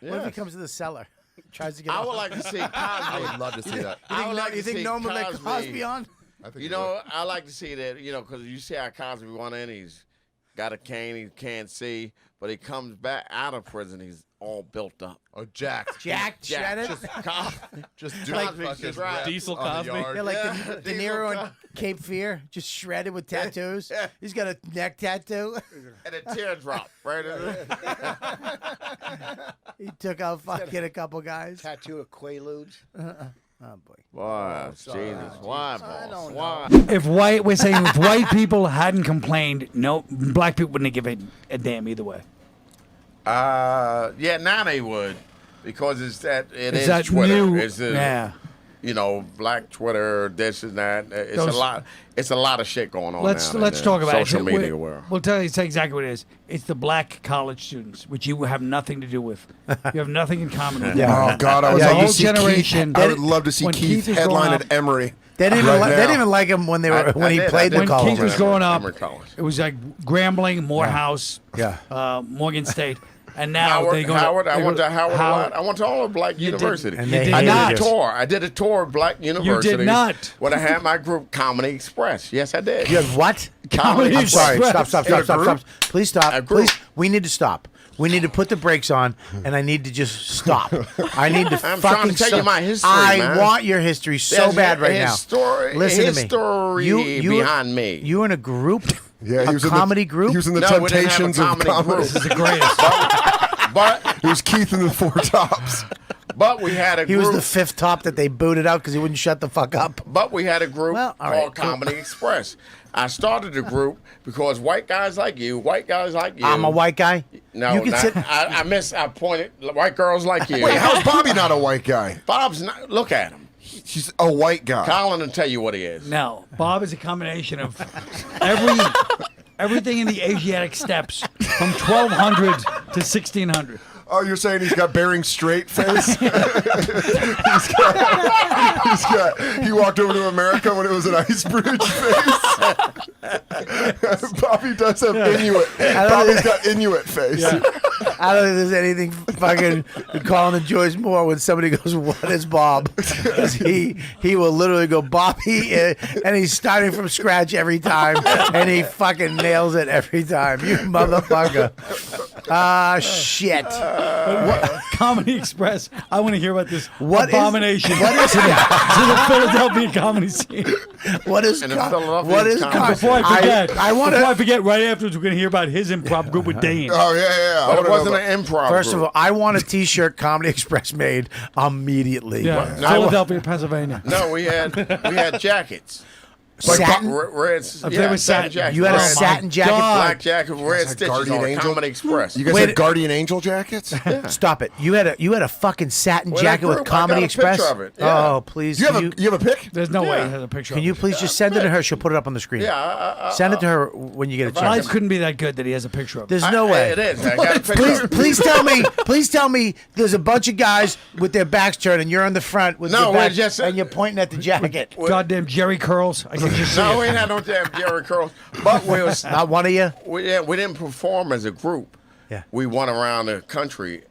Speaker 1: What if he
Speaker 7: Yes.
Speaker 1: comes to the cellar? Tries to get.
Speaker 7: I
Speaker 1: off?
Speaker 7: would like to see Cosby.
Speaker 15: I would love to see that.
Speaker 7: I would like
Speaker 1: you
Speaker 7: to
Speaker 1: think
Speaker 7: see
Speaker 1: no one would let
Speaker 7: Cosby.
Speaker 1: Cosby on?
Speaker 15: I think
Speaker 7: You
Speaker 15: he
Speaker 7: know, I like to see that, because you see how Cosby went in, he's got a cane, he can't see, but he comes back out of prison, he's all built up.
Speaker 15: Oh, jacked.
Speaker 1: Jacked, shredded.
Speaker 15: Just
Speaker 7: Cosby's
Speaker 15: doing fucking
Speaker 7: just right.
Speaker 20: Diesel
Speaker 15: on the
Speaker 20: Cosby.
Speaker 15: yard.
Speaker 1: Yeah, like
Speaker 7: Yeah,
Speaker 1: De Niro in Cape Fear, just shredded with tattoos.
Speaker 7: Yeah.
Speaker 1: He's got a neck tattoo.
Speaker 7: And a teardrop right in it.
Speaker 1: He took out fucking a couple guys.
Speaker 2: Tattoo of Quaaludes.
Speaker 1: Oh boy.
Speaker 7: Boy, Jesus, why,
Speaker 2: I
Speaker 7: boss?
Speaker 2: don't
Speaker 7: Why?
Speaker 14: If white people hadn't complained, no, black people wouldn't give a damn either way.
Speaker 7: Yeah, now they would, because it
Speaker 2: It's
Speaker 7: is
Speaker 2: that
Speaker 7: Twitter.
Speaker 2: new-
Speaker 7: It's
Speaker 2: yeah.
Speaker 7: Black Twitter, this and that. It's
Speaker 2: Those-
Speaker 7: a lot. It's a lot of shit going on.
Speaker 2: Let's
Speaker 7: now
Speaker 2: let's
Speaker 7: in
Speaker 2: talk
Speaker 7: the
Speaker 2: about
Speaker 7: social
Speaker 2: it.
Speaker 7: media world.
Speaker 2: We'll tell you exactly what it is. It's the black college students, which you have nothing to do with. You have nothing in common with.
Speaker 17: Oh God, I was
Speaker 2: the
Speaker 17: like,
Speaker 2: whole
Speaker 17: you see Keith-
Speaker 2: generation.
Speaker 17: I would love to see
Speaker 2: when
Speaker 17: Keith
Speaker 2: was growing
Speaker 17: headline
Speaker 2: up-
Speaker 17: at Emory.
Speaker 1: They didn't
Speaker 17: right
Speaker 1: even they
Speaker 17: now.
Speaker 1: didn't even like him when he played the
Speaker 2: when
Speaker 1: college.
Speaker 2: Keith was growing up,
Speaker 7: Emory College.
Speaker 2: it was like Grambling, Morehouse, Morgan State, and now they go
Speaker 7: Howard.
Speaker 2: to,
Speaker 7: I
Speaker 2: they
Speaker 7: went
Speaker 2: go
Speaker 7: to Howard. a lot. I went to all the black
Speaker 2: You did-
Speaker 7: universities.
Speaker 2: and they
Speaker 7: I did
Speaker 2: hated
Speaker 7: a
Speaker 2: us.
Speaker 7: tour. I did a tour of black universities.
Speaker 2: not.
Speaker 7: When I had my group Comedy Express. Yes, I did.
Speaker 1: You had what?
Speaker 7: Comedy
Speaker 1: I'm sorry.
Speaker 7: Express.
Speaker 1: Stop.
Speaker 7: In a group?
Speaker 1: Please stop.
Speaker 7: A group.
Speaker 1: Please. We need to stop. We need to put the brakes on, and I need to just stop. I need to
Speaker 7: I'm
Speaker 1: fucking
Speaker 7: trying to tell you
Speaker 1: stop.
Speaker 7: my history,
Speaker 1: I
Speaker 7: man.
Speaker 1: want your history so
Speaker 7: There's
Speaker 1: bad right
Speaker 7: history-
Speaker 1: now. Listen to me.
Speaker 7: history behind me.
Speaker 1: You were in a group?
Speaker 17: Yeah,
Speaker 1: a
Speaker 17: he was
Speaker 1: comedy
Speaker 17: in the,
Speaker 1: group?
Speaker 17: He was in the
Speaker 7: No, we didn't have a
Speaker 17: Temptations of
Speaker 7: comedy
Speaker 17: comedy.
Speaker 7: group.
Speaker 17: This is the greatest.
Speaker 7: But
Speaker 17: it was Keith and the Four Tops.
Speaker 7: But we had a
Speaker 1: He
Speaker 7: group.
Speaker 1: was the fifth top that they booted out because he wouldn't shut the fuck up.
Speaker 7: But we had a group
Speaker 1: Well, all
Speaker 7: called
Speaker 1: right, cool.
Speaker 7: Comedy Express. I started the group because white guys like you.
Speaker 1: I'm a white guy.
Speaker 7: No,
Speaker 1: You can
Speaker 7: not,
Speaker 1: sit-
Speaker 7: I pointed white girls like you.
Speaker 17: Wait, how's Bobby not a white guy?
Speaker 7: Bob's not. Look at him.
Speaker 17: She's a white guy.
Speaker 7: Colin will tell you what he is.
Speaker 2: No, Bob is a combination of everything in the Asiatic steppes from 1200 to 1600.
Speaker 17: Oh, you're saying he's got Bering Strait face? He walked over to America when it was an ice bridge face. Bobby does have Inuit. Bobby's got Inuit face.
Speaker 1: I don't think there's anything fucking Colin enjoys more when somebody goes, "What is Bob?" 'Cause he will literally go, "Bobby," and he's starting from scratch every time, and he fucking nails it every time. You motherfucker. Shit.
Speaker 2: Comedy Express. I want to hear about this
Speaker 1: What is-
Speaker 2: abomination
Speaker 1: what is-
Speaker 2: to the Philadelphia comedy scene.
Speaker 1: What is
Speaker 7: And the
Speaker 1: co-
Speaker 7: Philadelphia
Speaker 1: what is
Speaker 7: comedy
Speaker 1: co-
Speaker 2: Before I forget,
Speaker 1: I
Speaker 2: right afterwards, we're going to hear about his improv group with Dane.
Speaker 17: Oh, yeah.
Speaker 7: But it wasn't an improv
Speaker 1: First
Speaker 7: group.
Speaker 1: of all, I want a T-shirt Comedy Express made immediately.
Speaker 2: Yeah,
Speaker 7: No,
Speaker 2: Philadelphia, Pennsylvania.
Speaker 7: No, we had jackets.
Speaker 1: Satin?
Speaker 7: Red,
Speaker 2: they were satin.
Speaker 7: jackets.
Speaker 1: You had a
Speaker 7: Red-
Speaker 1: satin jacket?
Speaker 7: black jacket, with red
Speaker 17: It's like
Speaker 7: stitches
Speaker 17: Guardian
Speaker 7: on it.
Speaker 17: Angel?
Speaker 7: Comedy Express.
Speaker 17: You guys
Speaker 1: Wait,
Speaker 17: had Guardian Angel jackets?
Speaker 1: Stop it! You had a fucking satin
Speaker 7: Well,
Speaker 1: jacket
Speaker 7: that
Speaker 1: with
Speaker 7: group, I
Speaker 1: Comedy
Speaker 7: got a picture
Speaker 1: Express.
Speaker 7: of it, yeah.
Speaker 1: Oh, please!
Speaker 17: You
Speaker 1: can
Speaker 17: have a pic?
Speaker 2: There's no way
Speaker 7: Yeah.
Speaker 2: he has a picture
Speaker 1: Can
Speaker 2: of
Speaker 1: you
Speaker 2: it.
Speaker 1: please just send it to her? She'll put it up on the screen.
Speaker 7: Yeah,
Speaker 1: Send it to her when you get a
Speaker 2: Life
Speaker 1: chance.
Speaker 2: couldn't be that good that he has a picture of it.
Speaker 1: There's no way.
Speaker 7: It is. I got a picture.
Speaker 1: Please,
Speaker 7: of it.
Speaker 1: please tell me. There's a bunch of guys with their backs turned, and you're in the front with
Speaker 7: No,
Speaker 1: your
Speaker 7: we're
Speaker 1: back,
Speaker 7: just-
Speaker 1: and you're pointing at the jacket.
Speaker 2: Goddamn Jerry curls. I can just see
Speaker 7: No, we
Speaker 2: it.
Speaker 7: ain't had no damn Jerry curls. But we was
Speaker 1: Not one of you.
Speaker 7: we didn't perform as a group.
Speaker 1: Yeah.
Speaker 7: We went around the country,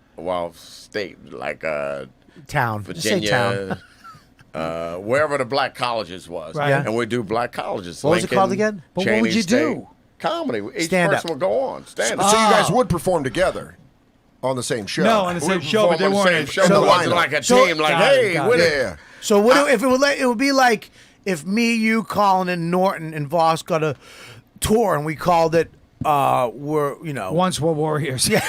Speaker 7: state like
Speaker 1: Town. Just say town.
Speaker 7: Virginia, wherever the black colleges was,
Speaker 2: Right. Yeah.
Speaker 7: and we do black colleges.
Speaker 1: What was it
Speaker 7: Lincoln,
Speaker 1: called again?
Speaker 2: But what
Speaker 7: Cheney
Speaker 2: would you
Speaker 7: State.
Speaker 2: do?
Speaker 7: Comedy. Each
Speaker 1: Stand
Speaker 7: person
Speaker 1: up.
Speaker 7: would go on. Stand
Speaker 17: So
Speaker 7: up.
Speaker 17: you guys would perform together on the same show?
Speaker 2: No, on the
Speaker 7: We
Speaker 2: same show, but they
Speaker 7: performed on the
Speaker 2: weren't.
Speaker 7: same show.
Speaker 17: So
Speaker 7: It wasn't
Speaker 17: lineup.
Speaker 7: like a
Speaker 1: So-
Speaker 7: team. Like,
Speaker 2: Got it,
Speaker 7: hey,
Speaker 2: got
Speaker 7: what
Speaker 2: it.
Speaker 7: it-
Speaker 17: Yeah.
Speaker 1: So what if it would be like if me, you, Colin, and Norton and Voss got a tour, and we called it
Speaker 2: Once were warriors.
Speaker 1: Yeah.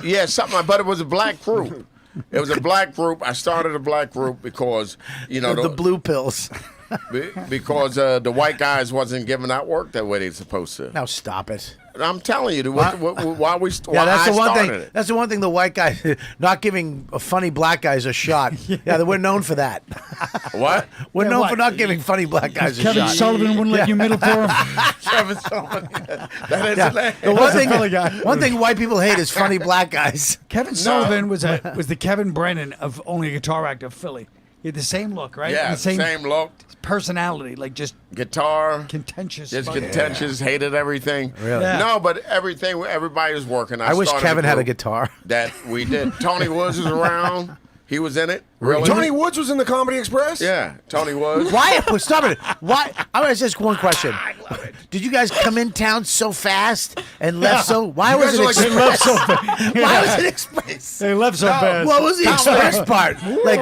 Speaker 7: Yeah, something like, but it was a black group. It was a black group. I started a black group because,
Speaker 1: the blue pills.
Speaker 7: because the white guys wasn't giving out work that way they're supposed to.
Speaker 1: Now stop it.
Speaker 7: I'm telling you, why we
Speaker 1: Yeah,
Speaker 7: why
Speaker 1: that's
Speaker 7: I
Speaker 1: the one
Speaker 7: started
Speaker 1: thing.
Speaker 7: it.
Speaker 1: That's the one thing. The white guys not giving funny black guys a shot. Yeah, we're known for that.
Speaker 7: What?
Speaker 1: We're
Speaker 2: Yeah,
Speaker 1: known
Speaker 2: what?
Speaker 1: for not giving funny black guys a
Speaker 2: Kevin
Speaker 1: shot.
Speaker 2: Sullivan wouldn't let you middle for him.
Speaker 7: Kevin Sullivan. That is
Speaker 1: Yeah.
Speaker 7: hilarious.
Speaker 1: The
Speaker 2: Philly guy.
Speaker 1: one thing white people hate is funny black guys.
Speaker 2: Kevin Sullivan was the Kevin Brennan of Only a Guitar Act of Philly. He had the same look, right?
Speaker 7: Yeah,
Speaker 2: the
Speaker 7: same look.
Speaker 2: personality, like just
Speaker 7: Guitar.
Speaker 2: contentious.
Speaker 7: Just
Speaker 2: fucking-
Speaker 7: contentious, hated everything.
Speaker 1: Really?
Speaker 2: Yeah.
Speaker 7: No, but everybody was working.
Speaker 1: I wish
Speaker 7: started
Speaker 1: Kevin had a
Speaker 7: group
Speaker 1: guitar.
Speaker 7: That we did. Tony Woods was around. He was in it. Really?
Speaker 17: Tony Woods was in the Comedy Express?
Speaker 7: Yeah, Tony Woods.
Speaker 1: Why? Stop it. Why? I want to ask one question. Did you guys come in town so fast and left so? Why was it
Speaker 2: They
Speaker 1: express?
Speaker 2: left so fast.
Speaker 1: Why was it express?
Speaker 2: They left so fast.
Speaker 1: What was the express part? Like,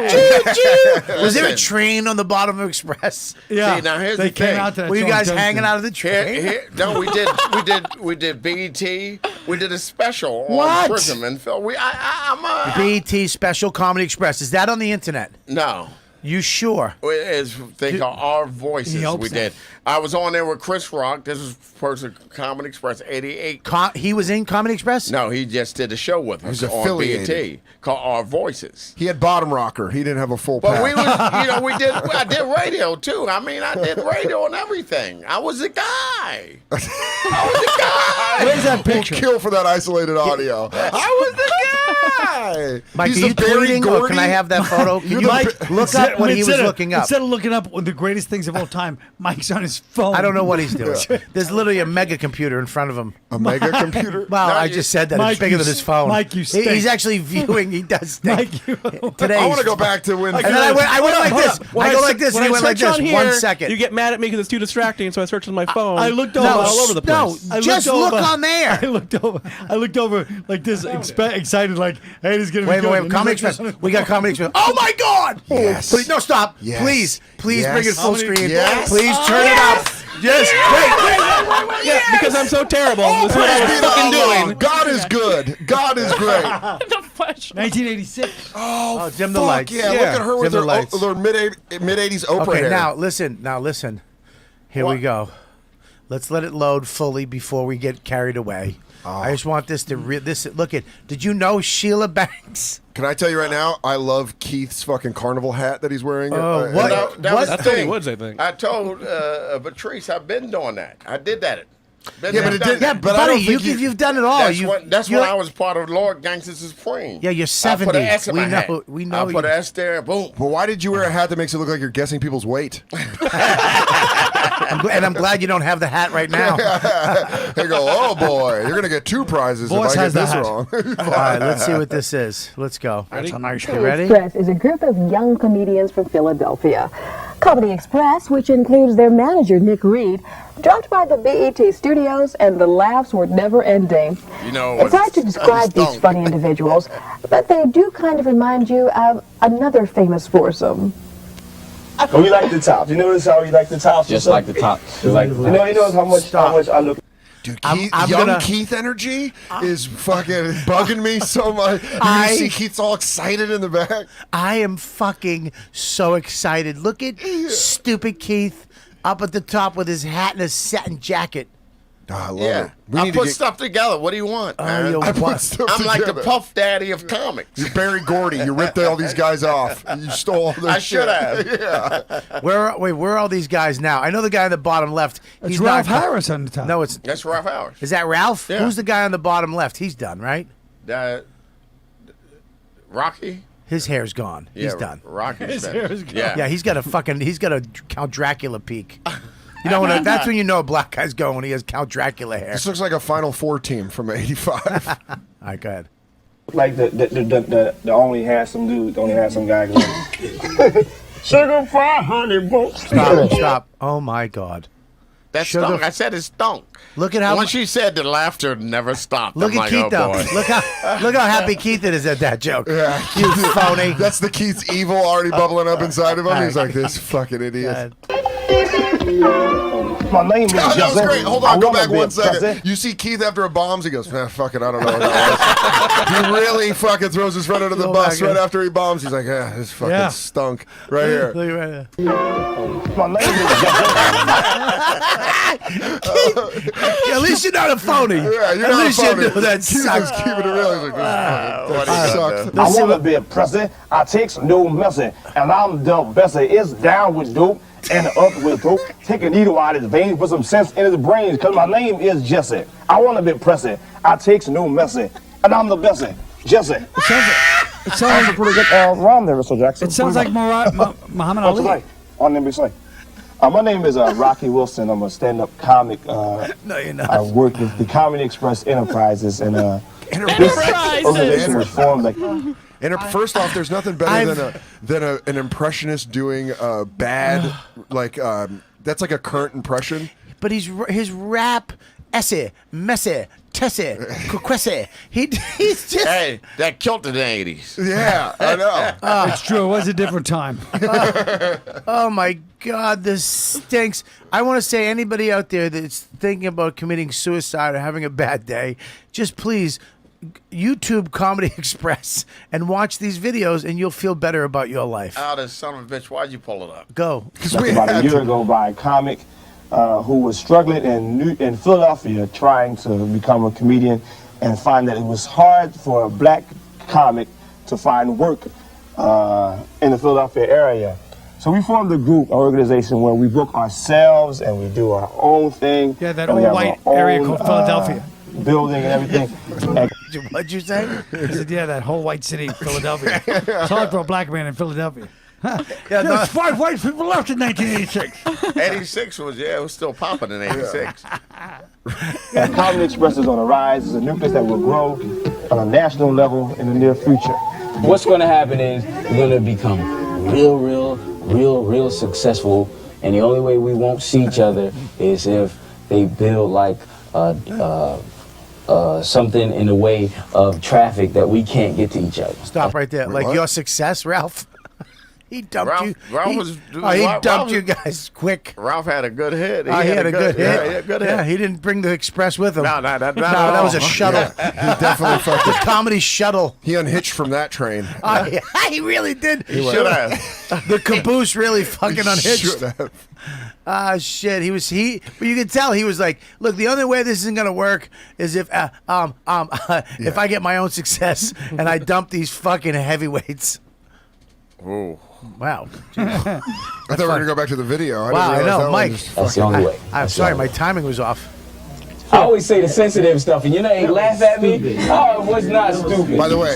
Speaker 1: was there a
Speaker 7: Listen.
Speaker 1: train on the bottom of express?
Speaker 2: Yeah.
Speaker 7: See, now here's
Speaker 2: they
Speaker 7: the
Speaker 2: came
Speaker 7: thing.
Speaker 2: out to that
Speaker 1: Were you
Speaker 2: song,
Speaker 1: guys
Speaker 2: Justin.
Speaker 1: hanging out of the train?
Speaker 7: No, we did BET. We did a special on
Speaker 1: What?
Speaker 7: Prism and Phil. I'm
Speaker 1: BET Special Comedy Express. Is that on the internet?
Speaker 7: no.
Speaker 1: You sure?
Speaker 7: It's they call Our Voices. We did. I was on there with Chris Rock. This is person Comedy Express 88.
Speaker 1: He was in Comedy Express?
Speaker 7: No, he just did a show with us
Speaker 17: He was
Speaker 7: on
Speaker 17: affiliated.
Speaker 7: BET called Our Voices.
Speaker 17: He had bottom rocker. He didn't have a full
Speaker 7: But
Speaker 17: pack.
Speaker 7: we was, I did radio too. I mean, I did radio and everything. I was a guy.
Speaker 17: Where's that picture? We'll kill for that isolated audio. I was the guy.
Speaker 1: Mike,
Speaker 17: He's
Speaker 1: are you
Speaker 17: the Barry
Speaker 1: tweeting, or can I
Speaker 17: Gordy?
Speaker 1: have that photo? Can you look up what he was looking up?
Speaker 3: Instead of looking up the greatest things of all time, Mike's on his phone.
Speaker 1: I don't know what he's doing. There's literally a mega computer in front of him.
Speaker 17: A mega computer?
Speaker 1: Well, I just said that.
Speaker 3: Mike,
Speaker 1: it's bigger
Speaker 3: you
Speaker 1: than his phone.
Speaker 3: Mike, you stink.
Speaker 1: He's actually viewing. He does stink. Today,
Speaker 17: I want to go back to when.
Speaker 1: And then I went like this. I go like this, and he went like this. 1 second.
Speaker 20: You get mad at me because it's too distracting, so I search on my phone.
Speaker 3: I looked over
Speaker 20: all over the place.
Speaker 3: I
Speaker 1: just
Speaker 3: looked
Speaker 1: look
Speaker 3: over-
Speaker 1: on there.
Speaker 3: I looked over like this, excited, like, hey, this is gonna be good.
Speaker 1: Wait,
Speaker 3: And
Speaker 1: Comedy
Speaker 3: he's like-
Speaker 1: Express. We got Comedy Express. Oh my God!
Speaker 17: Yes.
Speaker 1: Please, no, stop.
Speaker 17: Yes.
Speaker 1: Please
Speaker 17: Yes.
Speaker 1: bring it full screen.
Speaker 17: Yes.
Speaker 1: Please turn it up. Just wait.
Speaker 20: Yeah, because I'm so terrible. This is what I was fucking doing.
Speaker 17: God is good. God is great.
Speaker 3: 1986.
Speaker 17: Oh,
Speaker 1: dim the
Speaker 17: fuck
Speaker 1: lights.
Speaker 17: Yeah, look at her with
Speaker 1: Dim the lights.
Speaker 17: her mid 80s Oprah
Speaker 1: Okay,
Speaker 17: hair.
Speaker 1: now listen. Here we go. Let's let it load fully before we get carried away. I just want this to look at. Did you know Sheila Banks?
Speaker 17: Can I tell you right now? I love Keith's fucking carnival hat that he's wearing.
Speaker 1: What?
Speaker 7: That was the
Speaker 20: That's Tony
Speaker 7: thing.
Speaker 20: Woods, I think.
Speaker 7: I told Patrice I've been doing that. I did that.
Speaker 17: Yeah, but it did.
Speaker 1: Yeah,
Speaker 17: but I
Speaker 1: buddy,
Speaker 17: don't think
Speaker 1: you've done it all.
Speaker 7: That's when I was part of Lord Gangsters Supreme.
Speaker 1: Yeah, you're 70.
Speaker 7: I put an S in
Speaker 1: We
Speaker 7: my
Speaker 1: know-
Speaker 7: hat.
Speaker 1: we know
Speaker 7: I put
Speaker 1: you-
Speaker 7: an S there. Boom.
Speaker 17: Well, why did you wear a hat that makes it look like you're guessing people's weight?
Speaker 1: I'm glad you don't have the hat right now.
Speaker 17: They go, oh boy, you're gonna get 2 prizes
Speaker 3: Boss
Speaker 17: if I
Speaker 3: has
Speaker 17: get
Speaker 3: the
Speaker 17: this
Speaker 3: hat.
Speaker 17: wrong.
Speaker 1: All right, let's see what this is. Let's go.
Speaker 3: That's a nice
Speaker 1: You ready?
Speaker 18: Express is a group of young comedians from Philadelphia. Comedy Express, which includes their manager, Nick Reed, dropped by the BET studios, and the laughs were never ending. It's hard to describe these funny individuals, but they do kind of remind you of another famous foursome.
Speaker 21: Oh, you like the tops. You notice how you like the tops?
Speaker 23: Just like the tops.
Speaker 21: You know how much I look.
Speaker 17: Dude, Keith energy is fucking bugging me so much. You see Keith's all excited in the back.
Speaker 1: I am fucking so excited. Look at stupid Keith up at the top with his hat and his satin jacket.
Speaker 17: Oh, I love it. We
Speaker 7: I
Speaker 17: need
Speaker 7: put
Speaker 17: to get,
Speaker 7: stuff together. What do you want, man?
Speaker 1: you
Speaker 17: I
Speaker 1: what?
Speaker 17: put stuff
Speaker 7: I'm like the
Speaker 17: together.
Speaker 7: Puff Daddy of comics.
Speaker 17: You're Barry Gordy. You ripped all these guys off. You stole all their
Speaker 7: I
Speaker 17: shit.
Speaker 7: should have.
Speaker 17: Yeah.
Speaker 1: Where are all these guys now? I know the guy on the bottom left.
Speaker 3: It's
Speaker 1: He's
Speaker 3: Ralph
Speaker 1: not,
Speaker 3: Harris on the top.
Speaker 1: No, it's
Speaker 7: That's Ralph Howard.
Speaker 1: is that Ralph?
Speaker 7: Yeah.
Speaker 1: Who's the guy on the bottom left? He's done, right?
Speaker 7: Rocky.
Speaker 1: His hair's gone. He's
Speaker 7: Yeah,
Speaker 1: done.
Speaker 7: Rocky's
Speaker 3: hair is
Speaker 7: finished.
Speaker 3: gone.
Speaker 7: Yeah.
Speaker 1: Yeah, he's got a Count Dracula peak. You know that's when you know a black guy's going when he has Count Dracula hair.
Speaker 17: This looks like a Final Four team from '85.
Speaker 1: All right, go ahead.
Speaker 21: Like the only handsome dude, the only handsome guy. Sugar 500 bucks.
Speaker 1: Stop. Oh my God.
Speaker 7: That
Speaker 1: Sugar-
Speaker 7: stunk. I said it stunk.
Speaker 1: Look at how
Speaker 7: When she said the laughter never stopped.
Speaker 1: Look
Speaker 7: I'm
Speaker 1: at
Speaker 7: like,
Speaker 1: Keith
Speaker 7: oh
Speaker 1: though.
Speaker 7: boy.
Speaker 1: Look how happy Keith is at that joke.
Speaker 17: Yeah.
Speaker 1: You phony.
Speaker 17: That's the Keith's evil already bubbling up inside of him. He's like, this fucking idiot.
Speaker 21: My name is
Speaker 17: Oh, that was
Speaker 21: Jesse.
Speaker 17: great. Hold
Speaker 21: I
Speaker 17: on, go
Speaker 21: wanna
Speaker 17: back
Speaker 21: be a
Speaker 17: 1 second.
Speaker 21: president.
Speaker 17: You see Keith after a bombs, he goes, fuck it, I don't know what that was. He really fucking throws his friend under the
Speaker 1: Go
Speaker 17: bus
Speaker 1: back
Speaker 17: right
Speaker 1: in.
Speaker 17: after he bombs. He's like, this fucking
Speaker 3: Yeah.
Speaker 17: stunk right here.
Speaker 1: Look right there.
Speaker 21: My name is Jesse.
Speaker 1: At least you're not a phony.
Speaker 17: Yeah, you're
Speaker 1: At
Speaker 17: not
Speaker 1: least
Speaker 17: a phony.
Speaker 1: you know that
Speaker 17: Keith is
Speaker 1: sucks.
Speaker 17: keeping it real. He's like,
Speaker 7: what
Speaker 17: that
Speaker 7: is
Speaker 17: sucks.
Speaker 21: I want to be a president. I takes no messing, and I'm the best. It's down with dope and up with dope. Take a needle out of his veins, put some sense in his brains, because my name is Jesse. I want to be president. I takes no messing, and I'm the best. Jesse.
Speaker 3: It sounds
Speaker 21: That's a pretty good rhyme there, Mr. Jackson.
Speaker 3: It sounds like Muhammad Ali.
Speaker 21: Right. On NBC. My name is Rocky Wilson. I'm a stand-up comic.
Speaker 1: No, you're not.
Speaker 21: I work with the Comedy Express Enterprises, and this organization was formed like.
Speaker 17: And first off, there's nothing better than an impressionist doing a bad, that's like a current impression.
Speaker 1: But his rap, esse, messe, tesse, cuquesse. He's just.
Speaker 7: Hey, that killed in the 80s.
Speaker 17: Yeah, I know.
Speaker 3: It's true. It was a different time.
Speaker 1: Oh my God, this stinks. I want to say anybody out there that's thinking about committing suicide or having a bad day, just please YouTube Comedy Express and watch these videos, and you'll feel better about your life.
Speaker 7: Oh, this son of a bitch! Why'd you pull it up?
Speaker 1: Go.
Speaker 21: That's about a year ago by a comic who was struggling in Philadelphia trying to become a comedian and find that it was hard for a black comic to find work in the Philadelphia area. So we formed a group, an organization where we book ourselves and we do our own thing.
Speaker 3: Yeah, that
Speaker 21: and we
Speaker 3: old
Speaker 21: have
Speaker 3: white
Speaker 21: our
Speaker 3: area
Speaker 21: own,
Speaker 3: called Philadelphia.
Speaker 21: Building and everything.
Speaker 1: What'd you say?
Speaker 3: I said, yeah, that whole white city, Philadelphia. It's hard for a black man in Philadelphia.
Speaker 1: Yeah,
Speaker 3: There
Speaker 1: no.
Speaker 3: was 5 white people left in 1986.
Speaker 7: 86 it was still popping in 86.
Speaker 21: And Comedy Express is on the rise. It's a nucleus that will grow on a national level in the near future.
Speaker 4: What's going to happen is we're going to become real successful, and the only way we won't see each other is if they build like something in the way of traffic that we can't get to each other.
Speaker 1: Stop right there. Like your success, Ralph. He dumped you. He dumped you guys quick.
Speaker 7: Ralph had a good hit.
Speaker 1: He had a good hit.
Speaker 7: Yeah, he had a good hit.
Speaker 1: Yeah, he didn't bring the express with him.
Speaker 7: No,
Speaker 1: that was a shuttle.
Speaker 17: He definitely fucked
Speaker 1: The comedy shuttle.
Speaker 17: He unhitched from that train.
Speaker 1: He really did.
Speaker 17: He should have.
Speaker 1: The caboose really fucking unhitched.
Speaker 17: Should have.
Speaker 1: Ah, shit. But you could tell he was like, look, the only way this isn't gonna work is if if I get my own success and I dump these fucking heavyweights.
Speaker 7: Ooh.
Speaker 1: Wow.
Speaker 17: I thought we were going to go back to the video.
Speaker 1: Wow, I know, Mike.
Speaker 4: That's the only way.
Speaker 1: I'm sorry, my timing was off.
Speaker 4: I always say the sensitive stuff, and they laugh at me. Oh, it was not stupid.
Speaker 17: By the way,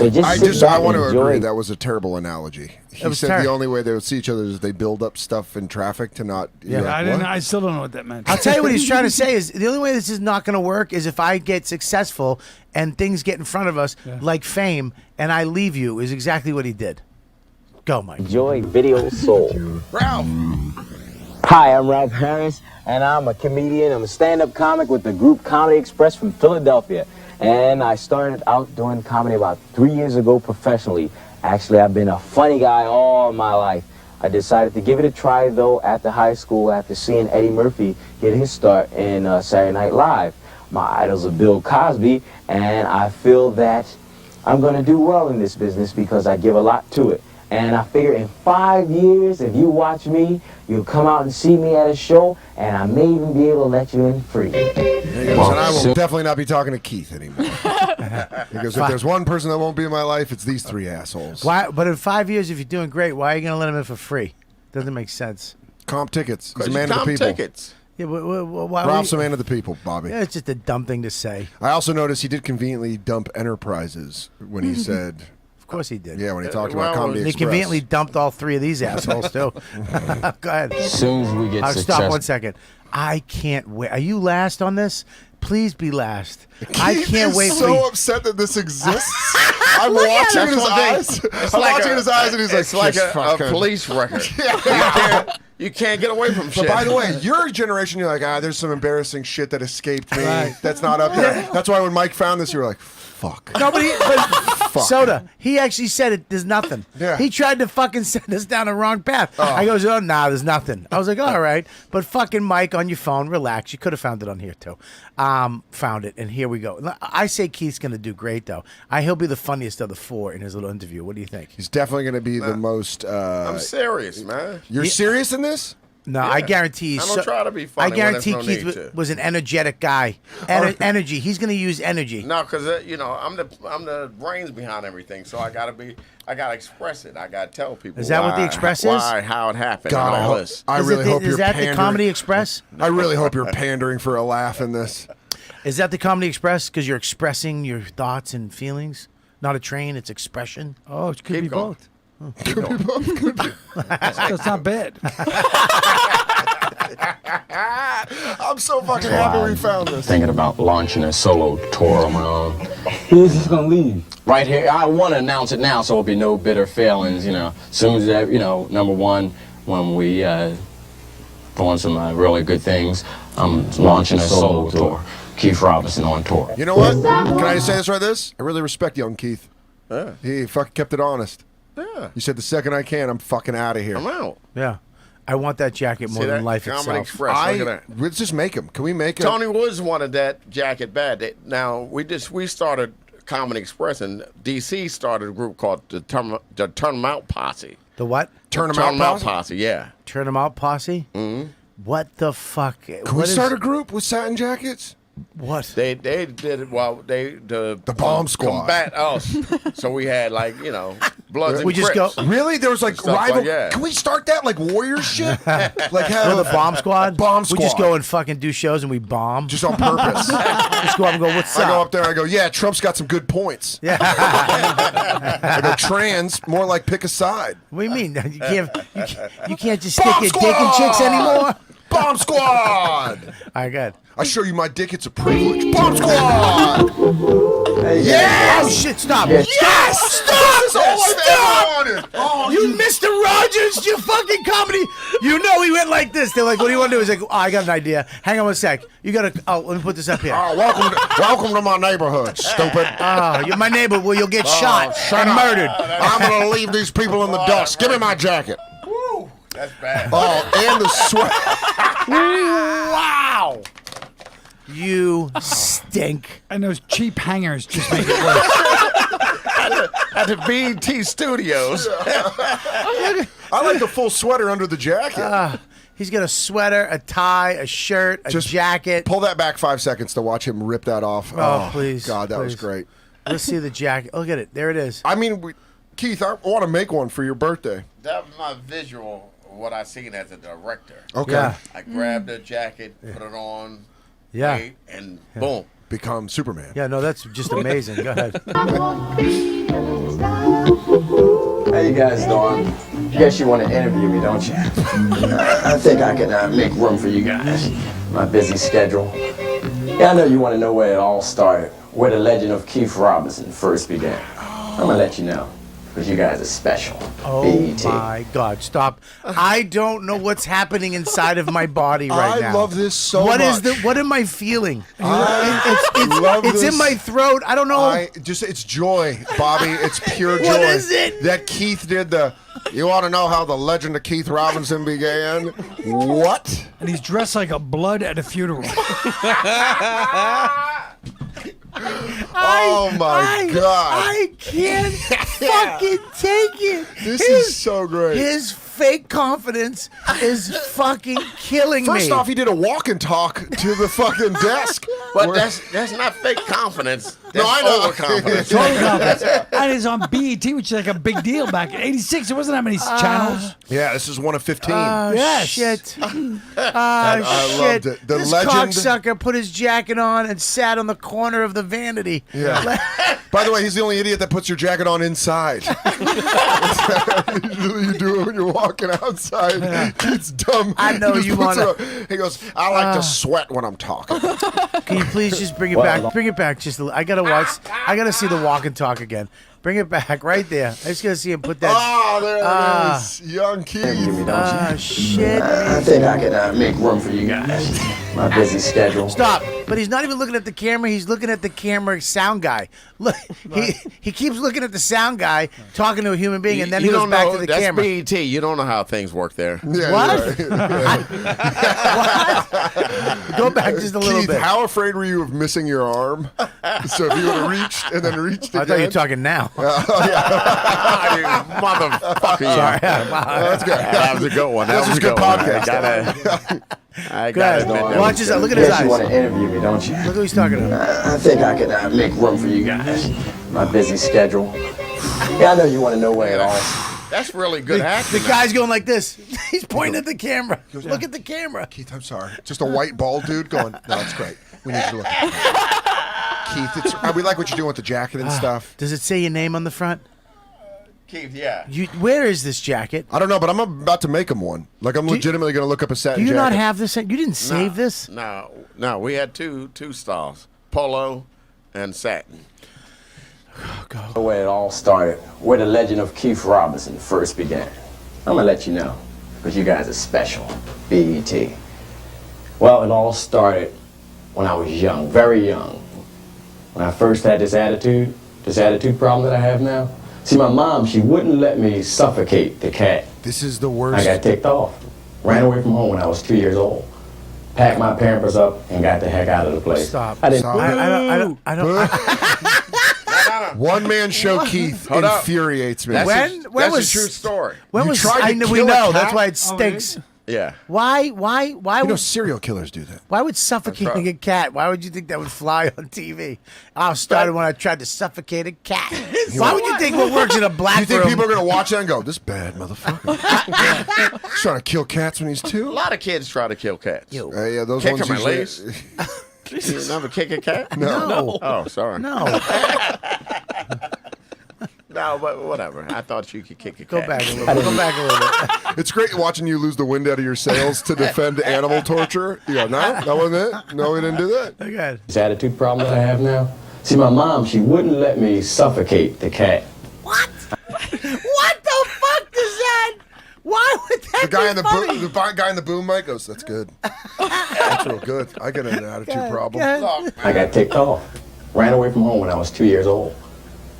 Speaker 4: So
Speaker 17: I want to
Speaker 4: enjoy.
Speaker 17: agree that was a terrible analogy. He
Speaker 1: was
Speaker 17: said
Speaker 1: terrible.
Speaker 17: the only way they would see each other is they build up stuff in traffic to not.
Speaker 1: Yeah,
Speaker 17: you're like,
Speaker 3: I still don't know what that meant.
Speaker 1: I'll tell you what he's trying to say is the only way this is not going to work is if I get successful and things get in front of us like fame and I leave you is exactly what he did. Go, Mike.
Speaker 4: Enjoy Video Soul.
Speaker 7: Ralph.
Speaker 4: Hi, I'm Ralph Harris, and I'm a comedian. I'm a stand-up comic with the group Comedy Express from Philadelphia. And I started out doing comedy about 3 years ago professionally. Actually, I've been a funny guy all my life. I decided to give it a try, though, after high school, after seeing Eddie Murphy get his start in Saturday Night Live. My idols are Bill Cosby, and I feel that I'm going to do well in this business because I give a lot to it. And I figure in 5 years, if you watch me, you'll come out and see me at a show, and I may even be able to let you in free.
Speaker 17: There he goes. And I will definitely not be talking to Keith anymore. Because if there's one person that won't be in my life, it's these three assholes.
Speaker 1: Why? But in 5 years, if you're doing great, why are you going to let him in for free? Doesn't make sense.
Speaker 17: Comp tickets. He's a man of the people.
Speaker 1: Yeah, but why?
Speaker 17: Ralph's a man of the people, Bobby.
Speaker 1: Yeah, it's just a dumb thing to say.
Speaker 17: I also noticed he did conveniently dump Enterprises when he said.
Speaker 1: Of course he did.
Speaker 17: Yeah, when he talked about Comedy
Speaker 1: He
Speaker 17: Express.
Speaker 1: conveniently dumped all three of these assholes, too. Go ahead.
Speaker 4: As soon as we get
Speaker 1: Stop
Speaker 4: success-
Speaker 1: 1 second. I can't wait. Are you last on this? Please be last. I
Speaker 17: Keith
Speaker 1: can't
Speaker 17: is
Speaker 1: wait
Speaker 17: so
Speaker 1: for you.
Speaker 17: upset that this exists. I'm watching in his eyes. I'm watching in his eyes, and he's like,
Speaker 7: it's like
Speaker 17: "Just
Speaker 7: a
Speaker 17: fucking-"
Speaker 7: police record. You can't get away from shit.
Speaker 17: But by the way, your generation, you're like, there's some embarrassing shit that escaped me. That's not up there. That's why when Mike found this, you were like, fuck.
Speaker 1: Nobody, but
Speaker 17: Fuck.
Speaker 1: Soda, he actually said it. There's nothing.
Speaker 17: Yeah.
Speaker 1: He tried to fucking send us down the wrong path.
Speaker 17: Oh.
Speaker 1: I goes, oh, nah, there's nothing. I was like, all right. But fucking Mike on your phone, relax. You could have found it on here, too. Found it, and here we go. I say Keith's going to do great, though. He'll be the funniest of the four in his little interview. What do you think?
Speaker 17: He's definitely going to be the most.
Speaker 7: I'm serious, man.
Speaker 17: You're serious in this?
Speaker 1: No,
Speaker 7: Yeah.
Speaker 1: I guarantee he's
Speaker 7: I don't try to be funny
Speaker 1: I
Speaker 7: when
Speaker 1: guarantee
Speaker 7: there's no
Speaker 1: Keith
Speaker 7: need to.
Speaker 1: was an energetic guy. Energy. He's going to use energy.
Speaker 7: No, because I'm the brains behind everything, so I gotta express it. I gotta tell people.
Speaker 1: Is that what the
Speaker 7: why-
Speaker 1: Express is?
Speaker 7: Why, how it happened,
Speaker 17: God,
Speaker 7: and all this.
Speaker 17: I really hope you're
Speaker 1: Is that
Speaker 17: pandering.
Speaker 1: the Comedy Express?
Speaker 17: I really hope you're pandering for a laugh in this.
Speaker 1: Is that the Comedy Express? Because you're expressing your thoughts and feelings? Not a train, it's expression.
Speaker 3: Oh, it could be
Speaker 7: going.
Speaker 3: both.
Speaker 17: Could be both. Could be.
Speaker 3: That's not bad.
Speaker 17: I'm so fucking happy we found this.
Speaker 4: Thinking about launching a solo tour on my own. Who's this gonna leave? Right here. I want to announce it now, so there'll be no bitter feelings. Soon as that, number one, when we doing some really good things, I'm launching a solo tour. Keith Robinson on tour.
Speaker 17: You know what? Can I just say this right this? I really respect young Keith.
Speaker 7: Yeah.
Speaker 17: He fucking kept it honest.
Speaker 7: Yeah.
Speaker 17: You said the second I can, I'm fucking out of here.
Speaker 7: I'm out.
Speaker 1: Yeah. I want that jacket more
Speaker 7: See
Speaker 1: than
Speaker 7: that?
Speaker 1: life
Speaker 7: Comedy
Speaker 1: itself.
Speaker 7: Express. Look at that.
Speaker 17: Let's just make him. Can we make it?
Speaker 7: Tony Woods wanted that jacket bad. Now we started Comedy Express, and DC started a group called the Turn 'Em Out Posse.
Speaker 1: The what?
Speaker 15: Turn 'Em Out
Speaker 7: Posse, yeah.
Speaker 1: Turn 'em Out Posse?
Speaker 7: Mm-hmm.
Speaker 1: What the fuck?
Speaker 17: Can we start a group with satin jackets?
Speaker 1: What?
Speaker 7: They did the
Speaker 17: bomb squad
Speaker 7: combat us. So we had Bloods and
Speaker 17: we just
Speaker 7: Crips.
Speaker 17: Really? There was like
Speaker 7: Stuff
Speaker 17: rival.
Speaker 7: that.
Speaker 17: Can we start that like warrior shit? Like
Speaker 1: Have the bomb squad?
Speaker 17: Bomb squad.
Speaker 1: We just go and fucking do shows and we bomb.
Speaker 17: Just on purpose.
Speaker 1: Just go up and go, what's
Speaker 17: I
Speaker 1: up?
Speaker 17: go up there. I go, yeah, Trump's got some good points.
Speaker 1: Yeah.
Speaker 17: I go, trans, more like pick a side.
Speaker 1: What do you mean? You can't just stick your dick in chicks anymore?
Speaker 17: Bomb squad.
Speaker 1: All right, good.
Speaker 17: I show you my dick. It's a privilege. Bomb squad.
Speaker 1: Yes! Oh shit! Stop!
Speaker 17: Yes!
Speaker 1: Stop!
Speaker 17: This is all I've ever wanted.
Speaker 1: Oh, you Mr. Rogers, you fucking comedy. You know he went like this. They're like, "What do you want to do?" He's like, "Oh, I got an idea. Hang on one sec. You gotta. Oh, let me put this up here.
Speaker 17: Oh, welcome to my neighborhood, stupid.
Speaker 1: Oh, you're my neighbor. Well, you'll get shot
Speaker 17: shut
Speaker 1: and
Speaker 17: up.
Speaker 1: murdered.
Speaker 17: I'm gonna leave these people in the dust. Give me my jacket.
Speaker 7: Woo, that's bad.
Speaker 17: Oh, and the sweat.
Speaker 1: Wow. You stink.
Speaker 3: And those cheap hangers just make it worse.
Speaker 7: At the BET Studios.
Speaker 17: I like the full sweater under the jacket.
Speaker 1: He's got a sweater, a tie, a shirt, a jacket.
Speaker 17: Pull that back 5 seconds to watch him rip that off.
Speaker 1: Oh, please.
Speaker 17: God, that was
Speaker 1: please.
Speaker 17: great.
Speaker 1: Let's see the jacket. Look at it. There it is.
Speaker 17: I mean, Keith, I want to make one for your birthday.
Speaker 7: That was my visual of what I seen as a director.
Speaker 17: Okay.
Speaker 1: Yeah.
Speaker 7: I grabbed the jacket, put it on,
Speaker 1: Yeah.
Speaker 7: wait, and boom.
Speaker 17: Become Superman.
Speaker 1: Yeah, no, that's just amazing. Go ahead.
Speaker 4: How you guys doing? Guess you want to interview me, don't you? I think I can make room for you guys. My busy schedule. Yeah, I know you want to know where it all started, where the legend of Keith Robinson first began. I'm gonna let you know, because you guys are special.
Speaker 1: Oh
Speaker 4: BET.
Speaker 1: my God! Stop! I don't know what's happening inside of my body right now.
Speaker 17: I love this so
Speaker 1: What
Speaker 17: much.
Speaker 1: What am I feeling?
Speaker 17: It's
Speaker 1: in my throat. I don't know.
Speaker 17: It's joy, Bobby. It's pure joy.
Speaker 1: What is it?
Speaker 17: That Keith did the. You want to know how the legend of Keith Robinson began? What?
Speaker 3: And he's dressed like a blood at a funeral.
Speaker 17: Oh my God!
Speaker 1: I can't fucking take it.
Speaker 17: This is so great.
Speaker 1: His fake confidence is fucking killing me.
Speaker 17: First off, he did a walk and talk to the fucking desk.
Speaker 7: But that's not fake confidence. That's
Speaker 17: No, I know.
Speaker 7: overconfidence.
Speaker 3: Total confidence. And it's on BET, which is like a big deal back in '86. There wasn't that many channels.
Speaker 17: Yeah, this is one of 15.
Speaker 1: Oh,
Speaker 3: Yes.
Speaker 1: shit.
Speaker 17: I
Speaker 1: Shit.
Speaker 17: loved it. The
Speaker 1: this
Speaker 17: legend-
Speaker 1: cocksucker put his jacket on and sat on the corner of the vanity.
Speaker 17: Yeah. By the way, he's the only idiot that puts your jacket on inside. Usually you do it when you're walking outside. It's dumb.
Speaker 1: I know
Speaker 17: He just
Speaker 1: you
Speaker 17: puts
Speaker 1: wanna-
Speaker 17: it on. He goes, I like to sweat when I'm talking.
Speaker 1: Can you please just bring it back? Bring it back. Just I gotta watch. I gotta see the walk and talk again. Bring it back right there. I just gotta see him put that.
Speaker 17: Oh, there it is. Young Keith.
Speaker 1: Shit.
Speaker 4: I think I can make room for you guys. My busy schedule.
Speaker 1: Stop. But he's not even looking at the camera. He's looking at the camera sound guy. Look, he keeps looking at the sound guy talking to a human being, and then he
Speaker 7: You
Speaker 1: goes
Speaker 7: don't
Speaker 1: back
Speaker 7: know,
Speaker 1: to the
Speaker 7: that's
Speaker 1: camera.
Speaker 7: BET. You don't know how things work there.
Speaker 17: Yeah,
Speaker 1: What?
Speaker 17: you're right.
Speaker 1: Go back just a little
Speaker 17: Keith,
Speaker 1: bit.
Speaker 17: how afraid were you of missing your arm? So if you would have reached and then reached again.
Speaker 1: I thought you were talking now.
Speaker 7: You motherfucker.
Speaker 1: Sorry.
Speaker 17: That's good.
Speaker 7: That was a good one. That
Speaker 17: This
Speaker 7: was
Speaker 17: was
Speaker 7: a
Speaker 17: good
Speaker 7: good one.
Speaker 17: podcast.
Speaker 7: I
Speaker 1: Go
Speaker 7: gotta
Speaker 1: ahead.
Speaker 7: admit that
Speaker 1: Watch
Speaker 7: was
Speaker 1: his.
Speaker 7: good.
Speaker 1: Look at his
Speaker 4: Guess you want
Speaker 1: eyes.
Speaker 4: to interview me, don't you?
Speaker 1: Look who he's talking to.
Speaker 4: I think I can make room for you guys. My busy schedule. Yeah, I know you want to know where it all.
Speaker 7: That's really good
Speaker 1: The
Speaker 7: acting.
Speaker 1: guy's going like this. He's pointing at the camera. Look at the camera.
Speaker 17: Keith, I'm sorry. Just a white bald dude going, no, it's great. We need you to look at it. Keith, we like what you're doing with the jacket and stuff.
Speaker 1: Does it say your name on the front?
Speaker 7: Keith, yeah.
Speaker 1: Where is this jacket?
Speaker 17: I don't know, but I'm about to make him one. Like, I'm legitimately going to look up a
Speaker 1: Do
Speaker 17: satin
Speaker 1: you
Speaker 17: jacket.
Speaker 1: not have this? You didn't save this?
Speaker 7: No. We had two styles, polo and satin.
Speaker 4: Where it all started, where the legend of Keith Robinson first began. I'm gonna let you know, because you guys are special. BET. Well, it all started when I was young, very young. When I first had this attitude problem that I have now. See, my mom, she wouldn't let me suffocate the cat.
Speaker 17: This is the worst.
Speaker 4: I got ticked off. Ran away from home when I was 2 years old. Packed my pampers up and got the heck out of the place.
Speaker 1: Stop.
Speaker 4: I didn't.
Speaker 1: Stop. I don't.
Speaker 17: One man show Keith
Speaker 7: Hold up.
Speaker 17: infuriates me.
Speaker 7: That's a true story.
Speaker 1: When
Speaker 17: You
Speaker 1: was
Speaker 17: tried to
Speaker 1: I know we
Speaker 17: kill a
Speaker 1: know
Speaker 17: cat?
Speaker 1: that's why it
Speaker 17: Oh,
Speaker 1: stinks.
Speaker 7: Yeah.
Speaker 1: Why
Speaker 17: You know,
Speaker 1: would
Speaker 17: serial killers do that.
Speaker 1: why would suffocating a cat? Why would you think that would fly on TV? I started when I tried to suffocate a cat. Why would you think what works in a black
Speaker 17: You think
Speaker 1: room?
Speaker 17: people are going to watch that and go, this bad motherfucker? He's trying to kill cats when he's
Speaker 7: A
Speaker 17: 2?
Speaker 7: lot of kids try to kill cats.
Speaker 17: Yeah, those
Speaker 7: Kick
Speaker 17: ones
Speaker 7: him at
Speaker 17: usually...
Speaker 7: least. You never kick a cat?
Speaker 17: No.
Speaker 7: Oh, sorry.
Speaker 1: No.
Speaker 7: No, but whatever. I thought you could kick a cat.
Speaker 1: Go back a little bit. Go back a little bit.
Speaker 17: It's great watching you lose the wind out of your sails to defend animal torture. You go, no, that wasn't it. No, we didn't do that.
Speaker 1: Okay.
Speaker 4: This attitude problem that I have now. See, my mom, she wouldn't let me suffocate the cat.
Speaker 1: What the fuck does that? Why would that
Speaker 17: The guy
Speaker 1: be
Speaker 17: in the
Speaker 1: funny?
Speaker 17: guy in the boom mic goes, that's good. That's real good. I get an attitude problem.
Speaker 4: I got ticked off. Ran away from home when I was 2 years old.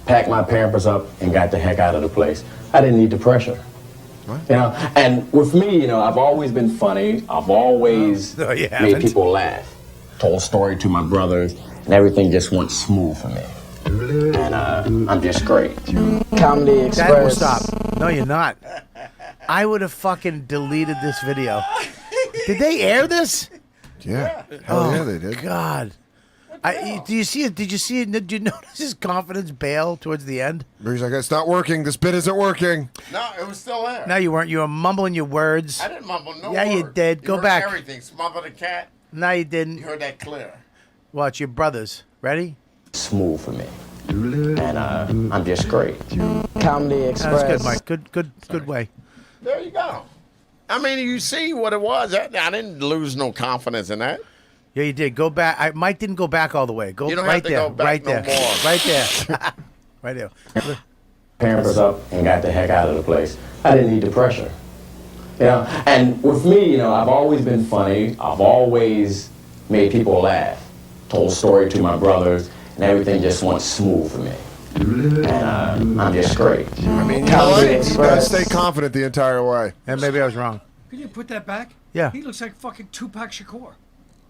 Speaker 4: Packed my Pampers up and got the heck out of the place. I didn't need the pressure. You know, and with me, you know, I've always been funny. I've always
Speaker 1: No, you
Speaker 4: made
Speaker 1: haven't.
Speaker 4: people laugh. Told a story to my brothers, and everything just went smooth for me. And I'm just great. Comedy
Speaker 1: Dad will
Speaker 4: Express.
Speaker 1: stop. No, you're not. I would have fucking deleted this video. Did they air this?
Speaker 17: Yeah. Hell yeah, they did.
Speaker 1: God. Do you see it? Did you see it? Did you notice his confidence bail towards the end?
Speaker 17: He's like, it's not working. This bit isn't working.
Speaker 7: No, it was still there.
Speaker 1: No, you weren't. You were mumbling your words.
Speaker 7: I didn't mumble no
Speaker 1: Yeah, you
Speaker 7: word.
Speaker 1: did.
Speaker 7: You
Speaker 1: Go
Speaker 7: heard
Speaker 1: back.
Speaker 7: Everything. Smother the cat.
Speaker 1: No, you didn't.
Speaker 7: You heard that clear.
Speaker 1: Watch your brothers. Ready?
Speaker 4: Smooth for me. And I'm just great. Comedy Express.
Speaker 1: That's good, Mike. Good way.
Speaker 7: There you go. I mean, you see what it was. I didn't lose no confidence in that.
Speaker 1: Yeah, you did. Go back. Mike didn't go back all the way. Go
Speaker 7: You don't
Speaker 1: right
Speaker 7: have to
Speaker 1: there.
Speaker 7: go back
Speaker 1: right
Speaker 7: no
Speaker 1: there.
Speaker 7: more.
Speaker 1: Right there. Right there.
Speaker 4: Pampers up and got the heck out of the place. I didn't need the pressure. You know, and with me, you know, I've always been funny. I've always made people laugh. Told a story to my brothers, and everything just went smooth for me. And I'm just great.
Speaker 17: I mean, you know what? You gotta stay confident the entire way.
Speaker 1: And maybe I was wrong.
Speaker 3: Could you put that back?
Speaker 1: Yeah.
Speaker 3: He looks like fucking Tupac Shakur.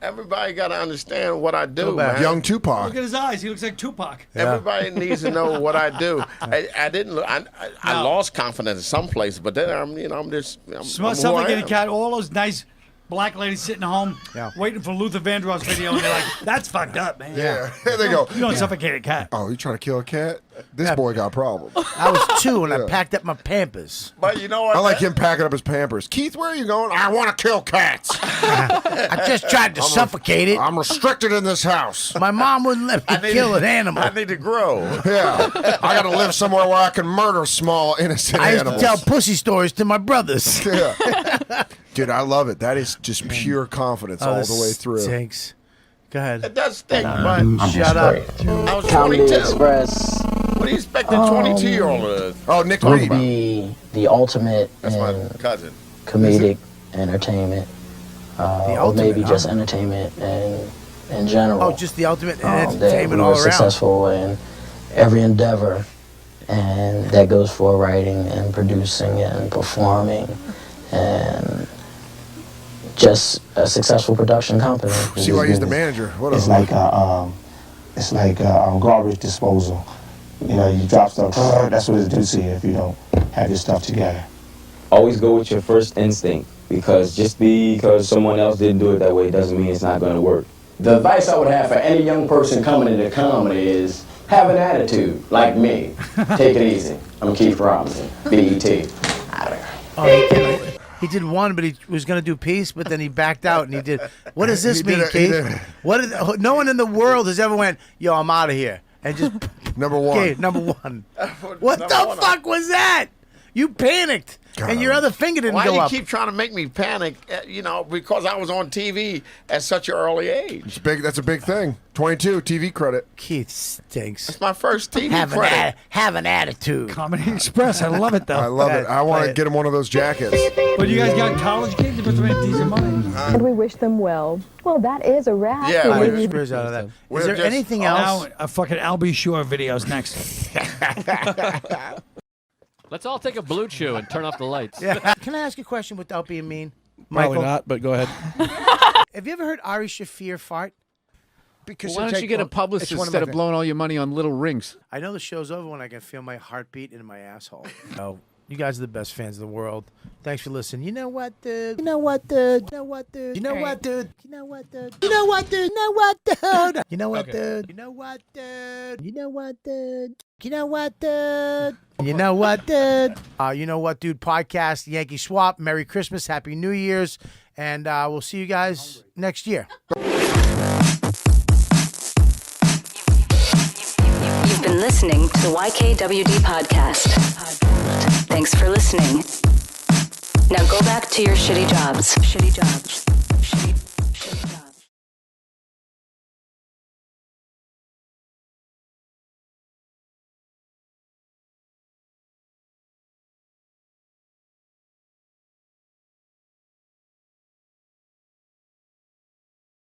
Speaker 7: Everybody got to understand what I do, man.
Speaker 17: Young Tupac.
Speaker 3: Look at his eyes. He looks like Tupac.
Speaker 7: Everybody needs to know what I do. I didn't. I lost confidence in some places, but then I'm just. I'm who I
Speaker 3: Suffocated
Speaker 7: am.
Speaker 3: cat. All those nice black ladies sitting home waiting for Luther Vandross video, and they're like, "That's fucked up, man."
Speaker 17: Yeah. There they go.
Speaker 3: You don't suffocate a cat.
Speaker 17: Oh, you trying to kill a cat? This boy got problems.
Speaker 1: I was 2 and I packed up my Pampers.
Speaker 7: But you know what?
Speaker 17: I like him packing up his Pampers. Keith, where are you going? I want to kill cats.
Speaker 1: I just tried to suffocate it.
Speaker 17: I'm restricted in this house.
Speaker 1: My mom wouldn't let me kill an animal.
Speaker 7: I need to grow.
Speaker 17: Yeah. I got to live somewhere where I can murder small, innocent
Speaker 1: I used to
Speaker 17: animals.
Speaker 1: tell pussy stories to my brothers.
Speaker 17: Yeah. Dude, I love it. That is just pure confidence all the way through.
Speaker 1: Stinks. Go ahead.
Speaker 7: It does stink, but
Speaker 4: I'm just
Speaker 1: Shut up.
Speaker 4: great.
Speaker 7: I was
Speaker 4: Comedy
Speaker 7: 22.
Speaker 4: Express
Speaker 7: What do you expect a 22-year-old to?
Speaker 17: Oh, Nick
Speaker 4: would
Speaker 17: Reed.
Speaker 4: be the ultimate
Speaker 7: That's
Speaker 4: in
Speaker 7: my cousin.
Speaker 4: comedic entertainment, or
Speaker 1: ultimate,
Speaker 4: maybe
Speaker 1: huh?
Speaker 4: just entertainment in general.
Speaker 1: Oh, just the ultimate
Speaker 4: that
Speaker 1: entertainment
Speaker 4: we
Speaker 1: all
Speaker 4: were
Speaker 1: around.
Speaker 4: successful in every endeavor, and that goes for writing and producing and performing and just a successful production company.
Speaker 17: See why he's the manager. What
Speaker 21: It's like garbage disposal. You know, you drop stuff. That's what it do to you if you don't have your stuff together.
Speaker 4: Always go with your first instinct, because just because someone else didn't do it that way doesn't mean it's not going to work. The advice I would have for any young person coming into comedy is have an attitude like me. Take it easy. I'm Keith Robinson, BET.
Speaker 1: Oh, he did one, but he was going to do peace, but then he backed out and he did. What does this
Speaker 17: He
Speaker 1: mean,
Speaker 17: did he
Speaker 1: Keith?
Speaker 17: did.
Speaker 1: What? No one in the world has ever went, yo, I'm out of here. And just.
Speaker 17: Number one.
Speaker 1: Okay, number one. What the fuck was that? You panicked. And your other finger didn't
Speaker 7: Why
Speaker 1: go
Speaker 7: do you
Speaker 1: up.
Speaker 7: keep trying to make me panic? You know, because I was on TV at such an early age.
Speaker 17: It's big. That's a big thing. 22 TV credit.
Speaker 1: Keith stinks.
Speaker 7: It's my first TV
Speaker 1: Have
Speaker 7: credit.
Speaker 1: an attitude.
Speaker 3: Comedy Express. I love it, though.
Speaker 17: I love it. I want
Speaker 1: play
Speaker 17: to
Speaker 1: it.
Speaker 17: get him one of those jackets.
Speaker 3: But you guys got college kids? You must have made decent money.
Speaker 18: And we wish them well. Well, that is a wrap.
Speaker 7: Yeah,
Speaker 18: for
Speaker 1: Wait,
Speaker 18: you.
Speaker 1: screws out of that.
Speaker 7: We're
Speaker 1: Is there
Speaker 7: just-
Speaker 1: anything
Speaker 3: Now,
Speaker 1: else?
Speaker 3: a fucking Albie Shore videos next.
Speaker 20: Let's all take a blue chew and turn off the lights.
Speaker 1: Yeah. Can I ask you a question without being mean?
Speaker 20: Probably
Speaker 1: Michael?
Speaker 20: not, but go ahead.
Speaker 1: Have you ever heard Ari Shafir fart?
Speaker 2: because
Speaker 12: Why don't you get a publicist instead of blowing all your money on little rings?
Speaker 1: I know the show's over when I can feel my heartbeat in my asshole. Oh, you guys are the best fans of the world. Thanks for listening. You know what, dude? You know what, dude? You know what, dude? You know what, dude? You know what, dude? You know what, dude? You know what, dude? You know what, dude? You know what, dude? You know what, dude? You know what, dude? You know what, dude? You know what, dude? Podcast, Yankee Swap. Merry Christmas, Happy New Year's, and we'll see you guys next year.
Speaker 5: You've been listening to the YKWD podcast. Thanks for listening. Now go back to your shitty jobs. Shitty jobs. Shitty